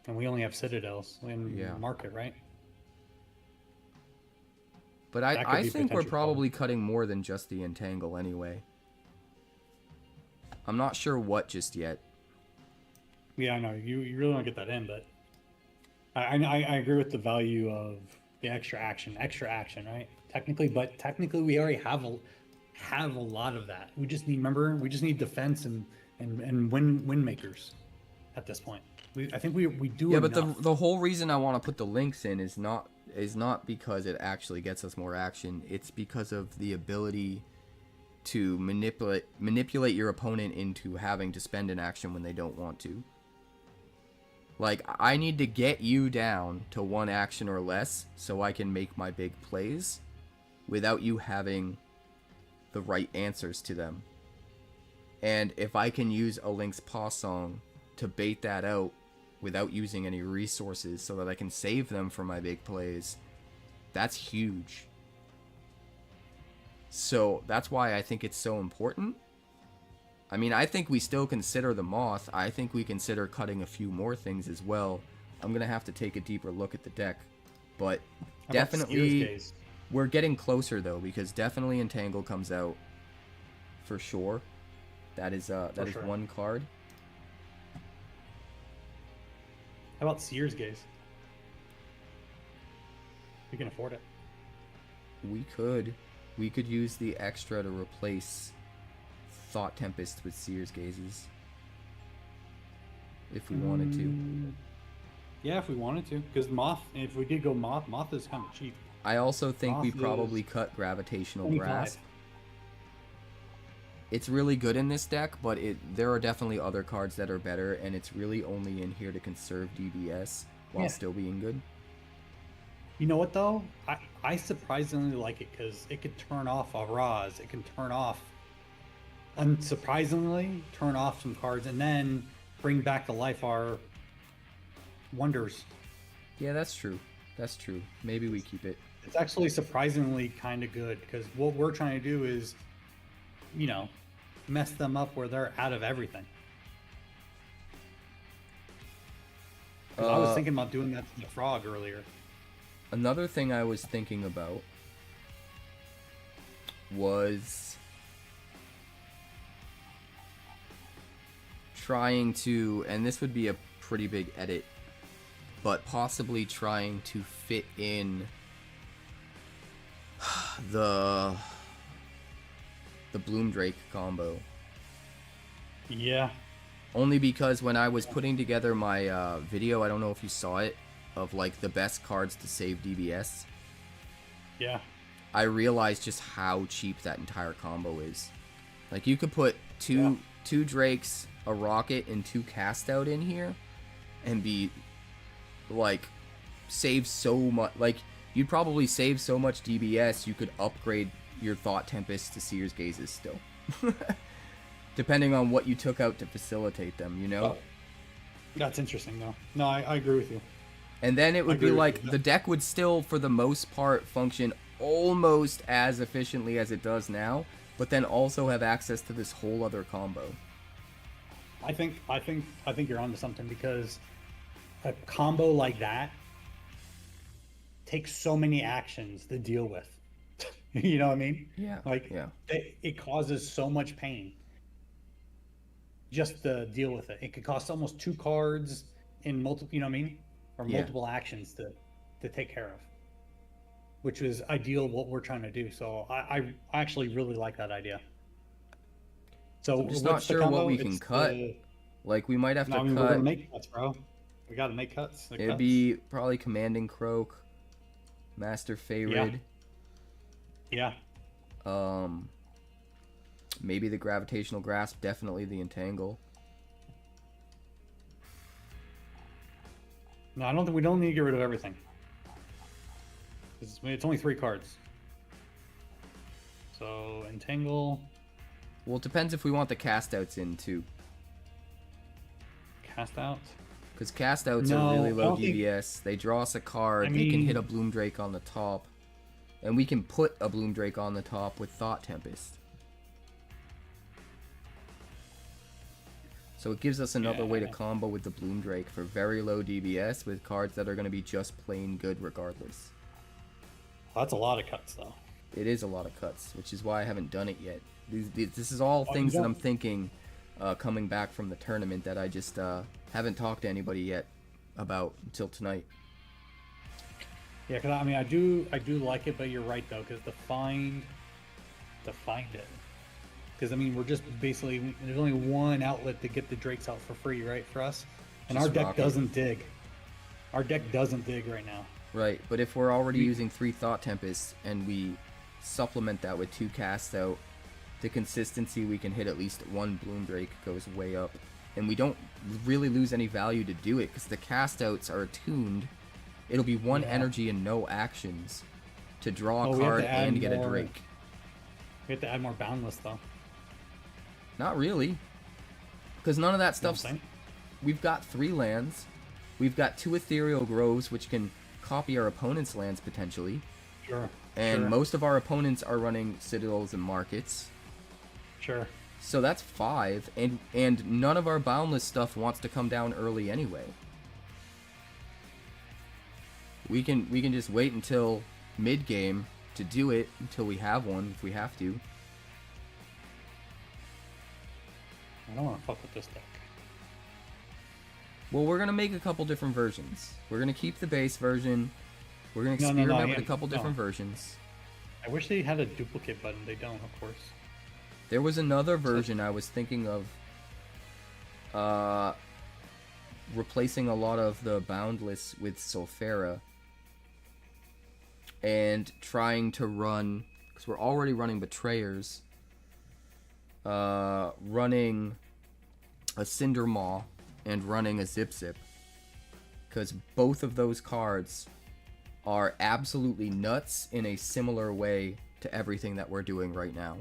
Speaker 3: and we only have Citadels in
Speaker 1: Yeah.
Speaker 3: market, right?
Speaker 1: But
Speaker 3: That could
Speaker 1: I
Speaker 3: be a
Speaker 1: think we're
Speaker 3: potential problem.
Speaker 1: probably cutting more than just the entangle anyway. I'm not sure what just yet.
Speaker 3: Yeah, I know you really don't get that in, but I agree with the value of the extra action, right? Technically we already have a lot of that. We just need defense and win makers at this point. I think we do.
Speaker 1: Yeah, but
Speaker 3: enough.
Speaker 1: the whole reason I want to put the links in is not because it actually gets us more action. It's because of the ability to manipulate your opponent into having to spend an action when they don't want to. Like, I need to get you down to 1 action or less so I can make my big plays without you having the right answers to them. And if I can use a Link's Paw Song to bait that out without using any resources so that I can save them for my big plays, that's huge. So that's why I think it's so important. I mean, I think we still consider the Moth. I think we consider cutting a few more things as well. I'm going to have to take a deeper look at the deck. But
Speaker 3: How about
Speaker 1: definitely,
Speaker 3: Sears Gaze?
Speaker 1: we're getting closer though, because definitely Entangle comes out for sure. That is
Speaker 3: sure.
Speaker 1: 1 card.
Speaker 3: How about Sears Gaze? We can afford it.
Speaker 1: We could use the extra to replace Thought Tempest with Seer's Gazes. If we wanted to.
Speaker 3: Yeah, if we wanted to, because Moth. If we did go Moth is kind of cheap.
Speaker 1: I also think we
Speaker 3: Moth
Speaker 1: probably
Speaker 3: is
Speaker 1: cut Gravitational
Speaker 3: 25.
Speaker 1: Grasp. It's really good in this deck, but there are definitely other cards that are better, and it's really only in here to conserve DBS while
Speaker 3: Yeah.
Speaker 1: still being good.
Speaker 3: You know what though? I surprisingly like it because it could turn off a Raz. It can turn off, unsurprisingly, turn off some cards and then bring back to life our wonders.
Speaker 1: Yeah, that's true. That's true. Maybe we keep it.
Speaker 3: It's actually surprisingly kind of good because what we're trying to do is, mess them up where they're out of everything. 'Cause I was thinking about doing that to the frog earlier.
Speaker 1: Another thing I was thinking about was trying to, and this would be a pretty big edit, but possibly trying to fit in the Bloom Drake combo.
Speaker 3: Yeah.
Speaker 1: Only because when I was putting together my video, I don't know if you saw it, of like the best cards to save DBS,
Speaker 3: Yeah.
Speaker 1: I realized just how cheap that entire combo is. Like, you could put two Drakes, a Rocket, and 2 Cast Out in here and be like, save so much. Like, you'd probably save so much DBS you could upgrade your Thought Tempest to Seer's Gazes still. Depending on what you took out to facilitate them, you know?
Speaker 3: Oh, that's interesting though. No, I agree with you.
Speaker 1: And then it would be
Speaker 3: agree with
Speaker 1: like,
Speaker 3: you.
Speaker 1: the deck would still, for the most part, function almost as efficiently as it does now, but then also have access to this whole other combo.
Speaker 3: I think you're onto something because a combo like that takes so many actions to deal with. You know what I mean?
Speaker 1: Yeah.
Speaker 3: Like,
Speaker 1: yeah.
Speaker 3: it causes so much pain just to deal with it. It could cost almost 2 cards in multiple, you know what I mean? Or
Speaker 1: Yeah.
Speaker 3: multiple actions to take care of, which is ideal what we're trying to do. So I actually really like that idea. So
Speaker 1: I'm just
Speaker 3: what's
Speaker 1: not
Speaker 3: the
Speaker 1: sure what
Speaker 3: combo?
Speaker 1: we can
Speaker 3: It's
Speaker 1: cut. Like, we might have
Speaker 3: No,
Speaker 1: to
Speaker 3: I mean, we're
Speaker 1: cut.
Speaker 3: gonna make cuts, bro. We gotta make cuts. The
Speaker 1: It'd
Speaker 3: cuts.
Speaker 1: be probably Commanding Croak, Master Feyrid,
Speaker 3: Yeah.
Speaker 1: maybe the Gravitational Grasp, definitely the Entangle.
Speaker 3: No, I don't think we don't need to get rid of everything. It's only 3 cards. So entangle,
Speaker 1: Well, it depends if we want the Cast Outs in too.
Speaker 3: cast out.
Speaker 1: Because cast outs
Speaker 3: No,
Speaker 1: are really
Speaker 3: I
Speaker 1: low
Speaker 3: don't think-
Speaker 1: DBS. They draw us a card.
Speaker 3: I
Speaker 1: They can hit
Speaker 3: mean-
Speaker 1: a Bloom Drake on the top. And we can put a Bloom Drake on the top with Thought Tempest. So it gives us another way to
Speaker 3: Yeah.
Speaker 1: combo with the Bloom Drake for very low DBS with cards that are going to be just plain good regardless.
Speaker 3: That's a lot of cuts, though.
Speaker 1: It is a lot of cuts, which is why I haven't done it yet. This is all
Speaker 3: Oh,
Speaker 1: things
Speaker 3: you
Speaker 1: that I'm
Speaker 3: don't-
Speaker 1: thinking coming back from the tournament that I just haven't talked to anybody yet about until tonight.
Speaker 3: Yeah, because I mean, I do like it, but you're right though, because to find it, because I mean, we're just basically there's only one outlet to get the Drakes out for free, right, for us, and
Speaker 1: Just
Speaker 3: our deck
Speaker 1: rocket.
Speaker 3: doesn't dig. Our deck doesn't dig right now.
Speaker 1: Right, but if we're already using 3 Thought Tempests and we supplement that with 2 Cast Out, the consistency we can hit at least 1 Bloom Drake goes way up. And we don't really lose any value to do it, because the Cast Outs are attuned. It'll be 1
Speaker 3: Yeah.
Speaker 1: energy and no actions to draw
Speaker 3: Oh,
Speaker 1: a
Speaker 3: we have
Speaker 1: card
Speaker 3: to add
Speaker 1: and get a
Speaker 3: more-
Speaker 1: Drake.
Speaker 3: We have to add more Boundless though.
Speaker 1: Not really. Because none of that
Speaker 3: You know what
Speaker 1: stuff's...
Speaker 3: I'm saying?
Speaker 1: We've got 3 lands. We've got 2 Ethereal Groves, which can copy our opponent's lands potentially.
Speaker 3: Sure.
Speaker 1: And
Speaker 3: sure,
Speaker 1: most of our opponents are running Citadels and Markets.
Speaker 3: Sure.
Speaker 1: So that's 5, and none of our Boundless stuff wants to come down early anyway. We can just wait until mid game to do it until we have one if we have to.
Speaker 3: I don't want to fuck with this deck.
Speaker 1: Well, we're gonna make a couple different versions. We're gonna keep the base version. We're gonna
Speaker 3: No, no,
Speaker 1: experiment
Speaker 3: no,
Speaker 1: with a
Speaker 3: yeah,
Speaker 1: couple
Speaker 3: no.
Speaker 1: different versions.
Speaker 3: I wish they had a duplicate button. They don't, of course.
Speaker 1: There was another version I was thinking of replacing a lot of the Boundless with Sulfera and trying to run, because we're already running Betrayers, running a Cinder Maw and running a Zip Zip, because both of those cards are absolutely nuts in a similar way to everything that we're doing right now.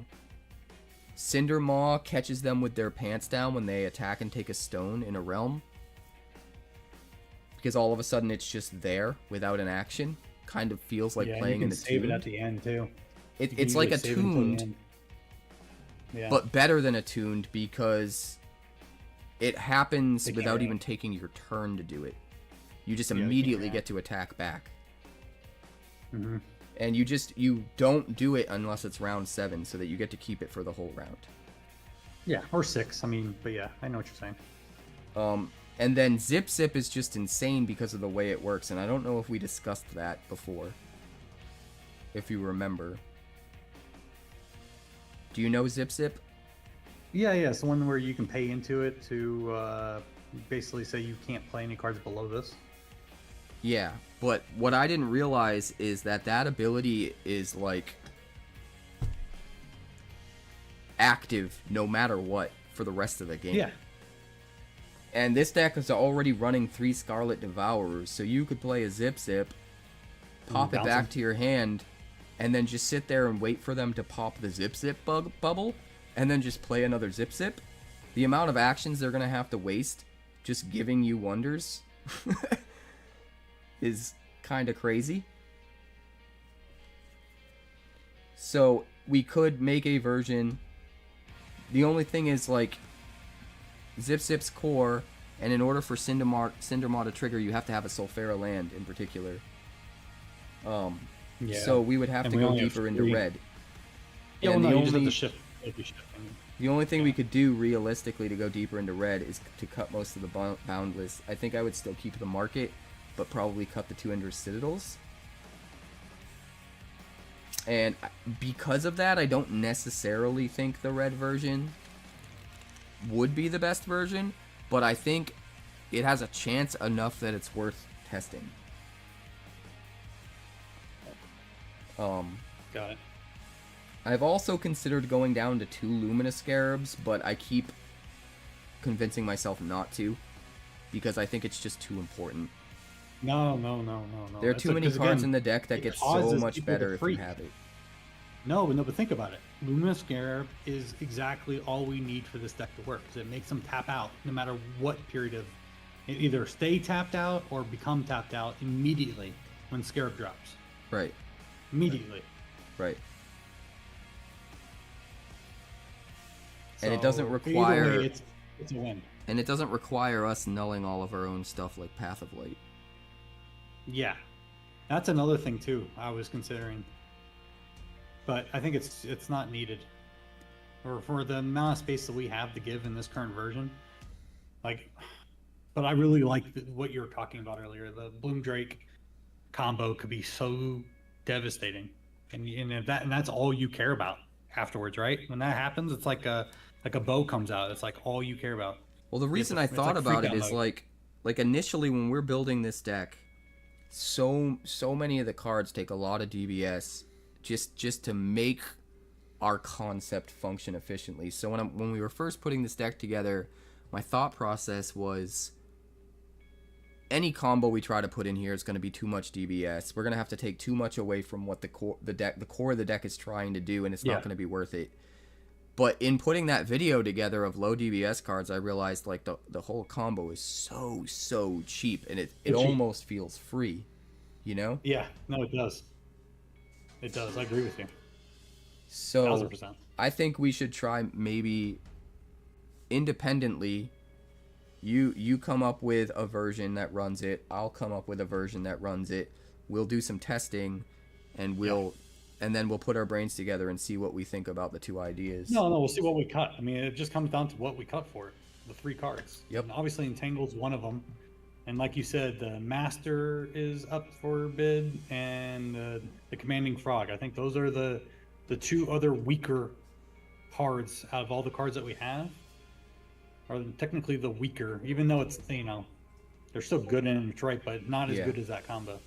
Speaker 1: Cinder Maw catches them with their pants down when they attack and take a stone in a realm, because all of a sudden it's just there without an action. Kind of feels like
Speaker 3: yeah, and
Speaker 1: playing
Speaker 3: you
Speaker 1: in
Speaker 3: can
Speaker 1: a
Speaker 3: save it
Speaker 1: tuned.
Speaker 3: at the end too. You can
Speaker 1: It's like
Speaker 3: usually save it until the
Speaker 1: attuned,
Speaker 3: end. Yeah.
Speaker 1: but better than attuned because it happens
Speaker 3: They
Speaker 1: without
Speaker 3: carry.
Speaker 1: even taking your turn to do it. You just
Speaker 3: Yeah, they
Speaker 1: immediately
Speaker 3: carry.
Speaker 1: get to attack back.
Speaker 3: hmm
Speaker 1: And you don't do it unless it's round 7, so that you get to keep it for the whole round.
Speaker 3: Yeah, or 6. I mean, but yeah, I know what you're saying.
Speaker 1: And then Zip Zip is just insane because of the way it works, and I don't know if we discussed that before. If you remember. Do you know Zip Zip?
Speaker 3: Yeah, yeah, it's the one where you can pay into it to basically say you can't play any cards below this.
Speaker 1: Yeah, but what I didn't realize is that ability is like active no matter what for the rest of the game.
Speaker 3: Yeah.
Speaker 1: And this deck is already running 3 Scarlet Devourers, so you could play a Zip Zip, pop it
Speaker 3: bounce
Speaker 1: back
Speaker 3: them.
Speaker 1: to your hand, and then just sit there and wait for them to pop the Zip Zip bubble, and then just play another Zip Zip. The amount of actions they're going to have to waste just giving you wonders is kind of crazy. So we could make a version. The only thing is, like, Zip Zip's core, and in order for Cinder Maw to trigger, you have to have a Sulfera land in particular.
Speaker 3: Yeah.
Speaker 1: So we would have
Speaker 3: And
Speaker 1: to
Speaker 3: we
Speaker 1: go
Speaker 3: only have
Speaker 1: deeper into
Speaker 3: 3.
Speaker 1: red.
Speaker 3: Yeah, well,
Speaker 1: And
Speaker 3: no,
Speaker 1: the
Speaker 3: you just have
Speaker 1: only-
Speaker 3: to shift. If you shift, I mean.
Speaker 1: The only thing we could do realistically to go deeper into red is to cut most of the Boundless. I think I would still keep the Market, but probably cut the 2 Ender Citadels. And because of that, I don't necessarily think the red version would be the best version, but I think it has a chance enough that it's worth testing.
Speaker 3: Got it.
Speaker 1: I've also considered going down to 2 Luminous Scarabs, but I keep convincing myself not to, because I think it's just too important.
Speaker 3: No.
Speaker 1: There are
Speaker 3: That's
Speaker 1: too many
Speaker 3: 'cause
Speaker 1: cards
Speaker 3: again,
Speaker 1: in the deck that
Speaker 3: it
Speaker 1: get so
Speaker 3: causes
Speaker 1: much
Speaker 3: people to
Speaker 1: better if you
Speaker 3: freak.
Speaker 1: have it.
Speaker 3: No, but think about it. Luminous Scarab is exactly all we need for this deck to work, because it makes them tap out no matter what period of either stay tapped out or become tapped out immediately when Scarab drops.
Speaker 1: Right.
Speaker 3: Immediately.
Speaker 1: Right. And it
Speaker 3: So,
Speaker 1: doesn't
Speaker 3: either
Speaker 1: require
Speaker 3: way, it's a win.
Speaker 1: and it doesn't require us nulling all of our own stuff like Path of Light.
Speaker 3: Yeah, that's another thing too. I was considering, but I think it's not needed, or for the amount of space that we have to give in this current version. Like, but I really like what you were talking about earlier. The Bloom Drake combo could be so devastating, and if that's all you care about afterwards, right? When that happens, it's like a bow comes out. It's like all you care about.
Speaker 1: Well, the reason I
Speaker 3: It's
Speaker 1: thought
Speaker 3: like
Speaker 1: about it
Speaker 3: freak out
Speaker 1: is
Speaker 3: mode.
Speaker 1: like initially when we're building this deck, so many of the cards take a lot of DBS just to make our concept function efficiently. So when we were first putting this deck together, my thought process was any combo we try to put in here is going to be too much DBS. We're going to have to take too much away from what the core of the deck is trying to do, and it's not going to be worth it. But in putting that video together of low DBS cards, I realized like the whole combo is so cheap, and it
Speaker 3: cheap.
Speaker 1: almost feels free, you know?
Speaker 3: Yeah, no, it does. It does. I agree with you.
Speaker 1: So
Speaker 3: 1000%.
Speaker 1: I think we should try maybe independently. You come up with a version that runs it. I'll come up with a version that runs it. We'll do some testing, and then we'll put our brains together and see what we think about the two ideas.
Speaker 3: No, we'll see what we cut. I mean, it just comes down to what we cut for it. The 3 cards.
Speaker 1: Yep.
Speaker 3: And obviously, Entangled's one of them. And like you said, the Master is up for bid, and the Commanding Frog. I think those are the 2 other weaker cards out of all the cards that we have. Are technically the weaker, even though it's, they're still good in Detroit, but not as
Speaker 1: Yeah.
Speaker 3: good as that combo.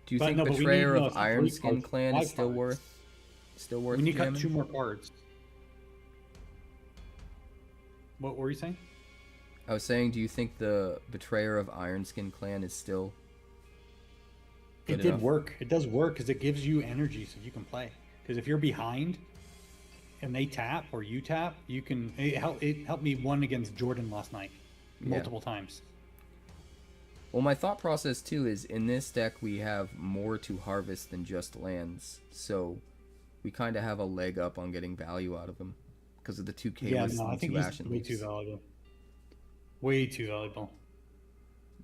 Speaker 1: Do you
Speaker 3: But
Speaker 1: think
Speaker 3: no, but we
Speaker 1: Betrayer
Speaker 3: need,
Speaker 1: of
Speaker 3: some
Speaker 1: Iron
Speaker 3: free
Speaker 1: Skin
Speaker 3: cards,
Speaker 1: Clan
Speaker 3: 5
Speaker 1: is still
Speaker 3: cards.
Speaker 1: worth
Speaker 3: We need to cut
Speaker 1: jamming?
Speaker 3: 2 more cards. What were you saying?
Speaker 1: I was saying, do you think the Betrayer of Iron Skin Clan is still
Speaker 3: It
Speaker 1: good
Speaker 3: did
Speaker 1: enough?
Speaker 3: work. It does work because it gives you energy so you can play. Because if you're behind and they tap or you tap, you can. It helped me won against Jordan last night multiple times.
Speaker 1: Well, my thought process too is in this deck we have more to harvest than just lands, so we kind of have a leg up on getting value out of them because of the 2 K
Speaker 3: Yeah,
Speaker 1: lists
Speaker 3: no, I
Speaker 1: and
Speaker 3: think
Speaker 1: 2
Speaker 3: he's
Speaker 1: Ashen
Speaker 3: way too
Speaker 1: Leaves.
Speaker 3: valuable. Way too valuable.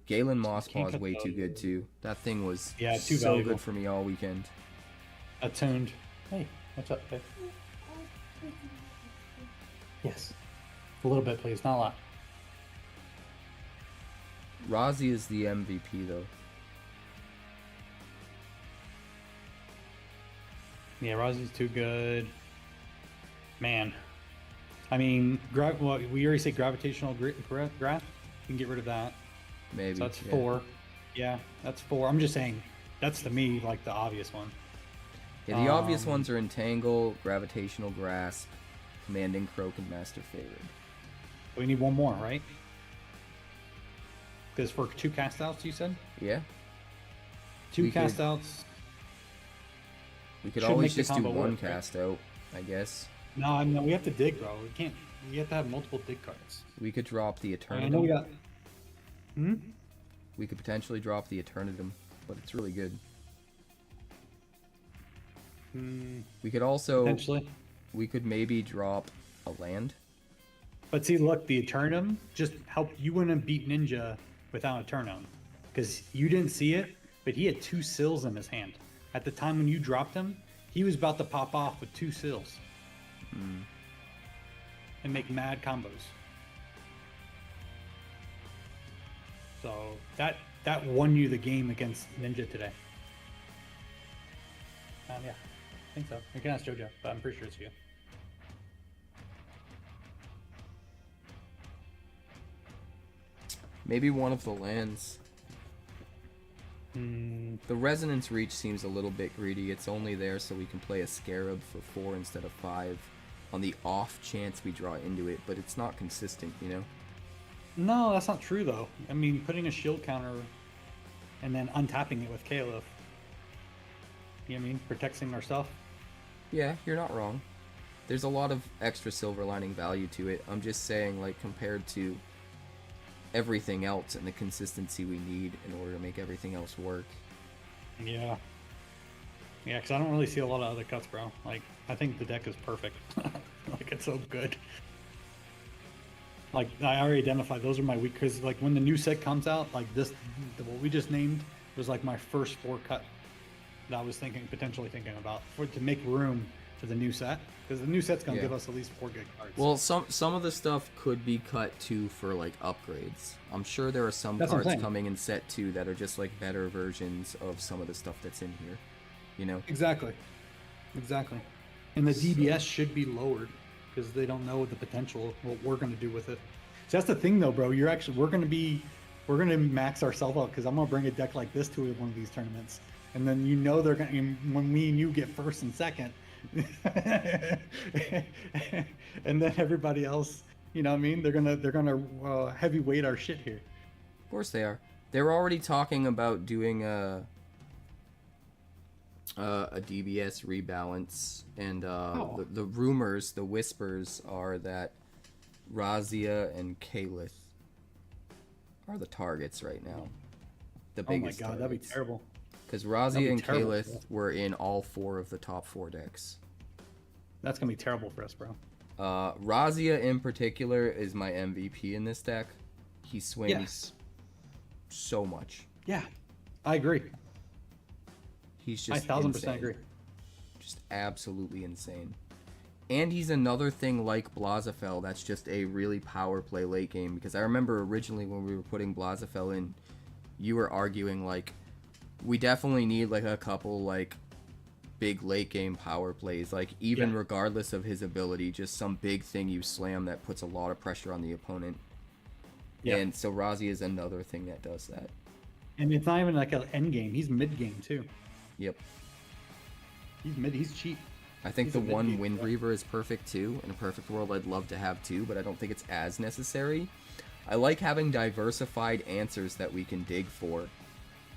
Speaker 1: Galen Mosspaw
Speaker 3: Can't
Speaker 1: is
Speaker 3: cut
Speaker 1: way
Speaker 3: the
Speaker 1: too
Speaker 3: value.
Speaker 1: good too. That thing was
Speaker 3: Yeah, too
Speaker 1: so
Speaker 3: valuable.
Speaker 1: good for me all weekend.
Speaker 3: Attuned. Hey, what's up, babe? Yes. A little bit, please. Not a lot.
Speaker 1: Rozzy is the MVP though.
Speaker 3: Yeah, Rozzy's too good. Man. I mean, well, we already say gravitational graph. You can get rid of that.
Speaker 1: Maybe.
Speaker 3: So that's
Speaker 1: yeah.
Speaker 3: 4. Yeah, that's 4. I'm just saying, that's to me like the obvious one.
Speaker 1: Yeah, the obvious ones are Entangle, Gravitational Grasp, Commanding Croak, and Master Favored.
Speaker 3: We need one more, right? Because for 2 cast outs, you said?
Speaker 1: Yeah.
Speaker 3: 2
Speaker 1: We
Speaker 3: cast
Speaker 1: could-
Speaker 3: outs.
Speaker 1: We could
Speaker 3: Should
Speaker 1: always
Speaker 3: make the
Speaker 1: just do
Speaker 3: combo
Speaker 1: one
Speaker 3: work, right?
Speaker 1: cast out, I guess.
Speaker 3: No, I mean, we have to dig, bro. We can't. We have to have multiple dig cards.
Speaker 1: We could drop the
Speaker 3: I know we
Speaker 1: Eternatum.
Speaker 3: got. Hmm?
Speaker 1: We could potentially drop the Eternatum, but it's really good. We could also
Speaker 3: Potentially.
Speaker 1: we could maybe drop a land.
Speaker 3: But see, look, the Eternum just helped. You wouldn't have beat Ninja without Eternum. Because you didn't see it, but he had 2 sills in his hand. At the time when you dropped him, he was about to pop off with 2 sills. And make mad combos. So that won you the game against Ninja today. Yeah, I think so. You can ask JoJo, but I'm pretty sure it's you.
Speaker 1: Maybe one of the lands. The Resonance Reach seems a little bit greedy. It's only there so we can play a Scarab for 4 instead of 5 on the off chance we draw into it, but it's not consistent, you know?
Speaker 3: No, that's not true though. I mean, putting a shield counter and then untapping it with Caliph. You know what I mean? Protecting our stuff.
Speaker 1: Yeah, you're not wrong. There's a lot of extra silver lining value to it. I'm just saying, like, compared to everything else and the consistency we need in order to make everything else work.
Speaker 3: Yeah. Yeah, because I don't really see a lot of other cuts, bro. Like, I think the deck is perfect. Like, it's so good. Like, I already identified those are my weak, because, like, when the new set comes out, like, what we just named was, like, my first 4 cut that I was potentially thinking about, to make room for the new set. Because the new set's going to give us at least 4 good cards.
Speaker 1: Well, some of the stuff could be cut, too, for, like, upgrades. I'm sure there are some
Speaker 3: That's what I'm
Speaker 1: cards
Speaker 3: saying.
Speaker 1: coming in set 2 that are just, like, better versions of some of the stuff that's in here. You know?
Speaker 3: Exactly. And the DBS should be lowered because they don't know the potential, what we're going to do with it. So that's the thing, though, bro. We're going to max ourselves out because I'm going to bring a deck like this to one of these tournaments, and then they're going to, when me and you get first and second, and then everybody else, you know what I mean? They're gonna heavyweight our shit here.
Speaker 1: Of course they are. They're already talking about doing a DBS rebalance, and the rumors, the whispers are that Razia and Kalith are the targets right now. The biggest.
Speaker 3: Oh my god, that'd be terrible.
Speaker 1: Because
Speaker 3: That'd
Speaker 1: Razia
Speaker 3: be
Speaker 1: and
Speaker 3: terrible,
Speaker 1: Kalith
Speaker 3: bro.
Speaker 1: were in all 4 of the top 4 decks.
Speaker 3: That's gonna be terrible for us, bro.
Speaker 1: Razia in particular is my MVP in this deck. He swings
Speaker 3: Yes.
Speaker 1: so much.
Speaker 3: Yeah, I agree.
Speaker 1: He's
Speaker 3: I
Speaker 1: just
Speaker 3: 1000%
Speaker 1: insane.
Speaker 3: agree.
Speaker 1: Just absolutely insane. And he's another thing like Blazafel that's just a really power play late game. Because I remember originally when we were putting Blazafel in, you were arguing like, we definitely need like a couple like big late game power plays. Like even regardless of his ability, just some big thing you slam that puts a lot of pressure on the opponent.
Speaker 3: Yeah.
Speaker 1: And so Razi is another thing that does that.
Speaker 3: And it's not even like an end game. He's mid game too.
Speaker 1: Yep.
Speaker 3: He's cheap.
Speaker 1: I think
Speaker 3: He's
Speaker 1: the
Speaker 3: a mid
Speaker 1: one
Speaker 3: game
Speaker 1: Wind
Speaker 3: player.
Speaker 1: Reaver is perfect too. In a perfect world, I'd love to have 2, but I don't think it's as necessary. I like having diversified answers that we can dig for.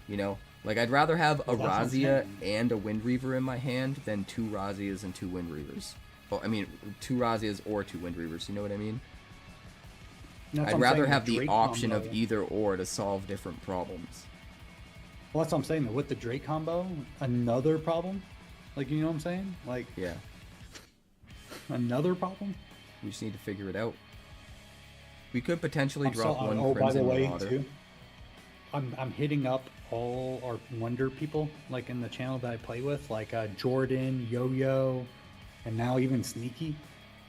Speaker 1: You know? Like, I'd rather have a
Speaker 3: Well, that's what I'm
Speaker 1: Razia
Speaker 3: saying.
Speaker 1: and a Wind Reaver in my hand than 2 Razias and 2 Wind Reavers. Oh, I mean, 2 Razias or 2 Wind Reavers, you know what I mean?
Speaker 3: And that's
Speaker 1: I'd
Speaker 3: what I'm
Speaker 1: rather
Speaker 3: saying,
Speaker 1: have the
Speaker 3: Drake
Speaker 1: option
Speaker 3: combo.
Speaker 1: of either or to solve different problems.
Speaker 3: Well, that's what I'm saying. Though. With the Drake combo, another problem. Like, you know what I'm saying? Like,
Speaker 1: Yeah.
Speaker 3: another problem.
Speaker 1: We just need to figure it out. We could potentially
Speaker 3: I'm
Speaker 1: drop
Speaker 3: so-
Speaker 1: one
Speaker 3: oh, by the
Speaker 1: Crimson
Speaker 3: way,
Speaker 1: Marauder.
Speaker 3: too, I'm hitting up all our Wonder people, like in the channel that I play with, like Jordan, Yo-Yo, and now even Sneaky,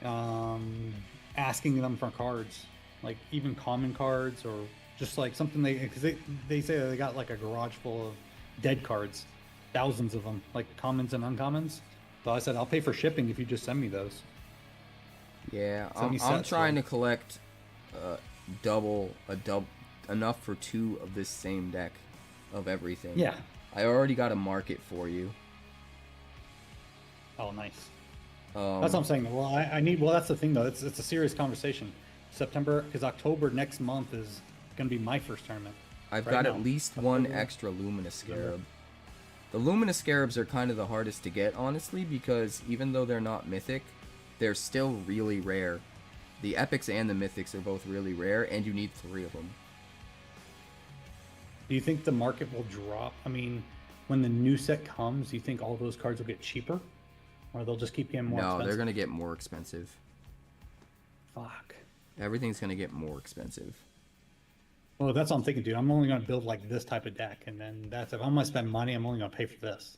Speaker 3: asking them for cards, like even common cards or just like something because they say they got like a garage full of dead cards, thousands of them, like commons and uncommons. So I said I'll pay for shipping if you just send me those.
Speaker 1: Yeah,
Speaker 3: Send me
Speaker 1: I'm
Speaker 3: sets,
Speaker 1: trying
Speaker 3: bro.
Speaker 1: to collect enough for 2 of this same deck of everything.
Speaker 3: Yeah.
Speaker 1: I already got a market for you.
Speaker 3: Oh, nice.
Speaker 1: Um,
Speaker 3: That's what I'm saying. Well, I need. Well, that's the thing though. It's a serious conversation. September, because October next month is going to be my first tournament.
Speaker 1: I've
Speaker 3: right
Speaker 1: got
Speaker 3: now.
Speaker 1: at least one
Speaker 3: October.
Speaker 1: extra Luminous Scarab. The Luminous Scarabs are kind of the hardest to get, honestly, because even though they're not mythic, they're still really rare. The epics and the mythics are both really rare, and you need 3 of them.
Speaker 3: Do you think the market will drop? I mean, when the new set comes, do you think all those cards will get cheaper, or they'll just keep getting more
Speaker 1: No,
Speaker 3: expensive?
Speaker 1: they're gonna get more expensive.
Speaker 3: Fuck.
Speaker 1: Everything's gonna get more expensive.
Speaker 3: Well, that's what I'm thinking, dude. I'm only going to build like this type of deck, and then if I'm going to spend money, I'm only going to pay for this.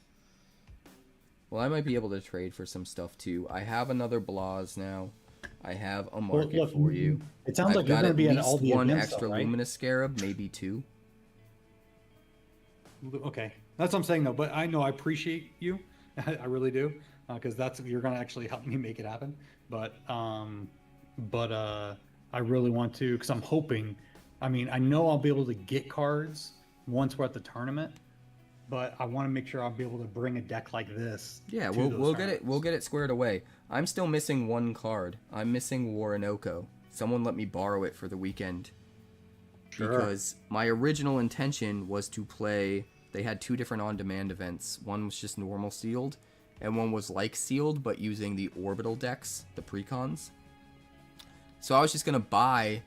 Speaker 1: Well, I might be able to trade for some stuff too. I have another Blaz now. I have a market
Speaker 3: look,
Speaker 1: for you.
Speaker 3: it sounds
Speaker 1: I've
Speaker 3: like you're
Speaker 1: got
Speaker 3: gonna
Speaker 1: at
Speaker 3: be at
Speaker 1: least
Speaker 3: all the
Speaker 1: one
Speaker 3: events,
Speaker 1: extra
Speaker 3: though, right?
Speaker 1: Luminous Scarab, maybe 2.
Speaker 3: Okay, that's what I'm saying though. But I know I appreciate you, I really do, because you're gonna actually help me make it happen. But I really want to, because I'm hoping. I mean, I know I'll be able to get cards once we're at the tournament, but I want to make sure I'll be able to bring a deck like this.
Speaker 1: Yeah,
Speaker 3: to
Speaker 1: we'll
Speaker 3: those
Speaker 1: get it.
Speaker 3: tournaments.
Speaker 1: We'll get it squared away. I'm still missing one card. I'm missing Waranoko. Someone let me borrow it for the weekend.
Speaker 3: Sure.
Speaker 1: Because my original intention was to play. They had 2 different on-demand events. One was just normal sealed, and one was like sealed but using the orbital decks, the precons. So I was just gonna buy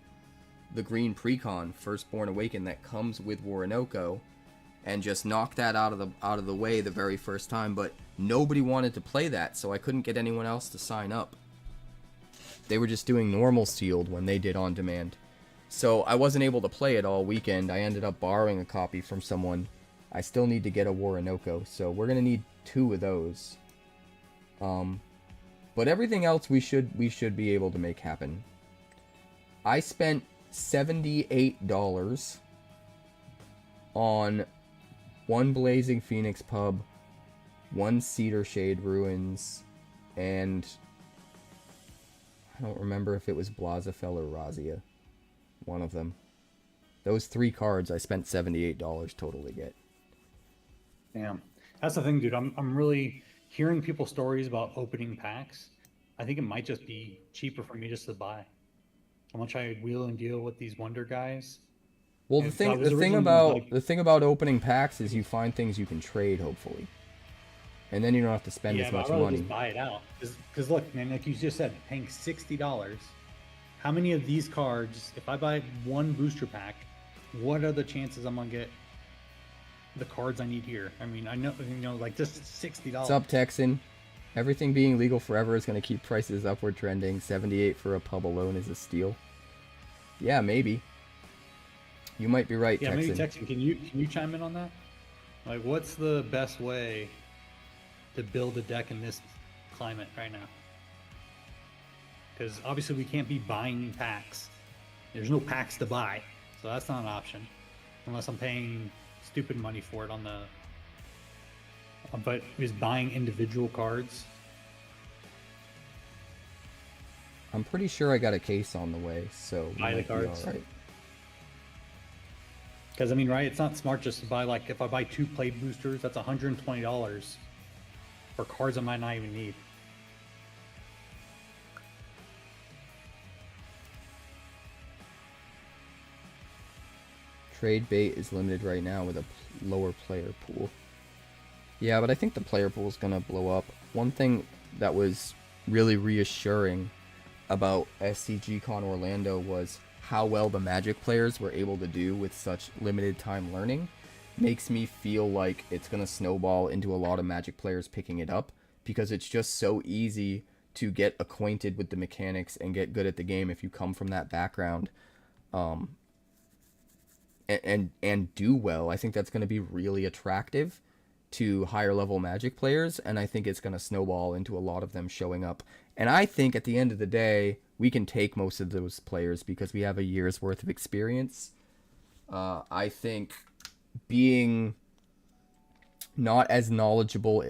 Speaker 1: the green precon, Firstborn Awaken, that comes with Warinoko, and just knock that out of the way the very first time. But nobody wanted to play that, so I couldn't get anyone else to sign up. They were just doing normal sealed when they did on demand. So I wasn't able to play it all weekend. I ended up borrowing a copy from someone. I still need to get a Warinoko, so we're gonna need 2 of those. But everything else we should be able to make happen. I spent $78 on 1 Blazing Phoenix pub, 1 Cedar Shade Ruins, and I don't remember if it was Blazafel or Razia. One of them. Those 3 cards I spent $78 total to get.
Speaker 3: Damn. That's the thing, dude. I'm really hearing people's stories about opening packs. I think it might just be cheaper for me just to buy. I'm gonna try to wheel and deal with these Wonder guys.
Speaker 1: Well,
Speaker 3: And
Speaker 1: the
Speaker 3: so I
Speaker 1: thing
Speaker 3: was
Speaker 1: the thing
Speaker 3: originally,
Speaker 1: about
Speaker 3: like-
Speaker 1: the thing about opening packs is you find things you can trade, hopefully, and then you don't have to spend as
Speaker 3: but
Speaker 1: much
Speaker 3: I'd rather
Speaker 1: money.
Speaker 3: just buy it out. Because look, man, like you just said, paying $60. How many of these cards, if I buy 1 booster pack, what are the chances I'm gonna get the cards I need here? I mean, I know, like just $60.
Speaker 1: What's up, Texan? Everything being legal forever is going to keep prices upward trending. 78 for a pub alone is a steal. Yeah, maybe. You might be right,
Speaker 3: Yeah,
Speaker 1: Texan.
Speaker 3: maybe Texan. Can you chime in on that? Like, what's the best way to build a deck in this climate right now? Because obviously we can't be buying packs. There's no packs to buy, so that's not an option unless I'm paying stupid money for it on the. But is buying individual cards?
Speaker 1: I'm pretty sure I got a case on the way, so we
Speaker 3: Buy the
Speaker 1: might be
Speaker 3: cards.
Speaker 1: all right.
Speaker 3: Because I mean, right? It's not smart just to buy, like, if I buy 2 play boosters, that's $120 for cards I might not even need.
Speaker 1: Trade bait is limited right now with a lower player pool. Yeah, but I think the player pool is going to blow up. One thing that was really reassuring about SCG Con Orlando was how well the Magic players were able to do with such limited time learning. Makes me feel like it's going to snowball into a lot of Magic players picking it up, because it's just so easy to get acquainted with the mechanics and get good at the game if you come from that background. And do well. I think that's going to be really attractive to higher level Magic players, and I think it's going to snowball into a lot of them showing up. And I think at the end of the day, we can take most of those players because we have a year's worth of experience. I think being not as knowledgeable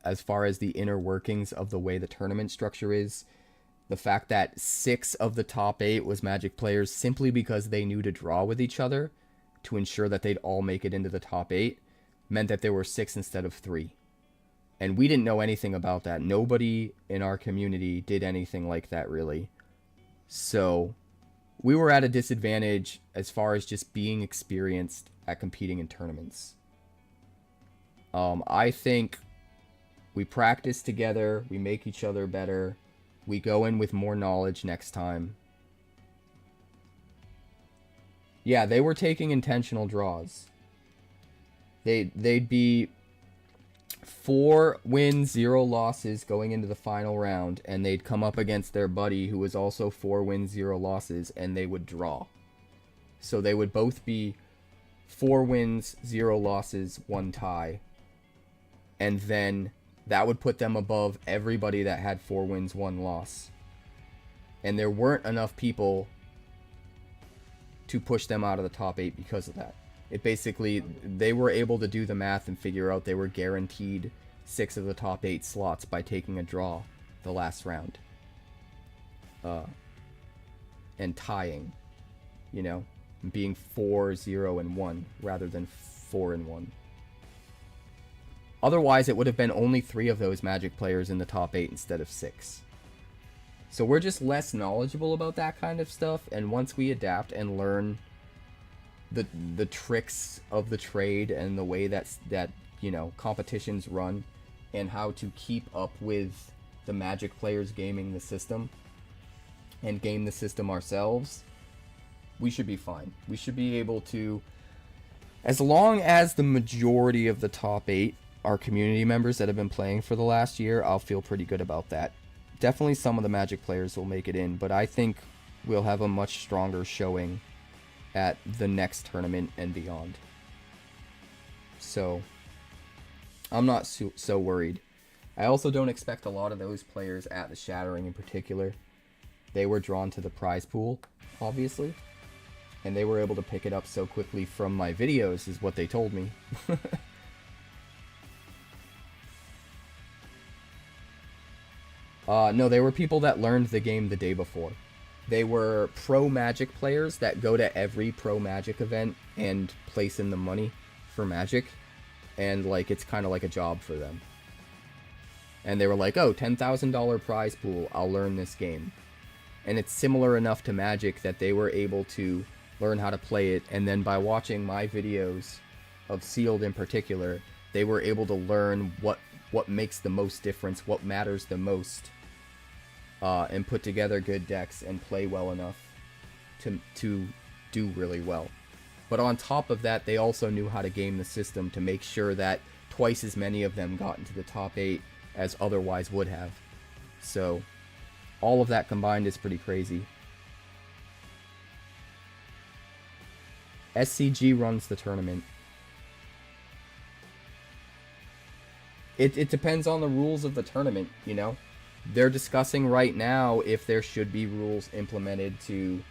Speaker 1: as far as the inner workings of the way the tournament structure is, the fact that 6 of the top 8 was Magic players simply because they knew to draw with each other to ensure that they'd all make it into the top 8, meant that there were 6 instead of 3. And we didn't know anything about that. Nobody in our community did anything like that, really. So we were at a disadvantage as far as just being experienced at competing in tournaments. I think we practice together, we make each other better, we go in with more knowledge next time. Yeah, they were taking intentional draws. They'd be 4 wins, 0 losses going into the final round, and they'd come up against their buddy who was also 4 wins, 0 losses, and they would draw. So they would both be 4 wins, 0 losses, 1 tie. And then that would put them above everybody that had 4 wins, 1 loss. And there weren't enough people to push them out of the top 8 because of that. It basically, they were able to do the math and figure out they were guaranteed 6 of the top 8 slots by taking a draw the last round. And tying, you know, being 4-0-1 rather than 4-1. Otherwise, it would have been only 3 of those Magic players in the top 8 instead of 6. So we're just less knowledgeable about that kind of stuff, and once we adapt and learn the tricks of the trade and the way that you know, competitions run and how to keep up with the Magic players gaming the system and game the system ourselves, we should be fine. We should be able to, as long as the majority of the top 8 are community members that have been playing for the last year, I'll feel pretty good about that. Definitely some of the Magic players will make it in, but I think we'll have a much stronger showing at the next tournament and beyond. So, I'm not so worried. I also don't expect a lot of those players at the Shattering in particular. They were drawn to the prize pool, obviously, and they were able to pick it up so quickly from my videos, is what they told me. No, they were people that learned the game the day before. They were pro Magic players that go to every pro Magic event and place in the money for Magic, and like it's kind of like a job for them. And they were like, oh, $10,000 prize pool, I'll learn this game. And it's similar enough to Magic that they were able to learn how to play it, and then by watching my videos of Sealed in particular, they were able to learn what makes the most difference, what matters the most, and put together good decks and play well enough to do really well. But on top of that, they also knew how to game the system to make sure that twice as many of them got into the top 8 as otherwise would have. So all of that combined is pretty crazy. SCG runs the tournament. It depends on the rules of the tournament, you know? They're discussing right now if there should be rules implemented to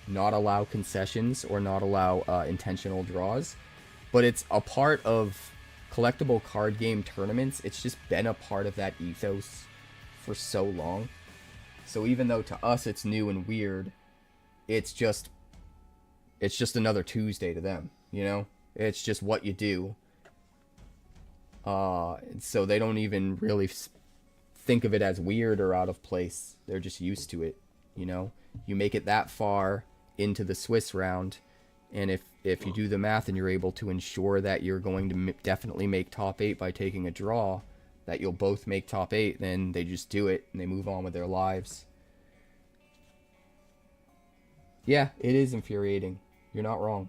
Speaker 1: not allow concessions or not allow intentional draws. But it's a part of collectible card game tournaments. It's just been a part of that ethos for so long. So even though to us it's new and weird, it's just another Tuesday to them, you know? It's just what you do. So they don't even really think of it as weird or out of place. They're just used to it, you know? You make it that far into the Swiss round, and if you do the math and you're able to ensure that you're going to definitely make top 8 by taking a draw, that you'll both make top 8, then they just do it and they move on with their lives. Yeah, it is infuriating. You're not wrong.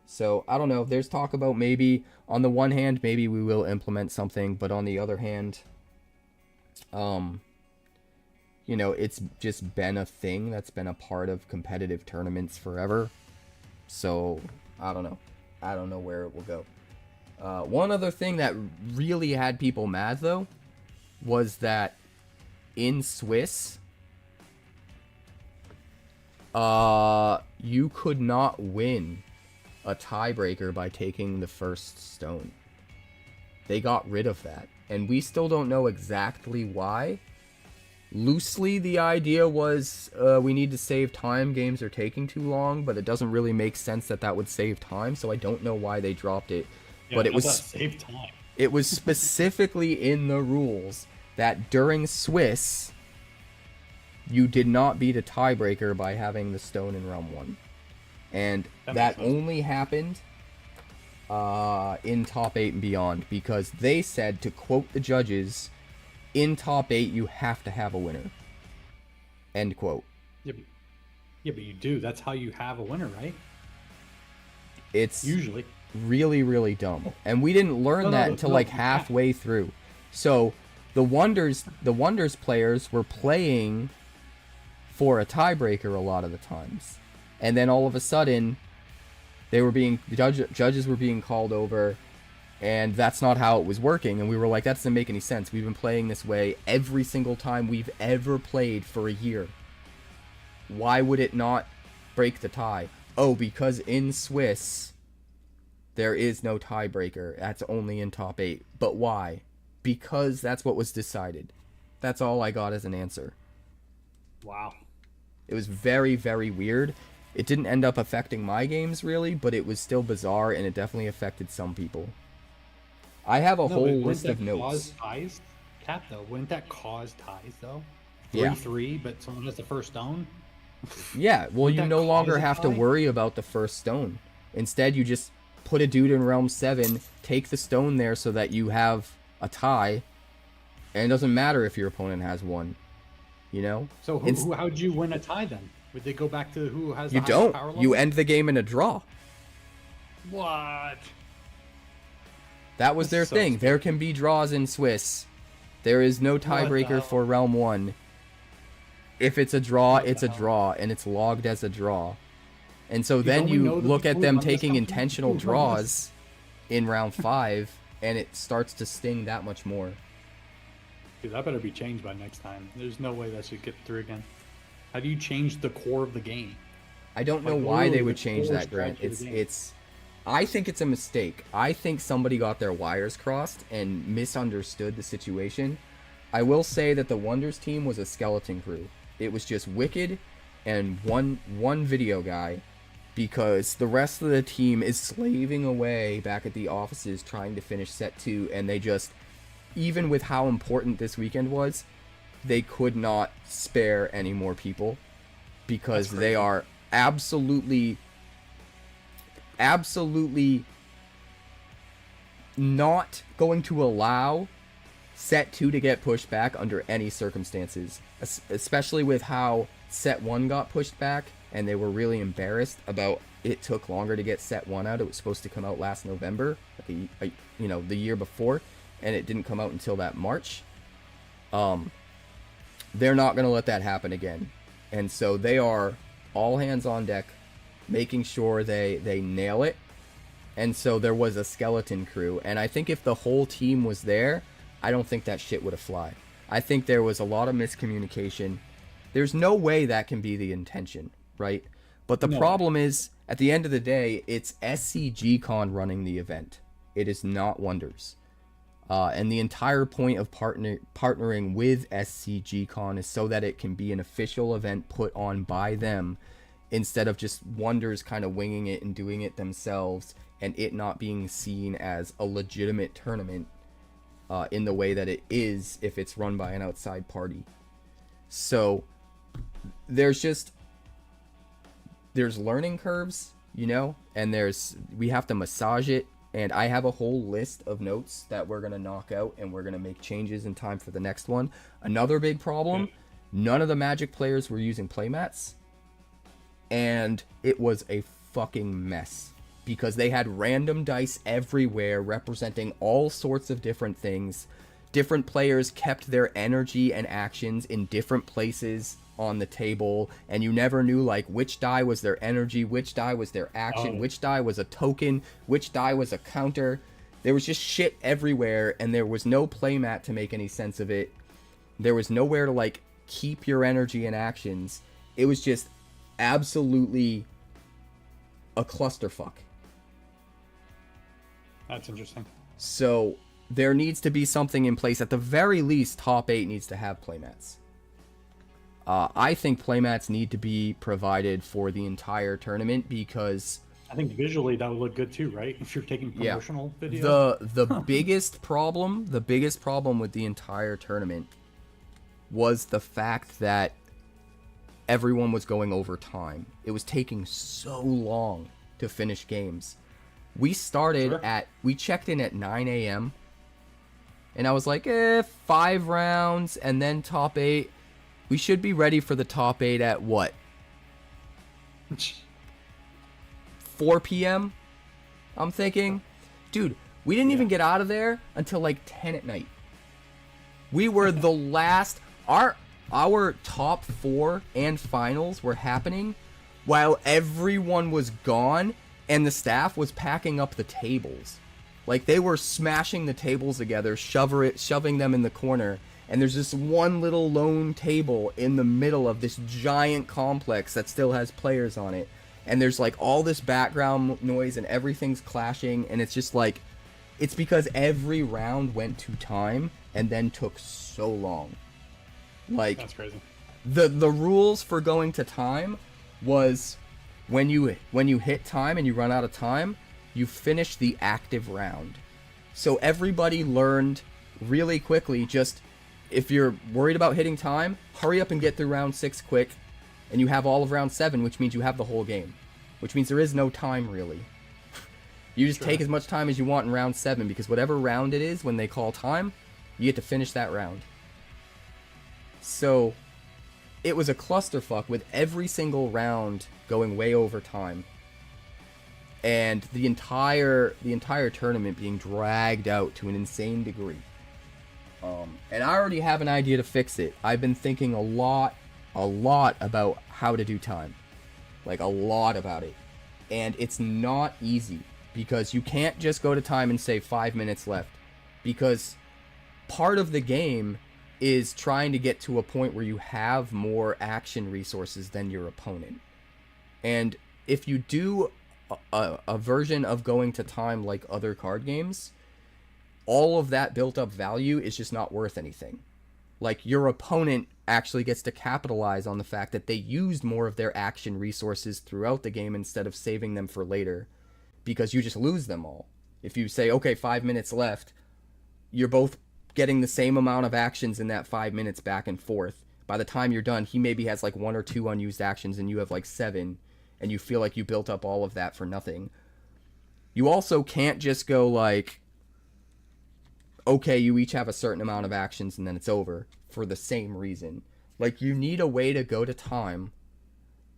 Speaker 1: So, I don't know. There's talk about maybe, on the one hand, maybe we will implement something, but on the other hand, you know, it's just been a thing that's been a part of competitive tournaments forever. So, I don't know. I don't know where it will go. One other thing that really had people mad, though, was that in Swiss, you could not win a tiebreaker by taking the first stone. They got rid of that, and we still don't know exactly why. Loosely, the idea was we need to save time, games are taking too long, but it doesn't really make sense that that would save time, so I don't know why they dropped it.
Speaker 3: Yeah,
Speaker 1: but it was
Speaker 3: save time.
Speaker 1: It was specifically in the rules that during Swiss, you did not beat a tiebreaker by having the stone in round 1. And that only happened in top 8 and beyond, because they said, to quote the judges, in top 8 you have to have a winner. End quote.
Speaker 3: Yeah, but you do. That's how you have a winner, right?
Speaker 1: It's
Speaker 3: usually
Speaker 1: really, really dumb. And we didn't learn that until like halfway through. So the Wonders players were playing for a tiebreaker a lot of the times. And then all of a sudden, judges were being called over, and that's not how it was working. And we were like, that doesn't make any sense. We've been playing this way every single time we've ever played for a year. Why would it not break the tie? Oh, because in Swiss, there is no tiebreaker. That's only in top 8. But why? Because that's what was decided. That's all I got as an answer.
Speaker 3: Wow.
Speaker 1: It was very, very weird. It didn't end up affecting my games, really, but it was still bizarre, and it definitely affected some people. I have a whole list of notes.
Speaker 3: Cause ties, Cap, though? Wouldn't that cause ties, though? 3-3,
Speaker 1: Yeah.
Speaker 3: but someone has the first stone?
Speaker 1: Yeah, well, you no longer have to
Speaker 3: tie?
Speaker 1: worry about the first stone. Instead, you just put a dude in Realm 7, take the stone there so that you have a tie, and it doesn't matter if your opponent has one. You know?
Speaker 3: So how'd you win a tie then? Would they go back to who has the
Speaker 1: You
Speaker 3: highest
Speaker 1: don't.
Speaker 3: power level?
Speaker 1: You end the game in a draw.
Speaker 3: What?
Speaker 1: That was their
Speaker 3: So
Speaker 1: thing.
Speaker 3: stupid.
Speaker 1: There can be draws in Swiss. There is no
Speaker 3: the
Speaker 1: tiebreaker
Speaker 3: hell?
Speaker 1: for Realm 1. If it's a draw,
Speaker 3: What the
Speaker 1: it's a
Speaker 3: hell?
Speaker 1: draw, and it's logged as a draw. And so
Speaker 3: Dude,
Speaker 1: then
Speaker 3: don't we
Speaker 1: you
Speaker 3: know the
Speaker 1: look
Speaker 3: people
Speaker 1: at
Speaker 3: who
Speaker 1: them
Speaker 3: run this
Speaker 1: taking
Speaker 3: company?
Speaker 1: intentional
Speaker 3: Who run this?
Speaker 1: draws in round 5, and it starts to sting that much more.
Speaker 3: Dude, that better be changed by next time. There's no way that should get through again. How do you change the core of the game?
Speaker 1: I don't know
Speaker 3: Like,
Speaker 1: why they
Speaker 3: literally
Speaker 1: would
Speaker 3: the
Speaker 1: change
Speaker 3: core
Speaker 1: that, Grant.
Speaker 3: strategy of the game.
Speaker 1: It's I think it's a mistake. I think somebody got their wires crossed and misunderstood the situation. I will say that the Wonders team was a skeleton crew. It was just Wicked and one video guy, because the rest of the team is slaving away back at the offices trying to finish set 2, and they just, even with how important this weekend was, they could not spare any more people, because
Speaker 3: That's
Speaker 1: they
Speaker 3: crazy.
Speaker 1: are absolutely not going to allow set 2 to get pushed back under any circumstances, especially with how set 1 got pushed back, and they were really embarrassed about it took longer to get set 1 out. It was supposed to come out last November, the year before, and it didn't come out until that March. They're not going to let that happen again, and so they are all hands on deck, making sure they nail it. And so there was a skeleton crew, and I think if the whole team was there, I don't think that shit would have fly. I think there was a lot of miscommunication. There's no way that can be the intention, right? But the
Speaker 3: No.
Speaker 1: problem is, at the end of the day, it's SCG Con running the event. It is not Wonders. And the entire point of partnering with SCG Con is so that it can be an official event put on by them, instead of just Wonders kind of winging it and doing it themselves, and it not being seen as a legitimate tournament in the way that it is if it's run by an outside party. So there's learning curves, and we have to massage it. And I have a whole list of notes that we're going to knock out, and we're going to make changes in time for the next one. Another big problem, none of the Magic players were using playmats, and it was a fucking mess, because they had random dice everywhere representing all sorts of different things. Different players kept their energy and actions in different places on the table, and you never knew like which die was their energy, which die was their action, which die was a token, which die was a counter. There was just shit everywhere, and there was no playmat to make any sense of it. There was nowhere to like keep your energy and actions. It was just absolutely a clusterfuck.
Speaker 3: That's interesting.
Speaker 1: So there needs to be something in place. At the very least, top 8 needs to have playmats. I think playmats need to be provided for the entire tournament, because
Speaker 3: I think visually that would look good too, right? If you're taking promotional videos.
Speaker 1: the biggest problem with the entire tournament was the fact that everyone was going over time. It was taking so long to finish games. We started we checked in at 9 a.m. and I was like, 5 rounds and then top 8. We should be ready for the top 8 at what? 4 p.m. I'm thinking. Dude, we didn't even get out of there until like 10 at night. We were the last. Our top 4 and finals were happening while everyone was gone and the staff was packing up the tables. Like, they were smashing the tables together, shoving them in the corner, and there's this one little lone table in the middle of this giant complex that still has players on it. And there's like all this background noise and everything's clashing, and it's just like, it's because every round went to time and then took so long. Like,
Speaker 3: That's crazy.
Speaker 1: the rules for going to time was when you hit time and you run out of time, you finish the active round. So everybody learned really quickly, just if you're worried about hitting time, hurry up and get through round 6 quick, and you have all of round 7, which means you have the whole game, which means there is no time really. You just take as much time as you want in round 7, because whatever round it is when they call time, you get to finish that round. So it was a clusterfuck with every single round going way over time. And the entire tournament being dragged out to an insane degree. And I already have an idea to fix it. I've been thinking a lot about how to do time. Like, a lot about it. And it's not easy, because you can't just go to time and say 5 minutes left. Because part of the game is trying to get to a point where you have more action resources than your opponent. And if you do a version of going to time like other card games, all of that built up value is just not worth anything. Like, your opponent actually gets to capitalize on the fact that they used more of their action resources throughout the game instead of saving them for later, because you just lose them all. If you say, okay, 5 minutes left, you're both getting the same amount of actions in that 5 minutes back and forth. By the time you're done, he maybe has like 1 or 2 unused actions and you have like 7, and you feel like you built up all of that for nothing. You also can't just go like, okay, you each have a certain amount of actions and then it's over for the same reason. Like, you need a way to go to time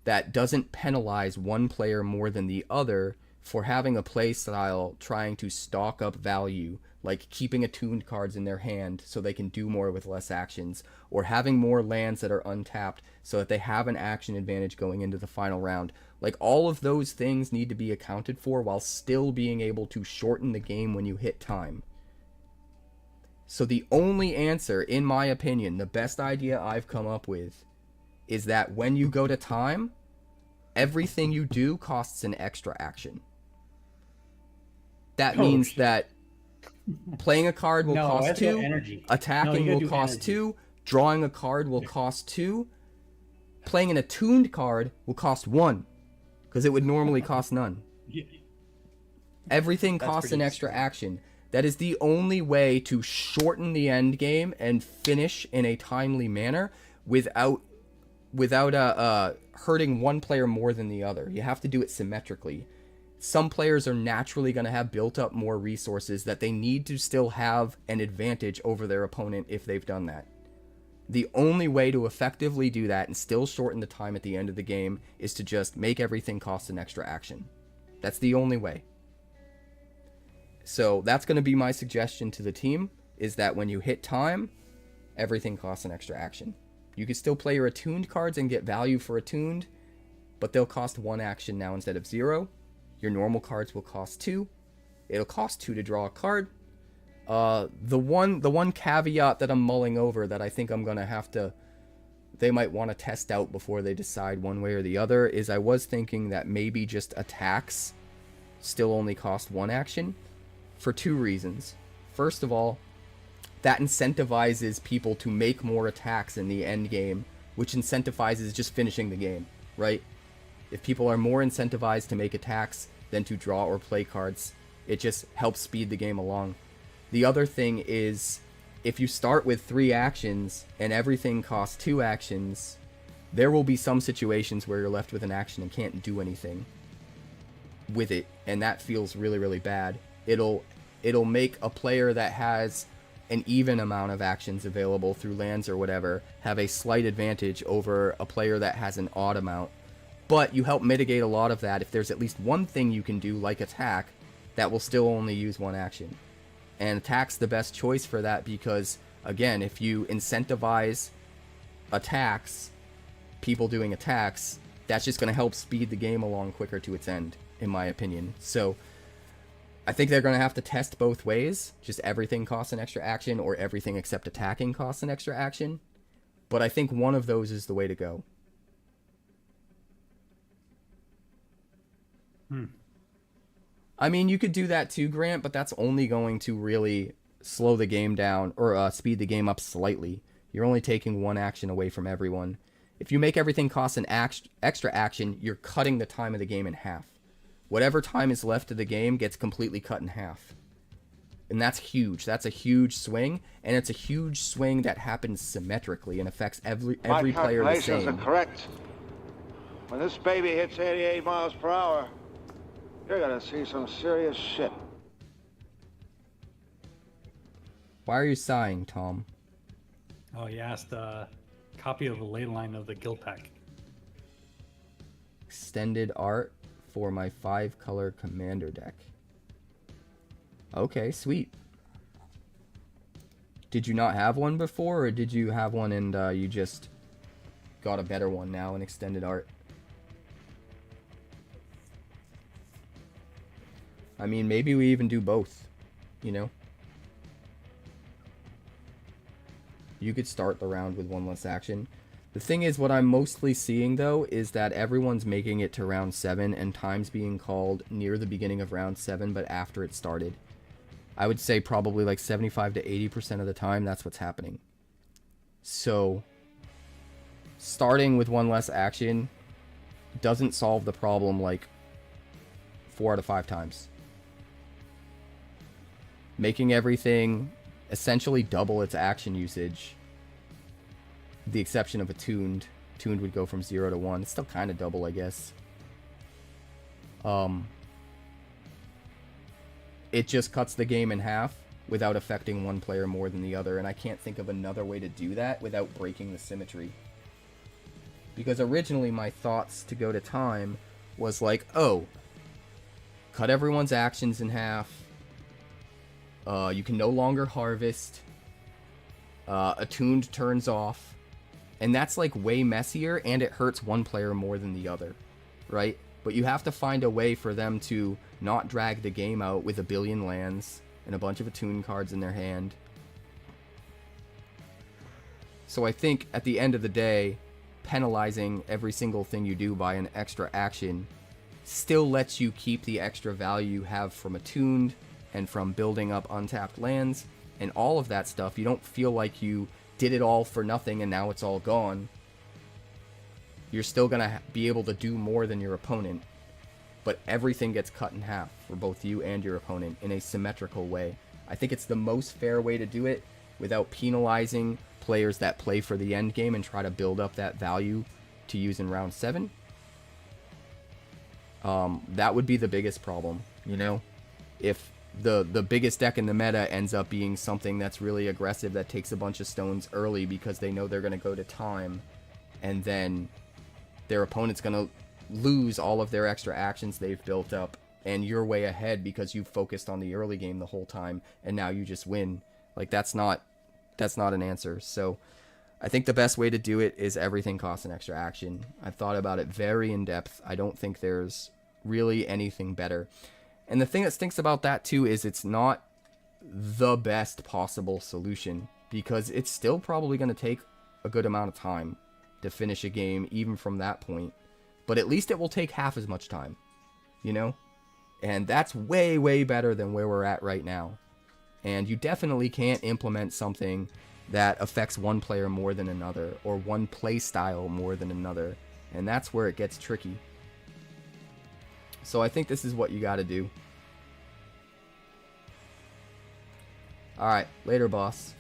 Speaker 1: that doesn't penalize one player more than the other for having a play style trying to stock up value, like keeping attuned cards in their hand so they can do more with less actions, or having more lands that are untapped so that they have an action advantage going into the final round. Like, all of those things need to be accounted for while still being able to shorten the game when you hit time. So the only answer, in my opinion, the best idea I've come up with, is that when you go to time, everything you do costs an extra action. That means that playing a card will cost 2, attacking will cost 2, drawing a card will cost 2, playing an attuned card will cost 1, because it would normally cost none. Everything costs an extra action. That is the only way to shorten the end game and finish in a timely manner without hurting one player more than the other. You have to do it symmetrically. Some players are naturally going to have built up more resources that they need to still have an advantage over their opponent if they've done that. The only way to effectively do that and still shorten the time at the end of the game is to just make everything cost an extra action. That's the only way. So that's going to be my suggestion to the team, is that when you hit time, everything costs an extra action. You can still play your attuned cards and get value for attuned, but they'll cost 1 action now instead of 0. Your normal cards will cost 2. It'll cost 2 to draw a card. The one caveat that I'm mulling over that I think I'm going to have to, they might want to test out before they decide one way or the other, is I was thinking that maybe just attacks still only cost 1 action. For 2 reasons. First of all, that incentivizes people to make more attacks in the end game, which incentivizes just finishing the game, right? If people are more incentivized to make attacks than to draw or play cards, it just helps speed the game along. The other thing is, if you start with 3 actions and everything costs 2 actions, there will be some situations where you're left with an action and can't do anything with it, and that feels really, really bad. It'll make a player that has an even amount of actions available through lands or whatever have a slight advantage over a player that has an odd amount. But you help mitigate a lot of that if there's at least one thing you can do, like attack, that will still only use 1 action. And attack's the best choice for that because, again, if you incentivize attacks, people doing attacks, that's just going to help speed the game along quicker to its end, in my opinion. So I think they're going to have to test both ways. Just everything costs an extra action, or everything except attacking costs an extra action. But I think one of those is the way to go. I mean, you could do that too, Grant, but that's only going to really slow the game down, or speed the game up slightly. You're only taking 1 action away from everyone. If you make everything cost an extra action, you're cutting the time of the game in half. Whatever time is left of the game gets completely cut in half. And that's huge. That's a huge swing, and it's a huge swing that happens symmetrically and affects every player the same.
Speaker 8: My calculations are correct. When this baby hits 88 miles per hour, you're gonna see some serious shit.
Speaker 1: Why are you sighing, Tom?
Speaker 3: Oh, he asked copy of a ley line of the guild pack.
Speaker 1: Extended art for my 5-color commander deck. Okay, sweet. Did you not have one before, or did you have one and you just got a better one now in extended art? I mean, maybe we even do both, you know? You could start the round with one less action. The thing is, what I'm mostly seeing, though, is that everyone's making it to round 7 and time's being called near the beginning of round 7, but after it started. I would say probably like 75 to 80% of the time, that's what's happening. So, starting with one less action doesn't solve the problem like 4 out of 5 times. Making everything essentially double its action usage, the exception of a tuned. Tuned would go from 0 to 1. It's still kind of double, I guess. It just cuts the game in half without affecting one player more than the other, and I can't think of another way to do that without breaking the symmetry. Because originally my thoughts to go to time was like, oh, cut everyone's actions in half. You can no longer harvest. Attuned turns off. And that's like way messier, and it hurts one player more than the other, right? But you have to find a way for them to not drag the game out with a billion lands and a bunch of attuned cards in their hand. So I think at the end of the day, penalizing every single thing you do by an extra action still lets you keep the extra value you have from attuned and from building up untapped lands and all of that stuff. You don't feel like you did it all for nothing and now it's all gone. You're still going to be able to do more than your opponent, but everything gets cut in half for both you and your opponent in a symmetrical way. I think it's the most fair way to do it without penalizing players that play for the end game and try to build up that value to use in round 7. That would be the biggest problem, you know? If the biggest deck in the meta ends up being something that's really aggressive that takes a bunch of stones early because they know they're going to go to time, and then their opponent's going to lose all of their extra actions they've built up, and you're way ahead because you've focused on the early game the whole time, and now you just win. Like, that's not an answer. So I think the best way to do it is everything costs an extra action. I've thought about it very in depth. I don't think there's really anything better. And the thing that stinks about that too is it's not the best possible solution, because it's still probably going to take a good amount of time to finish a game even from that point. But at least it will take half as much time, you know? And that's way, way better than where we're at right now. And you definitely can't implement something that affects one player more than another, or one play style more than another. And that's where it gets tricky. So I think this is what you got to do. Alright, later, boss.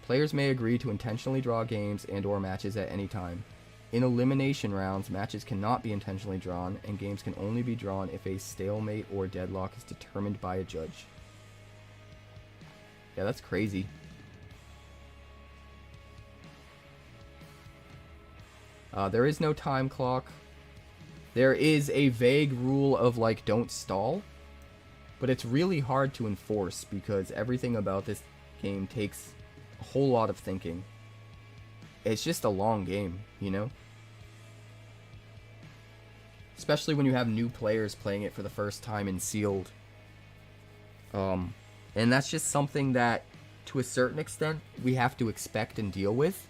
Speaker 1: Players may agree to intentionally draw games and or matches at any time. In elimination rounds, matches cannot be intentionally drawn, and games can only be drawn if a stalemate or deadlock is determined by a judge. Yeah, that's crazy. There is no time clock. There is a vague rule of, like, don't stall. But it's really hard to enforce because everything about this game takes a whole lot of thinking. It's just a long game, you know? Especially when you have new players playing it for the first time in sealed. And that's just something that, to a certain extent, we have to expect and deal with.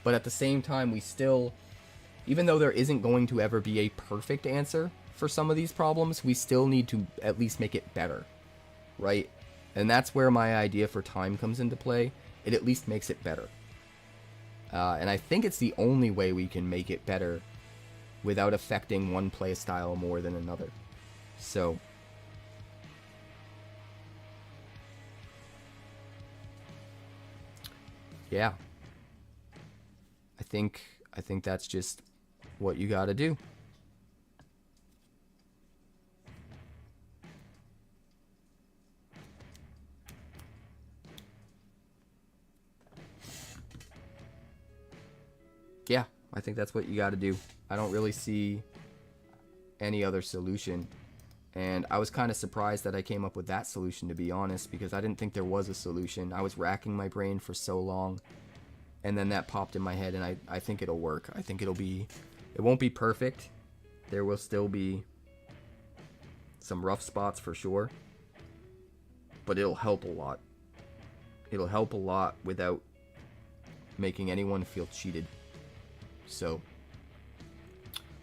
Speaker 1: But at the same time, we still, even though there isn't going to ever be a perfect answer for some of these problems, we still need to at least make it better, right? And that's where my idea for time comes into play. It at least makes it better. And I think it's the only way we can make it better without affecting one play style more than another. So yeah, I think that's just what you got to do. I think that's what you got to do. I don't really see any other solution. And I was kind of surprised that I came up with that solution, to be honest, because I didn't think there was a solution. I was racking my brain for so long, and then that popped in my head, and I think it'll work. I think it'll be... It won't be perfect. There will still be some rough spots for sure, but it'll help a lot. It'll help a lot without making anyone feel cheated. So,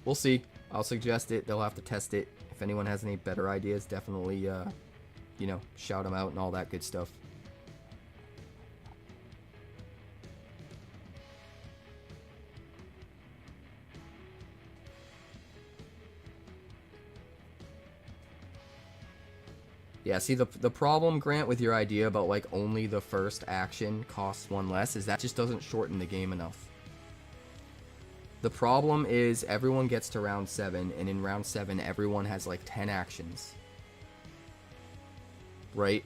Speaker 1: we'll see. I'll suggest it. They'll have to test it. If anyone has any better ideas, definitely, you know, shout them out and all that good stuff. Yeah, see, the problem, Grant, with your idea about, like, only the first action costs one less is that just doesn't shorten the game enough. The problem is everyone gets to round 7, and in round 7, everyone has, like, 10 actions. Right?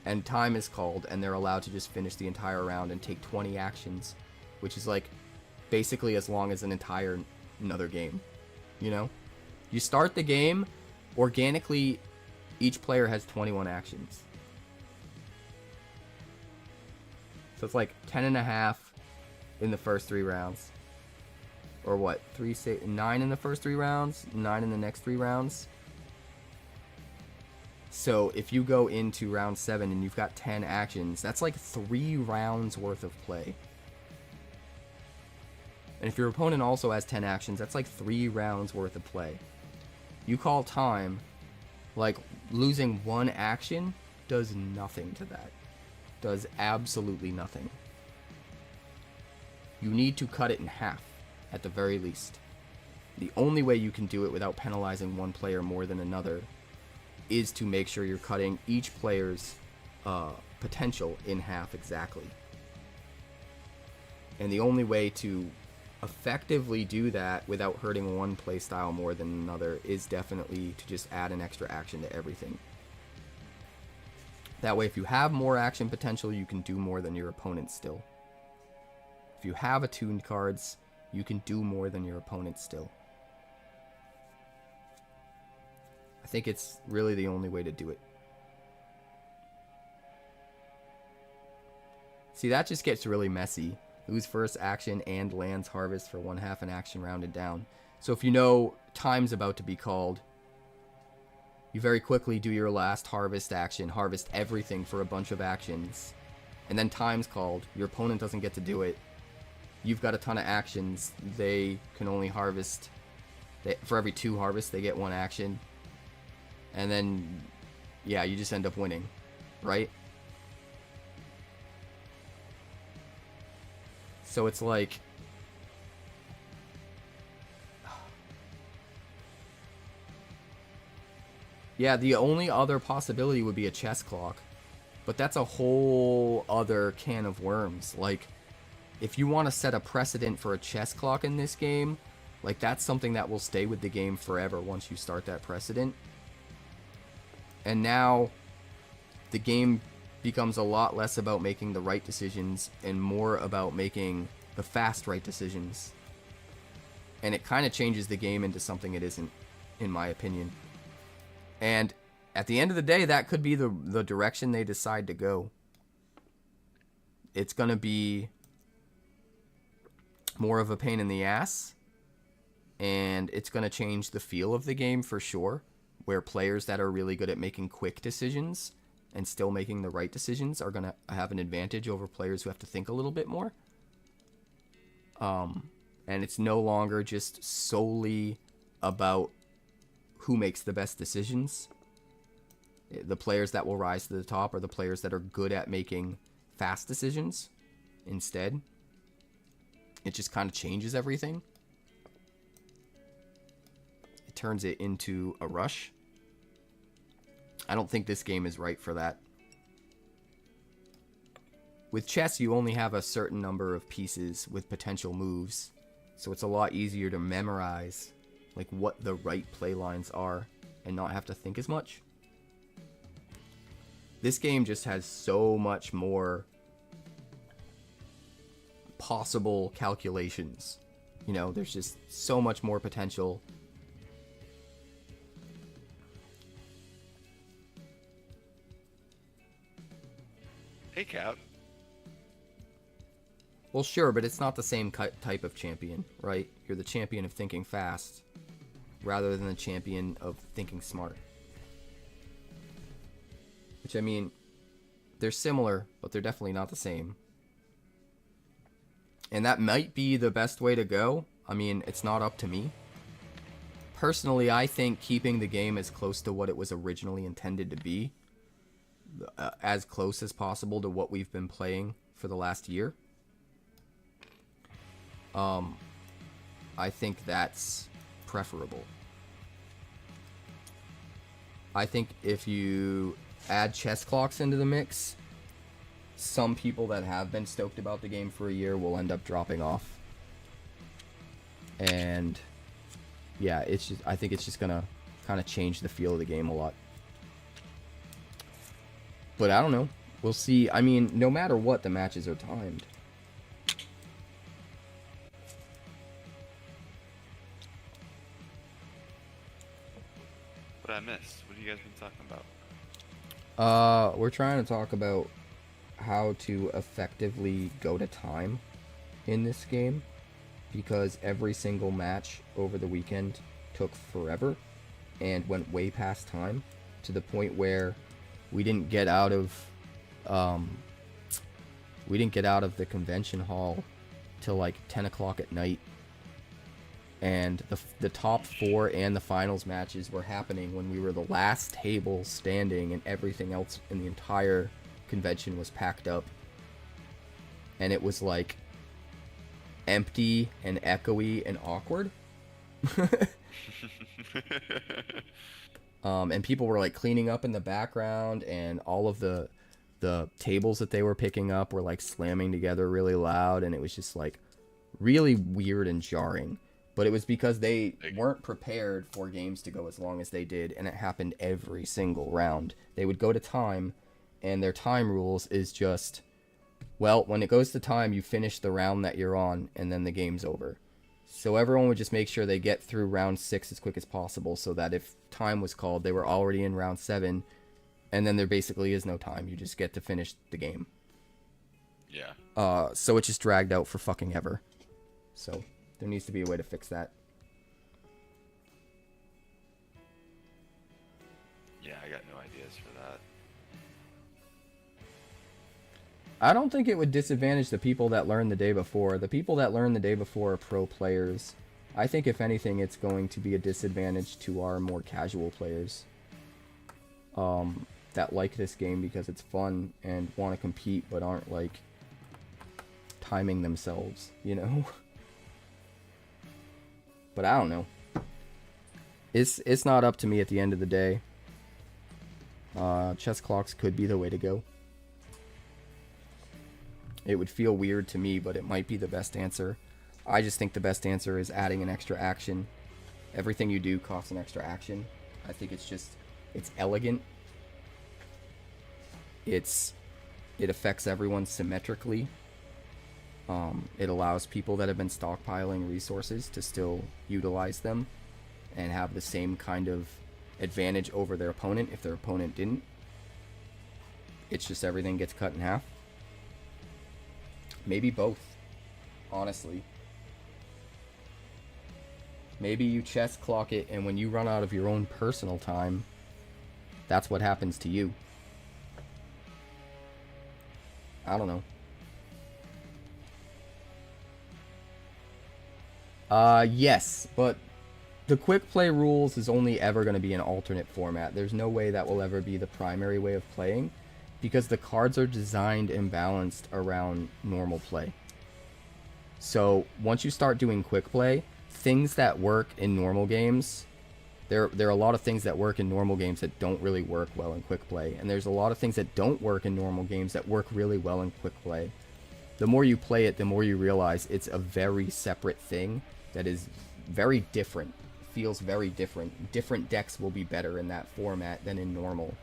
Speaker 1: And time is called, and they're allowed to just finish the entire round and take 20 actions, which is, like, basically as long as another game. You know? You start the game, organically... Each player has 21 actions. So it's like 10 and a half in the first 3 rounds. Or what? 9 in the first 3 rounds, 9 in the next 3 rounds. So if you go into round 7 and you've got 10 actions, that's like 3 rounds worth of play. And if your opponent also has 10 actions, that's like 3 rounds worth of play. You call time... Like, losing 1 action does nothing to that. Does absolutely nothing. You need to cut it in half, at the very least. The only way you can do it without penalizing one player more than another is to make sure you're cutting each player's potential in half exactly. And the only way to effectively do that without hurting one playstyle more than another is definitely to just add an extra action to everything. That way, if you have more action potential, you can do more than your opponent still. If you have attuned cards, you can do more than your opponent still. I think it's really the only way to do it. See, that just gets really messy. Lose first action and lands harvest for 1/2 an action rounded down. So if you know time's about to be called, you very quickly do your last harvest action, harvest everything for a bunch of actions, and then time's called. Your opponent doesn't get to do it. You've got a ton of actions. They can only harvest... for every 2 harvests, they get 1 action. And then, yeah, you just end up winning, right? So it's like... Yeah, the only other possibility would be a chess clock. But that's a whole other can of worms. Like, if you want to set a precedent for a chess clock in this game, like, that's something that will stay with the game forever once you start that precedent. And now, the game becomes a lot less about making the right decisions and more about making the fast right decisions. And it kind of changes the game into something it isn't, in my opinion. And at the end of the day, that could be the direction they decide to go. It's going to be more of a pain in the ass, and it's going to change the feel of the game for sure, where players that are really good at making quick decisions and still making the right decisions are going to have an advantage over players who have to think a little bit more. And it's no longer just solely about who makes the best decisions. The players that will rise to the top are the players that are good at making fast decisions instead. It just kind of changes everything. It turns it into a rush. I don't think this game is right for that. With chess, you only have a certain number of pieces with potential moves, so it's a lot easier to memorize like what the right play lines are and not have to think as much. This game just has so much more possible calculations You know, there's just so much more potential.
Speaker 7: Hey, Cap.
Speaker 1: Well, sure, but it's not the same type of champion, right? You're the champion of thinking fast, rather than the champion of thinking smart. Which, I mean, they're similar, but they're definitely not the same. And that might be the best way to go. I mean, it's not up to me. Personally, I think keeping the game as close to what it was originally intended to be, as close as possible to what we've been playing for the last year, I think that's preferable. I think if you add chess clocks into the mix, some people that have been stoked about the game for a year will end up dropping off. And yeah, it's just, I think it's just gonna kind of change the feel of the game a lot. But I don't know. We'll see. I mean, no matter what, the matches are timed.
Speaker 7: What I missed? What have you guys been talking about?
Speaker 1: We're trying to talk about how to effectively go to time in this game, because every single match over the weekend took forever and went way past time, to the point where we didn't get out of the convention hall till like 10 o'clock at night. And the top 4 and the finals matches were happening when we were the last table standing, and everything else in the entire convention was packed up. And it was like empty and echoey and awkward. And people were like cleaning up in the background, and all of the tables that they were picking up were like slamming together really loud, and it was just like really weird and jarring. But it was because they weren't prepared for games to go as long as they did, and it happened every single round. They would go to time, and their time rules is just, well, when it goes to time, you finish the round that you're on, and then the game's over. So everyone would just make sure they get through round 6 as quick as possible, so that if time was called, they were already in round 7, and then there basically is no time. You just get to finish the game.
Speaker 7: Yeah.
Speaker 1: So it just dragged out for fucking ever. So there needs to be a way to fix that.
Speaker 7: Yeah, I got no ideas for that.
Speaker 1: I don't think it would disadvantage the people that learn the day before. The people that learn the day before are pro players. I think if anything, it's going to be a disadvantage to our more casual players that like this game because it's fun and want to compete but aren't like timing themselves, you know? But I don't know. It's not up to me at the end of the day. Chess clocks could be the way to go. It would feel weird to me, but it might be the best answer. I just think the best answer is adding an extra action. Everything you do costs an extra action. I think it's elegant. It affects everyone symmetrically. It allows people that have been stockpiling resources to still utilize them and have the same kind of advantage over their opponent if their opponent didn't. It's just everything gets cut in half. Maybe both, honestly. Maybe you chess clock it, and when you run out of your own personal time, that's what happens to you. I don't know. Yes, but the quick play rules is only ever going to be an alternate format. There's no way that will ever be the primary way of playing, because the cards are designed and balanced around normal play. So once you start doing quick play, things that work in normal games, there are a lot of things that work in normal games that don't really work well in quick play, and there's a lot of things that don't work in normal games that work really well in quick play. The more you play it, the more you realize it's a very separate thing that is very different, feels very different. Different decks will be better in that format than in normal.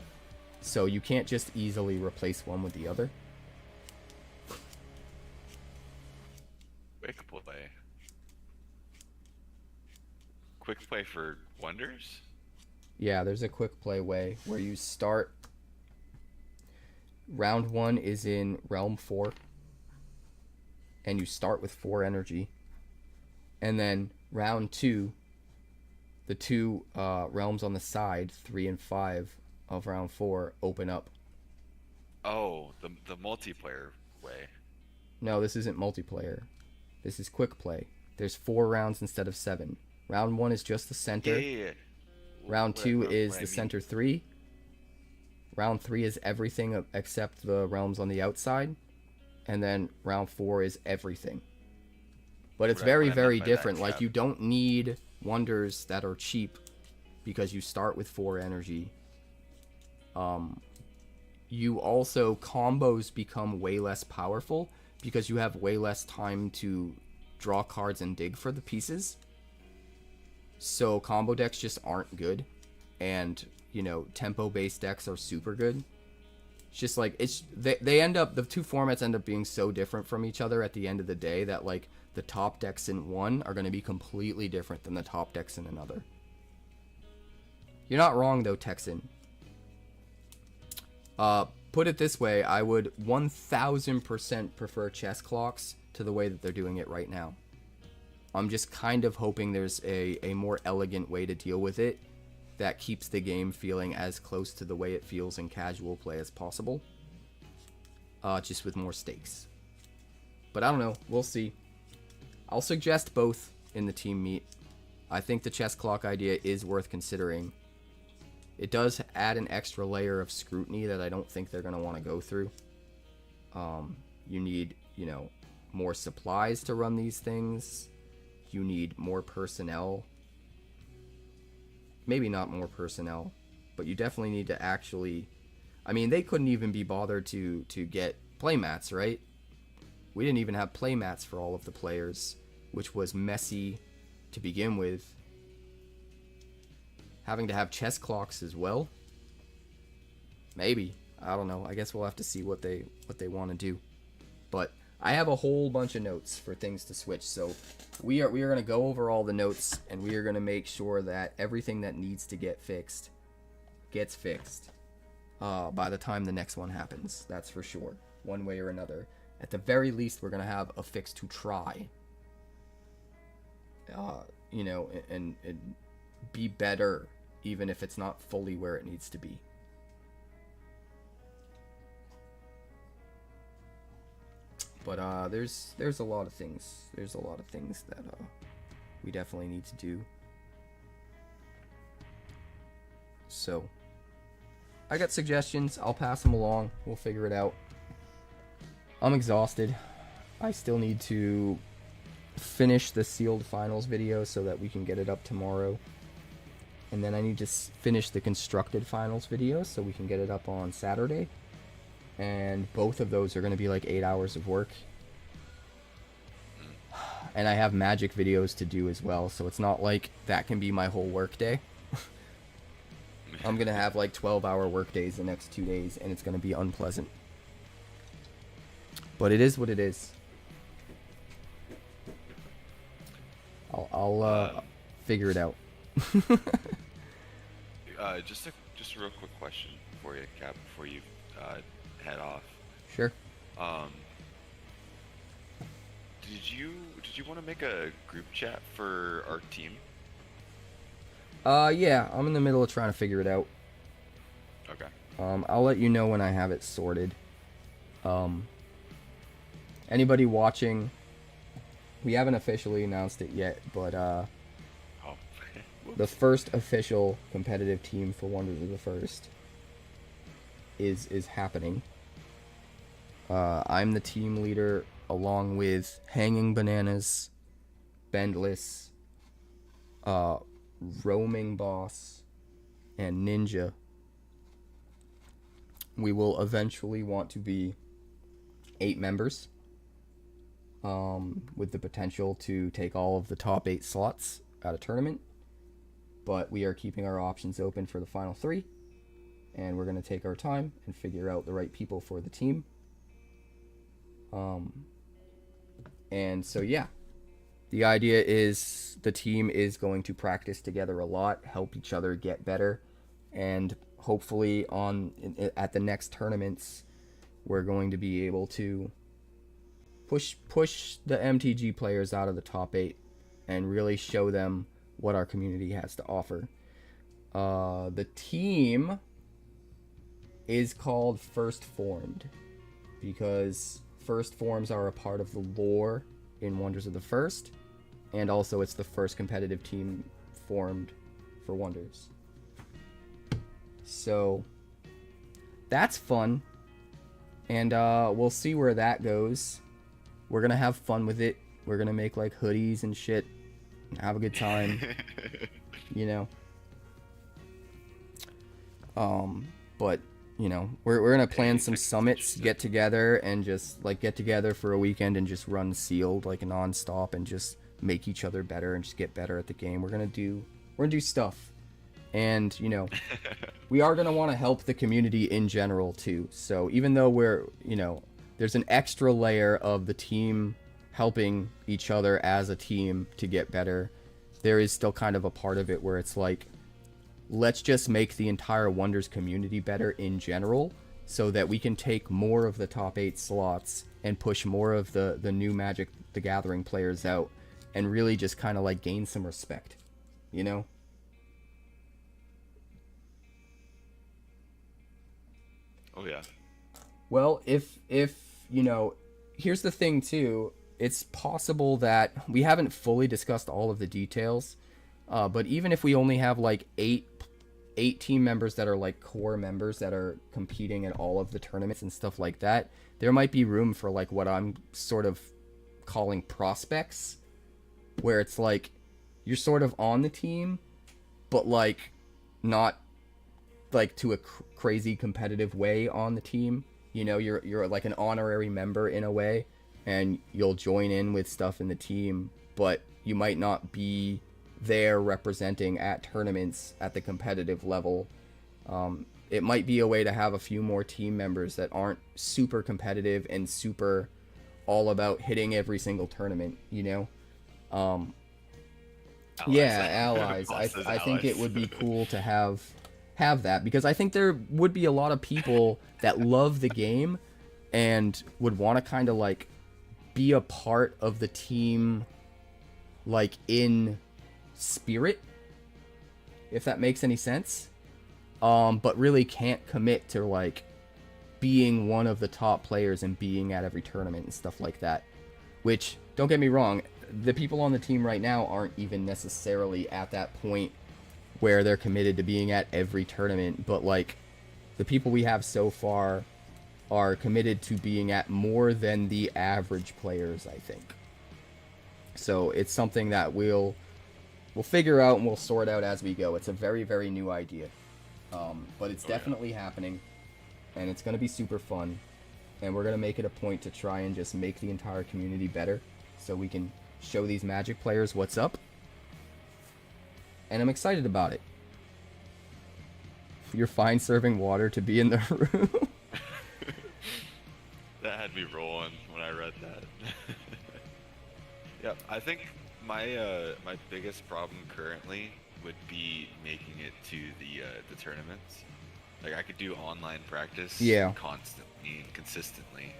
Speaker 1: So you can't just easily replace one with the other.
Speaker 7: Quick play. quick play for wonders?
Speaker 1: Yeah, there's a quick play way where you start. Round 1 is in Realm 4. And you start with 4 energy. And then round 2, the 2 realms on the side, 3 and 5 of round 4, open up.
Speaker 7: Oh, the multiplayer way.
Speaker 1: No, this isn't multiplayer. This is quick play. There's 4 rounds instead of 7. Round 1 is just the center.
Speaker 7: Yeah.
Speaker 1: Round 2 is
Speaker 7: what I
Speaker 1: the
Speaker 7: mean.
Speaker 1: center 3. Round 3 is everything except the realms on the outside. And then round 4 is everything. But it's
Speaker 7: What I
Speaker 1: very,
Speaker 7: meant
Speaker 1: very
Speaker 7: by that,
Speaker 1: different. Like,
Speaker 7: Cap.
Speaker 1: you don't need wonders that are cheap because you start with 4 energy. You also, combos become way less powerful because you have way less time to draw cards and dig for the pieces. So combo decks just aren't good. And, you know, tempo-based decks are super good. It's just like, they end up, the two formats end up being so different from each other at the end of the day that, like, the top decks in one are going to be completely different than the top decks in another. You're not wrong, though, Texan. Put it this way, I would 1000% prefer chess clocks to the way that they're doing it right now. I'm just kind of hoping there's a more elegant way to deal with it that keeps the game feeling as close to the way it feels in casual play as possible. Just with more stakes. But I don't know, we'll see. I'll suggest both in the team meet. I think the chess clock idea is worth considering. It does add an extra layer of scrutiny that I don't think they're going to want to go through. You need, you know, more supplies to run these things. You need more personnel. Maybe not more personnel, but you definitely need to actually... I mean, they couldn't even be bothered to get playmats, right? We didn't even have playmats for all of the players, which was messy to begin with. Having to have chess clocks as well? Maybe. I don't know. I guess we'll have to see what they want to do. But I have a whole bunch of notes for things to switch, so we are going to go over all the notes, and we are going to make sure that everything that needs to get fixed gets fixed by the time the next one happens. That's for sure, one way or another. At the very least, we're going to have a fix to try. You know, and be better, even if it's not fully where it needs to be. But there's a lot of things. There's a lot of things that we definitely need to do. So I got suggestions. I'll pass them along. We'll figure it out. I'm exhausted. I still need to finish the sealed finals video so that we can get it up tomorrow. And then I need to finish the constructed finals video so we can get it up on Saturday. And both of those are going to be like 8 hours of work. And I have magic videos to do as well, so it's not like that can be my whole work day. I'm going to have like 12-hour work days the next 2 days, and it's going to be unpleasant. But it is what it is. I'll figure it out.
Speaker 7: Just a real quick question for you, Cap, before you head off.
Speaker 1: Sure.
Speaker 7: Did you want to make a group chat for our team?
Speaker 1: Yeah, I'm in the middle of trying to figure it out.
Speaker 7: Okay.
Speaker 1: I'll let you know when I have it sorted. Anybody watching, we haven't officially announced it yet, but the first official competitive team for Wonders of the First is happening. I'm the team leader along with Hanging Bananas, Bendless, Roaming Boss, and Ninja. We will eventually want to be 8 members, with the potential to take all of the top 8 slots at a tournament. But we are keeping our options open for the final 3, and we're going to take our time and figure out the right people for the team. And so yeah, The idea is the team is going to practice together a lot, help each other get better, and hopefully at the next tournaments, we're going to be able to push the MTG players out of the top 8 and really show them what our community has to offer. The team is called First Formed because First Forms are a part of the lore in Wonders of the First, and also it's the first competitive team formed for Wonders. So that's fun, and we'll see where that goes. We're gonna have fun with it. We're gonna make like hoodies and shit, and have a good time. You know. But you know, we're gonna plan some summits, get together, and just like get together for a weekend and just run sealed like non-stop and just make each other better and just get better at the game. We're gonna do stuff, and you know, we are gonna want to help the community in general too. So even though we're, you know, there's an extra layer of the team helping each other as a team to get better, there is still kind of a part of it where it's like, let's just make the entire Wonders community better in general so that we can take more of the top 8 slots and push more of the new Magic the Gathering players out and really just kind of like gain some respect, you know?
Speaker 7: Oh yeah.
Speaker 1: Well, if you know, here's the thing too, it's possible that we haven't fully discussed all of the details, but even if we only have like 8 team members that are like core members that are competing at all of the tournaments and stuff like that, there might be room for like what I'm sort of calling prospects, where it's like you're sort of on the team, but like not like to a crazy competitive way on the team. You know, you're like an honorary member in a way, and you'll join in with stuff in the team, but you might not be there representing at tournaments at the competitive level. It might be a way to have a few more team members that aren't super competitive and super all about hitting every single tournament, you know?
Speaker 7: Allies.
Speaker 1: Yeah, allies.
Speaker 7: Bosses,
Speaker 1: I think it
Speaker 7: allies.
Speaker 1: would be cool to have that, because I think there would be a lot of people that love the game and would want to kind of like be a part of the team, like in spirit, if that makes any sense, but really can't commit to like being one of the top players and being at every tournament and stuff like that. Which, don't get me wrong, the people on the team right now aren't even necessarily at that point where they're committed to being at every tournament, but like the people we have so far are committed to being at more than the average players, I think. So it's something that we'll figure out and we'll sort out as we go. It's a very, very new idea, but it's definitely happening, and it's going to be super fun, and we're going to make it a point to try and just make the entire community better so we can show these Magic players what's up, and I'm excited about it. You're fine serving water to be in the room.
Speaker 7: That had me rolling when I read that. Yep, I think my my biggest problem currently would be making it to the tournaments. Like I could do online practice constantly and consistently,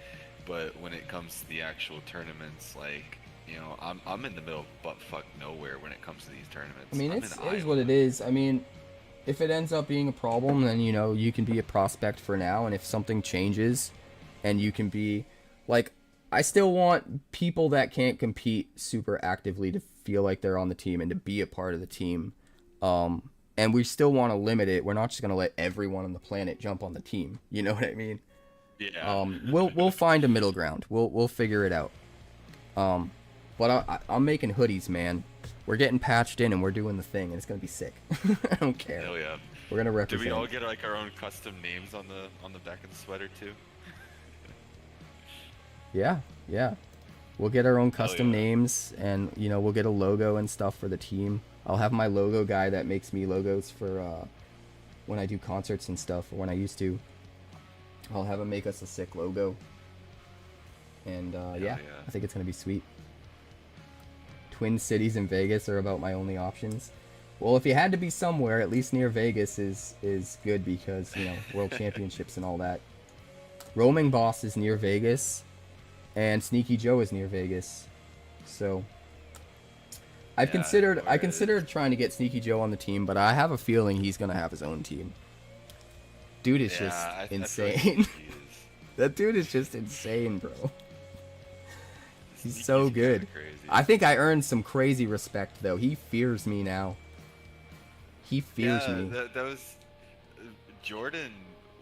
Speaker 7: but when it comes to the actual tournaments, like, you know, I'm in the middle of buttfuck nowhere when it comes to these tournaments.
Speaker 1: I mean,
Speaker 7: it
Speaker 1: is what it is. I mean, if it ends up being a problem, then, you know, you can be a prospect for now, and if something changes and you can be like, I still want people that can't compete super actively to feel like they're on the team and to be a part of the team. And we still want to limit it. We're not just going to let everyone on the planet jump on the team. You know what I mean?
Speaker 7: Yeah.
Speaker 1: We'll find a middle ground. We'll figure it out. But I'm making hoodies, man. We're getting patched in and we're doing the thing, and it's gonna be sick. I don't care.
Speaker 7: Hell yeah.
Speaker 1: We're gonna
Speaker 7: Do
Speaker 1: represent.
Speaker 7: we all get like our own custom names on the back of the sweater too?
Speaker 1: Yeah. We'll get our own custom
Speaker 7: yeah.
Speaker 1: names, and you know, we'll get a logo and stuff for the team. I'll have my logo guy that makes me logos for when I do concerts and stuff, or when I used to. I'll have him make us a sick logo. And yeah, I think it's gonna be sweet. Twin Cities and Vegas are about my only options. Well, if you had to be somewhere, at least near Vegas is good because, you know, World Championships and all that. Roaming Boss is near Vegas, and Sneaky Joe is near Vegas. So I considered trying to get Sneaky Joe on the team, but I have a feeling he's gonna have his own team. Dude is just insane. That dude is just insane, bro. He's so good. I think I earned some crazy respect though. He fears me now. He fears me.
Speaker 7: That was Jordan.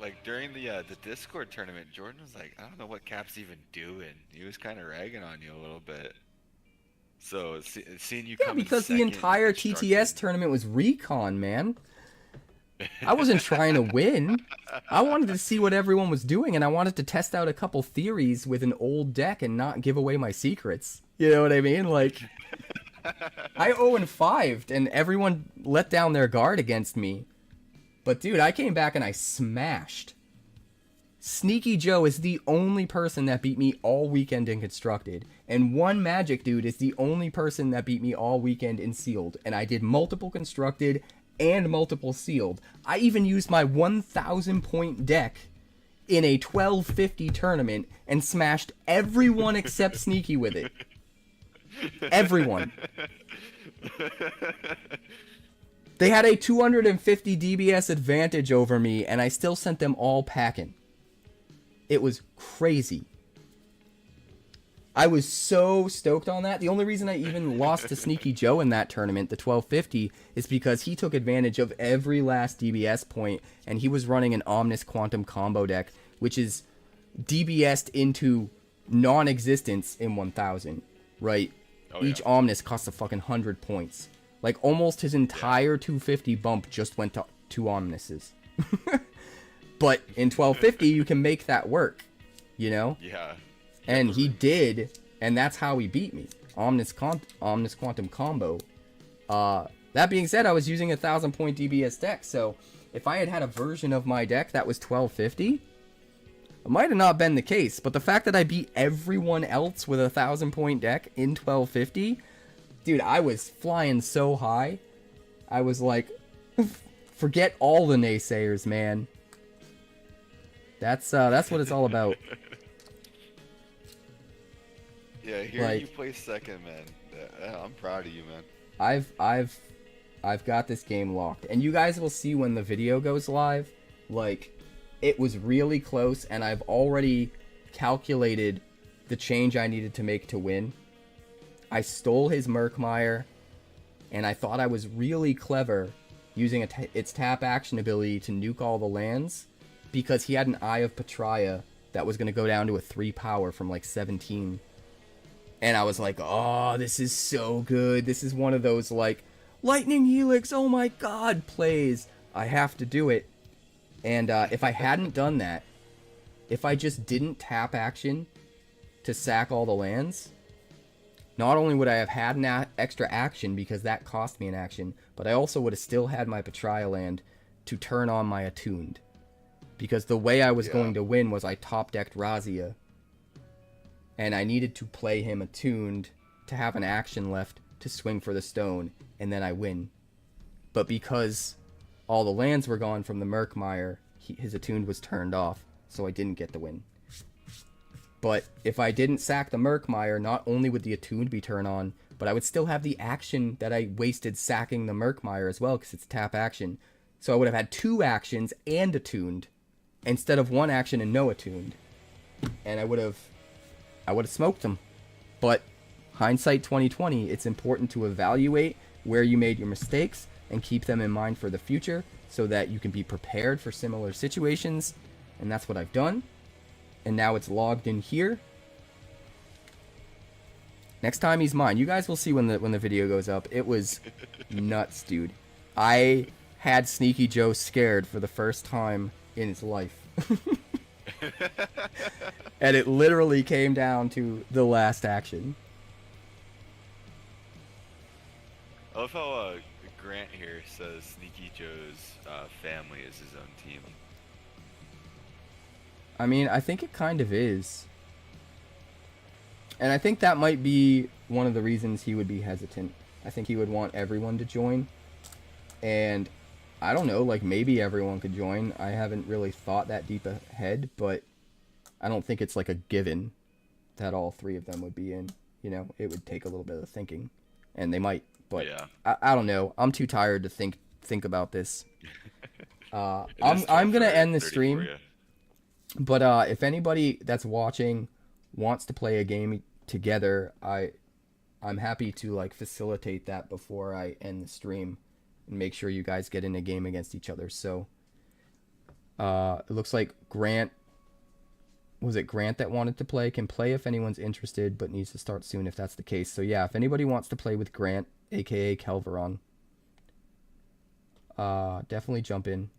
Speaker 7: Like during the Discord tournament, Jordan was like, "I don't know what Cap's even doing." He was kind of ragging on you a little bit. So seeing you come
Speaker 1: because the entire TTS tournament was recon, man. I wasn't trying to win. I wanted to see what everyone was doing, and I wanted to test out a couple theories with an old deck and not give away my secrets. You know what I mean? Like, I 0-5'd, and everyone let down their guard against me. But dude, I came back and I smashed. Sneaky Joe is the only person that beat me all weekend in Constructed. And one Magic dude is the only person that beat me all weekend in Sealed. And I did multiple Constructed and multiple Sealed. I even used my 1,000 point deck in a 1250 tournament and smashed everyone except Sneaky with it. Everyone. They had a 250 DBS advantage over me, and I still sent them all packing. It was crazy. I was so stoked on that. The only reason I even lost to Sneaky Joe in that tournament, the 1250, is because he took advantage of every last DBS point, and he was running an Omnis Quantum combo deck, which is DBS'd into non-existence in 1000, right? Each Omnis costs a fucking 100 points. Like, almost his entire 250 bump just went to 2 Omnises. But in 1250, you can make that work, you know?
Speaker 7: Yeah.
Speaker 1: And he did, and that's how he beat me. Omnis Quantum combo. That being said, I was using a 1,000 point DBS deck, so if I had had a version of my deck that was 1250, it might have not been the case. But the fact that I beat everyone else with a 1,000 point deck in 1250... Dude, I was flying so high. I was like, forget all the naysayers, man. That's what it's all about.
Speaker 7: Yeah, hearing you play second, man. I'm proud of you, man.
Speaker 1: I've got this game locked, and you guys will see when the video goes live. Like, it was really close, and I've already calculated the change I needed to make to win. I stole his Murkmire, and I thought I was really clever using its tap action ability to nuke all the lands, because he had an Eye of Patria that was going to go down to a 3 power from like 17. And I was like, oh, this is so good. This is one of those like, Lightning Helix, oh my god, plays. I have to do it. And if I hadn't done that, if I just didn't tap action to sack all the lands... Not only would I have had an extra action because that cost me an action, but I also would have still had my Patria land to turn on my Attuned. Because the way I was going to win was I top-decked Razia. And I needed to play him Attuned to have an action left to swing for the stone, and then I win. But because all the lands were gone from the Murkmire, his Attuned was turned off, so I didn't get the win. But if I didn't sack the Murkmire, not only would the Attuned be turned on, but I would still have the action that I wasted sacking the Murkmire as well, because it's tap action. So I would have had 2 actions and Attuned, instead of 1 action and no Attuned. And I would have smoked them. But hindsight 2020, it's important to evaluate where you made your mistakes and keep them in mind for the future so that you can be prepared for similar situations. And that's what I've done. And now it's logged in here. Next time he's mine. You guys will see when the video goes up. It was nuts, dude. I had Sneaky Joe scared for the first time in his life. And it literally came down to the last action.
Speaker 7: I love how Grant here says Sneaky Joe's family is his own team.
Speaker 1: I mean, I think it kind of is. And I think that might be one of the reasons he would be hesitant. I think he would want everyone to join. And I don't know, like maybe everyone could join. I haven't really thought that deep ahead, but I don't think it's like a given that all 3 of them would be in. You know, it would take a little bit of thinking. And they might, but
Speaker 7: Yeah.
Speaker 1: I don't know. I'm too tired to think about this.
Speaker 7: It is
Speaker 1: I'm
Speaker 7: 12
Speaker 1: gonna
Speaker 7: for
Speaker 1: end the
Speaker 7: 30
Speaker 1: stream.
Speaker 7: for ya.
Speaker 1: But if anybody that's watching wants to play a game together, I'm happy to like facilitate that before I end the stream and make sure you guys get in a game against each other. So it looks like Grant, was it Grant that wanted to play? Can play if anyone's interested, but needs to start soon if that's the case. So yeah, if anybody wants to play with Grant, aka Kelveron, definitely jump in.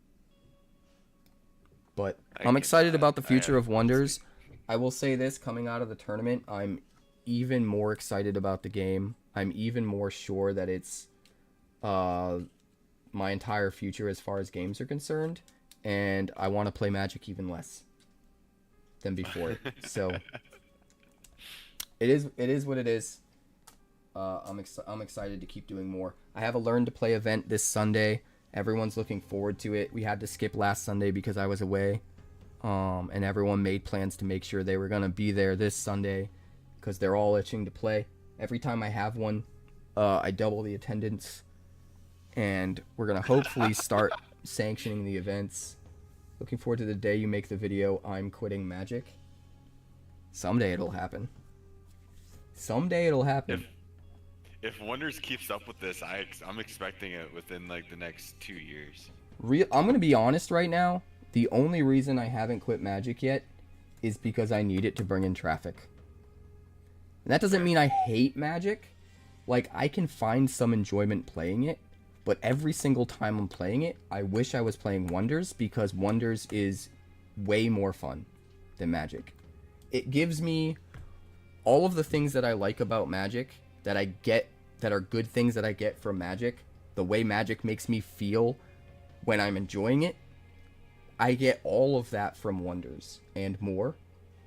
Speaker 1: But I'm excited about the future of Wonders. I will say this, coming out of the tournament, I'm even more excited about the game. I'm even more sure that it's my entire future as far as games are concerned, and I want to play Magic even less than before. So it is what it is. I'm excited to keep doing more. I have a Learn to Play event this Sunday. Everyone's looking forward to it. We had to skip last Sunday because I was away. And everyone made plans to make sure they were going to be there this Sunday because they're all itching to play. Every time I have one, I double the attendance. And we're going to hopefully start sanctioning the events. Looking forward to the day you make the video, I'm quitting Magic. Someday it'll happen. Someday it'll happen.
Speaker 7: If Wonders keeps up with this, I'm expecting it within like the next 2 years.
Speaker 1: I'm going to be honest right now. The only reason I haven't quit Magic yet is because I need it to bring in traffic. And that doesn't mean I hate Magic. Like, I can find some enjoyment playing it, but every single time I'm playing it, I wish I was playing Wonders because Wonders is way more fun than Magic. It gives me all of the things that I like about Magic that I get, that are good things that I get from Magic. The way Magic makes me feel when I'm enjoying it, I get all of that from Wonders and more,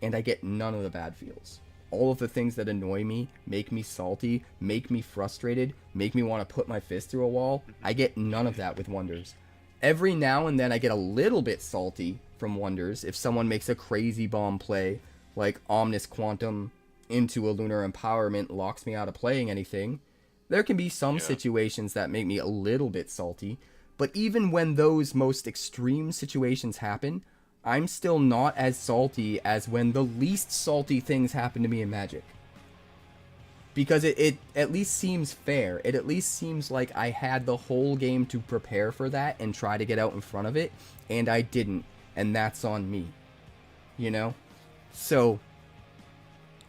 Speaker 1: and I get none of the bad feels. All of the things that annoy me, make me salty, make me frustrated, make me want to put my fist through a wall, I get none of that with Wonders. Every now and then I get a little bit salty from Wonders if someone makes a crazy bomb play, like Omnis Quantum into a Lunar Empowerment locks me out of playing anything. There can be some situations that make me a little bit salty, but even when those most extreme situations happen, I'm still not as salty as when the least salty things happen to me in Magic. Because it at least seems fair. It at least seems like I had the whole game to prepare for that and try to get out in front of it, and I didn't, and that's on me. You know? So,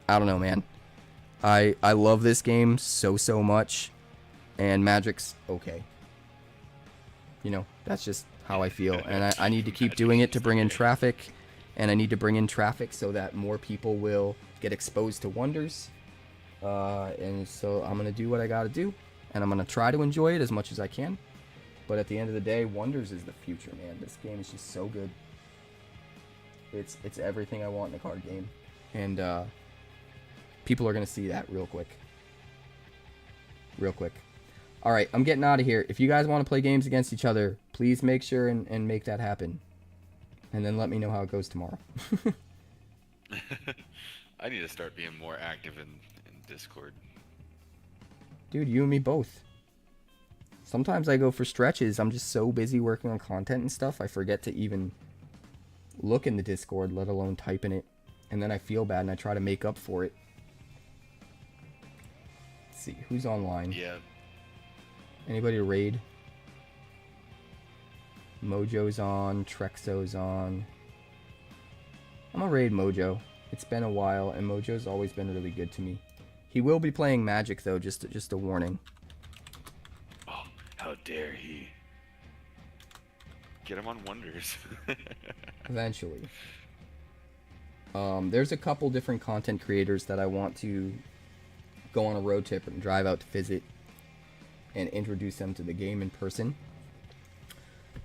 Speaker 1: I don't know, man. I love this game so much, and Magic's okay. You know, that's just how I feel, and I need to keep doing it to bring in traffic, and I need to bring in traffic so that more people will get exposed to Wonders, and so I'm going to do what I got to do, and I'm going to try to enjoy it as much as I can, but at the end of the day, Wonders is the future, man. This game is just so good. It's everything I want in a card game, and people are going to see that real quick. Real quick. Alright, I'm getting out of here. If you guys want to play games against each other, please make sure and make that happen. And then let me know how it goes tomorrow.
Speaker 7: I need to start being more active in Discord.
Speaker 1: Dude, you and me both. Sometimes I go for stretches. I'm just so busy working on content and stuff, I forget to even look in the Discord, let alone type in it. And then I feel bad and I try to make up for it. Let's see, who's online?
Speaker 7: Yeah.
Speaker 1: Anybody to raid? Mojo's on, Trexo's on. I'm gonna raid Mojo. It's been a while, and Mojo's always been really good to me. He will be playing Magic though, just a warning.
Speaker 7: Oh, how dare he! Get him on Wonders.
Speaker 1: Eventually. There's a couple different content creators that I want to go on a road trip and drive out to visit and introduce them to the game in person.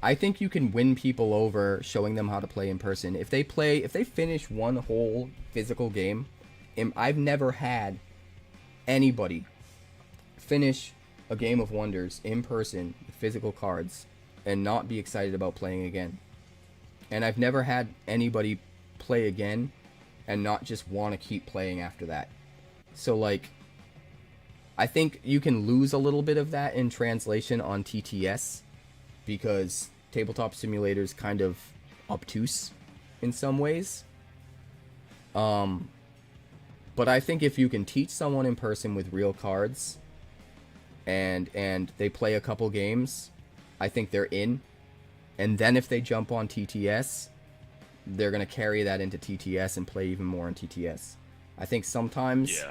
Speaker 1: I think you can win people over showing them how to play in person. If they finish one whole physical game I've never had anybody finish a Game of Wonders in person with physical cards and not be excited about playing again. And I've never had anybody play again and not just want to keep playing after that. So like, I think you can lose a little bit of that in translation on TTS because Tabletop Simulator is kind of obtuse in some ways. But I think if you can teach someone in person with real cards and they play a couple games, I think they're in. And then if they jump on TTS, they're going to carry that into TTS and play even more in TTS. I think sometimes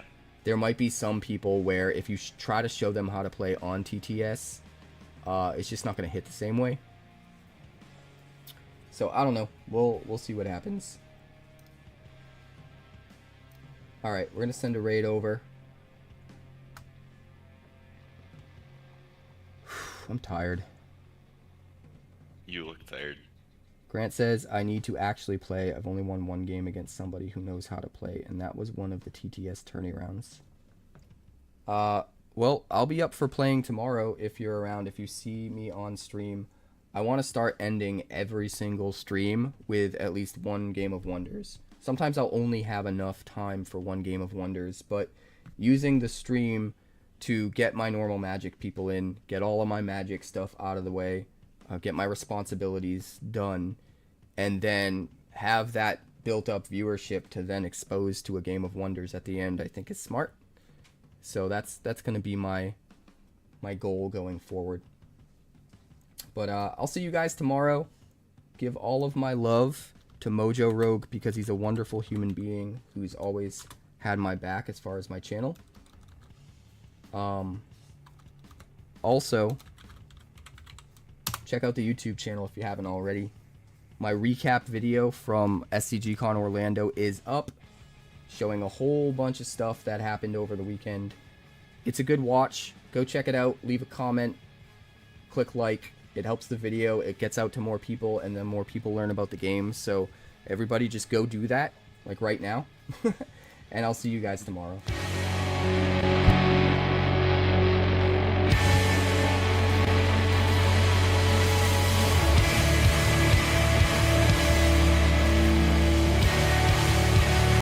Speaker 1: there might be some people where if you try to show them how to play on TTS, it's just not going to hit the same way. So I don't know. We'll see what happens. All right, we're going to send a raid over. I'm tired.
Speaker 7: You look tired.
Speaker 1: Grant says, I need to actually play. I've only won one game against somebody who knows how to play, and that was one of the TTS tourney rounds. Well, I'll be up for playing tomorrow if you're around. If you see me on stream, I want to start ending every single stream with at least one Game of Wonders. Sometimes I'll only have enough time for one Game of Wonders, but using the stream to get my normal Magic people in, get all of my Magic stuff out of the way, get my responsibilities done, and then have that built-up viewership to then expose to a Game of Wonders at the end, I think is smart. So that's going to be my goal going forward. But I'll see you guys tomorrow. Give all of my love to Mojo Rogue because he's a wonderful human being who's always had my back as far as my channel. Also, check out the YouTube channel if you haven't already. My recap video from SCG Con Orlando is up, showing a whole bunch of stuff that happened over the weekend. It's a good watch. Go check it out. Leave a comment. Click like. It helps the video. It gets out to more people, and then more people learn about the game. So everybody just go do that, like right now. And I'll see you guys tomorrow.